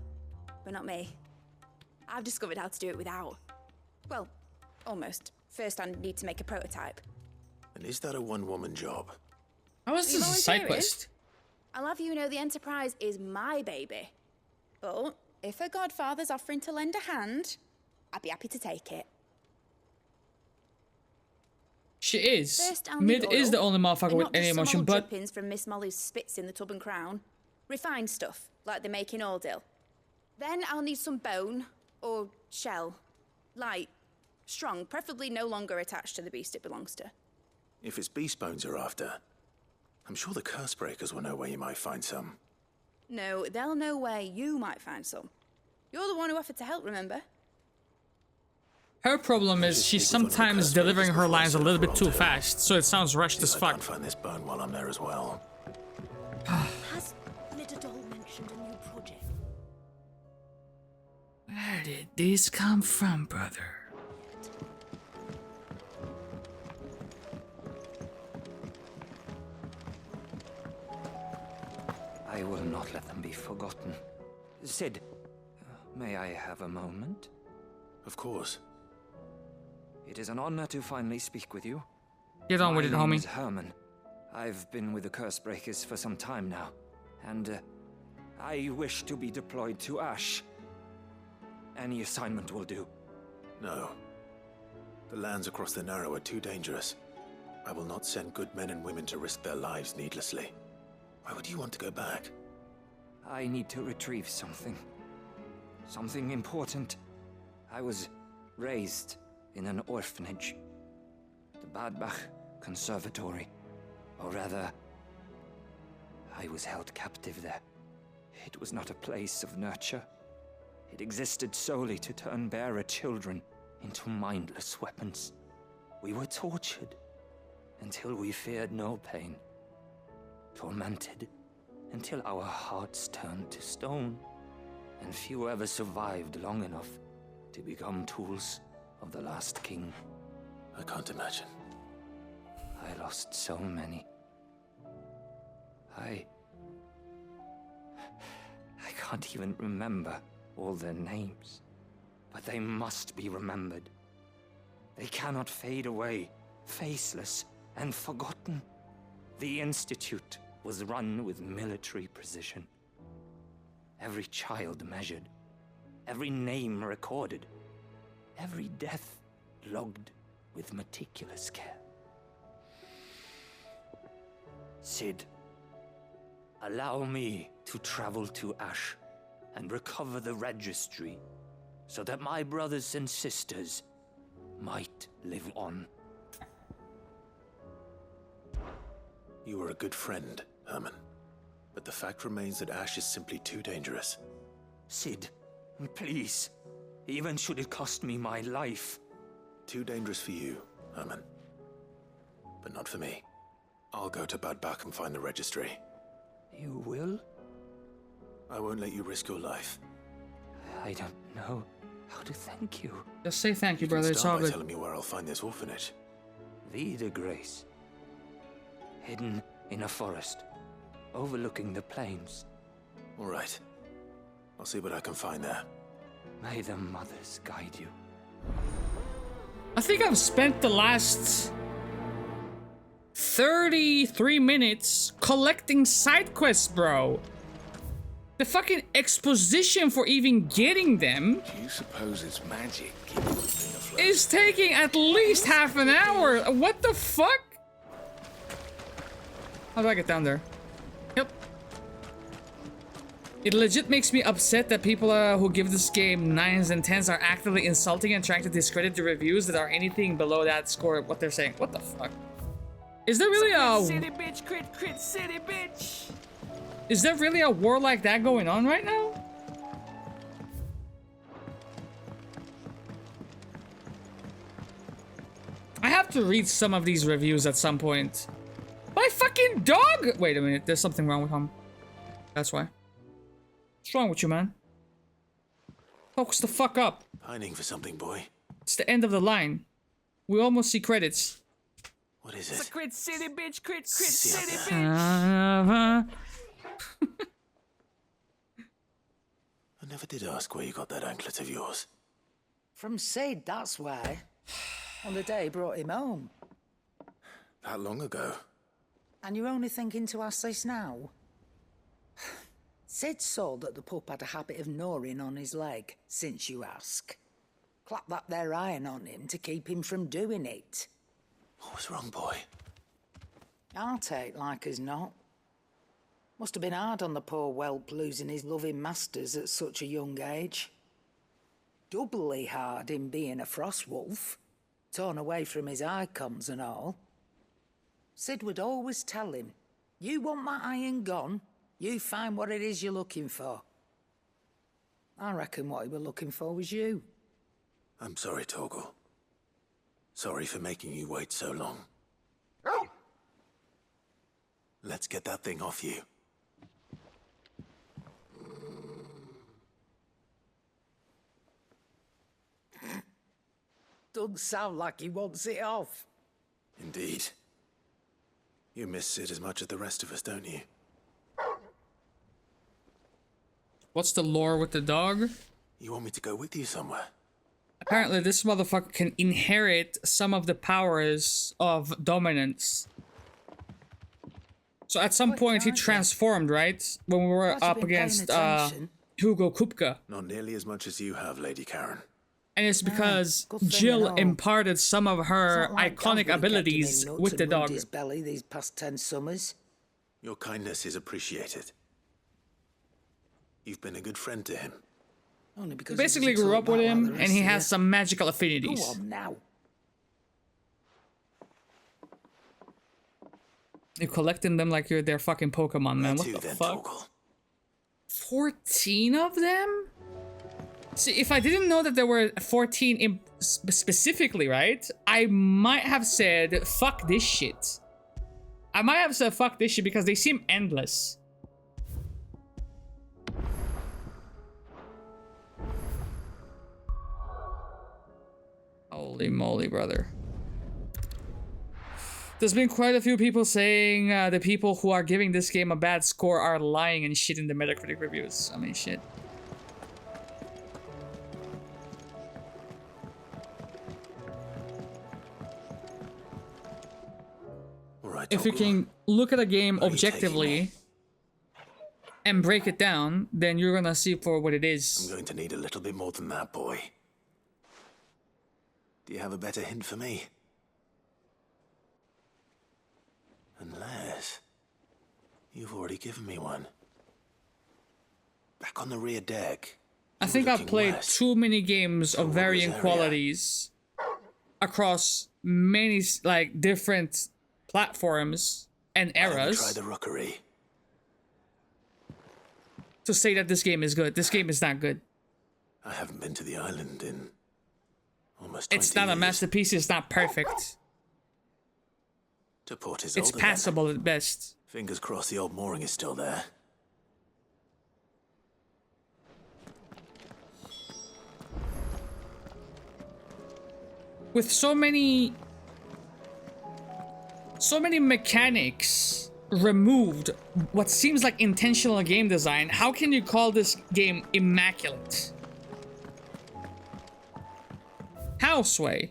But not me. I've discovered how to do it without. Well, almost. First, I need to make a prototype. And is that a one-woman job? How is this a side quest? I'll have you know the Enterprise is my baby. But if a godfather's offering to lend a hand, I'd be happy to take it. She is. First, I'll Mid need is oil, the only motherfucker and with not any just some emotion, old but drippings from Miss Molly's spits in the tub and crown. Refined stuff, like they make in Ordil. Then I'll need some bone, or shell. Light, strong, preferably no longer attached to the beast it belongs to. If it's beast bones you're after, I'm sure the curse breakers will know where you might find some. No, they'll know where you might find some. You're the one who offered to help, remember? her problem is she's sometimes delivering her lines a little bit too fast, so it sounds rushed as I fuck. can't find this bone while I'm there as well. Has Litadol mentioned a new project? Where did this come from, brother? I will not let them be forgotten. Sid, may I have a moment? Of course. It is an honor to finally speak with you. Get on with it, My name homie. is Herman. I've been with the Curse Breakers for some time now, and I wish to be deployed to Ash. Any assignment will do. No. The lands across the Narrow are too dangerous. I will not send good men and women to risk their lives needlessly. Why would you want to go back? I need to retrieve something. Something important. I was raised in an orphanage. The Badbach Conservatory. Or rather, I was held captive there. It was not a place of nurture. It existed solely to turn bearer children into mindless weapons. We were tortured until we feared no pain. Tormented until our hearts turned to stone, and few ever survived long enough to become tools of the last king. I can't imagine. I lost so many. I can't even remember all their names, but they must be remembered. They cannot fade away, faceless and forgotten. The Institute was run with military precision. Every child measured, every name recorded, every death logged with meticulous care. Sid, allow me to travel to Ash and recover the registry so that my brothers and sisters might live on. You were a good friend, Herman. But the fact remains that Ash is simply too dangerous. Sid, please. Even should it cost me my life. Too dangerous for you, Herman. But not for me. I'll go to Badbach and find the registry. You will? I won't let you risk your life. I don't know how to thank you. Just say thank you, brother. It's all Start by good. telling me where I'll find this orphanage. Vida Grace. Hidden in a forest, overlooking the plains. All right. I'll see what I can find there. May the mothers guide you. I think I've spent the last 33 minutes collecting side quests, bro. The fucking exposition for even getting them Do you suppose it's magic keeping the thing afloat? is taking at least half an hour. What the fuck? How do I get down there? Yep. It legit makes me upset that people who give this game 9s and 10s are actively insulting and trying to discredit the reviews that are anything below that score. What they're saying. What the fuck? Is there really City bitch, crit city bitch. Is there really a war like that going on right now? I have to read some of these reviews at some point. My fucking dog! Wait a minute, there's something wrong with him. That's why. What's wrong with you, man? Focus the fuck up. Pining for something, boy. It's the end of the line. We almost see credits. What is It's it? a crit city bitch, crit city bitch. I never did ask where you got that anklet of yours. From Sid, that's why. On the day he brought him home. That long ago? And you're only thinking to ask this now? Sid saw that the pup had a habit of gnawing on his leg, since you ask. Clap that there iron on him to keep him from doing it. What was wrong, boy? I'll take like as not. Must have been hard on the poor whelp losing his loving masters at such a young age. Doubly hard in being a frost wolf, torn away from his icons and all. Sid would always tell him, you want my iron gone, you find what it is you're looking for. I reckon what he were looking for was you. I'm sorry, Torgal. Sorry for making you wait so long. Let's get that thing off you. Doesn't sound like he wants it off. Indeed. You miss Sid as much as the rest of us, don't you? What's the lore with the dog? You want me to go with you somewhere? Apparently this motherfucker can inherit some of the powers of dominance. So at some point he transformed, right? When we were up against Hugo Kupka. Not nearly as much as you have, Lady Karen. And it's because Jill imparted some of her iconic abilities with the dog. His belly these past 10 summers. Your kindness is appreciated. You've been a good friend to him. Only because We basically grew up with him, and he has some magical affinities. Go on now. You're collecting them like you're their fucking Pokemon, man. What the fuck? 14 of them? See, if I didn't know that there were 14 specifically, right? I might have said, fuck this shit. I might have said, fuck this shit, because they seem endless. Holy moly, brother. There's been quite a few people saying the people who are giving this game a bad score are lying and shit in the Metacritic reviews. I mean, shit. Right, if you can look at a game objectively and break it down, then you're gonna see for what it is. I'm going to need a little bit more than that, boy. Do you have a better hint for me? Unless you've already given me one. Back on the rear deck. I think I've played too many games of varying qualities across many like different platforms and eras. Try the rookery. To say that this game is good. This game is not good. I haven't been to the island in almost 20 It's not a masterpiece. It's not perfect. To port is It's older passable at best. Fingers crossed the old mooring is still there. with so many mechanics removed, what seems like intentional game design, how can you call this game immaculate? How, Sway?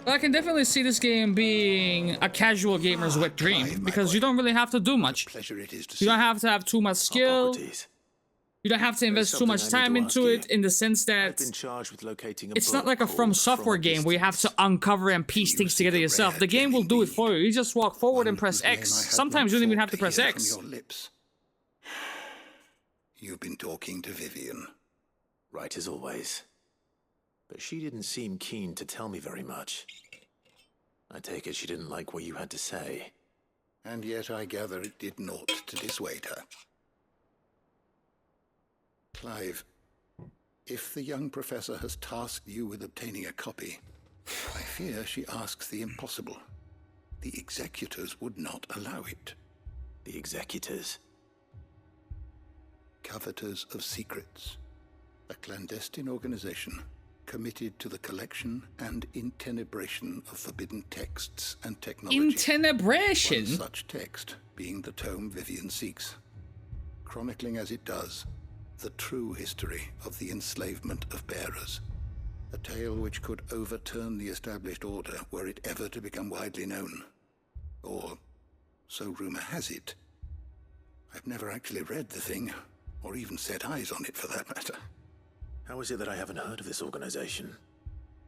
I can definitely see this game being a casual gamer's wet dream, because you don't really have to do much. You don't have to have too much skill. You don't have to invest too much time into it, in the sense that it's not like a From Software game where you have to uncover and piece things together yourself. The game will do it for you. You just walk forward and press X. Sometimes you don't even have to press X. You've been talking to Vivian. Right as always. But she didn't seem keen to tell me very much. I take it she didn't like what you had to say. And yet I gather it did naught to dissuade her. Clive, if the young professor has tasked you with obtaining a copy, I fear she asks the impossible. The executors would not allow it. The executors? Coveters of Secrets. A clandestine organization committed to the collection and intenebration of forbidden texts and technology. Intenebration? One such text being the tome Vivian seeks, chronicling as it does the true history of the enslavement of bearers. A tale which could overturn the established order were it ever to become widely known. Or, so rumor has it. I've never actually read the thing, or even set eyes on it for that matter. How is it that I haven't heard of this organization?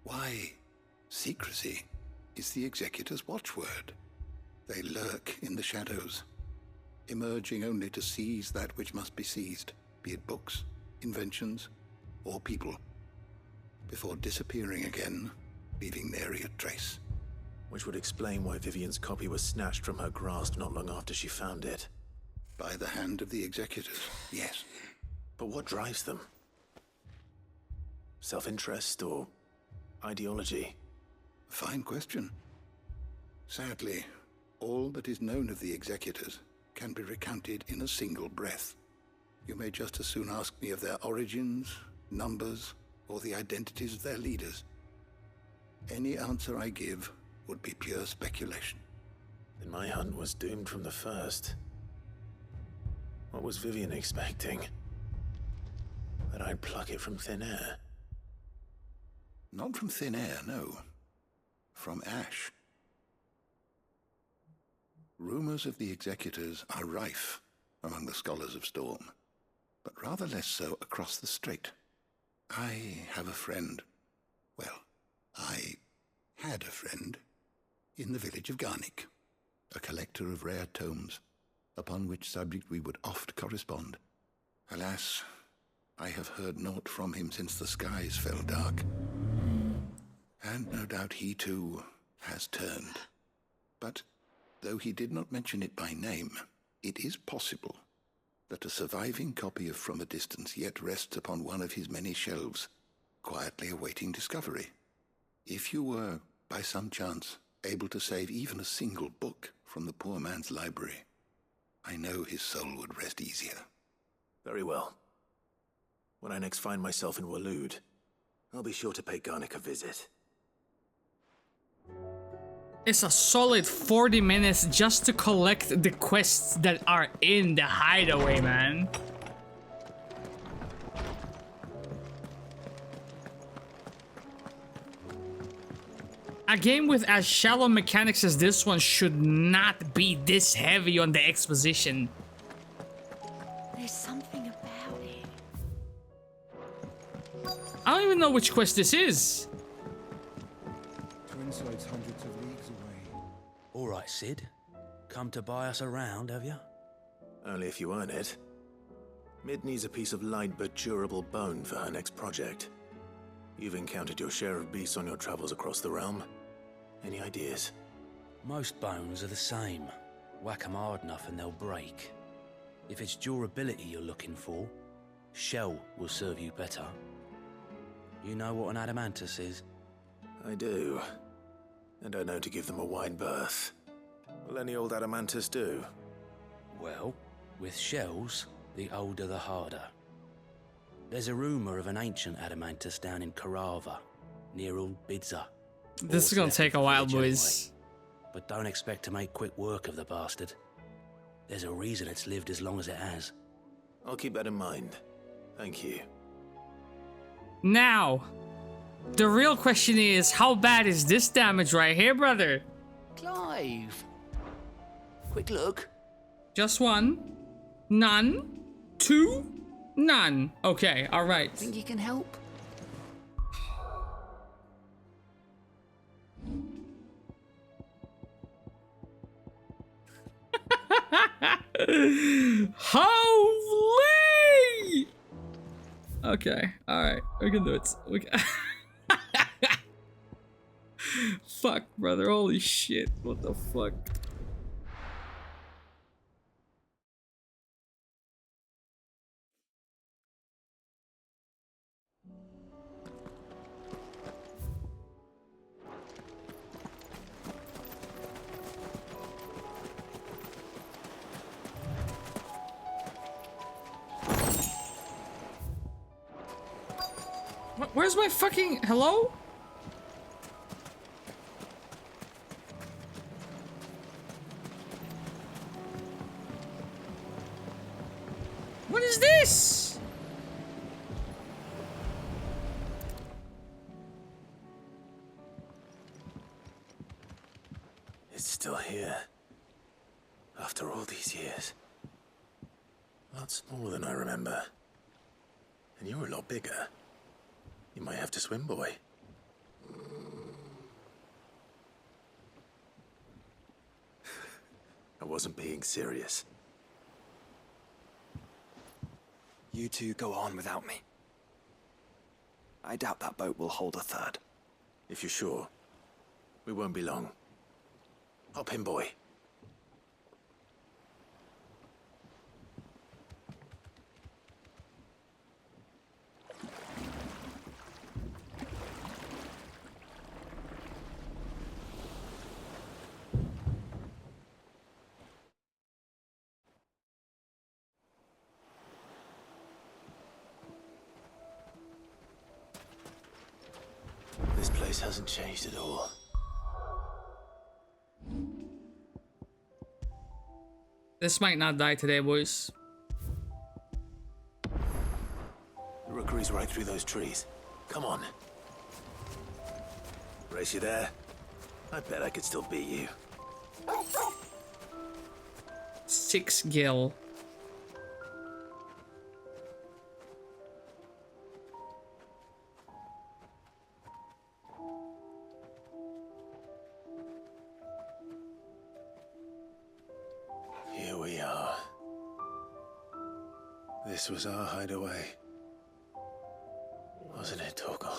Why, secrecy is the executor's watchword. They lurk in the shadows, emerging only to seize that which must be seized, be it books, inventions, or people, before disappearing again, leaving nary a trace. Which would explain why Vivian's copy was snatched from her grasp not long after she found it. By the hand of the executors, yes. But what drives them? Self-interest or ideology? Fine question. Sadly, all that is known of the executors can be recounted in a single breath. You may just as soon ask me of their origins, numbers, or the identities of their leaders. Any answer I give would be pure speculation. Then my hunt was doomed from the first. What was Vivian expecting? That I'd pluck it from thin air? Not from thin air, no. From ash. Rumors of the executors are rife among the scholars of Storm, but rather less so across the strait. I have a friend. Well, I had a friend in the village of Garnick, a collector of rare tomes, upon which subject we would oft correspond. Alas, I have heard naught from him since the skies fell dark. And no doubt he too has turned. But though he did not mention it by name, it is possible that a surviving copy of From a Distance yet rests upon one of his many shelves, quietly awaiting discovery. If you were, by some chance, able to save even a single book from the poor man's library, I know his soul would rest easier. Very well. When I next find myself in Waloed, I'll be sure to pay Garnick a visit. It's a solid 40 minutes just to collect the quests that are in the hideaway, man. A game with as shallow mechanics as this one should not be this heavy on the exposition. There's something about it. I don't even know which quest this is. Twinside's hundreds of leagues away. All right, Sid. Come to buy us around, have you? Only if you earn it. Mid needs a piece of light but durable bone for her next project. You've encountered your share of beasts on your travels across the realm. Any ideas? Most bones are the same. Whack 'em hard enough and they'll break. If it's durability you're looking for, shell will serve you better. You know what an adamantus is? I do. And I know to give them a wide berth. Will any old adamantus do? Well, with shells, the older the harder. There's a rumour of an ancient adamantus down in Carava, near Old Bidza. This is gonna take a while, boys. But don't expect to make quick work of the bastard. There's a reason it's lived as long as it has. I'll keep that in mind. Thank you. Now, the real question is, how bad is this damage right here, brother? Clive! Quick look. Just one. None. Two. None. Okay, alright. Think you can help? Holy! Okay, alright, we can do it. We can Fuck, brother, holy shit, what the fuck? Where's my fucking... Hello? What is this? It's still here. After all these years. Lots more than I remember. And you're a lot bigger. You might have to swim, boy. I wasn't being serious. You two go on without me. I doubt that boat will hold a third. If you're sure, we won't be long. Hop in, boy. This place hasn't changed at all. This might not die today, boys. The rookery's right through those trees. Come on. Race you there? I bet I could still beat you. 6 gil. Here we are. This was our hideaway. Wasn't it, Torgal?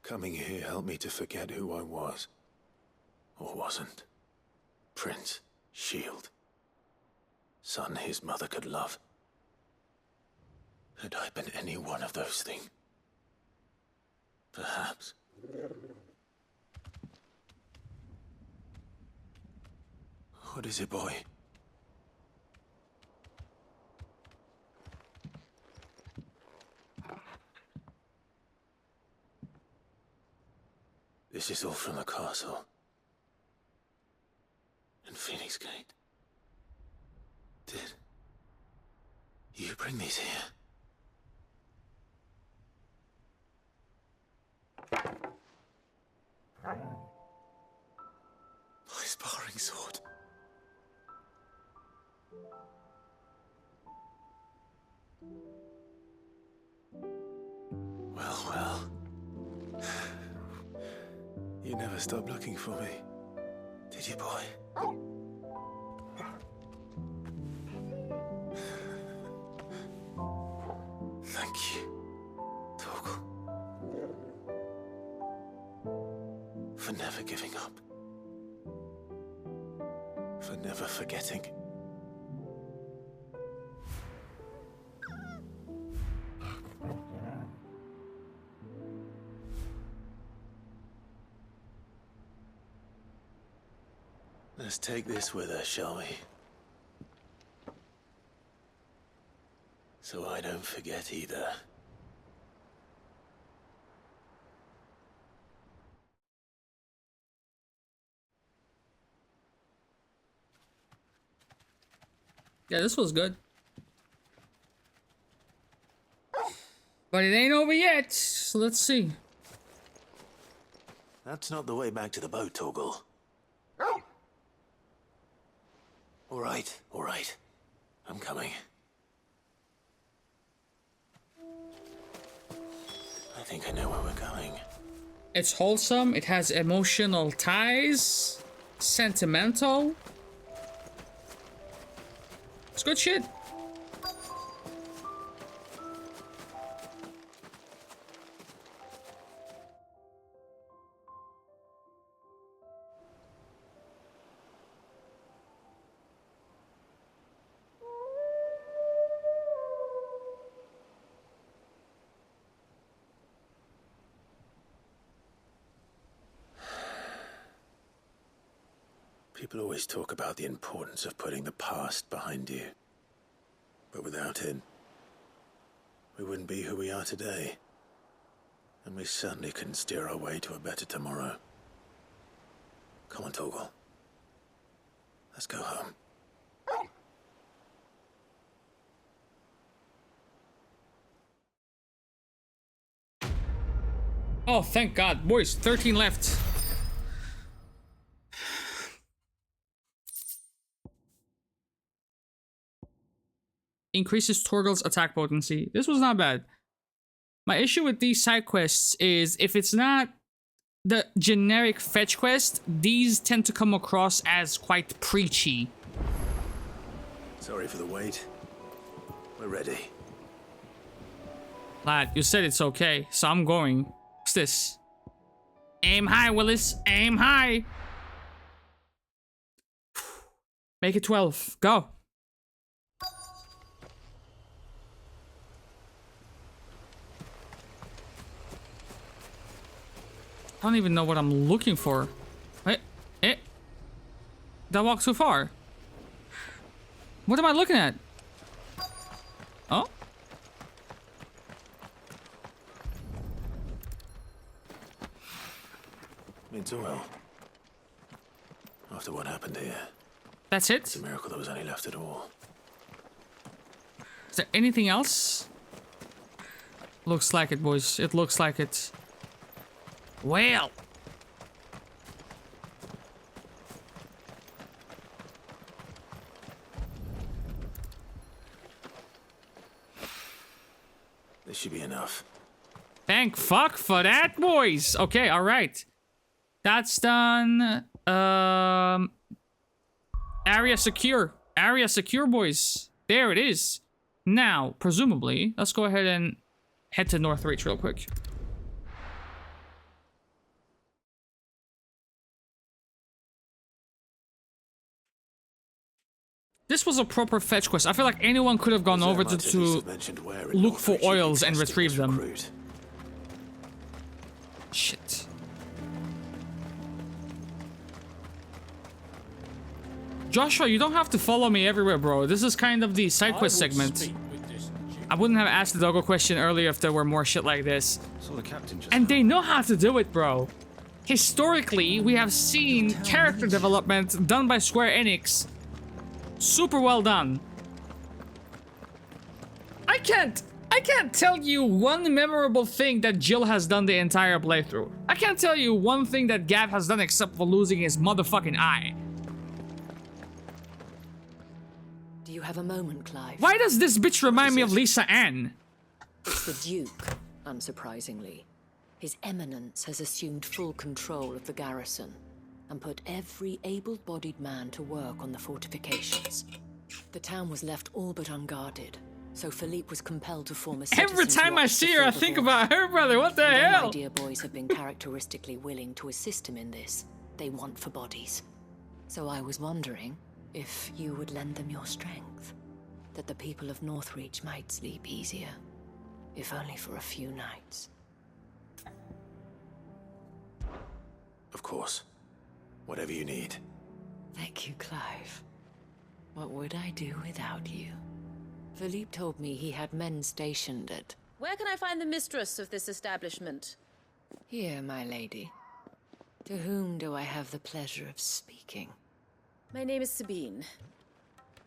Coming here helped me to forget who I was. Or wasn't. Prince, shield. Son his mother could love. Had I been any one of those things? Perhaps. What is it, boy? This is all from the castle. And Phoenix Gate. Did you bring these here? My sparring sword. You never stopped looking for me, did you, boy? Thank you, Torgal, for never giving up, for never forgetting. Let's take this with us, shall we? So I don't forget either. Yeah, this was good. But it ain't over yet, so let's see. That's not the way back to the boat, Torgal. All right. I'm coming. I think I know where we're going. It's wholesome, it has emotional ties, sentimental. It's good shit. People always talk about the importance of putting the past behind you. But without it, we wouldn't be who we are today. And we certainly couldn't steer our way to a better tomorrow. Come on, Torgal. Let's go home. Oh, thank God. Boys, 13 left. Increases Torgal's attack potency. This was not bad. My issue with these side quests is if it's not the generic fetch quest, these tend to come across as quite preachy. Sorry for the wait. We're ready. Lad, you said it's okay, so I'm going. What's this? Aim high, Willis. Aim high. Make it 12. Go. I don't even know what I'm looking for. Wait, that walked too far. What am I looking at? Oh? Means well. After what happened here. That's it? It's a miracle there was any left at all. Is there anything else? Looks like it, boys. It looks like it. Well. This should be enough. Thank fuck for that, boys. Okay, all right. That's done. Area secure. Area secure, boys. There it is. Now, presumably, let's go ahead and head to Northreach real quick. This was a proper fetch quest. I feel like anyone could have gone over to look for oils and retrieve them. Shit. Joshua, you don't have to follow me everywhere, bro. This is kind of the side quest segment. I wouldn't have asked the doggo question earlier if there were more shit like this. So the captain just and they know how to do it, bro. Historically, we have seen character development done by Square Enix. Super well done. I can't tell you one memorable thing that Jill has done the entire playthrough. I can't tell you one thing that Gav has done except for losing his motherfucking eye. Do you have a moment, Clive? Why does this bitch remind me of Lisa Ann? It's the Duke, unsurprisingly. His Eminence has assumed full control of the garrison and put every able-bodied man to work on the fortifications. The town was left all but unguarded, so Philippe was compelled to form a Every time I see her, I think about her, brother. What the and hell? My dear boys have been characteristically willing to assist him in this. They want for bodies. So I was wondering if you would lend them your strength, that the people of Northreach might sleep easier, if only for a few nights. Of course. Whatever you need. Thank you, Clive. What would I do without you? Philippe told me he had men stationed at... Where can I find the mistress of this establishment? Here, my lady. To whom do I have the pleasure of speaking? My name is Sabine,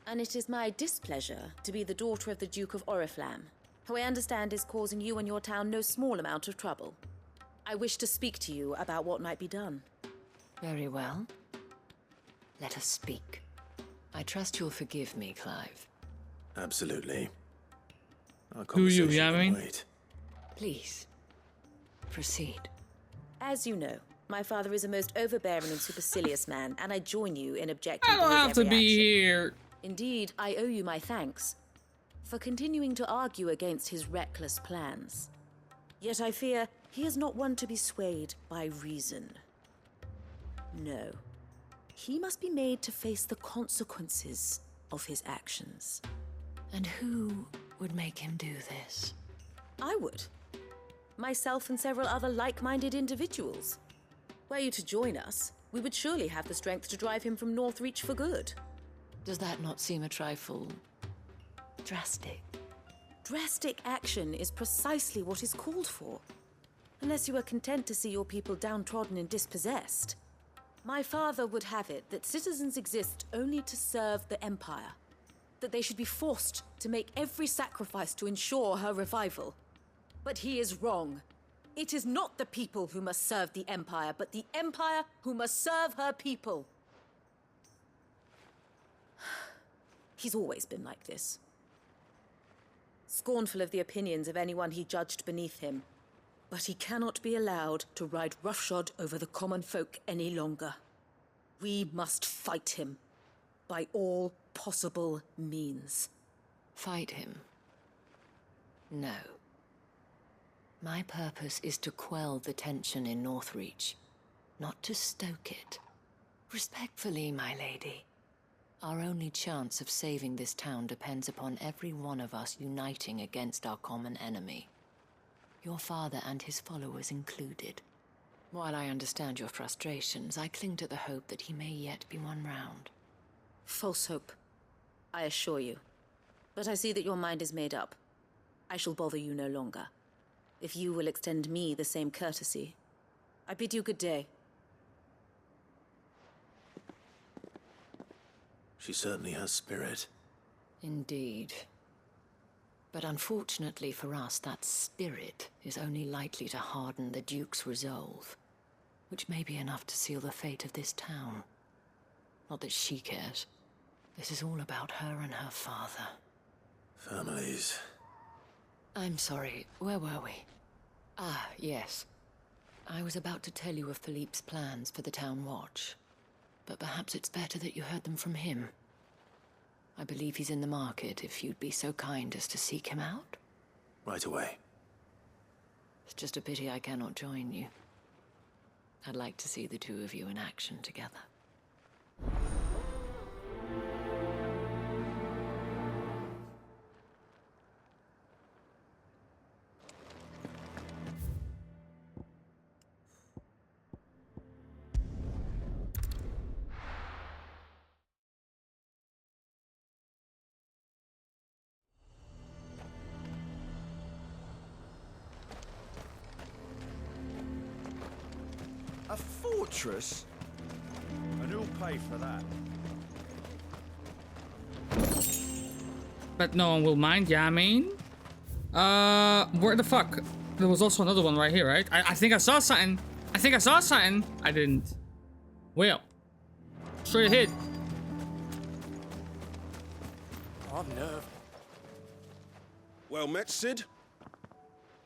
and it is my displeasure to be the daughter of the Duke of Oriflamme, who I understand is causing you and your town no small amount of trouble. I wish to speak to you about what might be done. Very well. Let us speak. I trust you'll forgive me, Clive. Absolutely. Our Who you, conversation can Yamin? wait. Please, proceed. As you know, my father is a most overbearing and supercilious man, and I join you in objecting I don't to his have to every be action. here. Indeed, I owe you my thanks for continuing to argue against his reckless plans. Yet I fear he is not one to be swayed by reason. No. He must be made to face the consequences of his actions. And who would make him do this? I would. Myself and several other like-minded individuals. Were you to join us, we would surely have the strength to drive him from Northreach for good. Does that not seem a trifle... drastic? Drastic action is precisely what is called for. Unless you are content to see your people downtrodden and dispossessed. My father would have it that citizens exist only to serve the Empire. That they should be forced to make every sacrifice to ensure her revival. But he is wrong. It is not the people who must serve the Empire, but the Empire who must serve her people. He's always been like this. Scornful of the opinions of anyone he judged beneath him. But he cannot be allowed to ride roughshod over the common folk any longer. We must fight him by all possible means. Fight him? No. My purpose is to quell the tension in Northreach, not to stoke it. Respectfully, my lady. Our only chance of saving this town depends upon every one of us uniting against our common enemy. Your father and his followers included. While I understand your frustrations, I cling to the hope that he may yet be won round. False hope, I assure you. But I see that your mind is made up. I shall bother you no longer. If you will extend me the same courtesy, I bid you good day. She certainly has spirit. Indeed. But unfortunately for us, that spirit is only likely to harden the Duke's resolve, which may be enough to seal the fate of this town. Not that she cares. This is all about her and her father. Families. I'm sorry, where were we? Ah, yes. I was about to tell you of Philippe's plans for the town watch, but perhaps it's better that you heard them from him. I believe he's in the market, if you'd be so kind as to seek him out. Right away. It's just a pity I cannot join you. I'd like to see the two of you in action together. A fortress? And who'll pay for that? But no one will mind, yeah, I mean. Where the fuck? There was also another one right here, right? I think I saw something. I didn't. Well. Straight ahead. I'm nervous. Well met, Sid.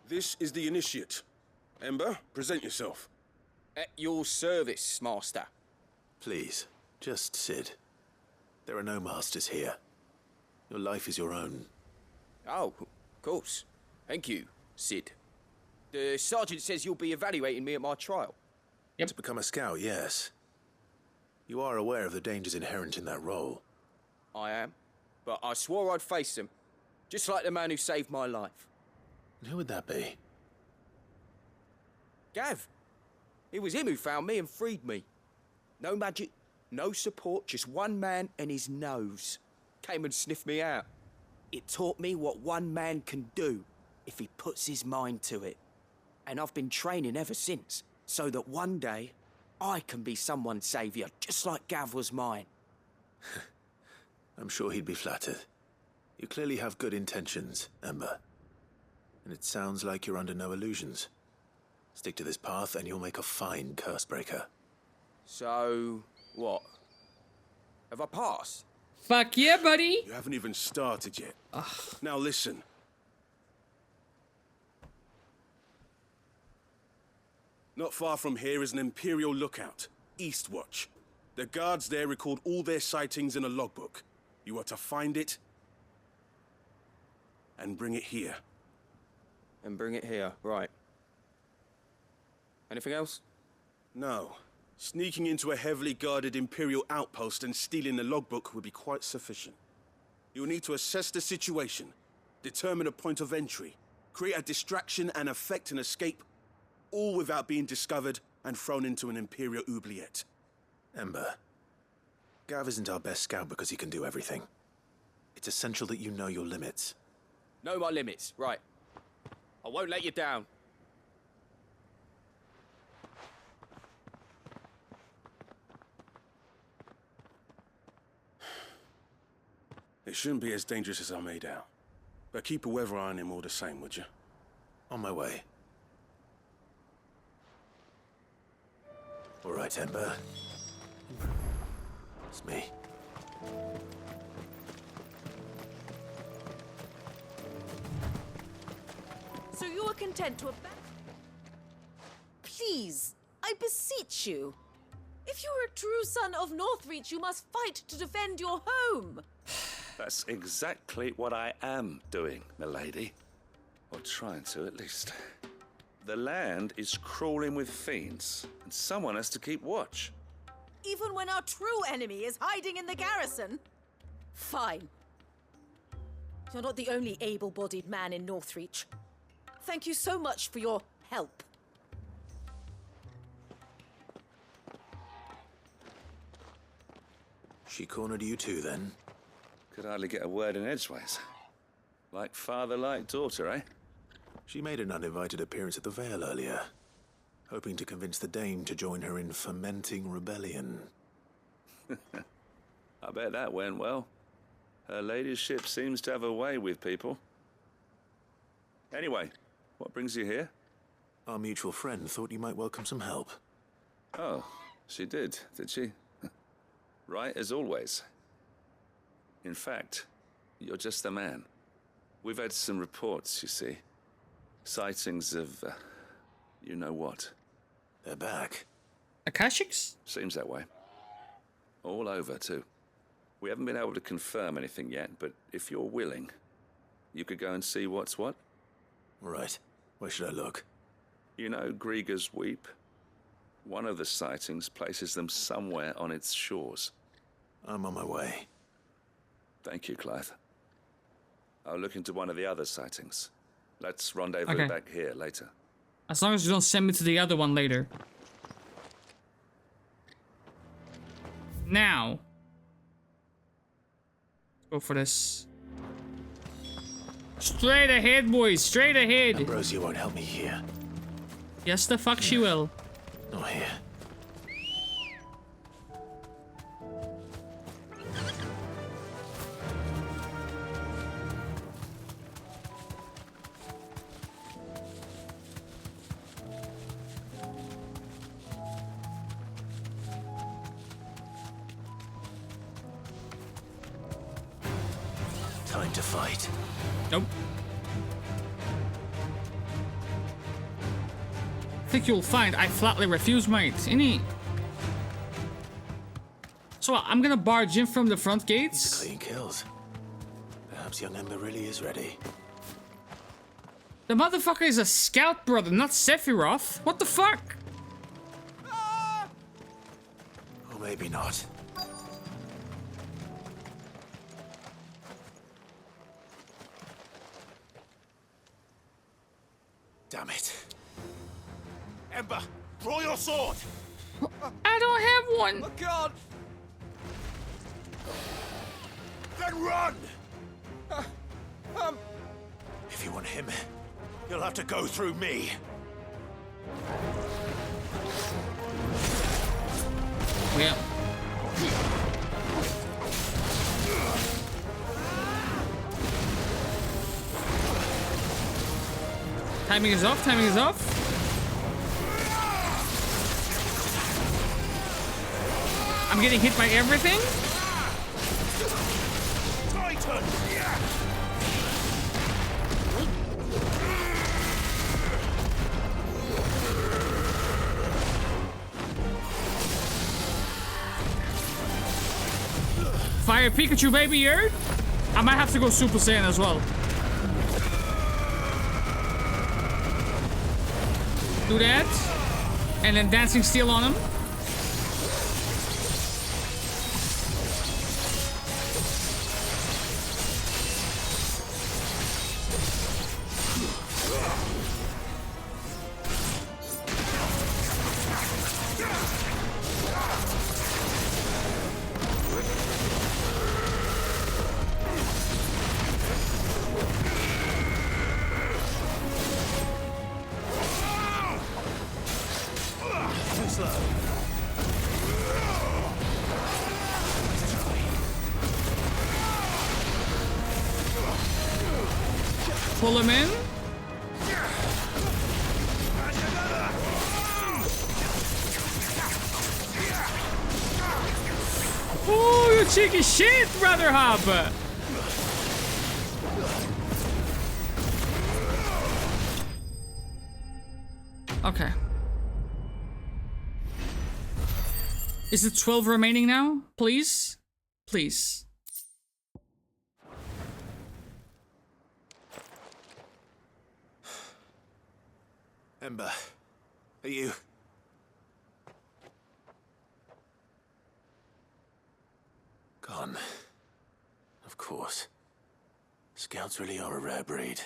This is the Initiate. Ember, present yourself. At your service, Master. Please, just Sid. There are no masters here. Your life is your own. Oh, of course. Thank you, Sid. The sergeant says you'll be evaluating me at my trial. To become a scout, yes. You are aware of the dangers inherent in that role. I am. But I swore I'd face them. Just like the man who saved my life. And who would that be? Gav. It was him who found me and freed me. No magic, no support, just one man and his nose. Came and sniffed me out. It taught me what one man can do if he puts his mind to it. And I've been training ever since, so that one day I can be someone's saviour, just like Gav was mine. I'm sure he'd be flattered. You clearly have good intentions, Ember. And it sounds like you're under no illusions. Stick to this path and you'll make a fine cursebreaker. So, what? Have I passed? Fuck yeah, buddy! You haven't even started yet. Now listen. Not far from here is an Imperial lookout, Eastwatch. The guards there record all their sightings in a logbook. You are to find it and bring it here. And bring it here, right. Anything else? No. Sneaking into a heavily guarded Imperial outpost and stealing the logbook would be quite sufficient. You will need to assess the situation, determine a point of entry, create a distraction and effect an escape, all without being discovered and thrown into an Imperial oubliette. Ember, Gav isn't our best scout because he can do everything. It's essential that you know your limits. Know my limits, right. I won't let you down. It shouldn't be as dangerous as I made out. But keep a weather eye on him all the same, would you? On my way. All right, Ember. It's me. So you are content to abandon... Please, I beseech you. If you are a true son of Northreach, you must fight to defend your home. That's exactly what I am doing, milady. Or trying to, at least. The land is crawling with fiends, and someone has to keep watch. Even when our true enemy is hiding in the garrison? Fine. You're not the only able-bodied man in Northreach. Thank you so much for your help. She cornered you too, then? Could hardly get a word in edgeways. Like father, like daughter, eh? She made an uninvited appearance at the Vale earlier, hoping to convince the Dame to join her in fomenting rebellion. I bet that went well. Her ladyship seems to have a way with people. Anyway, what brings you here? Our mutual friend thought you might welcome some help. Oh, she did she? Right as always. In fact, you're just the man. We've had some reports, you see. Sightings of, you know what. They're back. Akashics? Seems that way. All over, too. We haven't been able to confirm anything yet, but if you're willing, you could go and see what's what. Right. Where should I look? You know Grieger's Weep? One of the sightings places them somewhere on its shores. I'm on my way. Thank you, Clive. I'll look into one of the other sightings. Let's rendezvous back here later. As long as you don't send me to the other one later. Now. Go for this. Straight ahead, boys. Straight ahead. Ambrosia won't help me here. Yes, the fuck she will. Not here. Time to fight. Nope. think you'll find I flatly refuse, mate. Any... So I'm gonna barge in from the front gates. Clean kills. Perhaps young Ember really is ready. The motherfucker is a scout, brother, not Sephiroth. What the fuck? Or maybe not. Damn it. Ember, draw your sword! I don't have one! I can't! Then run! If you want him, you'll have to go through me. Yeah. Timing is off, timing is off. I'm getting hit by everything. Titan! Fire Pikachu, baby, here. I might have to go Super Saiyan as well. Do that. And then Dancing Steel on him. Pull him in. Oh, you cheeky shit, Brother Hub. Okay. Is it 12 remaining now? Please? Please. Ember, are you... Gone. Of course. Scouts really are a rare breed.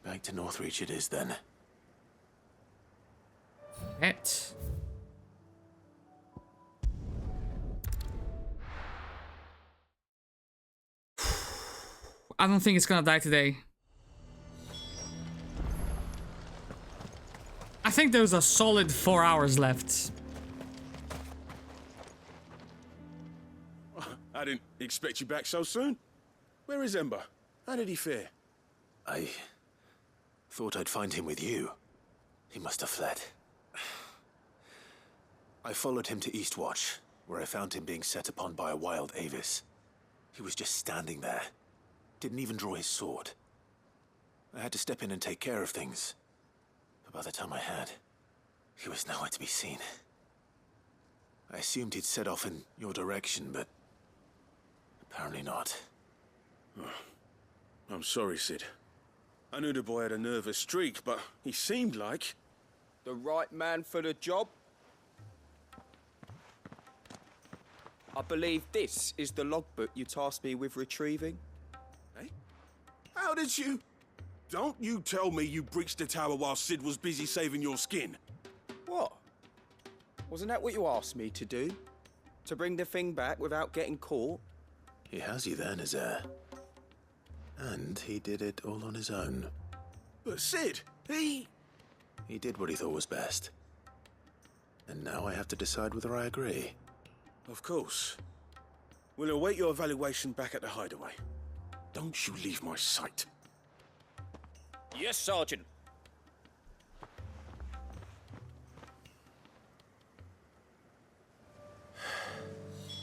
Back to Northreach it is then. It. I don't think it's gonna die today. I think there's a solid 4 hours left. I didn't expect you back so soon. Where is Ember? How did he fare? I thought I'd find him with you. He must have fled. I followed him to Eastwatch, where I found him being set upon by a wild Avis. He was just standing there. Didn't even draw his sword. I had to step in and take care of things. But by the time I had, he was nowhere to be seen. I assumed he'd set off in your direction, but apparently not. I'm sorry, Sid. I knew the boy had a nervous streak, but he seemed like... The right man for the job? I believe this is the logbook you tasked me with retrieving. Hey? How did you... Don't you tell me you breached the tower while Sid was busy saving your skin. What? Wasn't that what you asked me to do? To bring the thing back without getting caught? He has you then, his heir. And he did it all on his own. But Sid, he did what he thought was best. And now I have to decide whether I agree. Of course. We'll await your evaluation back at the hideaway. Don't you leave my sight. Yes, Sergeant.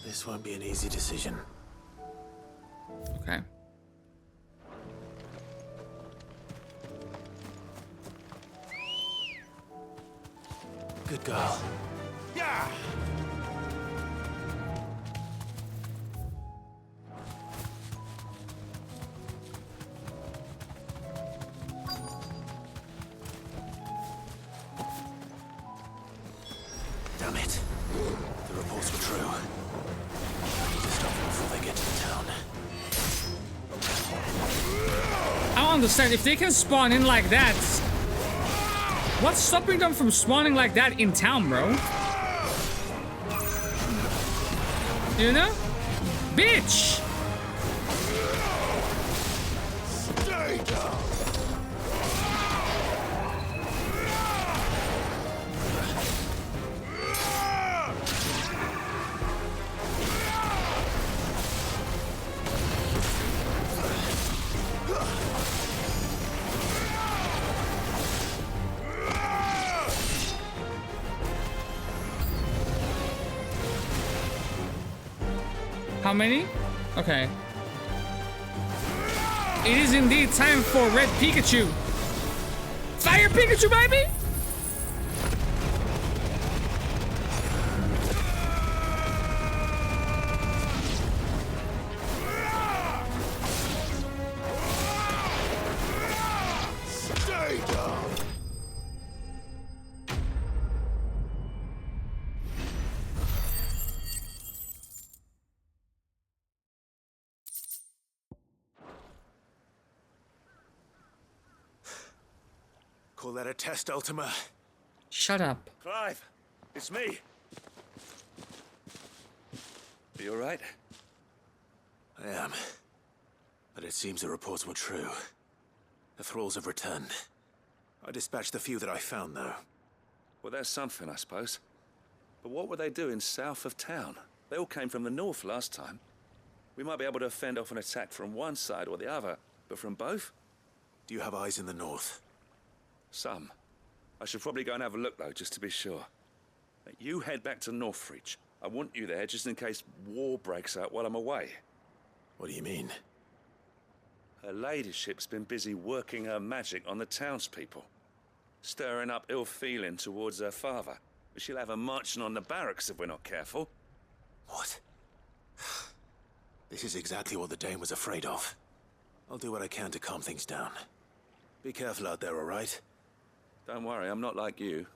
This won't be an easy decision. Okay. Good girl. Yeah! Damn it. The reports were true. I need to stop them before they get to the town. I don't understand. If they can spawn in like that, what's stopping them from spawning like that in town, bro? You know? Bitch! Stay down! How many? Okay. It is indeed time for Red Pikachu. Fire Pikachu, baby! Stay down! Call that a test, Ultima? Shut up. Clive, it's me. You all right? I am. But it seems the reports were true. The thralls have returned. I dispatched the few that I found, though. Well, that's something, I suppose. But what were they doing south of town? They all came from the north last time. We might be able to fend off an attack from one side or the other, but from both? Do you have eyes in the north? Some. I should probably go and have a look, though, just to be sure. You head back to Northreach. I want you there just in case war breaks out while I'm away. What do you mean? Her ladyship's been busy working her magic on the townspeople. Stirring up ill feeling towards her father. She'll have her marching on the barracks if we're not careful. What? This is exactly what the Dane was afraid of. I'll do what I can to calm things down. Be careful out there, all right? Don't worry, I'm not like you.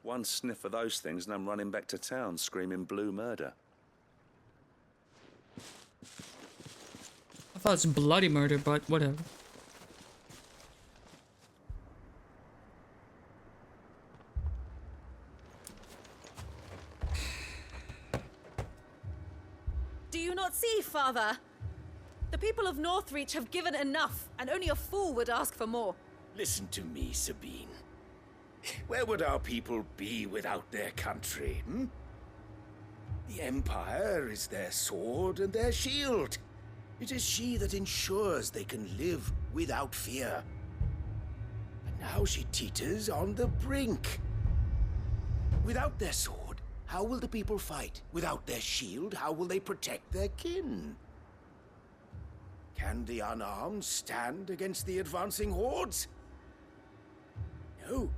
One sniff of those things and I'm running back to town screaming blue murder. I thought it's bloody murder, but whatever. Do you not see, Father? The people of Northreach have given enough, and only a fool would ask for more. Listen to me, Sabine. Where would our people be without their country, hmm? The Empire is their sword and their shield. It is she that ensures they can live without fear. But now she teeters on the brink. Without their sword, how will the people fight? Without their shield, how will they protect their kin? Can the unarmed stand against the advancing hordes? No.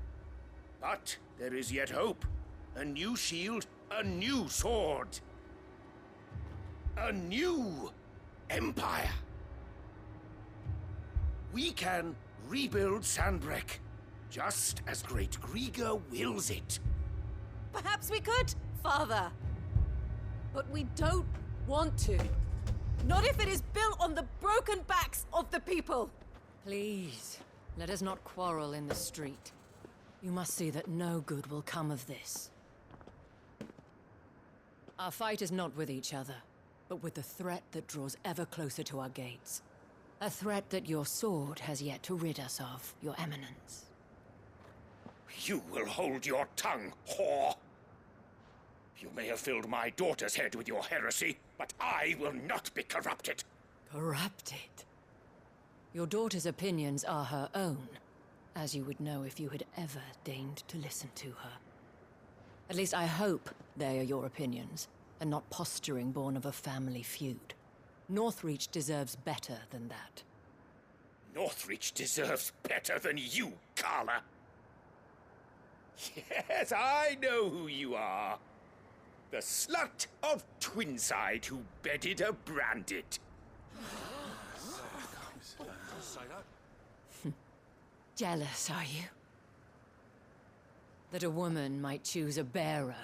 But there is yet hope. A new shield, a new sword. A new empire. We can rebuild Sandbreck, just as Great Grieger wills it. Perhaps we could, Father. But we don't want to. Not if it is built on the broken backs of the people. Please, let us not quarrel in the street. You must see that no good will come of this. Our fight is not with each other, but with the threat that draws ever closer to our gates. A threat that your sword has yet to rid us of, Your Eminence. You will hold your tongue, whore! You may have filled my daughter's head with your heresy, but I will not be corrupted. Corrupted? Your daughter's opinions are her own, as you would know if you had ever deigned to listen to her. At least I hope they are your opinions, and not posturing born of a family feud. Northreach deserves better than that. Northreach deserves better than you, Carla. Yes, I know who you are. The slut of Twinside who bedded a branded. Jealous, are you? That a woman might choose a bearer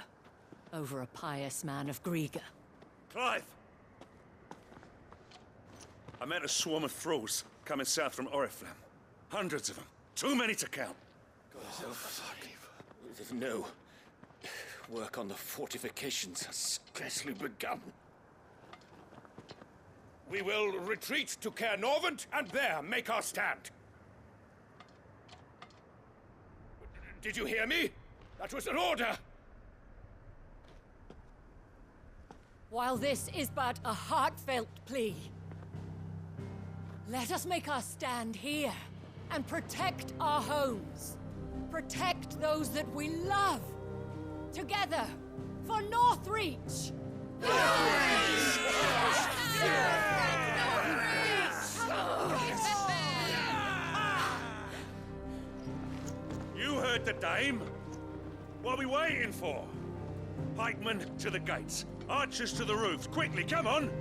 over a pious man of Griega? Clive! I met a swarm of thralls coming south from Oriflamme. Hundreds of them. Too many to count. No. Work on the fortifications has scarcely begun. We will retreat to Caer Norvent and there make our stand. Did you hear me? That was an order! While this is but a heartfelt plea, let us make our stand here and protect our homes. Protect those that we love. Together, for Northreach! You heard the dame. What are we waiting for? Pikemen to the gates. Archers to the roofs. Quickly, come on!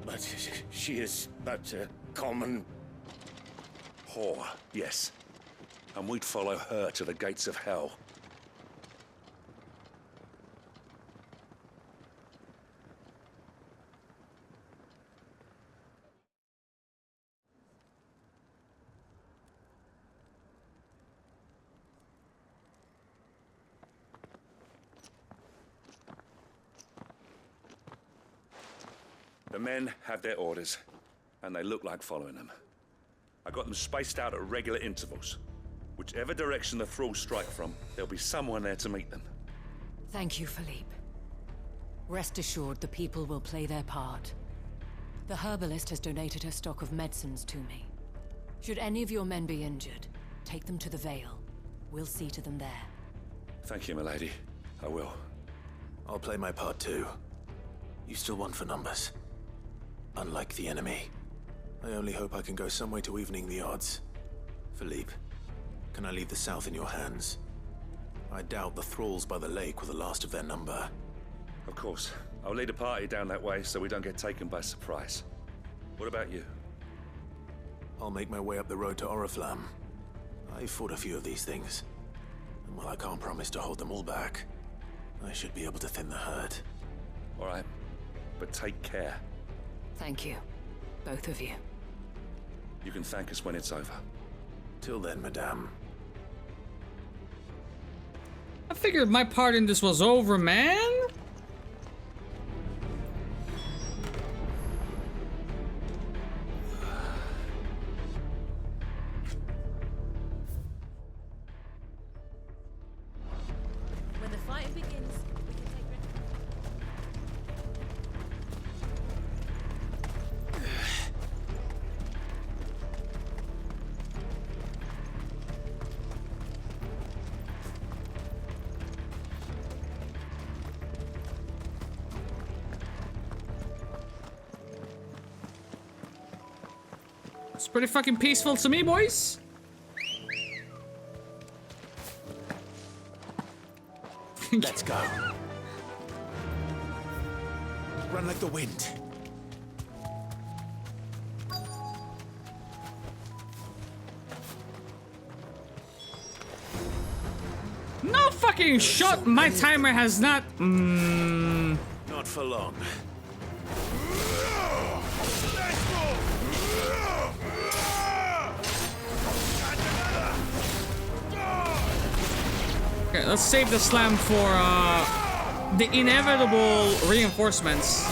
But she is but a common... whore, yes. And we'd follow her to the gates of hell. The men have their orders, and they look like following them. I got them spaced out at regular intervals. Whichever direction the thralls strike from, there'll be someone there to meet them. Thank you, Philippe. Rest assured the people will play their part. The herbalist has donated her stock of medicines to me. Should any of your men be injured, take them to the Vale. We'll see to them there. Thank you, milady. I will. I'll play my part too. You still want for numbers. Unlike the enemy. I only hope I can go some way to evening the odds. Philippe, can I leave the south in your hands? I doubt the thralls by the lake were the last of their number. Of course. I'll lead a party down that way so we don't get taken by surprise. What about you? I'll make my way up the road to Oriflamme. I've fought a few of these things. And while I can't promise to hold them all back, I should be able to thin the herd. All right. But take care. Thank you. Both of you. You can thank us when it's over. Till then, madame. I figured my part in this was over, man. When the fighting begins, we can take It's pretty fucking peaceful to me, boys. Let's go. Run like the wind. No fucking shot. My timer has not. Not for long. Okay, let's save the slam for the inevitable reinforcements.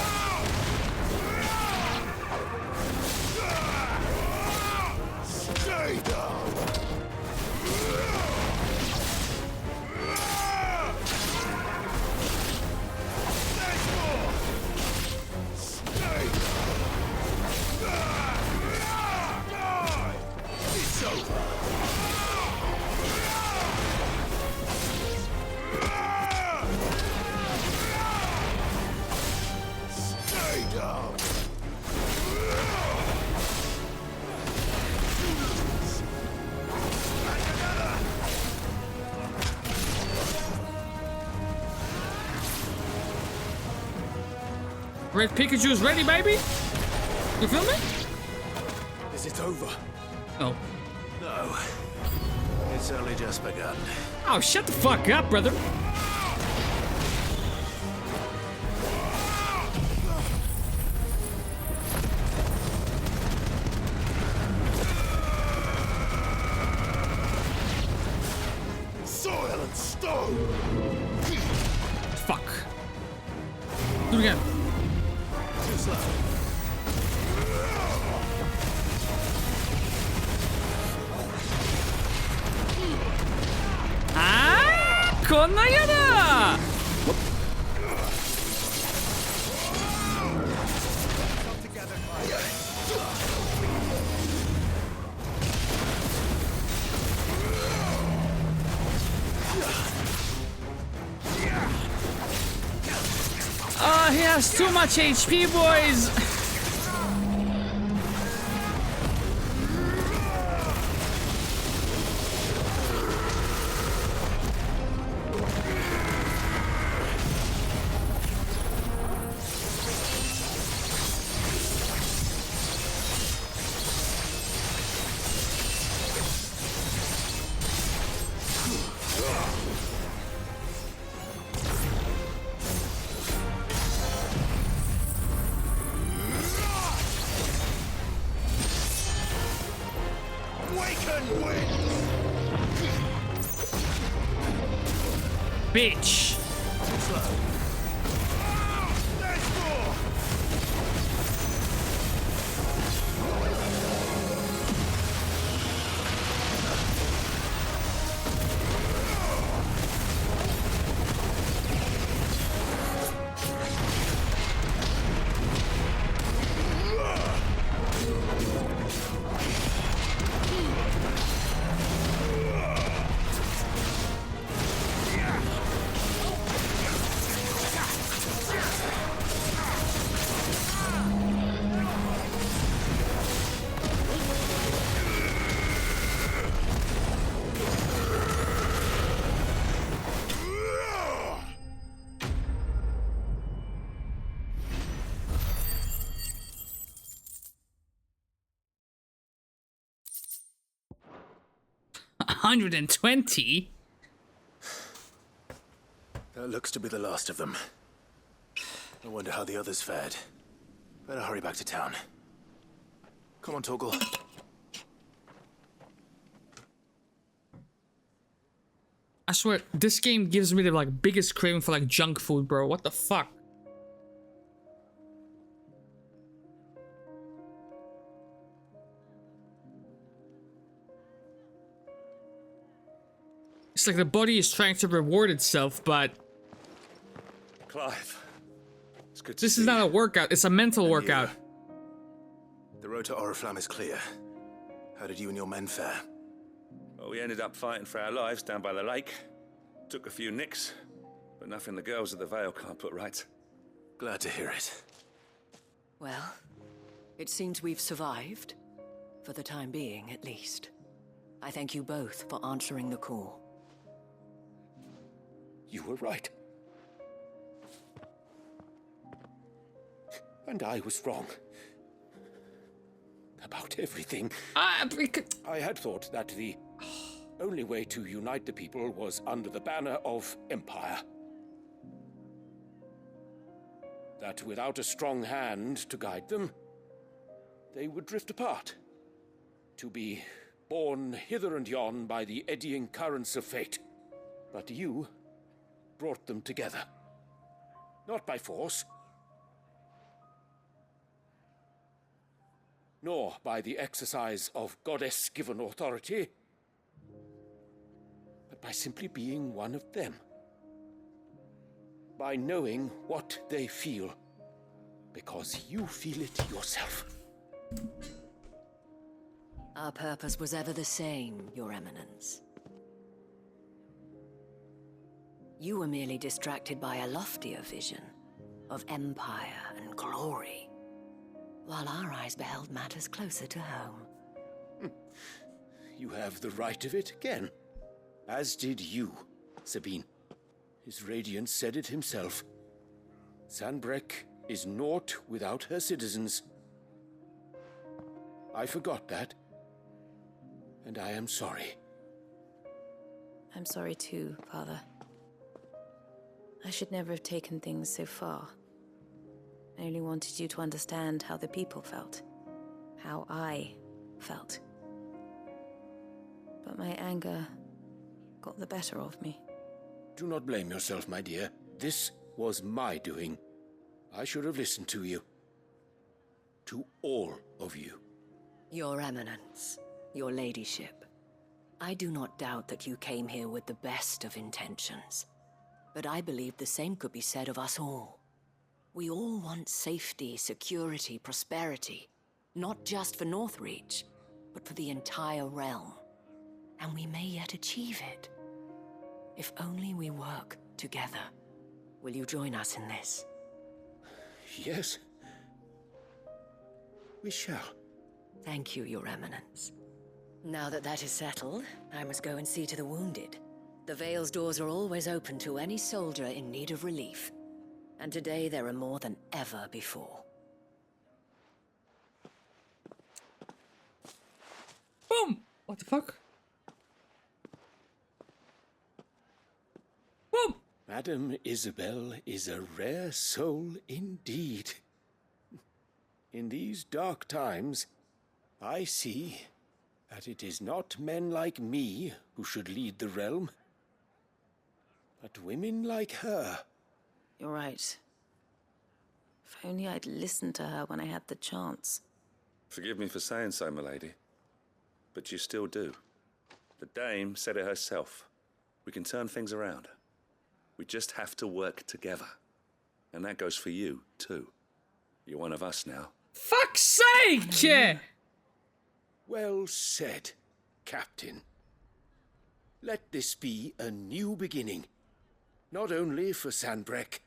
Red Pikachu's ready, baby. You feel me? Is it over? Oh. No. It's only just begun. Oh, shut the fuck up, brother. Soil and stone! Fuck. Do it again. Too slow. Ah, こんなやだ. He has too much HP, boys. Bitch. $120? That looks to be the last of them. I wonder how the others fared. Better hurry back to town. Come on, Torgal. I swear, this game gives me the like biggest craving for like junk food, bro. What the fuck? It's like the body is trying to reward itself, but Clive, it's good to this see is not you. a workout. It's a mental workout. The road to Oriflamme is clear. How did you and your men fare? Well, we ended up fighting for our lives down by the lake. Took a few nicks, but nothing the girls at the Vale can't put right. Glad to hear it. Well, it seems we've survived. For the time being, at least. I thank you both for answering the call. You were right. And I was wrong. About everything. I had thought that the only way to unite the people was under the banner of Empire. That without a strong hand to guide them, they would drift apart. To be borne hither and yon by the eddying currents of fate. But you brought them together. Not by force, nor by the exercise of goddess-given authority, but by simply being one of them. By knowing what they feel, because you feel it yourself. Our purpose was ever the same, Your Eminence. You were merely distracted by a loftier vision of empire and glory, while our eyes beheld matters closer to home. You have the right of it again. As did you, Sabine. His radiance said it himself. Sanbreque is naught without her citizens. I forgot that, and I am sorry. I'm sorry too, Father. I should never have taken things so far. I only wanted you to understand how the people felt. How I felt. But my anger got the better of me. Do not blame yourself, my dear. This was my doing. I should have listened to you. To all of you. Your Eminence, your Ladyship, I do not doubt that you came here with the best of intentions. But I believe the same could be said of us all. We all want safety, security, prosperity. Not just for Northreach, but for the entire realm. And we may yet achieve it. If only we work together. Will you join us in this? Yes. We shall. Thank you, Your Eminence. Now that that is settled, I must go and see to the wounded. The Vale's doors are always open to any soldier in need of relief. And today there are more than ever before. Boom! What the fuck? Boom! Madame Isabel is a rare soul indeed. In these dark times, I see that it is not men like me who should lead the realm, but women like her. You're right. If only I'd listened to her when I had the chance. Forgive me for saying so, milady, but you still do. The dame said it herself. We can turn things around. We just have to work together. And that goes for you, too. You're one of us now. Fuck's sake! Well said, Captain. Let this be a new beginning. Not only for Sanbreque,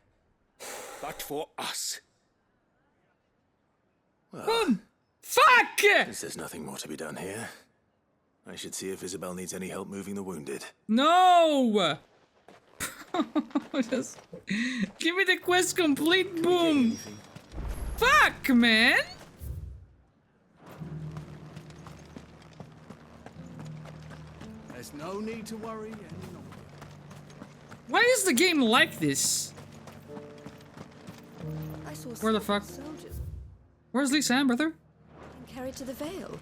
but for us. Well, fuck! Since there's nothing more to be done here, I should see if Isabel needs any help moving the wounded. No! Just give me the quest complete, boom! Fuck, man! There's no need to worry any longer. Why is the game like this? I saw Where the fuck? soldiers Where's Lisa, brother? being carried to the Vale.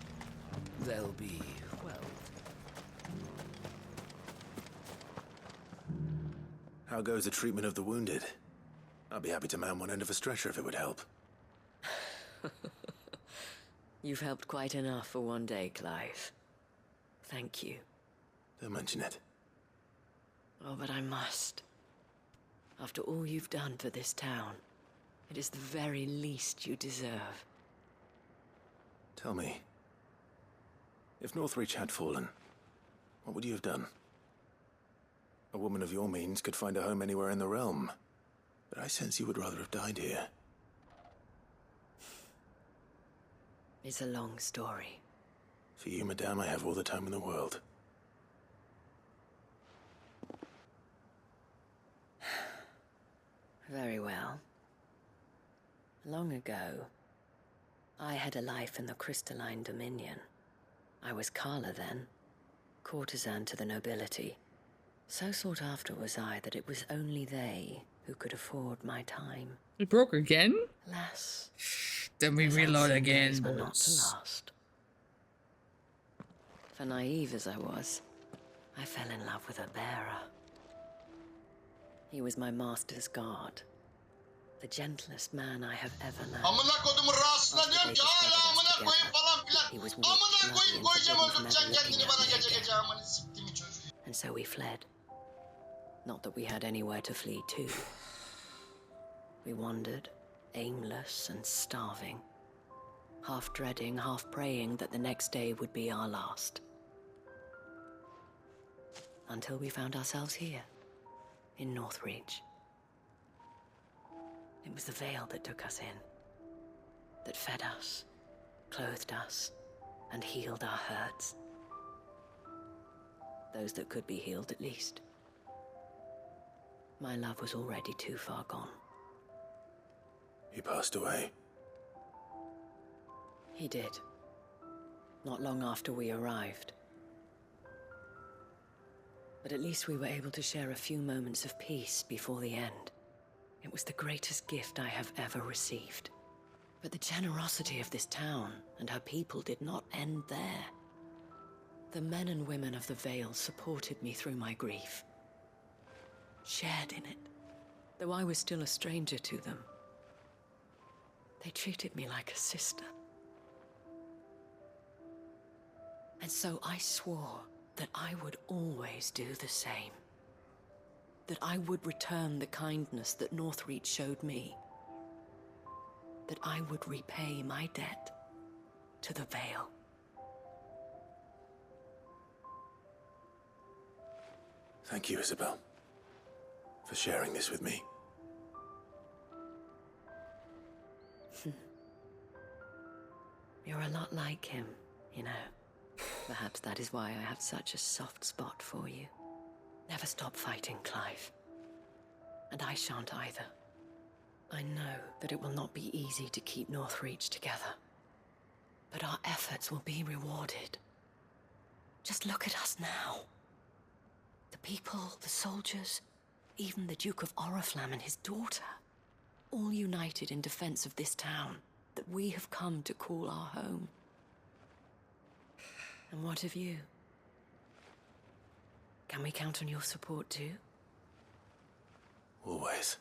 They'll be, well... How goes the treatment of the wounded? I'd be happy to man one end of a stretcher if it would help. You've helped quite enough for one day, Clive. Thank you. Don't mention it. Oh, but I must. After all you've done for this town, it is the very least you deserve. Tell me, if Northreach had fallen, what would you have done? A woman of your means could find a home anywhere in the realm, but I sense you would rather have died here. It's a long story. For you, madame, I have all the time in the world. Very well. Long ago, I had a life in the Crystalline Dominion. I was Carla then, courtesan to the nobility. So sought after was I that it was only they who could afford my time. It broke again? Alas. Then we reload again, But not to boys. last. For naive as I was, I fell in love with a bearer. He was my master's guard. The gentlest man I have ever known. He was weak, bloody, and forbidden from ever looking at me again. And so we fled. Not that we had anywhere to flee to. We wandered, aimless and starving, half dreading, half praying that the next day would be our last. Until we found ourselves here, in Northreach. It was the Vale that took us in, that fed us, clothed us, and healed our hurts. Those that could be healed, at least. My love was already too far gone. He passed away. He did. Not long after we arrived. But at least we were able to share a few moments of peace before the end. It was the greatest gift I have ever received. But the generosity of this town and her people did not end there. The men and women of the Vale supported me through my grief. Shared in it, though I was still a stranger to them. They treated me like a sister. And so I swore that I would always do the same. That I would return the kindness that Northreach showed me. That I would repay my debt to the Vale. Thank you, Isabel, for sharing this with me. You're a lot like him, you know. Perhaps that is why I have such a soft spot for you. Never stop fighting, Clive. And I shan't either. I know that it will not be easy to keep Northreach together. But our efforts will be rewarded. Just look at us now. The people, the soldiers, even the Duke of Oriflamme and his daughter, all united in defense of this town that we have come to call our home. And what of you? Can we count on your support too? Always.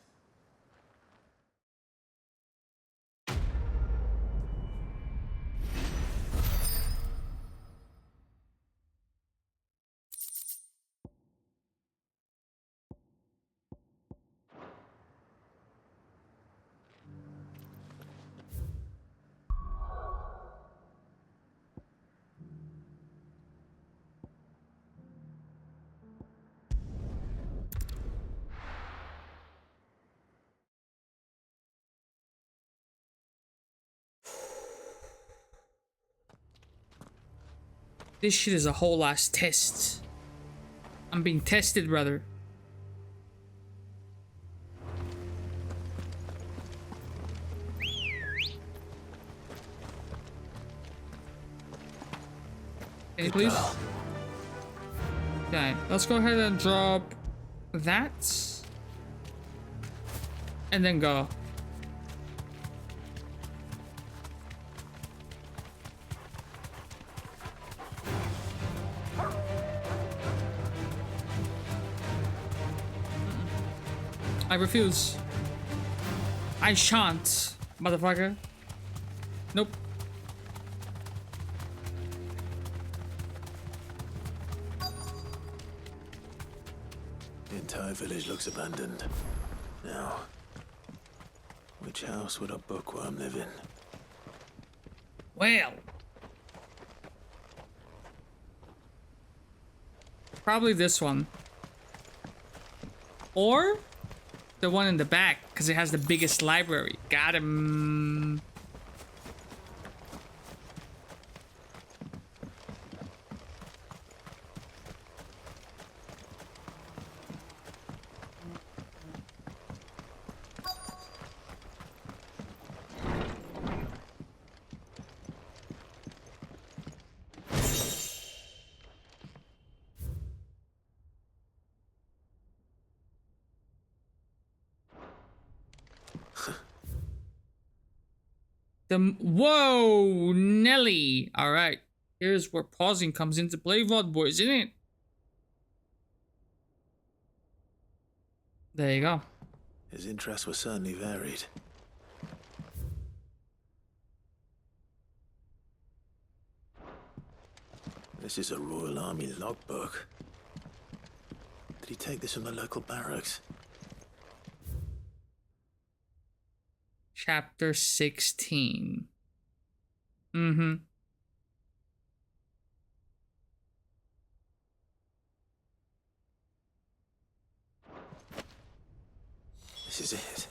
This shit is a whole ass test. I'm being tested, brother. Can you please? Okay, let's go ahead and drop that. And then go. I refuse. I shan't, motherfucker. Nope. The entire village looks abandoned. Now, which house would a bookworm live in? Well. Probably this one. Or the one in the back, because it has the biggest library. Got him. Whoa, Nelly. All right. Here's where pausing comes into play, VOD boys, isn't it? There you go. His interests were certainly varied. This is a Royal Army logbook. Did he take this from the local barracks? Chapter 16. Mm-hmm. This is it.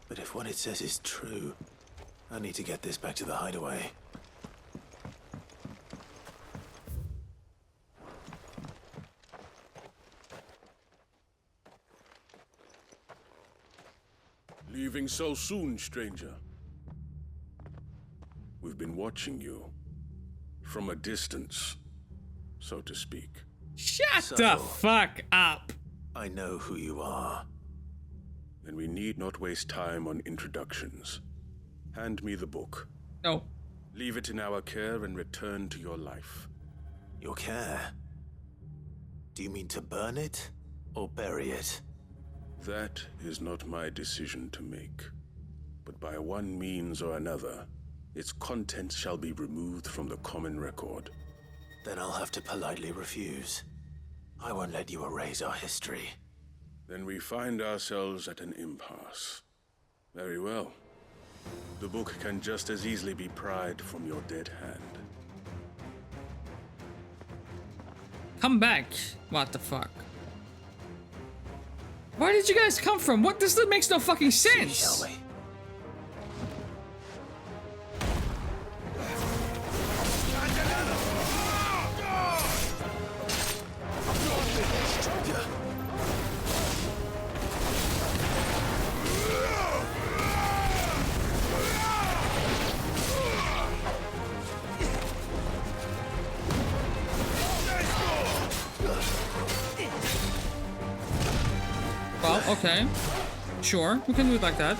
But if what it says is true, I need to get this back to the hideaway. Leave leaving so soon, stranger? We've been watching you. From a distance, so to speak. Shut the fuck up! I know who you are. Then we need not waste time on introductions. Hand me the book. No. Leave it in our care and return to your life. Your care? Do you mean to burn it or bury it? That is not my decision to make. But by one means or another, its contents shall be removed from the common record. Then I'll have to politely refuse. I won't let you erase our history. Then we find ourselves at an impasse. Very well. The book can just as easily be pried from your dead hand. Come back. What the fuck? Where did you guys come from? What? This makes no fucking sense. Shall we? Well, okay. Sure, we can do it like that.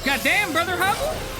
Goddamn, brother Hubble!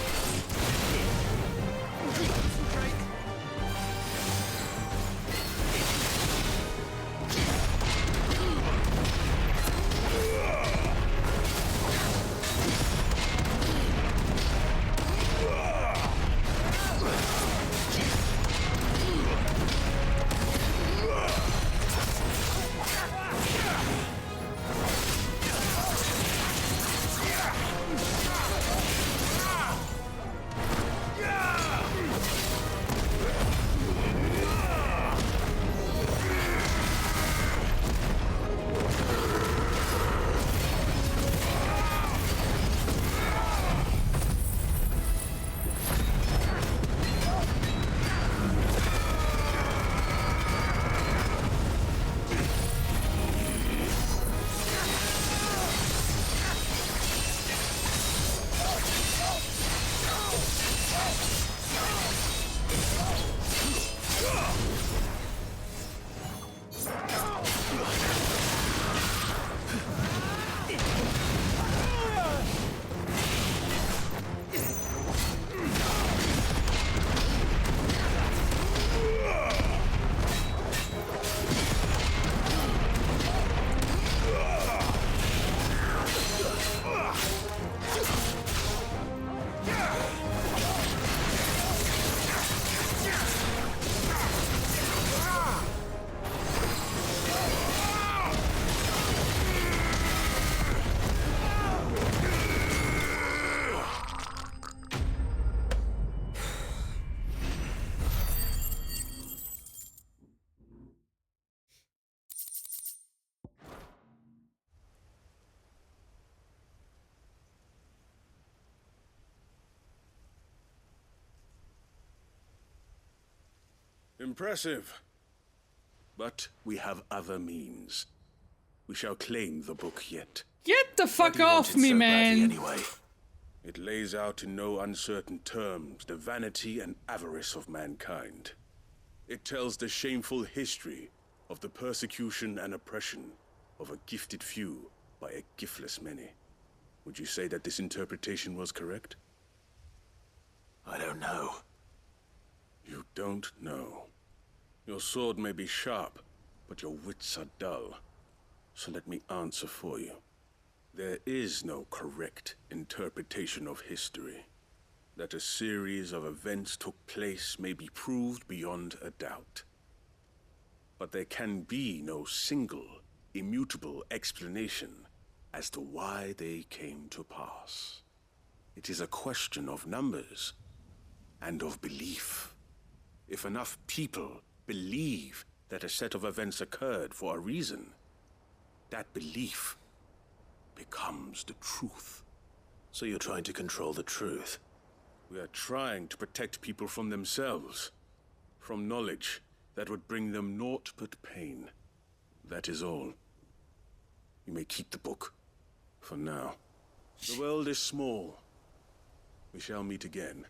Impressive. But we have other means. We shall claim the book yet. Get the fuck off me, man! Anyway, it lays out in no uncertain terms the vanity and avarice of mankind. It tells the shameful history of the persecution and oppression of a gifted few by a giftless many. Would you say that this interpretation was correct? I don't know. You don't know. Your sword may be sharp, but your wits are dull. So let me answer for you. There is no correct interpretation of history. That a series of events took place may be proved beyond a doubt. But there can be no single, immutable explanation as to why they came to pass. It is a question of numbers and of belief. If enough people believe that a set of events occurred for a reason, that belief becomes the truth. So you're trying to control the truth? We are trying to protect people from themselves, from knowledge that would bring them naught but pain. That is all. You may keep the book For now. The world is small. We shall meet again.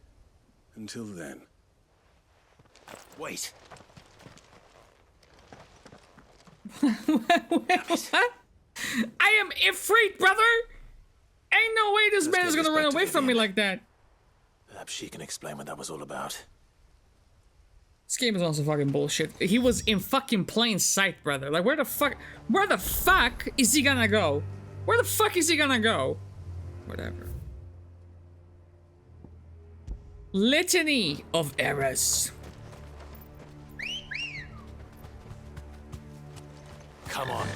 Until then. Wait. What? I am Ifrit, brother! Ain't no way this man is gonna run away from me like that. Perhaps she can explain what that was all about. This game is also fucking bullshit. He was in fucking plain sight, brother. Like, where the fuck is he gonna go? Where the fuck is he gonna go? Whatever. Litany of errors. Come on.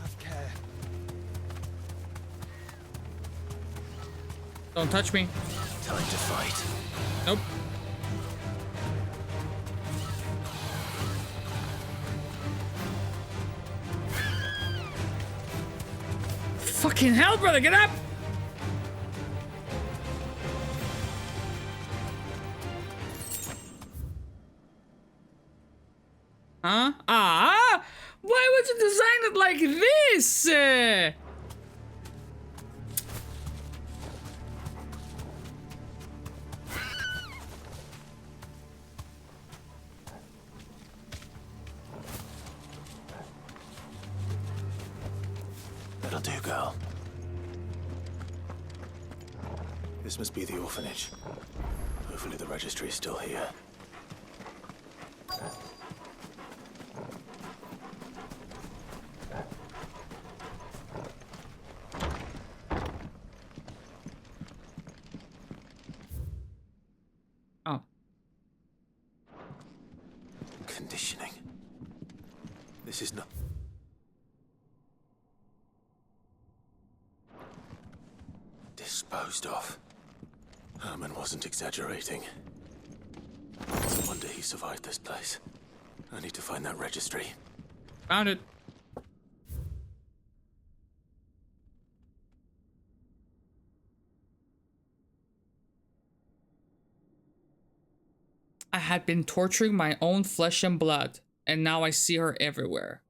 Have care. Don't touch me. Time to fight. Nope. Fucking hell, brother, get up! Huh? Ah! Why would you design it like this? That'll do, girl. This must be the orphanage. Hopefully the registry is still here. Oh. Conditioning. This is not... Disposed of. Herman wasn't exaggerating. No wonder he survived this place. I need to find that registry. Found it. I had been torturing my own flesh and blood, and now I see her everywhere.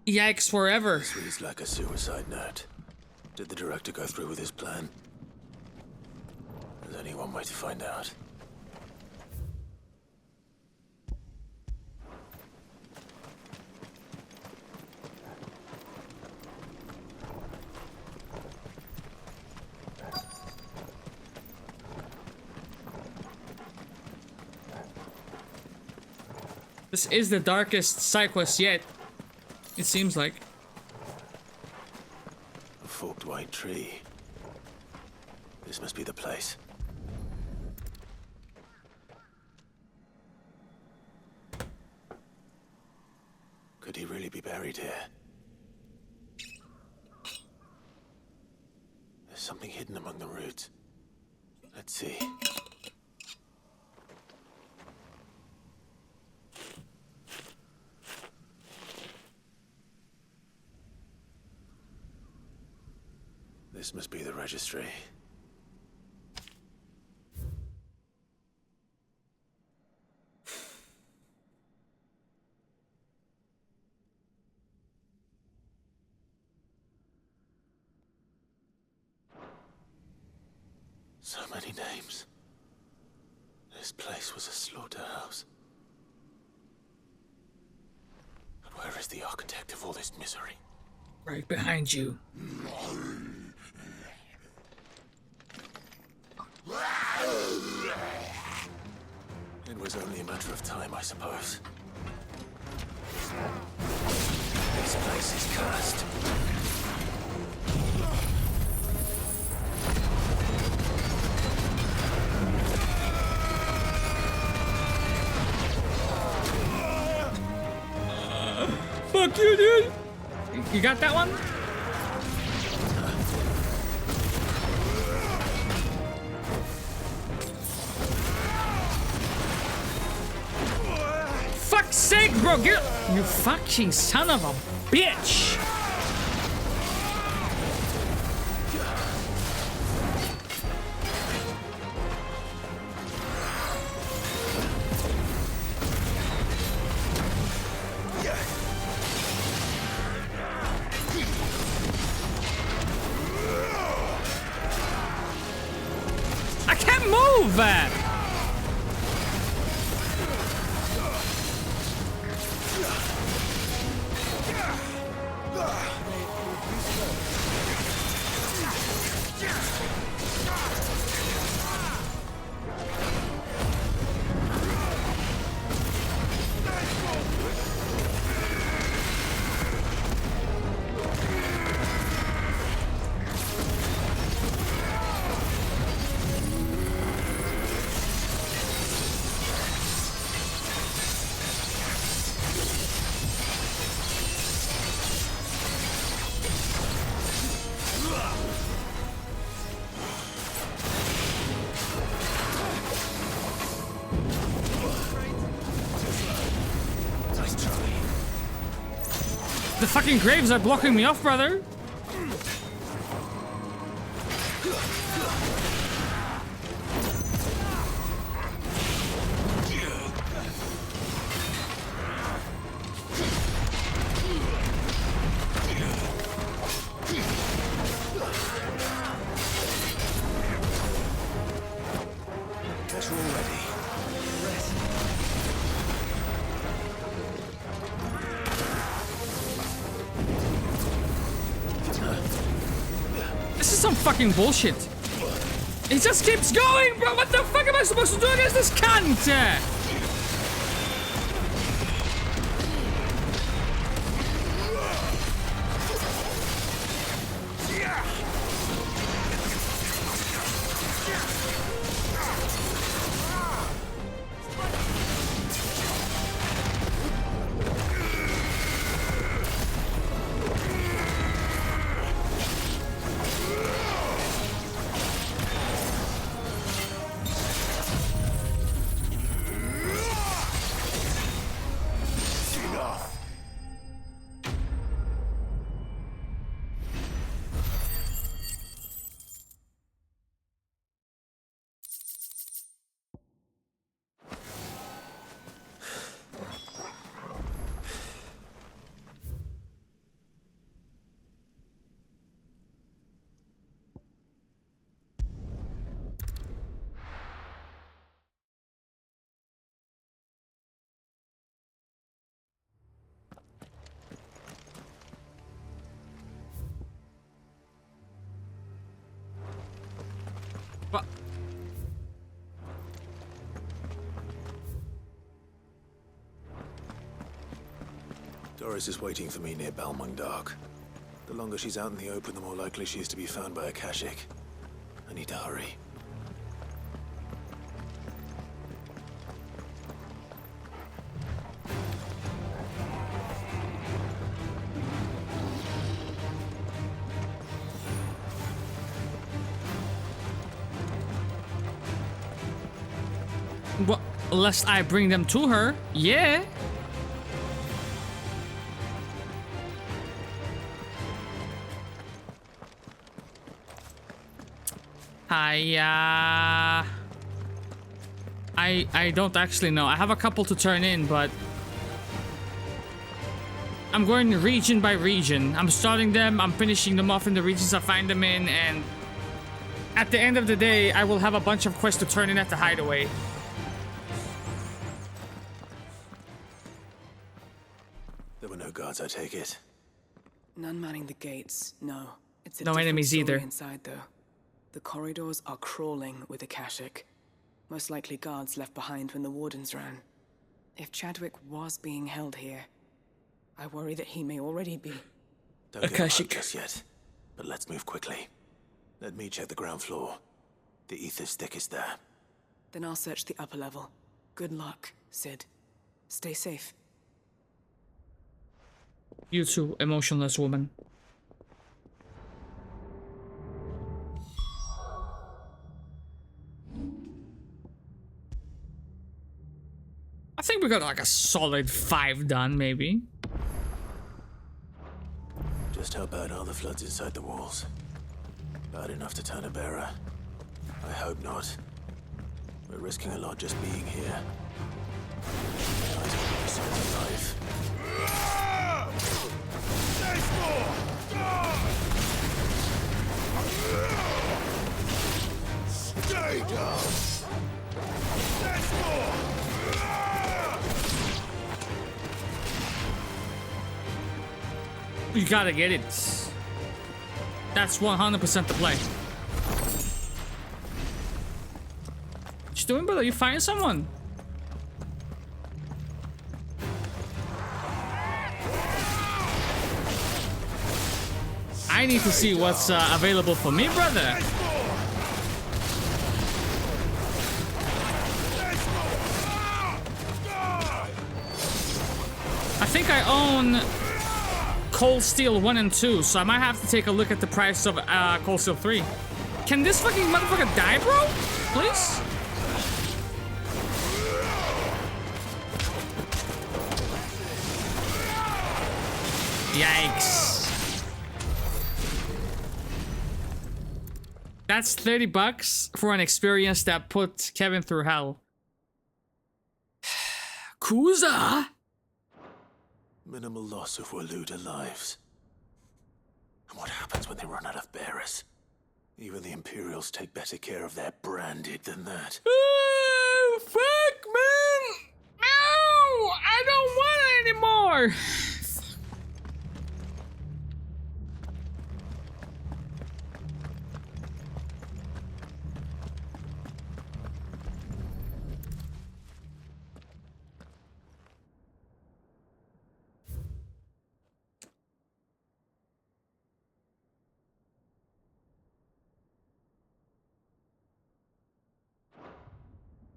Yikes forever. This reads like a suicide note. Did the director go through with his plan? There's only one way to find out. This is the darkest side quest yet. It seems like. A forked white tree. This must be the place. Could he really be buried here? There's something hidden among the roots. Let's see. This must be the registry. So many names. This place was a slaughterhouse. But where is the architect of all this misery? Right behind you. It was only a matter of time, I suppose. This place is cursed. Fuck you, dude! You got that one? fuck's sake, bro! Get you fucking son of a bitch! I can't move! The fucking graves are blocking me off, brother. Guess we're all ready. This is some fucking bullshit. It just keeps going, bro. What the fuck am I supposed to do against this cunt? Doris is waiting for me near Balmung Dark. The longer she's out in the open, the more likely she is to be found by Akashic. I need to hurry. Well, lest I bring them to her. Yeah. I don't actually know. I have a couple to turn in, but I'm going region by region. I'm starting them, I'm finishing them off in the regions I find them in, and at the end of the day, I will have a bunch of quests to turn in at the hideaway. There were no guards, I take it. None manning the gates, no. It's a No different enemies story either. inside, though. The corridors are crawling with Akashic. Most likely guards left behind when the Wardens ran. If Chadwick was being held here, I worry that he may already be. Don't get hurt just yet, but let's move quickly. Let me check the ground floor. The ether stick is there. Then I'll search the upper level. Good luck, Sid. Stay safe. You too, emotionless woman. I think we got like a solid 5 done, maybe. Just how bad are the floods inside the walls? Bad enough to turn a bearer? I hope not. We're risking a lot just being here. Guys are gonna be so alive. Stay down! There's more! You gotta get it. That's 100% the play. What you doing, brother? You find someone? I need to see what's available for me, brother. I think I own Cold Steel 1 and 2, so I might have to take a look at the price of Cold Steel 3. Can this fucking motherfucker die, bro? Please? Yikes. That's $30 for an experience that put Kevin through hell. Kuza? Minimal loss if we're looted lives. And what happens when they run out of bearers? Even the Imperials take better care of their branded than that. Oh, fuck, man! No! I don't want it anymore!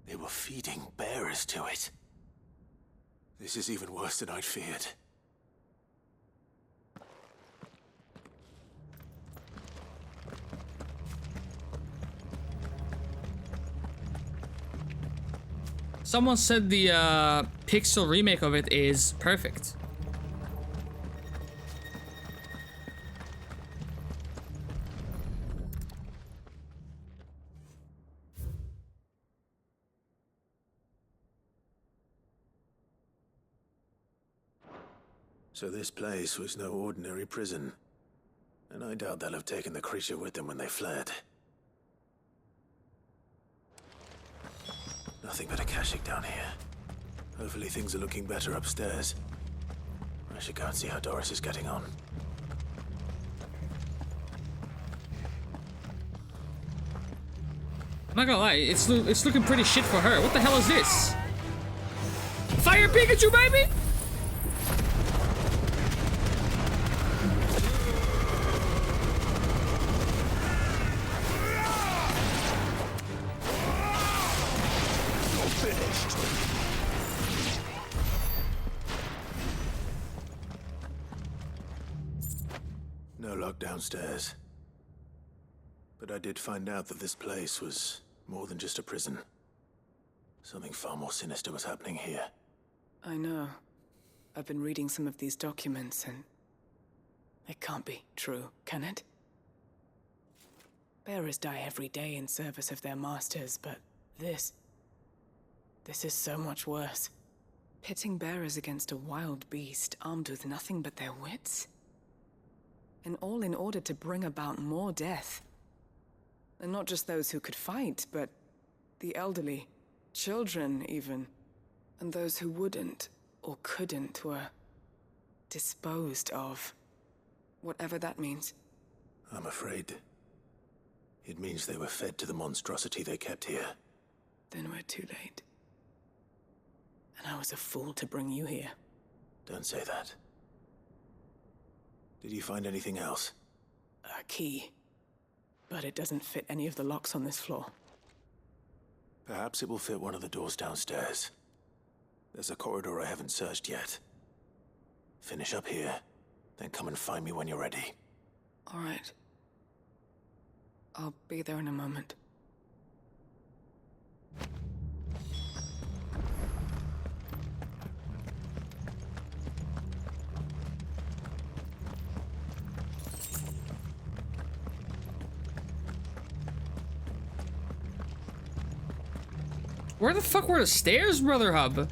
They were feeding bearers to it. This is even worse than I'd feared. Someone said the pixel remake of it is perfect. So this place was no ordinary prison. And I doubt they'll have taken the creature with them when they fled. Nothing but a Akashic down here. Hopefully things are looking better upstairs. I should go and see how Doris is getting on. I'm not gonna lie, it's looking pretty shit for her. What the hell is this? Fire Pikachu, baby! No luck downstairs. But I did find out that this place was more than just a prison. Something far more sinister was happening here. I know. I've been reading some of these documents and... it can't be true, can it? Bearers die every day in service of their masters, but this is so much worse. Pitting bearers against a wild beast armed with nothing but their wits? And all in order to bring about more death. And not just those who could fight, but the elderly, children even. And those who wouldn't or couldn't were disposed of. Whatever that means. I'm afraid it means they were fed to the monstrosity they kept here. Then we're too late. And I was a fool to bring you here. Don't say that. Did you find anything else? A key. But it doesn't fit any of the locks on this floor. Perhaps it will fit one of the doors downstairs. There's a corridor I haven't searched yet. Finish up here, then come and find me when you're ready. All right. I'll be there in a moment. Where the fuck were the stairs, Brother Hub?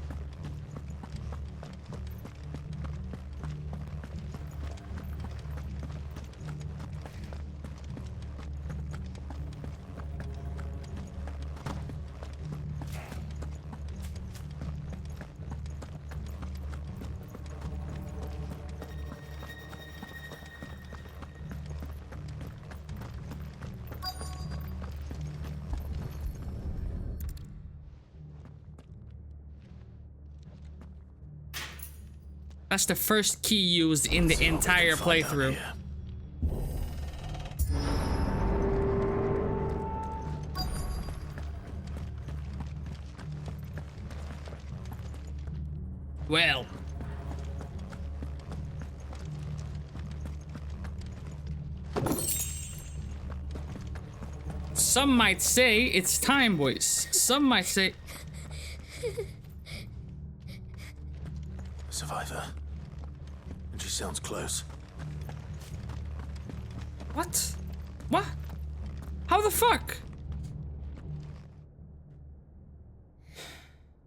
That's the first key used in the entire playthrough. Well. Some might say it's time, boys. Some might say... Survivor. And she sounds close. What? What? How the fuck?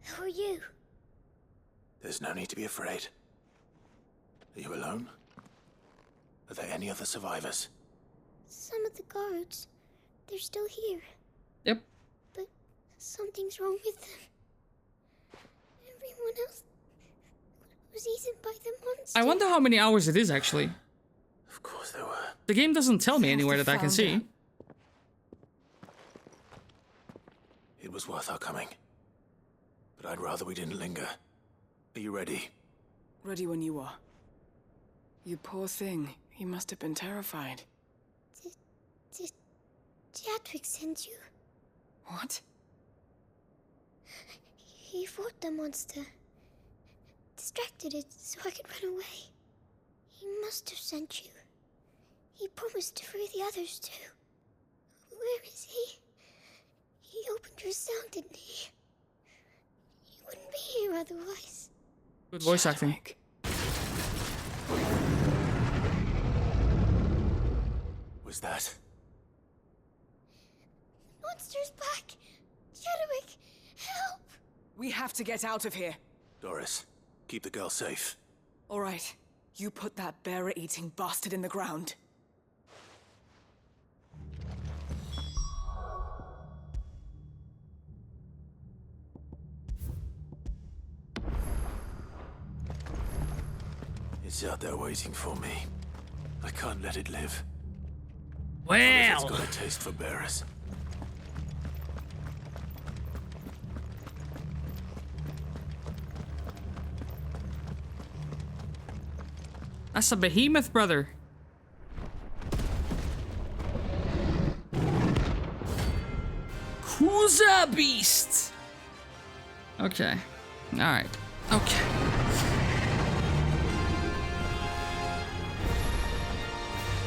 Who are you? There's no need to be afraid. Are you alone? Are there any other survivors? Some of the guards. They're still here. Yep. But something's wrong with them. Everyone else was eaten by the monster. I wonder how many hours it is, actually. Of course there were. The game doesn't tell me anywhere that I can see. It was worth our coming. But I'd rather we didn't linger. Are you ready? Ready when you are. You poor thing. You must have been terrified. Did Chadwick send you? What? He fought the monster. Distracted it so I could run away. He must have sent you. He promised to free the others too. Where is he? He opened your cell, didn't he? He wouldn't be here otherwise. Good voice acting. Was that? Monster's back! Chadwick, help! We have to get out of here. Doris, keep the girl safe. All right. You put that bearer-eating bastard in the ground. It's out there waiting for me. I can't let it live. Well, it's got a taste for bearers. That's a behemoth, brother. Kuza beast. Okay. All right. Okay.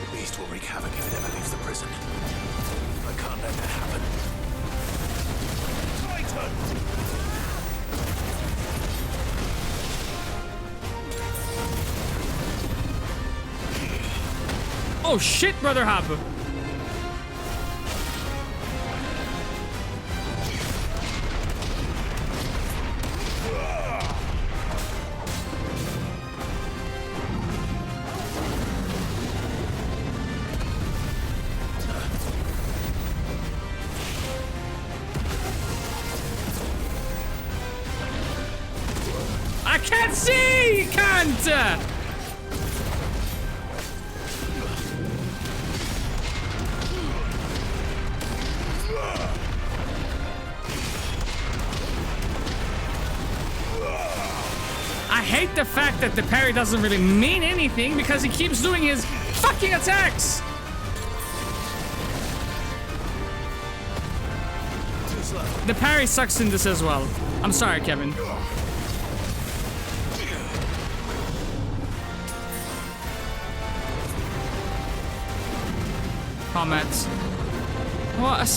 The beast will wreak havoc if it ever leaves the prison. I can't let that happen. Titan! Oh shit, Brother Hub. I can't see! Can't! I hate the fact that the parry doesn't really mean anything because he keeps doing his fucking attacks! The parry sucks in this as well. I'm sorry, Kevin. Comments. What?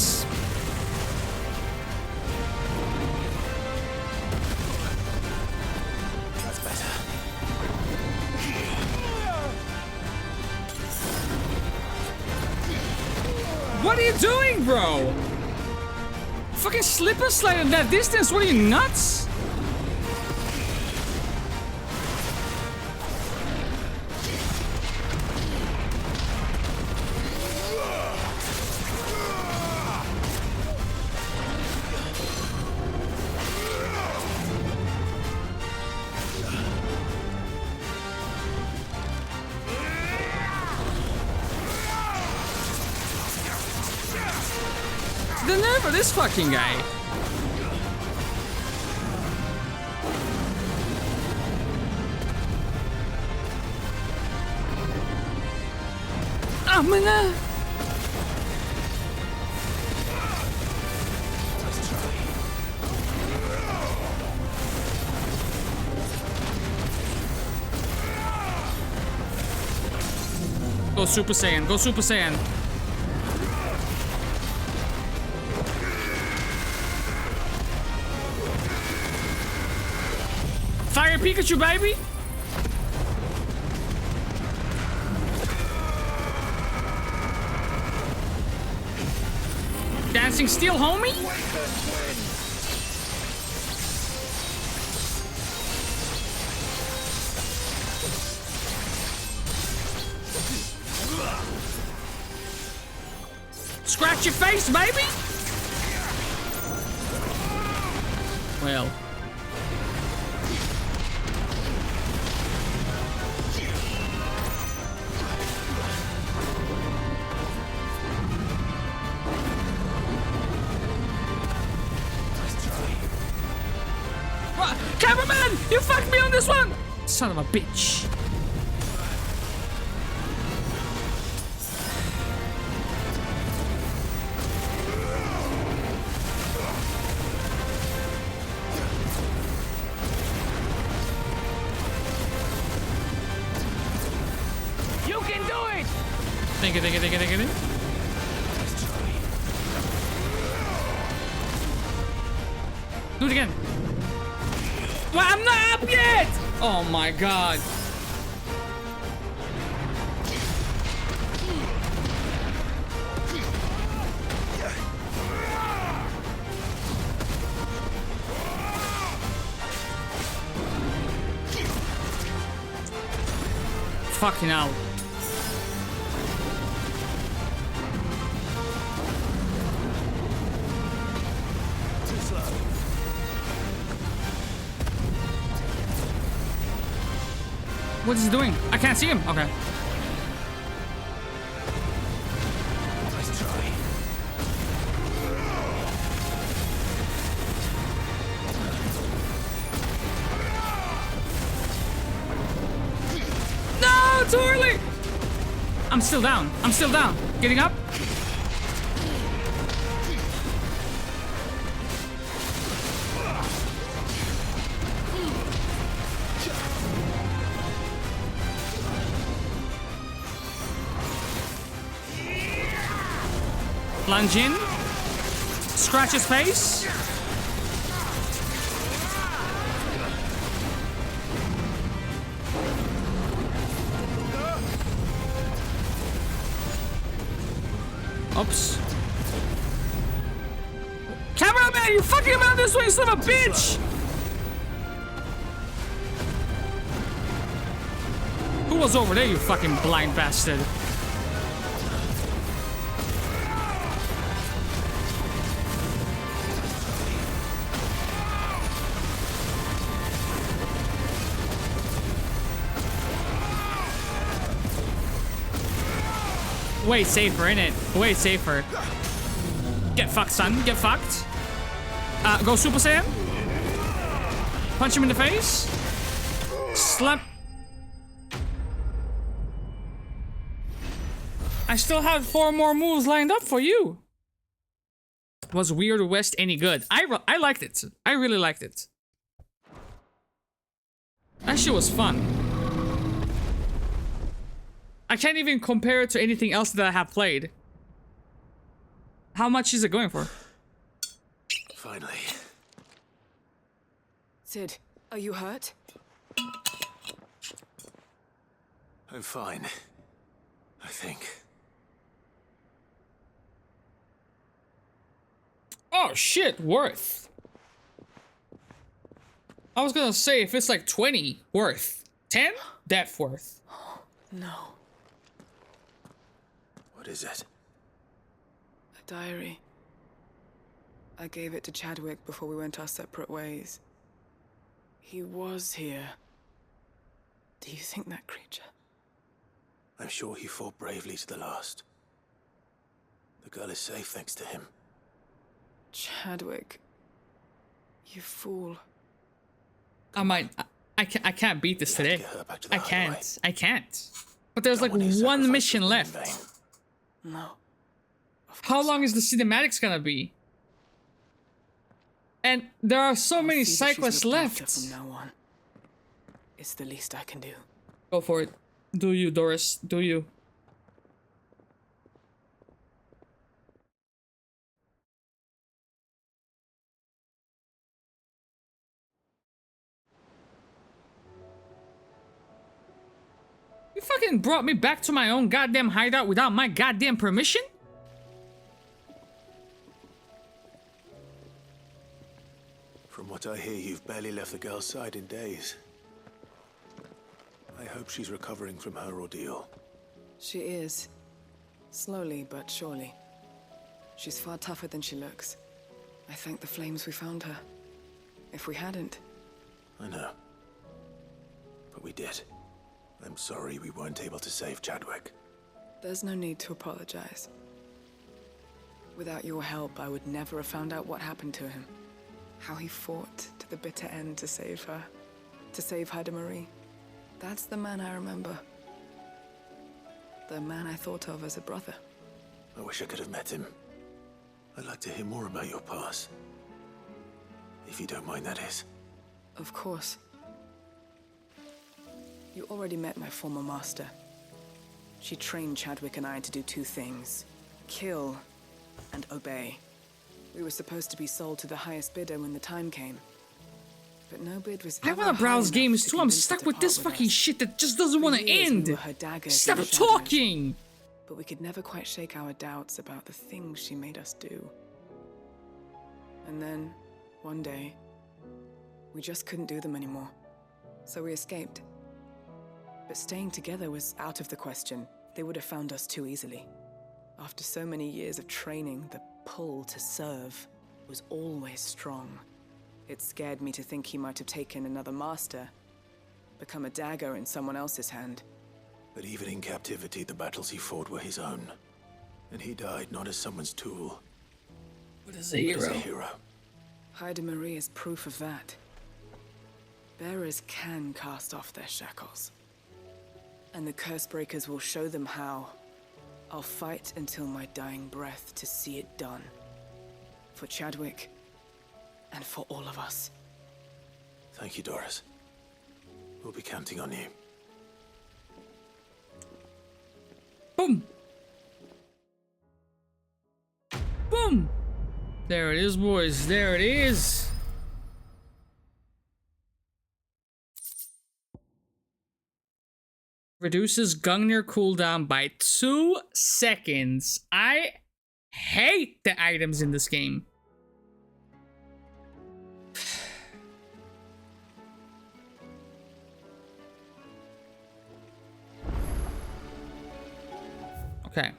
What are you doing, bro? Fucking slip and slide at that distance. What are you, nuts? The nerve of this fucking guy. I'm gonna... Go Super Saiyan, go Super Saiyan. Fire Pikachu, baby! Dancing Steel, homie? Scratch your face, baby! Well. Cameraman! You fucked me on this one! Son of a bitch. You can do it! Think it. Do it again. Well, I'm not up yet! Oh my god. Fucking hell. What is he doing? I can't see him. Okay. Let's try. No, too early. I'm still down. Getting up. Lunge in. Scratch his face. Oops. Cameraman, you fucking him out this way, son of a bitch! Who was over there, you fucking blind bastard? Way safer, innit? Way safer. Get fucked, son. Get fucked. Go Super Saiyan. Punch him in the face. Slap. I still have 4 more moves lined up for you. Was Weird West any good? I liked it. I really liked it. That shit was fun. I can't even compare it to anything else that I have played. How much is it going for? Finally. Sid, are you hurt? I'm fine. I think. Oh shit, worth. I was gonna say if it's like 20, worth. 10? Death worth. No. What is it? A diary. I gave it to Chadwick before we went our separate ways. He was here. Do you think that creature? I'm sure he fought bravely to the last. The girl is safe thanks to him. Chadwick. You fool. I can't beat this today. I can't. I can't. But there's like Someone who one sacrificed mission would be in left. vain. No. How long is the cinematics gonna be? And there are so many See that she's cyclists looked after left. From now on. It's the least I can do. Go for it. Do you, Doris? Do you? You fucking brought me back to my own goddamn hideout without my goddamn permission? From what I hear, you've barely left the girl's side in days. I hope she's recovering from her ordeal. She is. Slowly but surely. She's far tougher than she looks. I thank the flames we found her. If we hadn't... I know. But we did. I'm sorry we weren't able to save Chadwick. There's no need to apologize. Without your help, I would never have found out what happened to him. How he fought to the bitter end to save her. To save Haida Marie. That's the man I remember. The man I thought of as a brother. I wish I could have met him. I'd like to hear more about your past. If you don't mind, that is. Of course. You already met my former master. She trained Chadwick and I to do two things. Kill and obey. We were supposed to be sold to the highest bidder when the time came. But no bid was I ever wanna high browse enough games to too. I'm convince her stuck to with part this with fucking us. shit that just doesn't For want to years, we end. were her daggers Stop in the shadows. talking. But we could never quite shake our doubts about the things she made us do. And then, one day, we just couldn't do them anymore. So we escaped. But staying together was out of the question. They would have found us too easily. After so many years of training, the pull to serve was always strong. It scared me to think he might have taken another master, become a dagger in someone else's hand. But even in captivity, the battles he fought were his own. And he died not as someone's tool, but as a hero. As a hero. Haida Marie is proof of that. Bearers can cast off their shackles. And the curse breakers will show them how. I'll fight until my dying breath to see it done. For Chadwick, and for all of us. Thank you, Doris. We'll be counting on you. Boom. Boom. There it is, boys. There it is. Reduces Gungnir cooldown by 2 seconds. I hate the items in this game. Okay.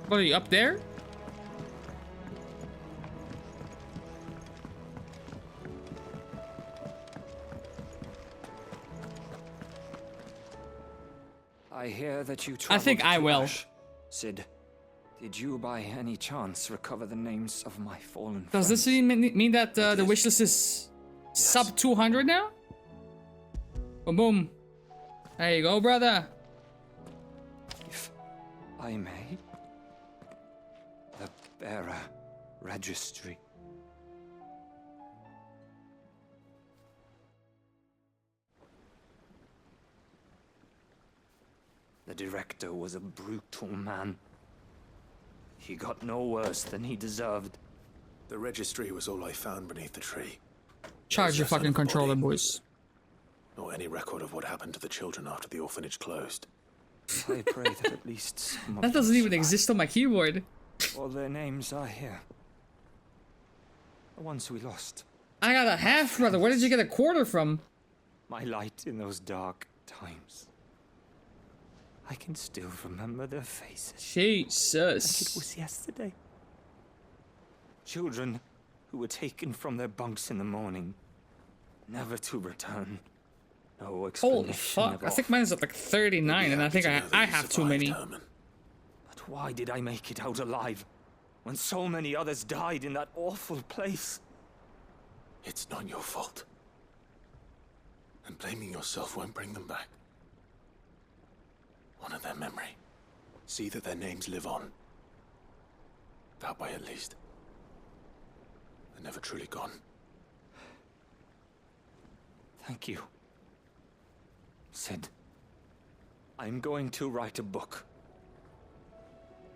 What are you up there? I hear that you I think I will. Sid, did you by any chance recover the names of my fallen Does this mean that the wishlist is sub 200 now? Boom, boom. There you go, brother. If I may, the bearer registry. The director was a brutal man. He got no worse than he deserved. The registry was all I found beneath the tree. Charge your fucking controller, boys. Nor any record of what happened to the children after the orphanage closed. I pray that at least some of That doesn't even exist on my keyboard. all their names are here. The ones we lost. I got a half brother. Where did you get a quarter from? My light in those dark times. I can still remember their faces. Jesus. Like it was yesterday. Children who were taken from their bunks in the morning, never to return. No explanation. Holy fuck. of I think mine's at like 39 and I think I have too many. But why did I make it out alive when so many others died in that awful place? It's not your fault. And blaming yourself won't bring them back. Honor their memory. See that their names live on. That way at least. They're never truly gone. Thank you. Sid, I'm going to write a book.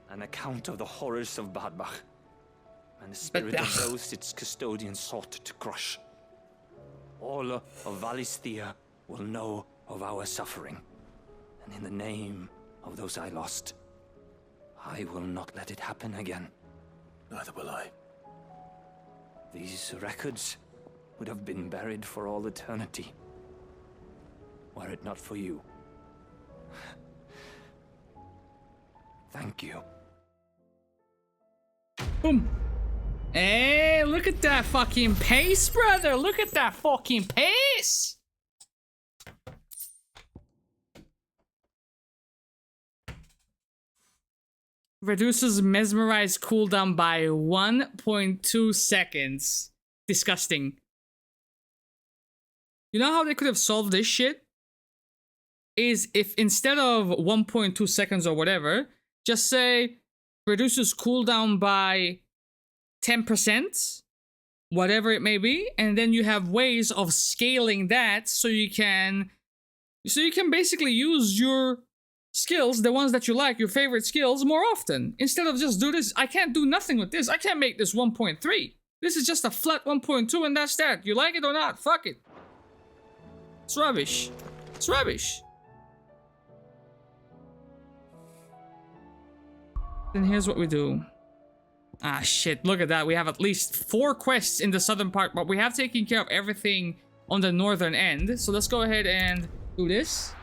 An account of the horrors of Badbach and the spirit of those its custodians sought to crush. All of Valisthea will know of our suffering. And in the name of those I lost, I will not let it happen again. Neither will I. These records would have been buried for all eternity, were it not for you. Thank you. Boom. Hey, look at that fucking pace, brother. Look at that fucking pace. Reduces mesmerized cooldown by 1.2 seconds. Disgusting. You know how they could have solved this shit? Is if instead of 1.2 seconds or whatever, just say reduces cooldown by 10%, whatever it may be, and then you have ways of scaling that so you can basically use your skills, the ones that you like, your favorite skills, more often. Instead of just do this, I can't do nothing with this. I can't make this 1.3. This is just a flat 1.2 and that's that. You like it or not, fuck it. It's rubbish. It's rubbish. Then here's what we do. Ah, shit, look at that. We have at least 4 quests in the southern part, but we have taken care of everything on the northern end. So let's go ahead and do this.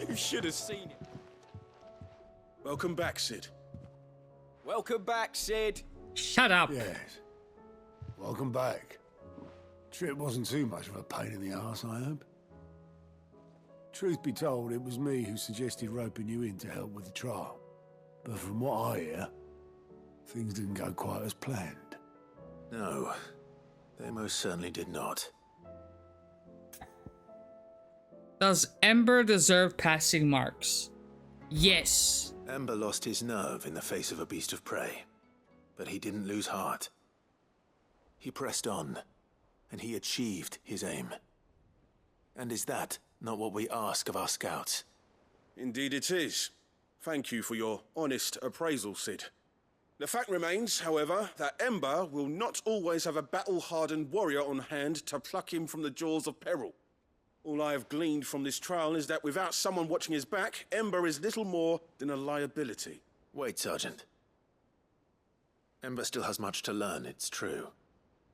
You should have seen it. Welcome back, Sid. Welcome back, Sid. Shut up. Yes. Welcome back. Trip wasn't too much of a pain in the arse, I hope. Truth be told, it was me who suggested roping you in to help with the trial. But from what I hear, things didn't go quite as planned. No, they most certainly did not. Does Ember deserve passing marks? Yes. Ember lost his nerve in the face of a beast of prey, but he didn't lose heart. He pressed on, and he achieved his aim. And is that not what we ask of our scouts? Indeed it is. Thank you for your honest appraisal, Sid. The fact remains, however, that Ember will not always have a battle-hardened warrior on hand to pluck him from the jaws of peril. All I have gleaned from this trial is that without someone watching his back, Ember is little more than a liability. Wait, Sergeant. Ember still has much to learn, it's true.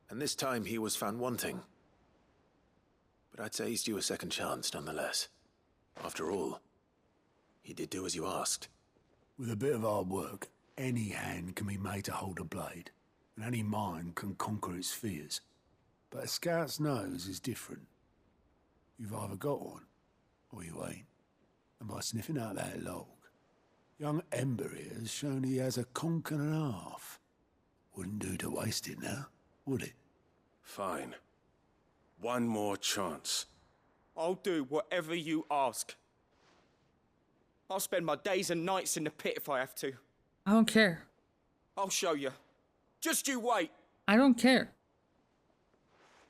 And this time he was found wanting. But I'd say he's due a second chance, nonetheless. After all, he did do as you asked. With a bit of hard work, any hand can be made to hold a blade, and any mind can conquer its fears. But a scout's nose is different. You've either got one, or you ain't. And by sniffing out that log, young Ember here has shown he has a conch and a half. Wouldn't do to waste it now, would it? Fine. One more chance. I'll do whatever you ask. I'll spend my days and nights in the pit if I have to. I don't care. I'll show you. Just you wait. I don't care.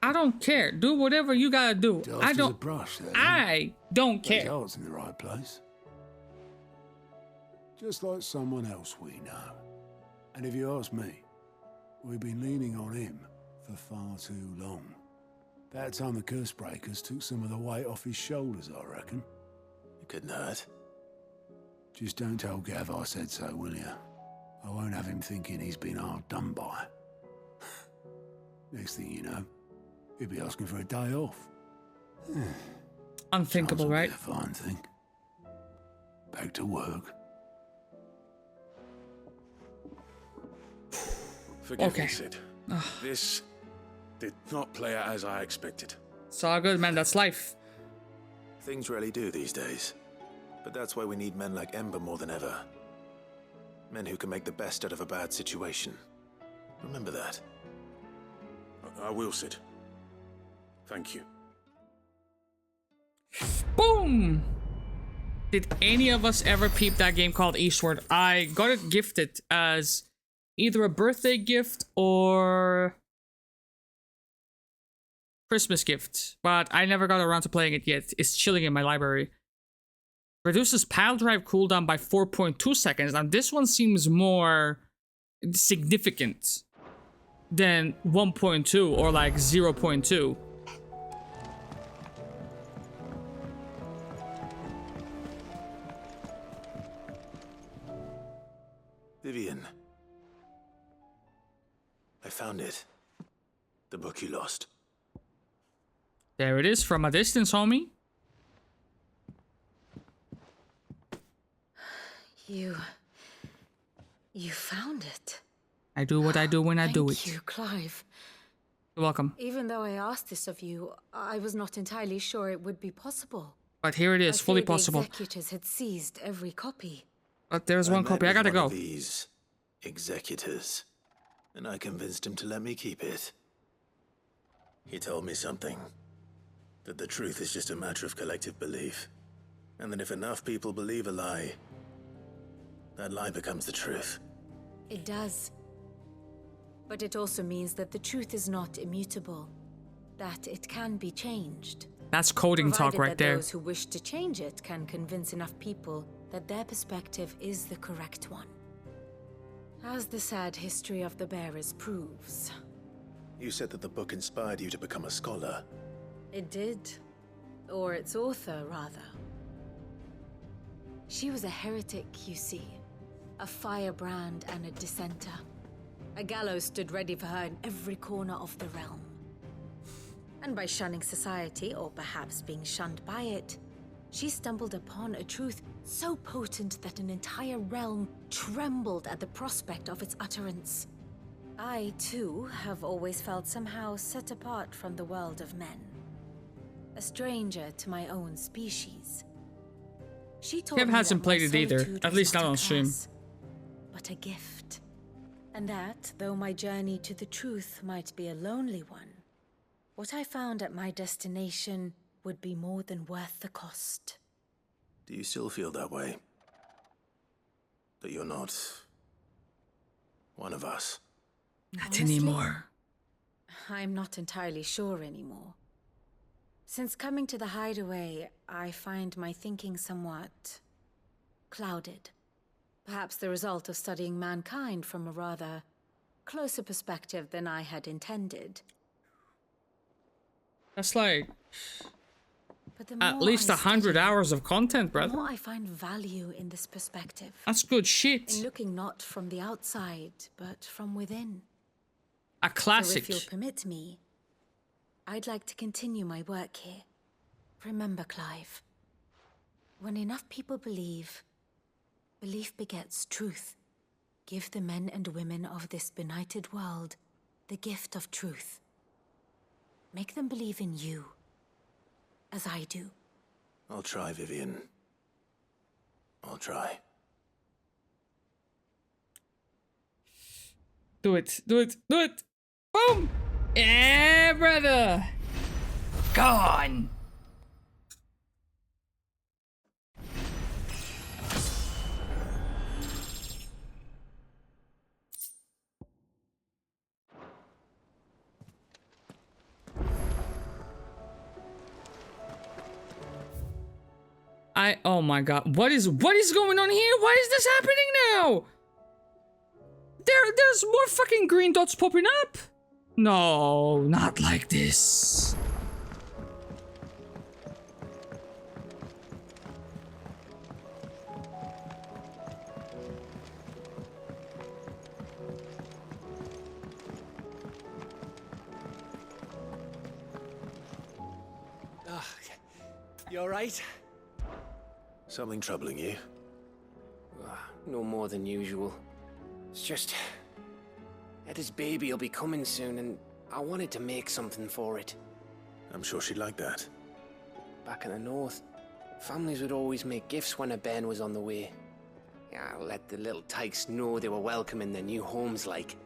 I don't care. Do whatever you gotta do. Daft I as a don't. brush, that, I don't His care. heart's in the right place. Just like someone else we know. And if you ask me, we've been leaning on him for far too long. About time the curse breakers took some of the weight off his shoulders, I reckon. It couldn't hurt. Just don't tell Gav I said so, will you? I won't have him thinking he's been hard done by. Next thing you know, he'll be asking for a day off. Unthinkable, right? A fine thing. Back to work. Forgive Okay. me, Sid. This did not play out as I expected. It's all good, man. That's life. Things really do these days. But that's why we need men like Ember more than ever. Men who can make the best out of a bad situation. Remember that. I will, Sid. Thank you. Boom! Did any of us ever peep that game called Eastward? I got it gifted as either a birthday gift or Christmas gift, but I never got around to playing it yet. It's chilling in my library. Reduces pile drive cooldown by 4.2 seconds. Now this one seems more significant than 1.2 or like 0.2. Vivian. I found it. The book you lost. There it is from a distance, homie. You found it. I do what I do when I do it. Thank you, Clive. You're welcome. Even though I asked this of you, I was not entirely sure it would be possible. But here it is, I fully feared possible. The executors had seized every copy. But there's one copy. I gotta met with go. one of these executors, and I convinced him to let me keep it. He told me something. That the truth is just a matter of collective belief. And that if enough people believe a lie, that lie becomes the truth. It does. But it also means that the truth is not immutable. That it can be changed. That's coding talk Provided right that there. Those who wish to change it can convince enough people that their perspective is the correct one. As the sad history of the bearers proves. You said that the book inspired you to become a scholar. It did. Or its author, rather. She was a heretic, you see. A firebrand and a dissenter. A gallows stood ready for her in every corner of the realm. And by shunning society, or perhaps being shunned by it, she stumbled upon a truth so potent that an entire realm trembled at the prospect of its utterance. I, too, have always felt somehow set apart from the world of men. A stranger to my own species. She told Kev me hasn't that my played it either, solitude at was least not a on stream. curse, but a gift. And that, though my journey to the truth might be a lonely one, what I found at my destination would be more than worth the cost. Do you still feel that way? That you're not one of us? Not Honestly, anymore. I'm not entirely sure anymore. Since coming to the hideaway, I find my thinking somewhat clouded. Perhaps the result of studying mankind from a rather closer perspective than I had intended. That's like But the at more least I 100 study, hours of content, the brother. more I find value in this perspective. That's good shit. In looking not from the outside, but from within. A classic. So if you'll permit me, I'd like to continue my work here. Remember, Clive, when enough people believe, belief begets truth. Give the men and women of this benighted world the gift of truth. Make them believe in you, as I do. I'll try, Vivian. I'll try. Do it. Do it. Do it. Boom. Yeah, brother. Gone. Oh my god. What is going on here? Why is this happening now? There's more fucking green dots popping up. No, not like this. You alright? Something troubling you? No more than usual. It's just... Etta's baby will be coming soon, and I wanted to make something for it. I'm sure she'd like that. Back in the north, families would always make gifts when a bairn was on the way. Yeah, let the little tykes know they were welcome in their new homes, like.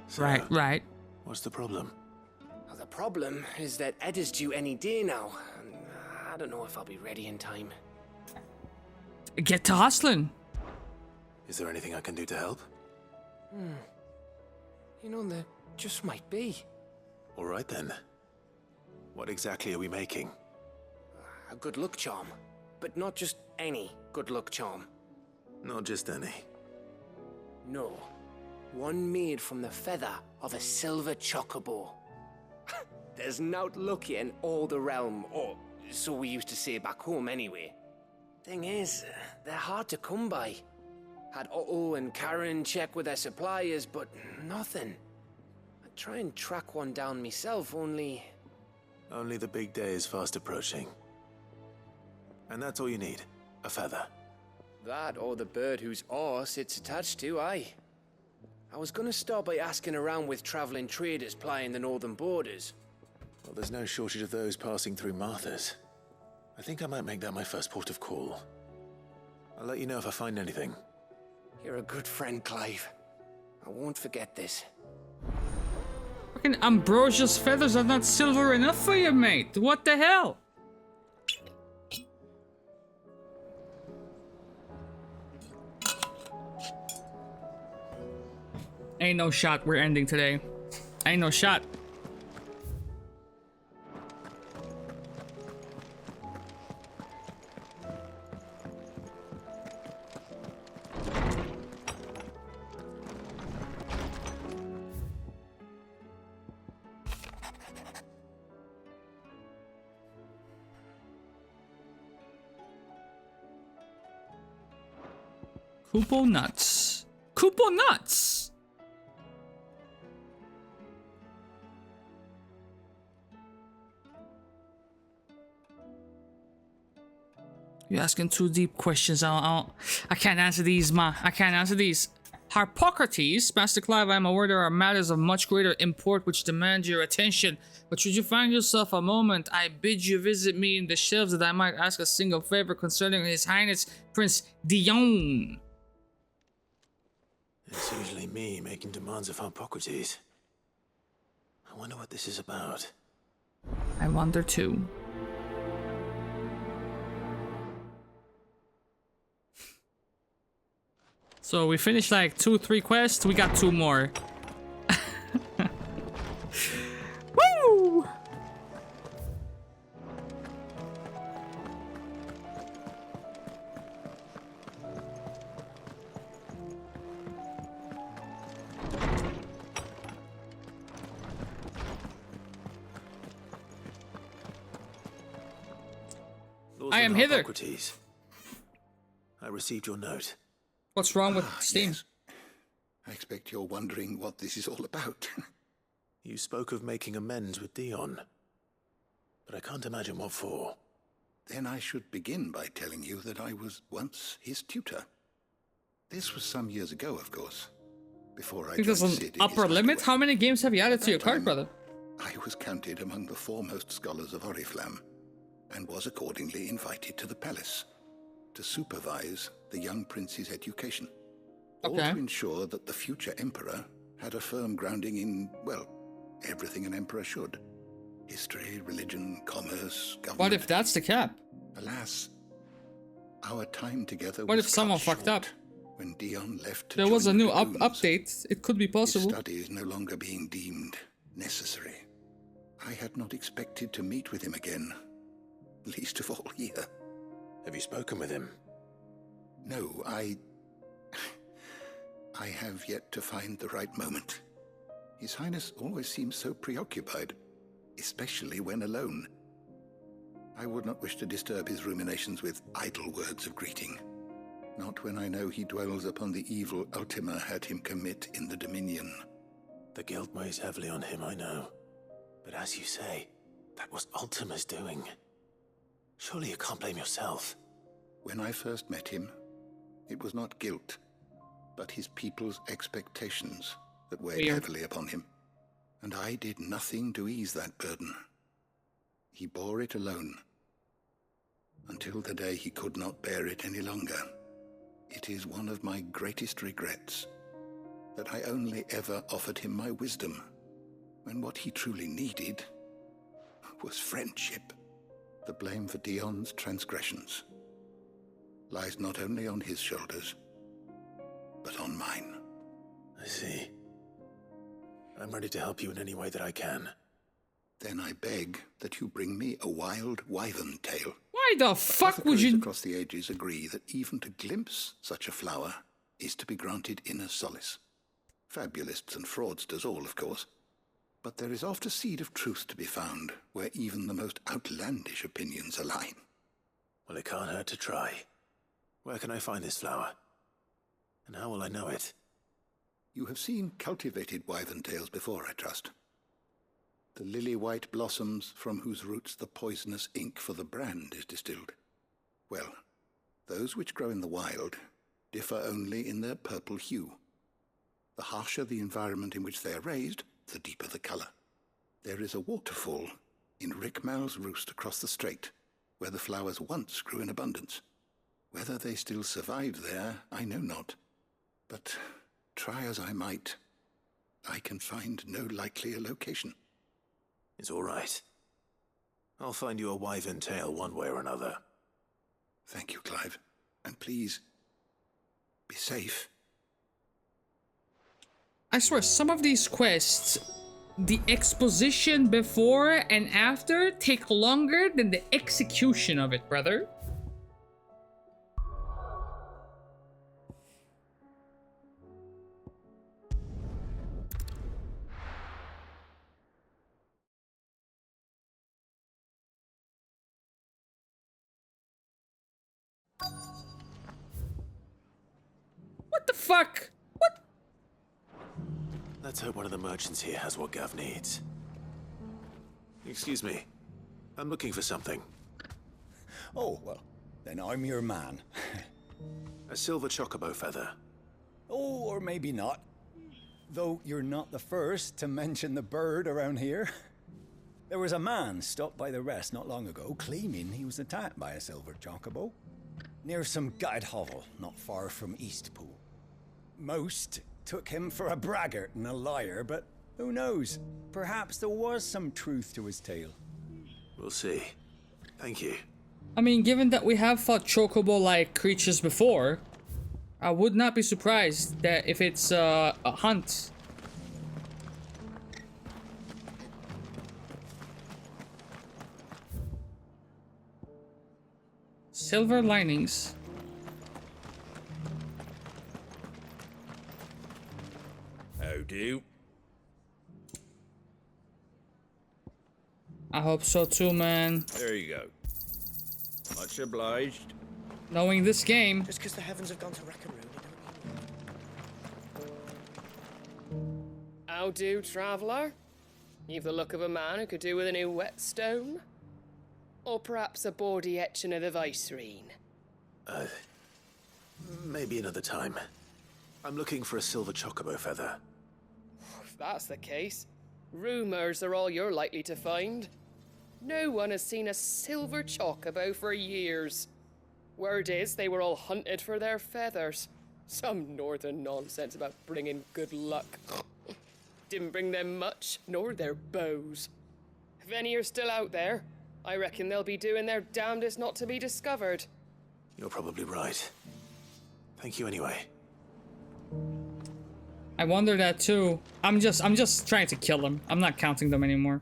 So, right. What's the problem? Well, the problem is that Etta's due any day now, and I don't know if I'll be ready in time. Get to hustling. Is there anything I can do to help? You know, there just might be. All right then. What exactly are we making? A good luck charm. But not just any good luck charm. Not just any. No. One made from the feather of a silver chocobo. There's naught lucky in all the realm, or so we used to say back home anyway. Thing is, they're hard to come by. Had Otto and Karen check with their suppliers, but nothing. I'd try and track one down myself, only... Only the big day is fast approaching. And that's all you need, a feather. That or the bird whose horse it's attached to, aye. I was gonna start by asking around with traveling traders plying the northern borders. Well, there's no shortage of those passing through Martha's. I think I might make that my first port of call. I'll let you know if I find anything. You're a good friend, Clive. I won't forget this. Fucking Ambrosia's feathers are not silver enough for you, mate. What the hell? Ain't no shot we're ending today. Ain't no shot. Kupo nuts. Kupo nuts! You're asking too deep questions. I can't answer these, ma. I can't answer these. Harpocrates, Master Clive, I am aware there are matters of much greater import which demand your attention. But should you find yourself a moment, I bid you visit me in the shelves that I might ask a single favor concerning His Highness Prince Dion. It's usually me making demands of Harpocrates. I wonder what this is about. I wonder too. So we finished like 2-3 quests. We got 2 more. Woo! I am hither. Harpocrates, I received your note. What's wrong with Steam? Yes. I expect you're wondering what this is all about. You spoke of making amends with Dion, but I can't imagine what for. Then I should begin by telling you that I was once his tutor. This was some years ago, of course. Before I think there's an upper limit? How many games have you added to your card, brother? I was counted among the foremost scholars of Oriflamme, and was accordingly invited to the palace to supervise the young prince's education. All to ensure that the future emperor had a firm grounding in, well, everything an emperor should. History, religion, commerce, government. What if that's the cap? Alas, our time together What was if someone cut fucked up? short when Dion left to There was a join the new dragoons. update. It could be possible. His studies no longer being deemed necessary. I had not expected to meet with him again, least of all here. Have you spoken with him? No, I have yet to find the right moment. His Highness always seems so preoccupied, especially when alone. I would not wish to disturb his ruminations with idle words of greeting. Not when I know he dwells upon the evil Ultima had him commit in the Dominion. The guilt weighs heavily on him, I know. But as you say, that was Ultima's doing. Surely you can't blame yourself. When I first met him, it was not guilt, but his people's expectations that weighed heavily upon him. And I did nothing to ease that burden. He bore it alone, until the day he could not bear it any longer. It is one of my greatest regrets that I only ever offered him my wisdom, when what he truly needed was friendship. The blame for Dion's transgressions lies not only on his shoulders, but on mine. I see. I'm ready to help you in any way that I can. Then I beg that you bring me a wild wyvern tail. Why the fuck would you... across the ages agree that even to glimpse such a flower is to be granted inner solace. Fabulists and fraudsters all, of course. But there is oft a seed of truth to be found where even the most outlandish opinions align. Well, it can't hurt to try. Where can I find this flower? And how will I know it? You have seen cultivated wyvern tails before, I trust. The lily-white blossoms from whose roots the poisonous ink for the brand is distilled. Well, those which grow in the wild differ only in their purple hue. The harsher the environment in which they are raised, the deeper the color. There is a waterfall in Rickmal's roost across the strait, where the flowers once grew in abundance. Whether they still survive there, I know not. But try as I might, I can find no likelier location. It's all right. I'll find you a wyvern tail one way or another. Thank you, Clive. And please, be safe. I swear, some of these quests, the exposition before and after take longer than the execution of it, brother. What the fuck? What? Let's hope one of the merchants here has what Gav needs. Excuse me. I'm looking for something. Oh, well, then I'm your man. A silver chocobo feather. Oh, or maybe not. Though you're not the first to mention the bird around here. There was a man stopped by the rest not long ago claiming he was attacked by a silver chocobo near some gutted hovel not far from Eastpool. Most took him for a braggart and a liar, but who knows? Perhaps there was some truth to his tale. We'll see. Thank you. I mean, given that we have fought chocobo-like creatures before, I would not be surprised that if it's a hunt. Silver linings. How do? I hope so too, man. There you go. Much obliged. Knowing this game. Just because the heavens have gone to Rackaroon, How do, traveller? You've the look of a man who could do with a new whetstone. Or perhaps a bawdy etching of the Vicerine. Maybe another time. I'm looking for a silver chocobo feather. If that's the case, rumours are all you're likely to find. No one has seen a silver chocobo for years. Word is they were all hunted for their feathers. Some northern nonsense about bringing good luck. Didn't bring them much, nor their bows. If any are still out there, I reckon they'll be doing their damnedest not to be discovered. You're probably right. Thank you anyway. I wonder that too. I'm just trying to kill them. I'm not counting them anymore.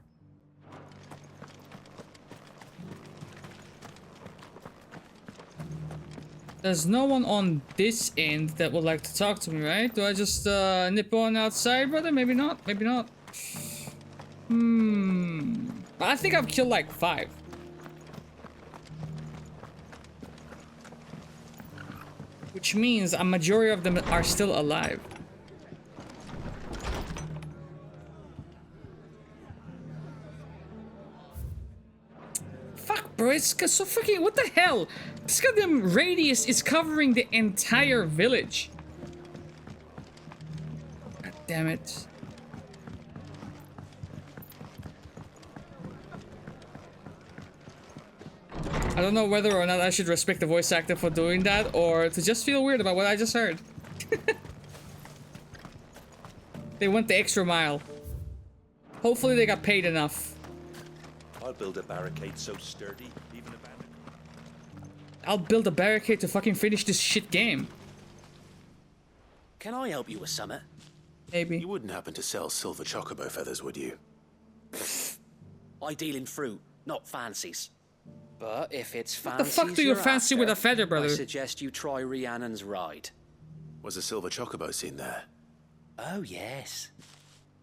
There's no one on this end that would like to talk to me, right? Do I just nip on outside, brother? Maybe not. Maybe not. I think I've killed like 5. Which means a majority of them are still alive. Fuck, bro, it's so fucking... What the hell? This goddamn radius is covering the entire village. God damn it. I don't know whether or not I should respect the voice actor for doing that or to just feel weird about what I just heard. They went the extra mile. Hopefully they got paid enough. I'll build a barricade so sturdy, even a bandit. I'll build a barricade to fucking finish this shit game. Can I help you with something? Maybe. You wouldn't happen to sell silver chocobo feathers, would you? I deal in fruit, not fancies. But if it's What fancies the fuck do you you're fancy after, with a feather, brother? I suggest you try Rhiannon's ride. Was a silver chocobo seen there? Oh, yes.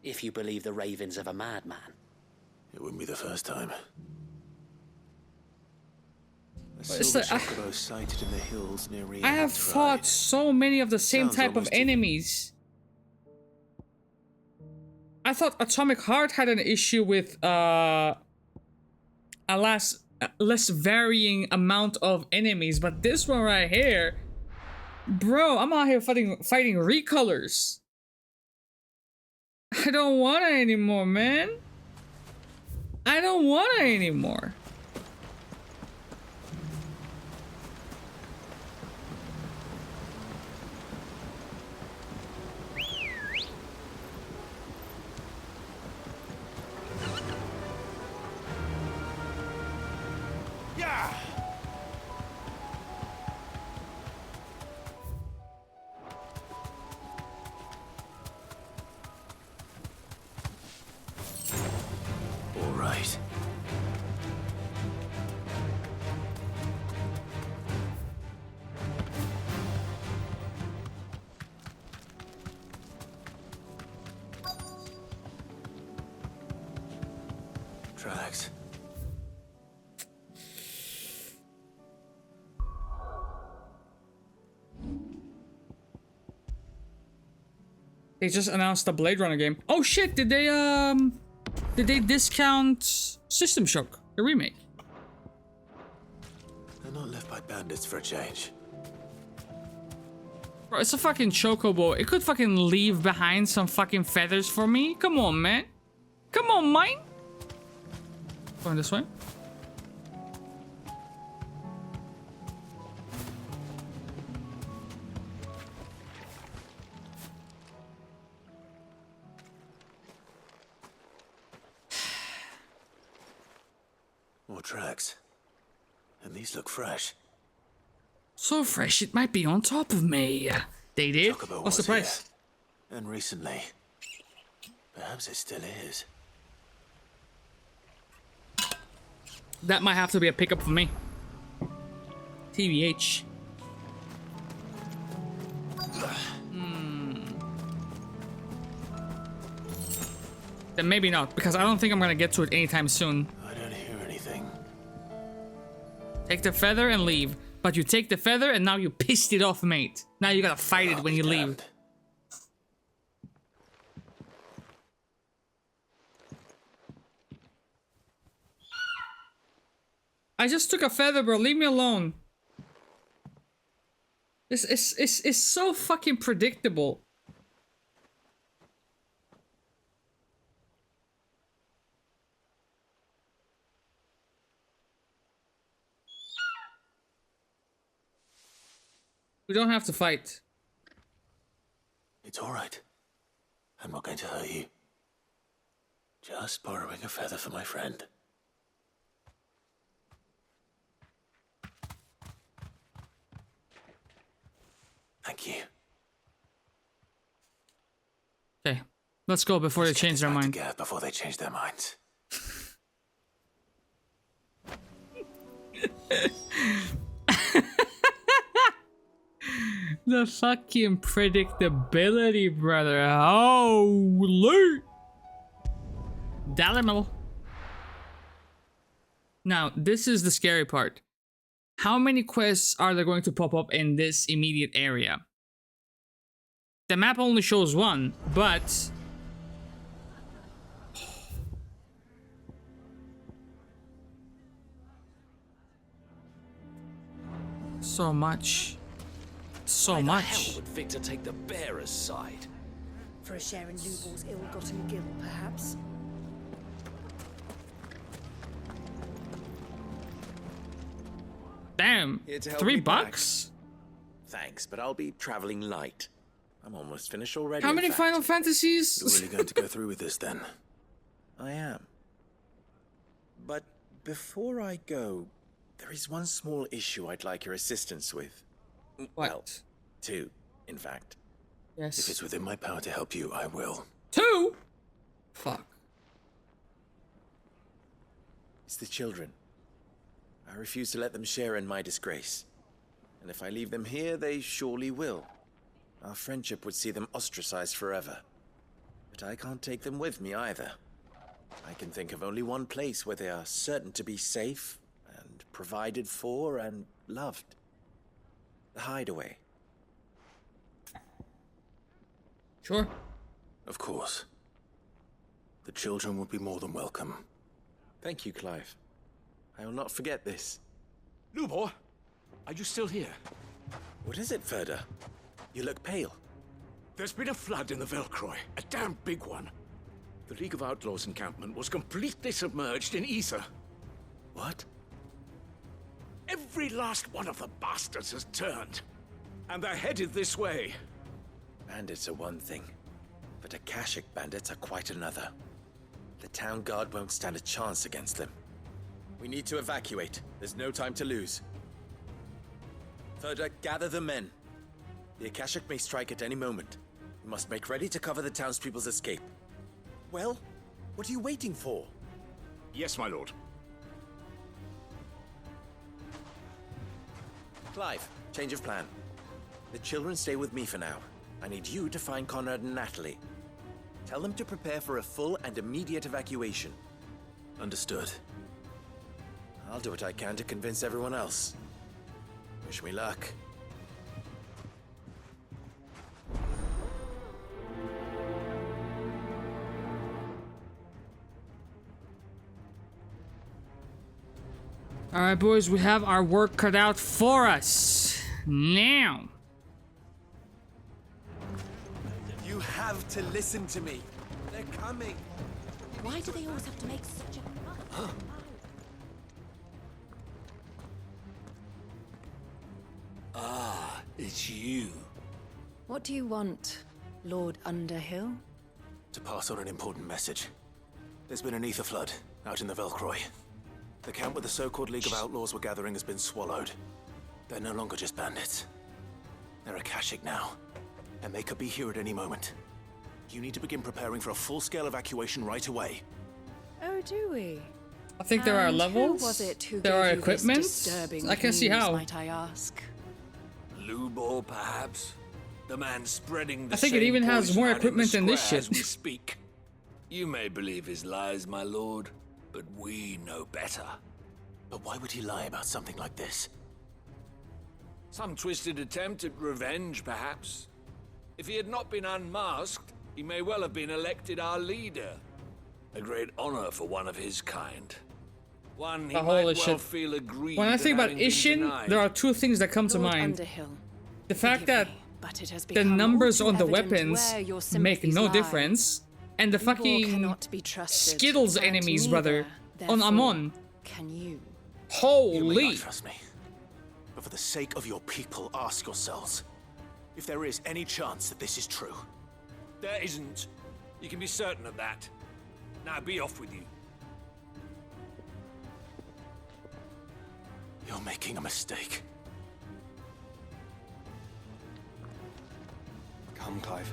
If you believe the ravings of a madman. It wouldn't be the first time. A It's silver like, chocobo sighted in the hills near Rhiannon. I have fought so many of the same Sounds type of almost enemies. I thought Atomic Heart had an issue with a less varying amount of enemies, but this one right here, bro, I'm out here fighting recolors. I don't want it anymore, man. I don't want it anymore. Yeah. All right. Tracks. They just announced the Blade Runner game. Oh shit, did they discount System Shock, the remake? They're not left by bandits for a change. Bro, it's a fucking chocobo. It could fucking leave behind some fucking feathers for me. Come on, man. Come on, mine. Going this way. More tracks. And these look fresh. So fresh, it might be on top of me. They did? Chocobo What's the was price? here. And recently. Perhaps it still is. That might have to be a pickup for me. TBH. Then maybe not, because I don't think I'm gonna get to it anytime soon. I don't hear anything. Take the feather and leave. But you take the feather and now you pissed it off, mate. Now you gotta fight it when you leave. I just took a feather, bro. Leave me alone. It's so fucking predictable. We don't have to fight. It's all right. I'm not going to hurt you. Just borrowing a feather for my friend. Thank you. Okay, let's go before they change their mind. Before they change their minds. the fucking predictability, brother. Holy. Dalimal. Now, this is the scary part. How many quests are there going to pop up in this immediate area? The map only shows one, but... so much. So much. Why the hell would Victor take the bearer's side? For a share in Lubor's ill-gotten guilt, perhaps? Damn, Here to help me back. $3? Thanks, but I'll be traveling light. I'm almost finished already. How in many fact. Final Fantasies? You're really going to go through with this then? I am. But before I go, there is one small issue I'd like your assistance with. What? Well, two, in fact. Yes. If it's within my power to help you, I will. 2? Fuck. It's the children. I refuse to let them share in my disgrace. And if I leave them here, they surely will. Our friendship would see them ostracized forever. But I can't take them with me either. I can think of only one place where they are certain to be safe and provided for and loved. The Hideaway. Sure. Of course. The children would be more than welcome. Thank you, Clive. I will not forget this. Lubor, are you still here? What is it, Ferda? You look pale. There's been a flood in the Velcroy, a damn big one. The League of Outlaws encampment was completely submerged in ether. What? Every last one of the bastards has turned. And they're headed this way. Bandits are one thing, but Akashic bandits are quite another. The town guard won't stand a chance against them. We need to evacuate. There's no time to lose. Ferda, gather the men. The Akashic may strike at any moment. We must make ready to cover the townspeople's escape. Well, what are you waiting for? Yes, my lord. Clive, change of plan. The children stay with me for now. I need you to find Conrad and Natalie. Tell them to prepare for a full and immediate evacuation. Understood. I'll do what I can to convince everyone else. Wish me luck. Alright, boys, we have our work cut out for us. Now. You have to listen to me. They're coming. Why do they always have to make such a... Ah, it's you. What do you want, Lord Underhill? To pass on an important message. There's been an ether flood out in the Velcroy. The camp where the so-called League of Outlaws were gathering has been swallowed. They're no longer just bandits. They're Akashic now, and they could be here at any moment. You need to begin preparing for a full-scale evacuation right away. Oh, do we? I think there are And levels. Who was it who there gave are you this equipment. disturbing I can see news, how. might I ask? Lubor, perhaps? The man spreading the I think it same even has poison more out in the equipment than this square shit. as we speak. You may believe his lies, my lord, but we know better. But why would he lie about something like this? Some twisted attempt at revenge, perhaps. If he had not been unmasked, he may well have been elected our leader. A great honor for one of his kind. One he Oh, might holy well shit. feel aggrieved When I think at about having been Ishin, denied. there are two things that come to Lord mind. Underhill, The fact that but it has the become numbers all on too the evident weapons where your make sympathies no lie. difference, and the Lubor fucking cannot be trusted, Skittles and enemies, neither, brother, on therefore, Amon. Can you? You may Holy! not trust me. But for the sake of your people, ask yourselves if there is any chance that this is true. There isn't. You can be certain of that. Now be off with you. You're making a mistake. Come, Clive.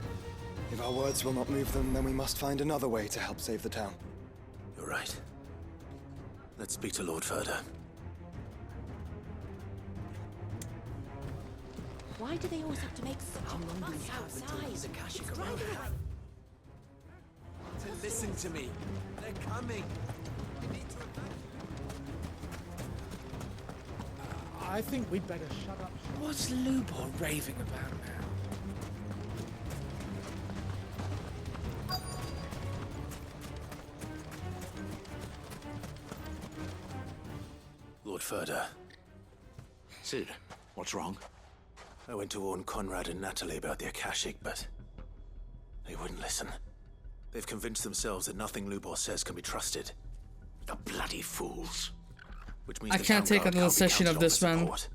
If our words will not move them, then we must find another way to help save the town. You're right. Let's speak to Lord Ferda. Why do they always have to make such a fuss outside? To listen to me. They're coming. We need to I think we'd better shut up. What's Lubor raving about now? Lord Furder. Sid, what's wrong? I went to warn Conrad and Natalie about the Akashic, but they wouldn't listen. They've convinced themselves that nothing Lubor says can be trusted. The bloody fools. Which means I the can't Town take Guard another can't be session counted of on this for one. support.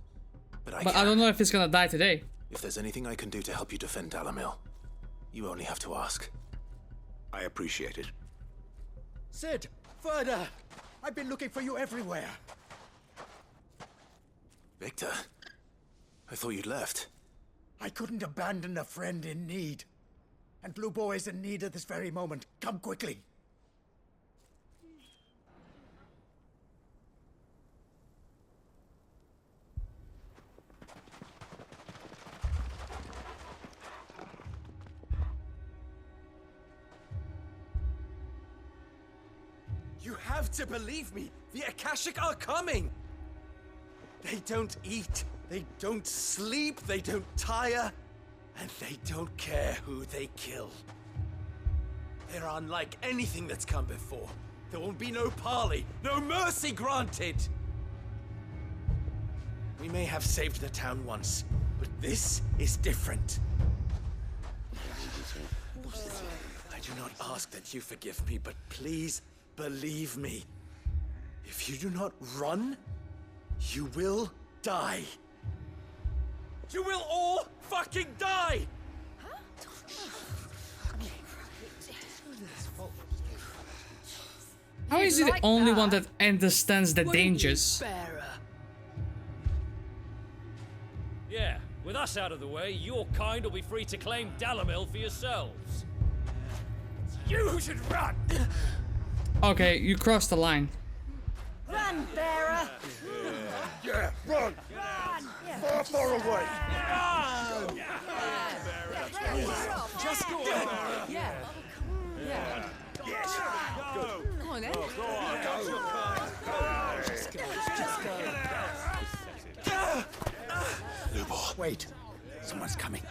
But But I don't know if he's gonna die today. If there's anything I can do to help you defend Dalamil, you only have to ask. I appreciate it. Sid! Further! I've been looking for you everywhere. Victor? I thought you'd left. I couldn't abandon a friend in need. And Blue Boy is in need at this very moment. Come quickly. You have to believe me. The Akashic are coming. They don't eat. They don't sleep. They don't tire. And they don't care who they kill. They're unlike anything that's come before. There won't be no parley, no mercy granted. We may have saved the town once, but this is different. I do not ask that you forgive me, but please believe me. If you do not run, you will die. You will all fucking die! How is he the only one that understands the dangers? Yeah, with us out of the way, your kind will be free to claim Dalamil for yourselves. You should run! Okay, you crossed the line. Run, bearer! Yeah, run! Far, far away! Run! Just go on! Yeah. Yeah. Yes! Go! Come on, then. Go on! Go! Just go. Just go. Lubor. Wait. Someone's coming.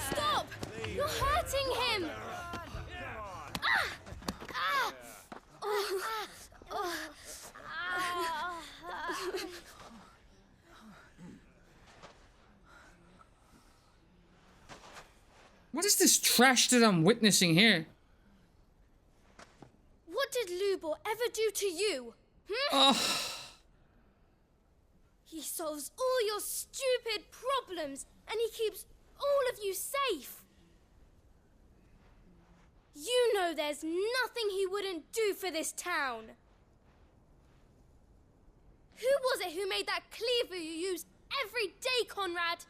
Stop! You're hurting him! What is this trash that I'm witnessing here? What did Lubor ever do to you? He solves all your stupid problems and he keeps all of you safe. You know there's nothing he wouldn't do for this town. Who was it who made that cleaver you use every day, Conrad?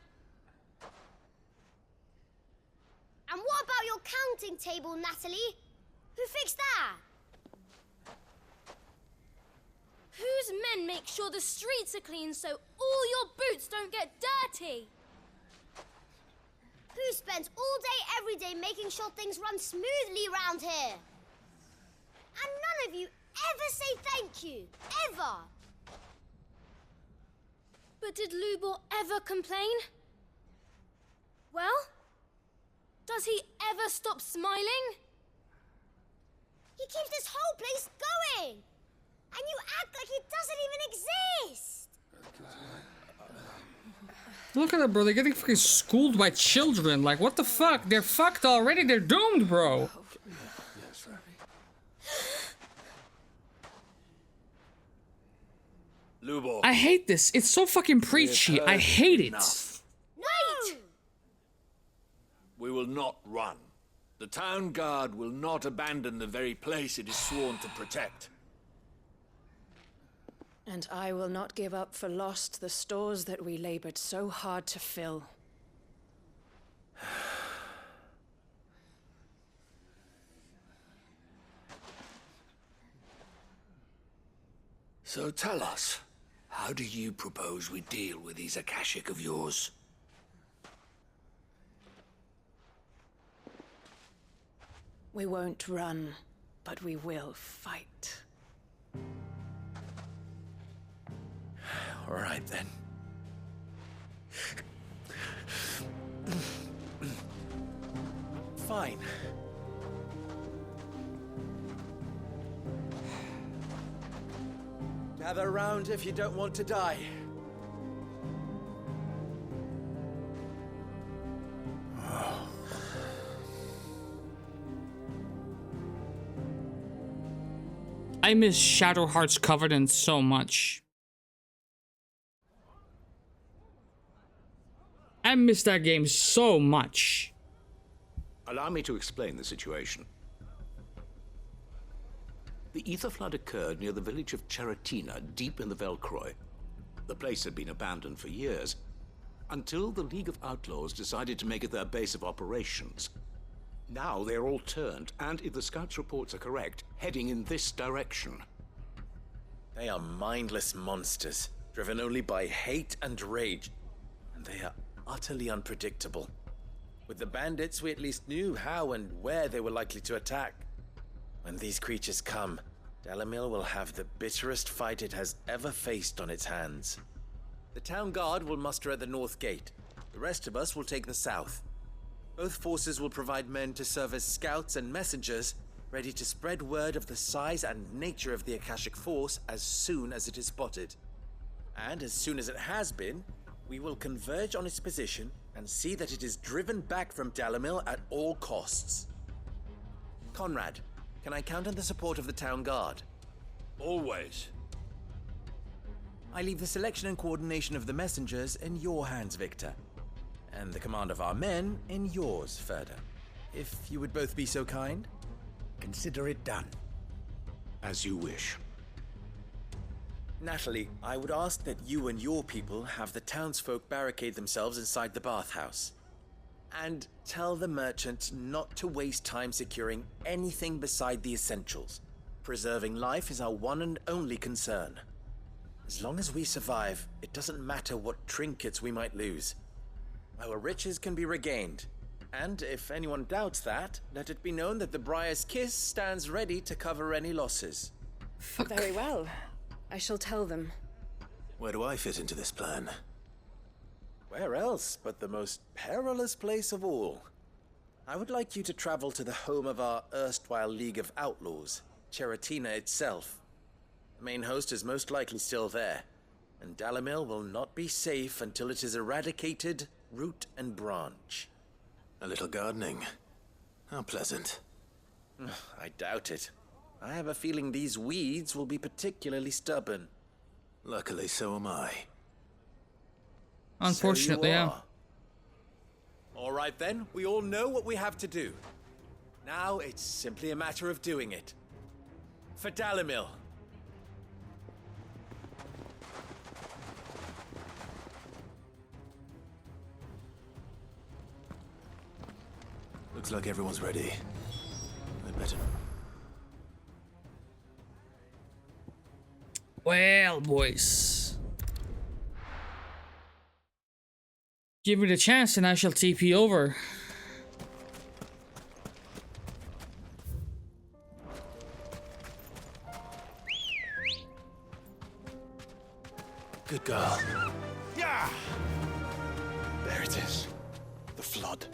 And what about your counting table, Natalie? Who fixed that? Whose men make sure the streets are clean so all your boots don't get dirty? Who spends all day, every day making sure things run smoothly around here? And none of you ever say thank you. Ever. But did Lubor ever complain? Well, does he ever stop smiling? He keeps this whole place going. And you act like it doesn't even exist. Look at them, bro. They're getting freaking schooled by children. Like, what the fuck? They're fucked already. They're doomed, bro. Lubor. I hate this. It's so fucking preachy. I hate it. Wait! We will not run. The town guard will not abandon the very place it is sworn to protect. And I will not give up for lost the stores that we labored so hard to fill. So tell us, How do you propose we deal with these Akashic of yours? We won't run, but we will fight. All right, then. Fine. Gather round if you don't want to die. I miss Shadowheart's Covenant so much. I miss that game so much. Allow me to explain the situation. The ether flood occurred near the village of Cheratina, deep in the Velcroy. The place had been abandoned for years, until the League of Outlaws decided to make it their base of operations. Now they're all turned, and if the scouts' reports are correct, heading in this direction. They are mindless monsters, driven only by hate and rage. And they are utterly unpredictable. With the bandits, we at least knew how and where they were likely to attack. When these creatures come, Dalamil will have the bitterest fight it has ever faced on its hands. The town guard will muster at the north gate. The rest of us will take the south. Both forces will provide men to serve as scouts and messengers, ready to spread word of the size and nature of the Akashic force as soon as it is spotted. And as soon as it has been, we will converge on its position and see that it is driven back from Dalamil at all costs. Conrad, can I count on the support of the town guard? Always. I leave the selection and coordination of the messengers in your hands, Victor. And the command of our men in yours, Ferda. If you would both be so kind. Consider it done. As you wish. Natalie, I would ask that you and your people have the townsfolk barricade themselves inside the bathhouse. And tell the merchant not to waste time securing anything beside the essentials. Preserving life is our one and only concern. As long as we survive, it doesn't matter what trinkets we might lose. Our riches can be regained. And if anyone doubts that, let it be known that the Briar's Kiss stands ready to cover any losses. Very well. I shall tell them. Where do I fit into this plan? Where else but the most perilous place of all? I would like you to travel to the home of our erstwhile League of Outlaws, Cheratina itself. The main host is most likely still there, and Dalamil will not be safe until it is eradicated, root and branch. A little gardening. How pleasant. I doubt it. I have a feeling these weeds will be particularly stubborn. Luckily, so am I. Unfortunately, So you yeah. are. All right then, we all know what we have to do. Now it's simply a matter of doing it. For Dalamil. Looks like everyone's ready. I'd better. Well, boys. Give me the chance and I shall TP over. Good girl. Yeah! There it is. The flood.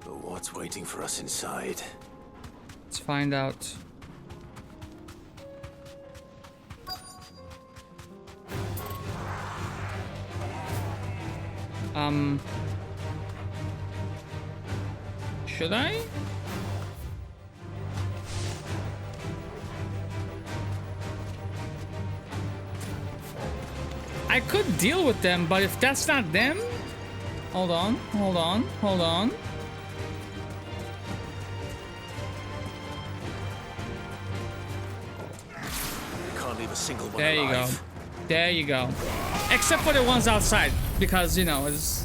But what's waiting for us inside? Let's find out. Should I? I could deal with them, but if that's not them... Hold on, hold on, hold on. Can't leave a single one There you go. alive. There you go. Except for the ones outside, because, you know, it's...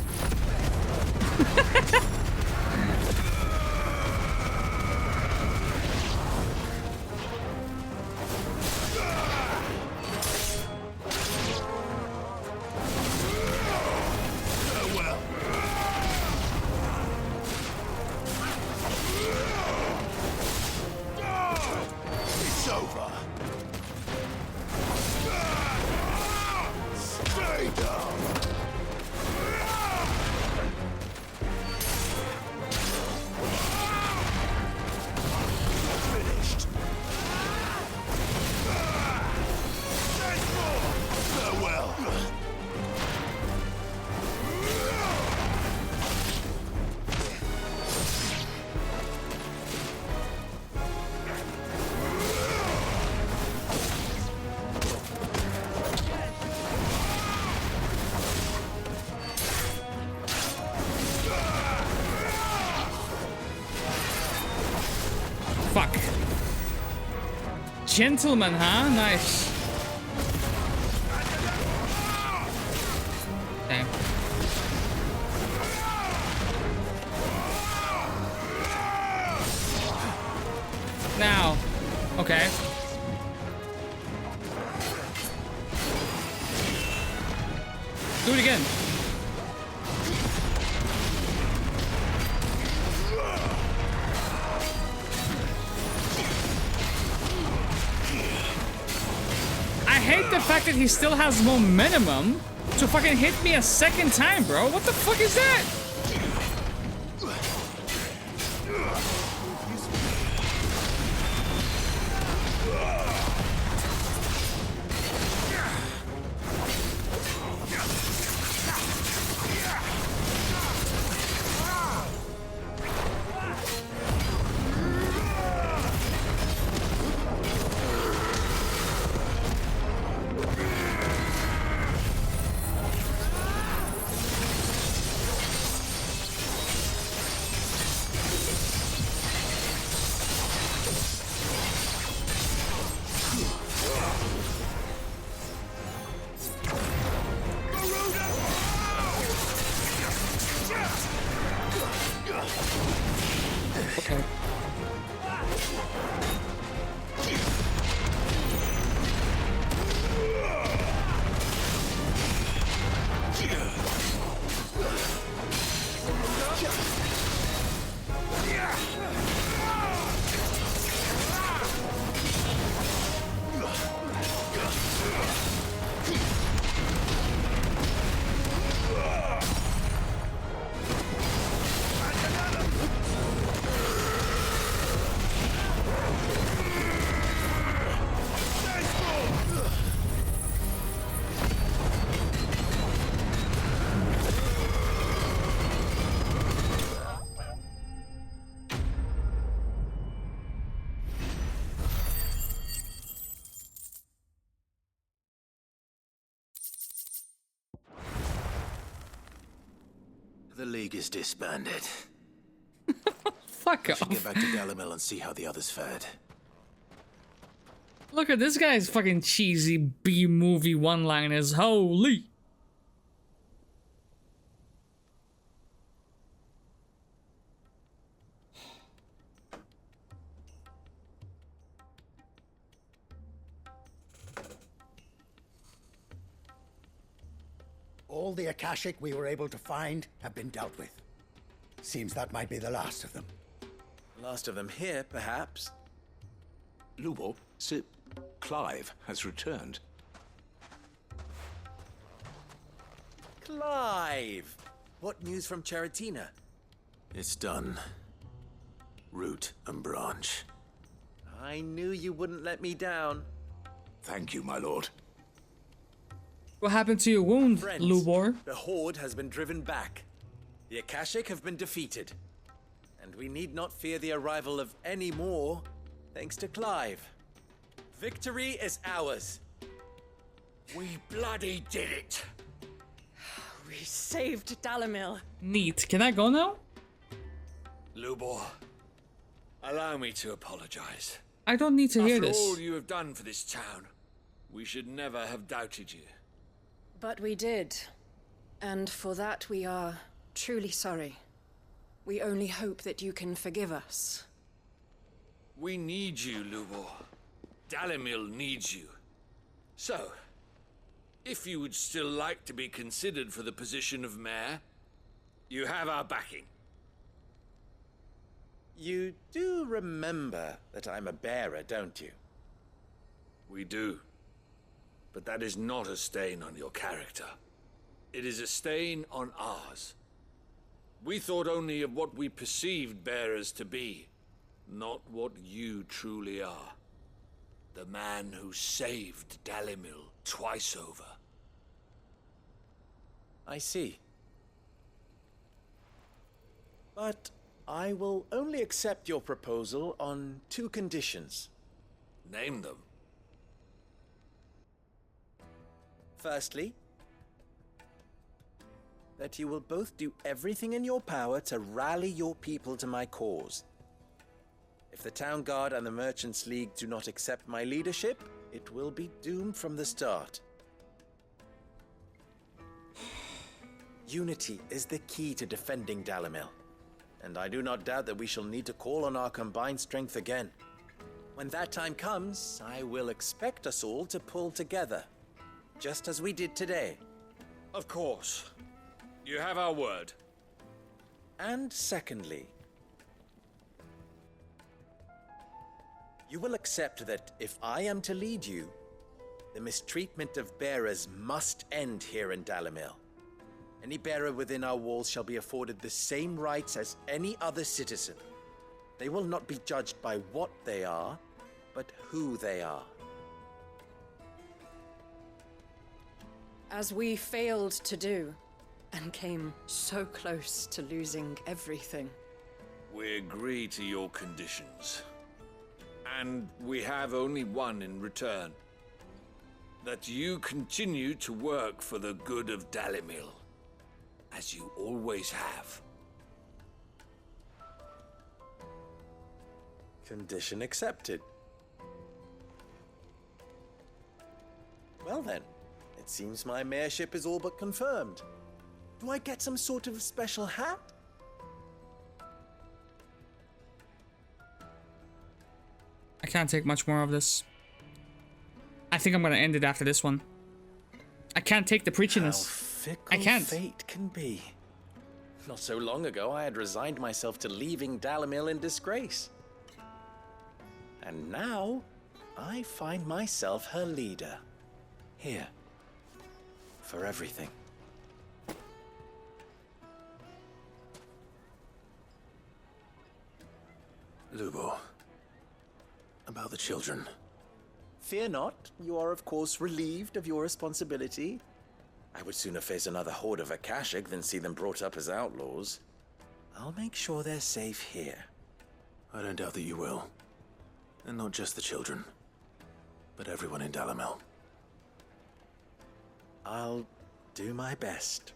gentleman, huh? Nice. Damn. Now, okay. Do it again. I hate the fact that he still has momentum to fucking hit me a second time, bro. What the fuck is that? The League is disbanded. Fuck I off. should get back to Dalimil and see how the others fared. Look at this guy's fucking cheesy B-movie one-liners. Holy. All the Akashic we were able to find have been dealt with. Seems that might be the last of them. Last of them here, perhaps. Lubor, Sir Clive has returned. Clive! What news from Charatina? It's done. Root and branch. I knew you wouldn't let me down. Thank you, my lord. What happened to your wound, Friends, Lubor? the Horde has been driven back. The Akashic have been defeated. And we need not fear the arrival of any more, thanks to Clive. Victory is ours. We bloody did it. We saved Dalimil. Neat. Can I go now? Lubor, allow me to apologize. I don't need to hear After this. all you have done for this town, we should never have doubted you. But we did. And for that we are truly sorry. We only hope that you can forgive us. We need you, Lubor. Dalimil needs you. So, if you would still like to be considered for the position of mayor, you have our backing. You do remember that I'm a bearer, don't you? We do. But that is not a stain on your character. It is a stain on ours. We thought only of what we perceived bearers to be, not what you truly are. The man who saved Dalimil twice over. I see. But I will only accept your proposal on 2 conditions. Name them. Firstly, that you will both do everything in your power to rally your people to my cause. If If the Town Guard and the Merchants League do not accept my leadership, it will be doomed from the start. Unity is the key to defending Dalimil, and I do not doubt that we shall need to call on our combined strength again. When that time comes, I will expect us all to pull together, just as we did today. Of course. You have our word. And secondly, you will accept that if I am to lead you, the mistreatment of bearers must end here in Dalimil. Any bearer within our walls shall be afforded the same rights as any other citizen. They will not be judged by what they are, but who they are. As we failed to do, and came so close to losing everything. We agree to your conditions. And we have only one in return. That you continue to work for the good of Dalimil, as you always have. Condition accepted. Well then, it seems my mayorship is all but confirmed. Do I get some sort of special hat? I can't take much more of this. I think I'm gonna end it after this one. I can't take the preachiness. I can't. Fate can be. Not so long ago, I had resigned myself to leaving Dalimil in disgrace. And now, I find myself her leader. Here. For everything. Lubo. About the children. Fear not, you are of course relieved of your responsibility. I would sooner face another horde of Akashic than see them brought up as outlaws. I'll make sure they're safe here. I don't doubt that you will. And not just the children, but everyone in Dalimil. I'll do my best.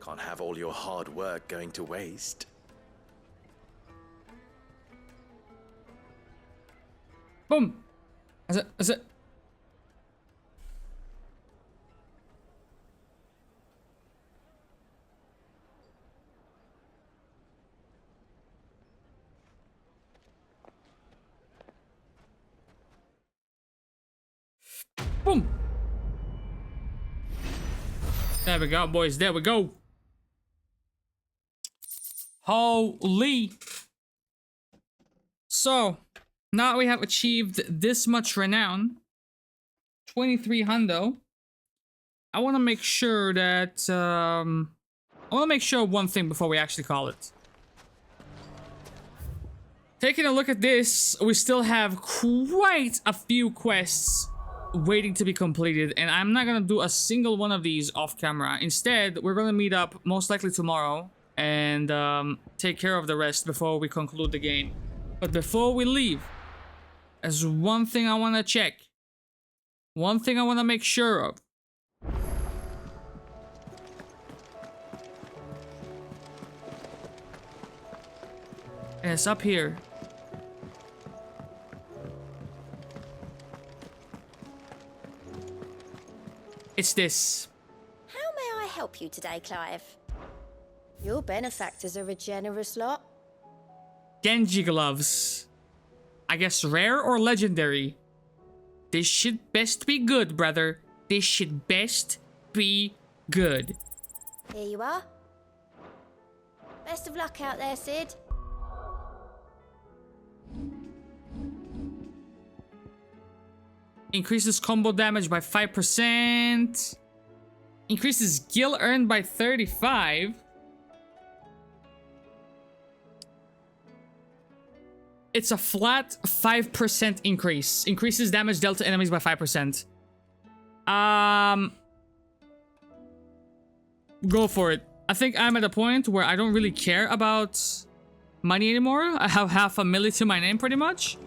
Can't have all your hard work going to waste. Boom! That's it. Boom! There we go, boys. There we go. Holy. So, now we have achieved this much renown. 23 hundo. I want to make sure that... I want to make sure one thing before we actually call it. Taking a look at this, we still have quite a few quests waiting to be completed, and I'm not gonna do a single one of these off camera. Instead, we're gonna meet up most likely tomorrow and take care of the rest before we conclude the game. But before we leave, there's one thing I want to check. One thing I want to make sure of. And it's up here. It's this. How may I help you today, Clive? Your benefactors are a generous lot. Genji gloves. I guess rare or legendary. This should best be good, brother. This should best be good. Here you are. Best of luck out there, Sid. Increases combo damage by 5%. Increases gil earned by 35. It's a flat 5% increase. Increases damage dealt to enemies by 5%. Go for it. I think I'm at a point where I don't really care about money anymore. I have half a milli to my name pretty much.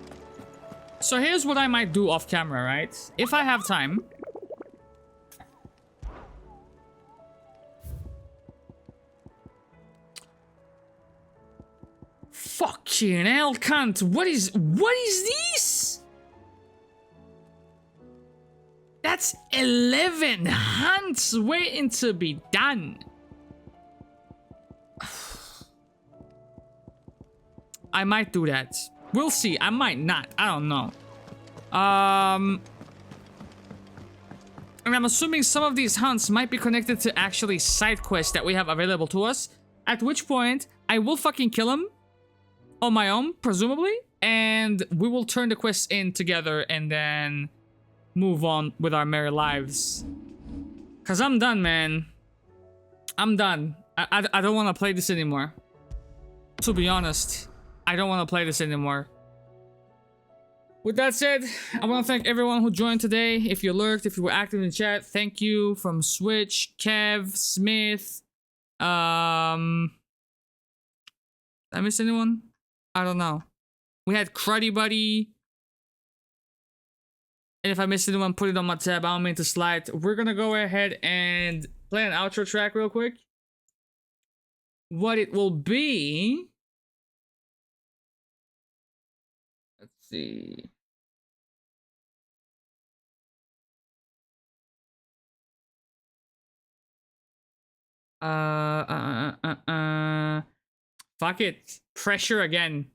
So here's what I might do off camera, right? If I have time. Fucking hell, cunt. What is this? That's 11 hunts waiting to be done. I might do that. We'll see. I might not. I don't know. And I'm assuming some of these hunts might be connected to actually side quests that we have available to us. At which point, I will fucking kill them on my own, presumably. And we will turn the quests in together and then move on with our merry lives. Cause I'm done, man. I'm done. I don't want to play this anymore. To be honest, I don't want to play this anymore. With that said, I want to thank everyone who joined today. If you lurked, if you were active in chat, thank you. From Switch, Kev, Smith. Did I miss anyone? I don't know. We had Cruddy Buddy. And if I missed anyone, put it on my tab. I don't mean to slide. We're gonna go ahead and play an outro track real quick. What it will be... Let's see. Fuck it. Pressure again.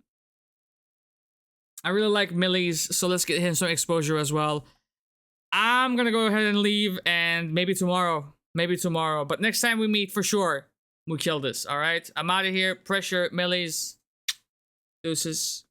I really like Millie's, so let's get him some exposure as well. I'm gonna go ahead and leave, and maybe tomorrow. Maybe tomorrow. But next time we meet, for sure, we kill this, alright? I'm out of here. Pressure, Millie's. Deuces.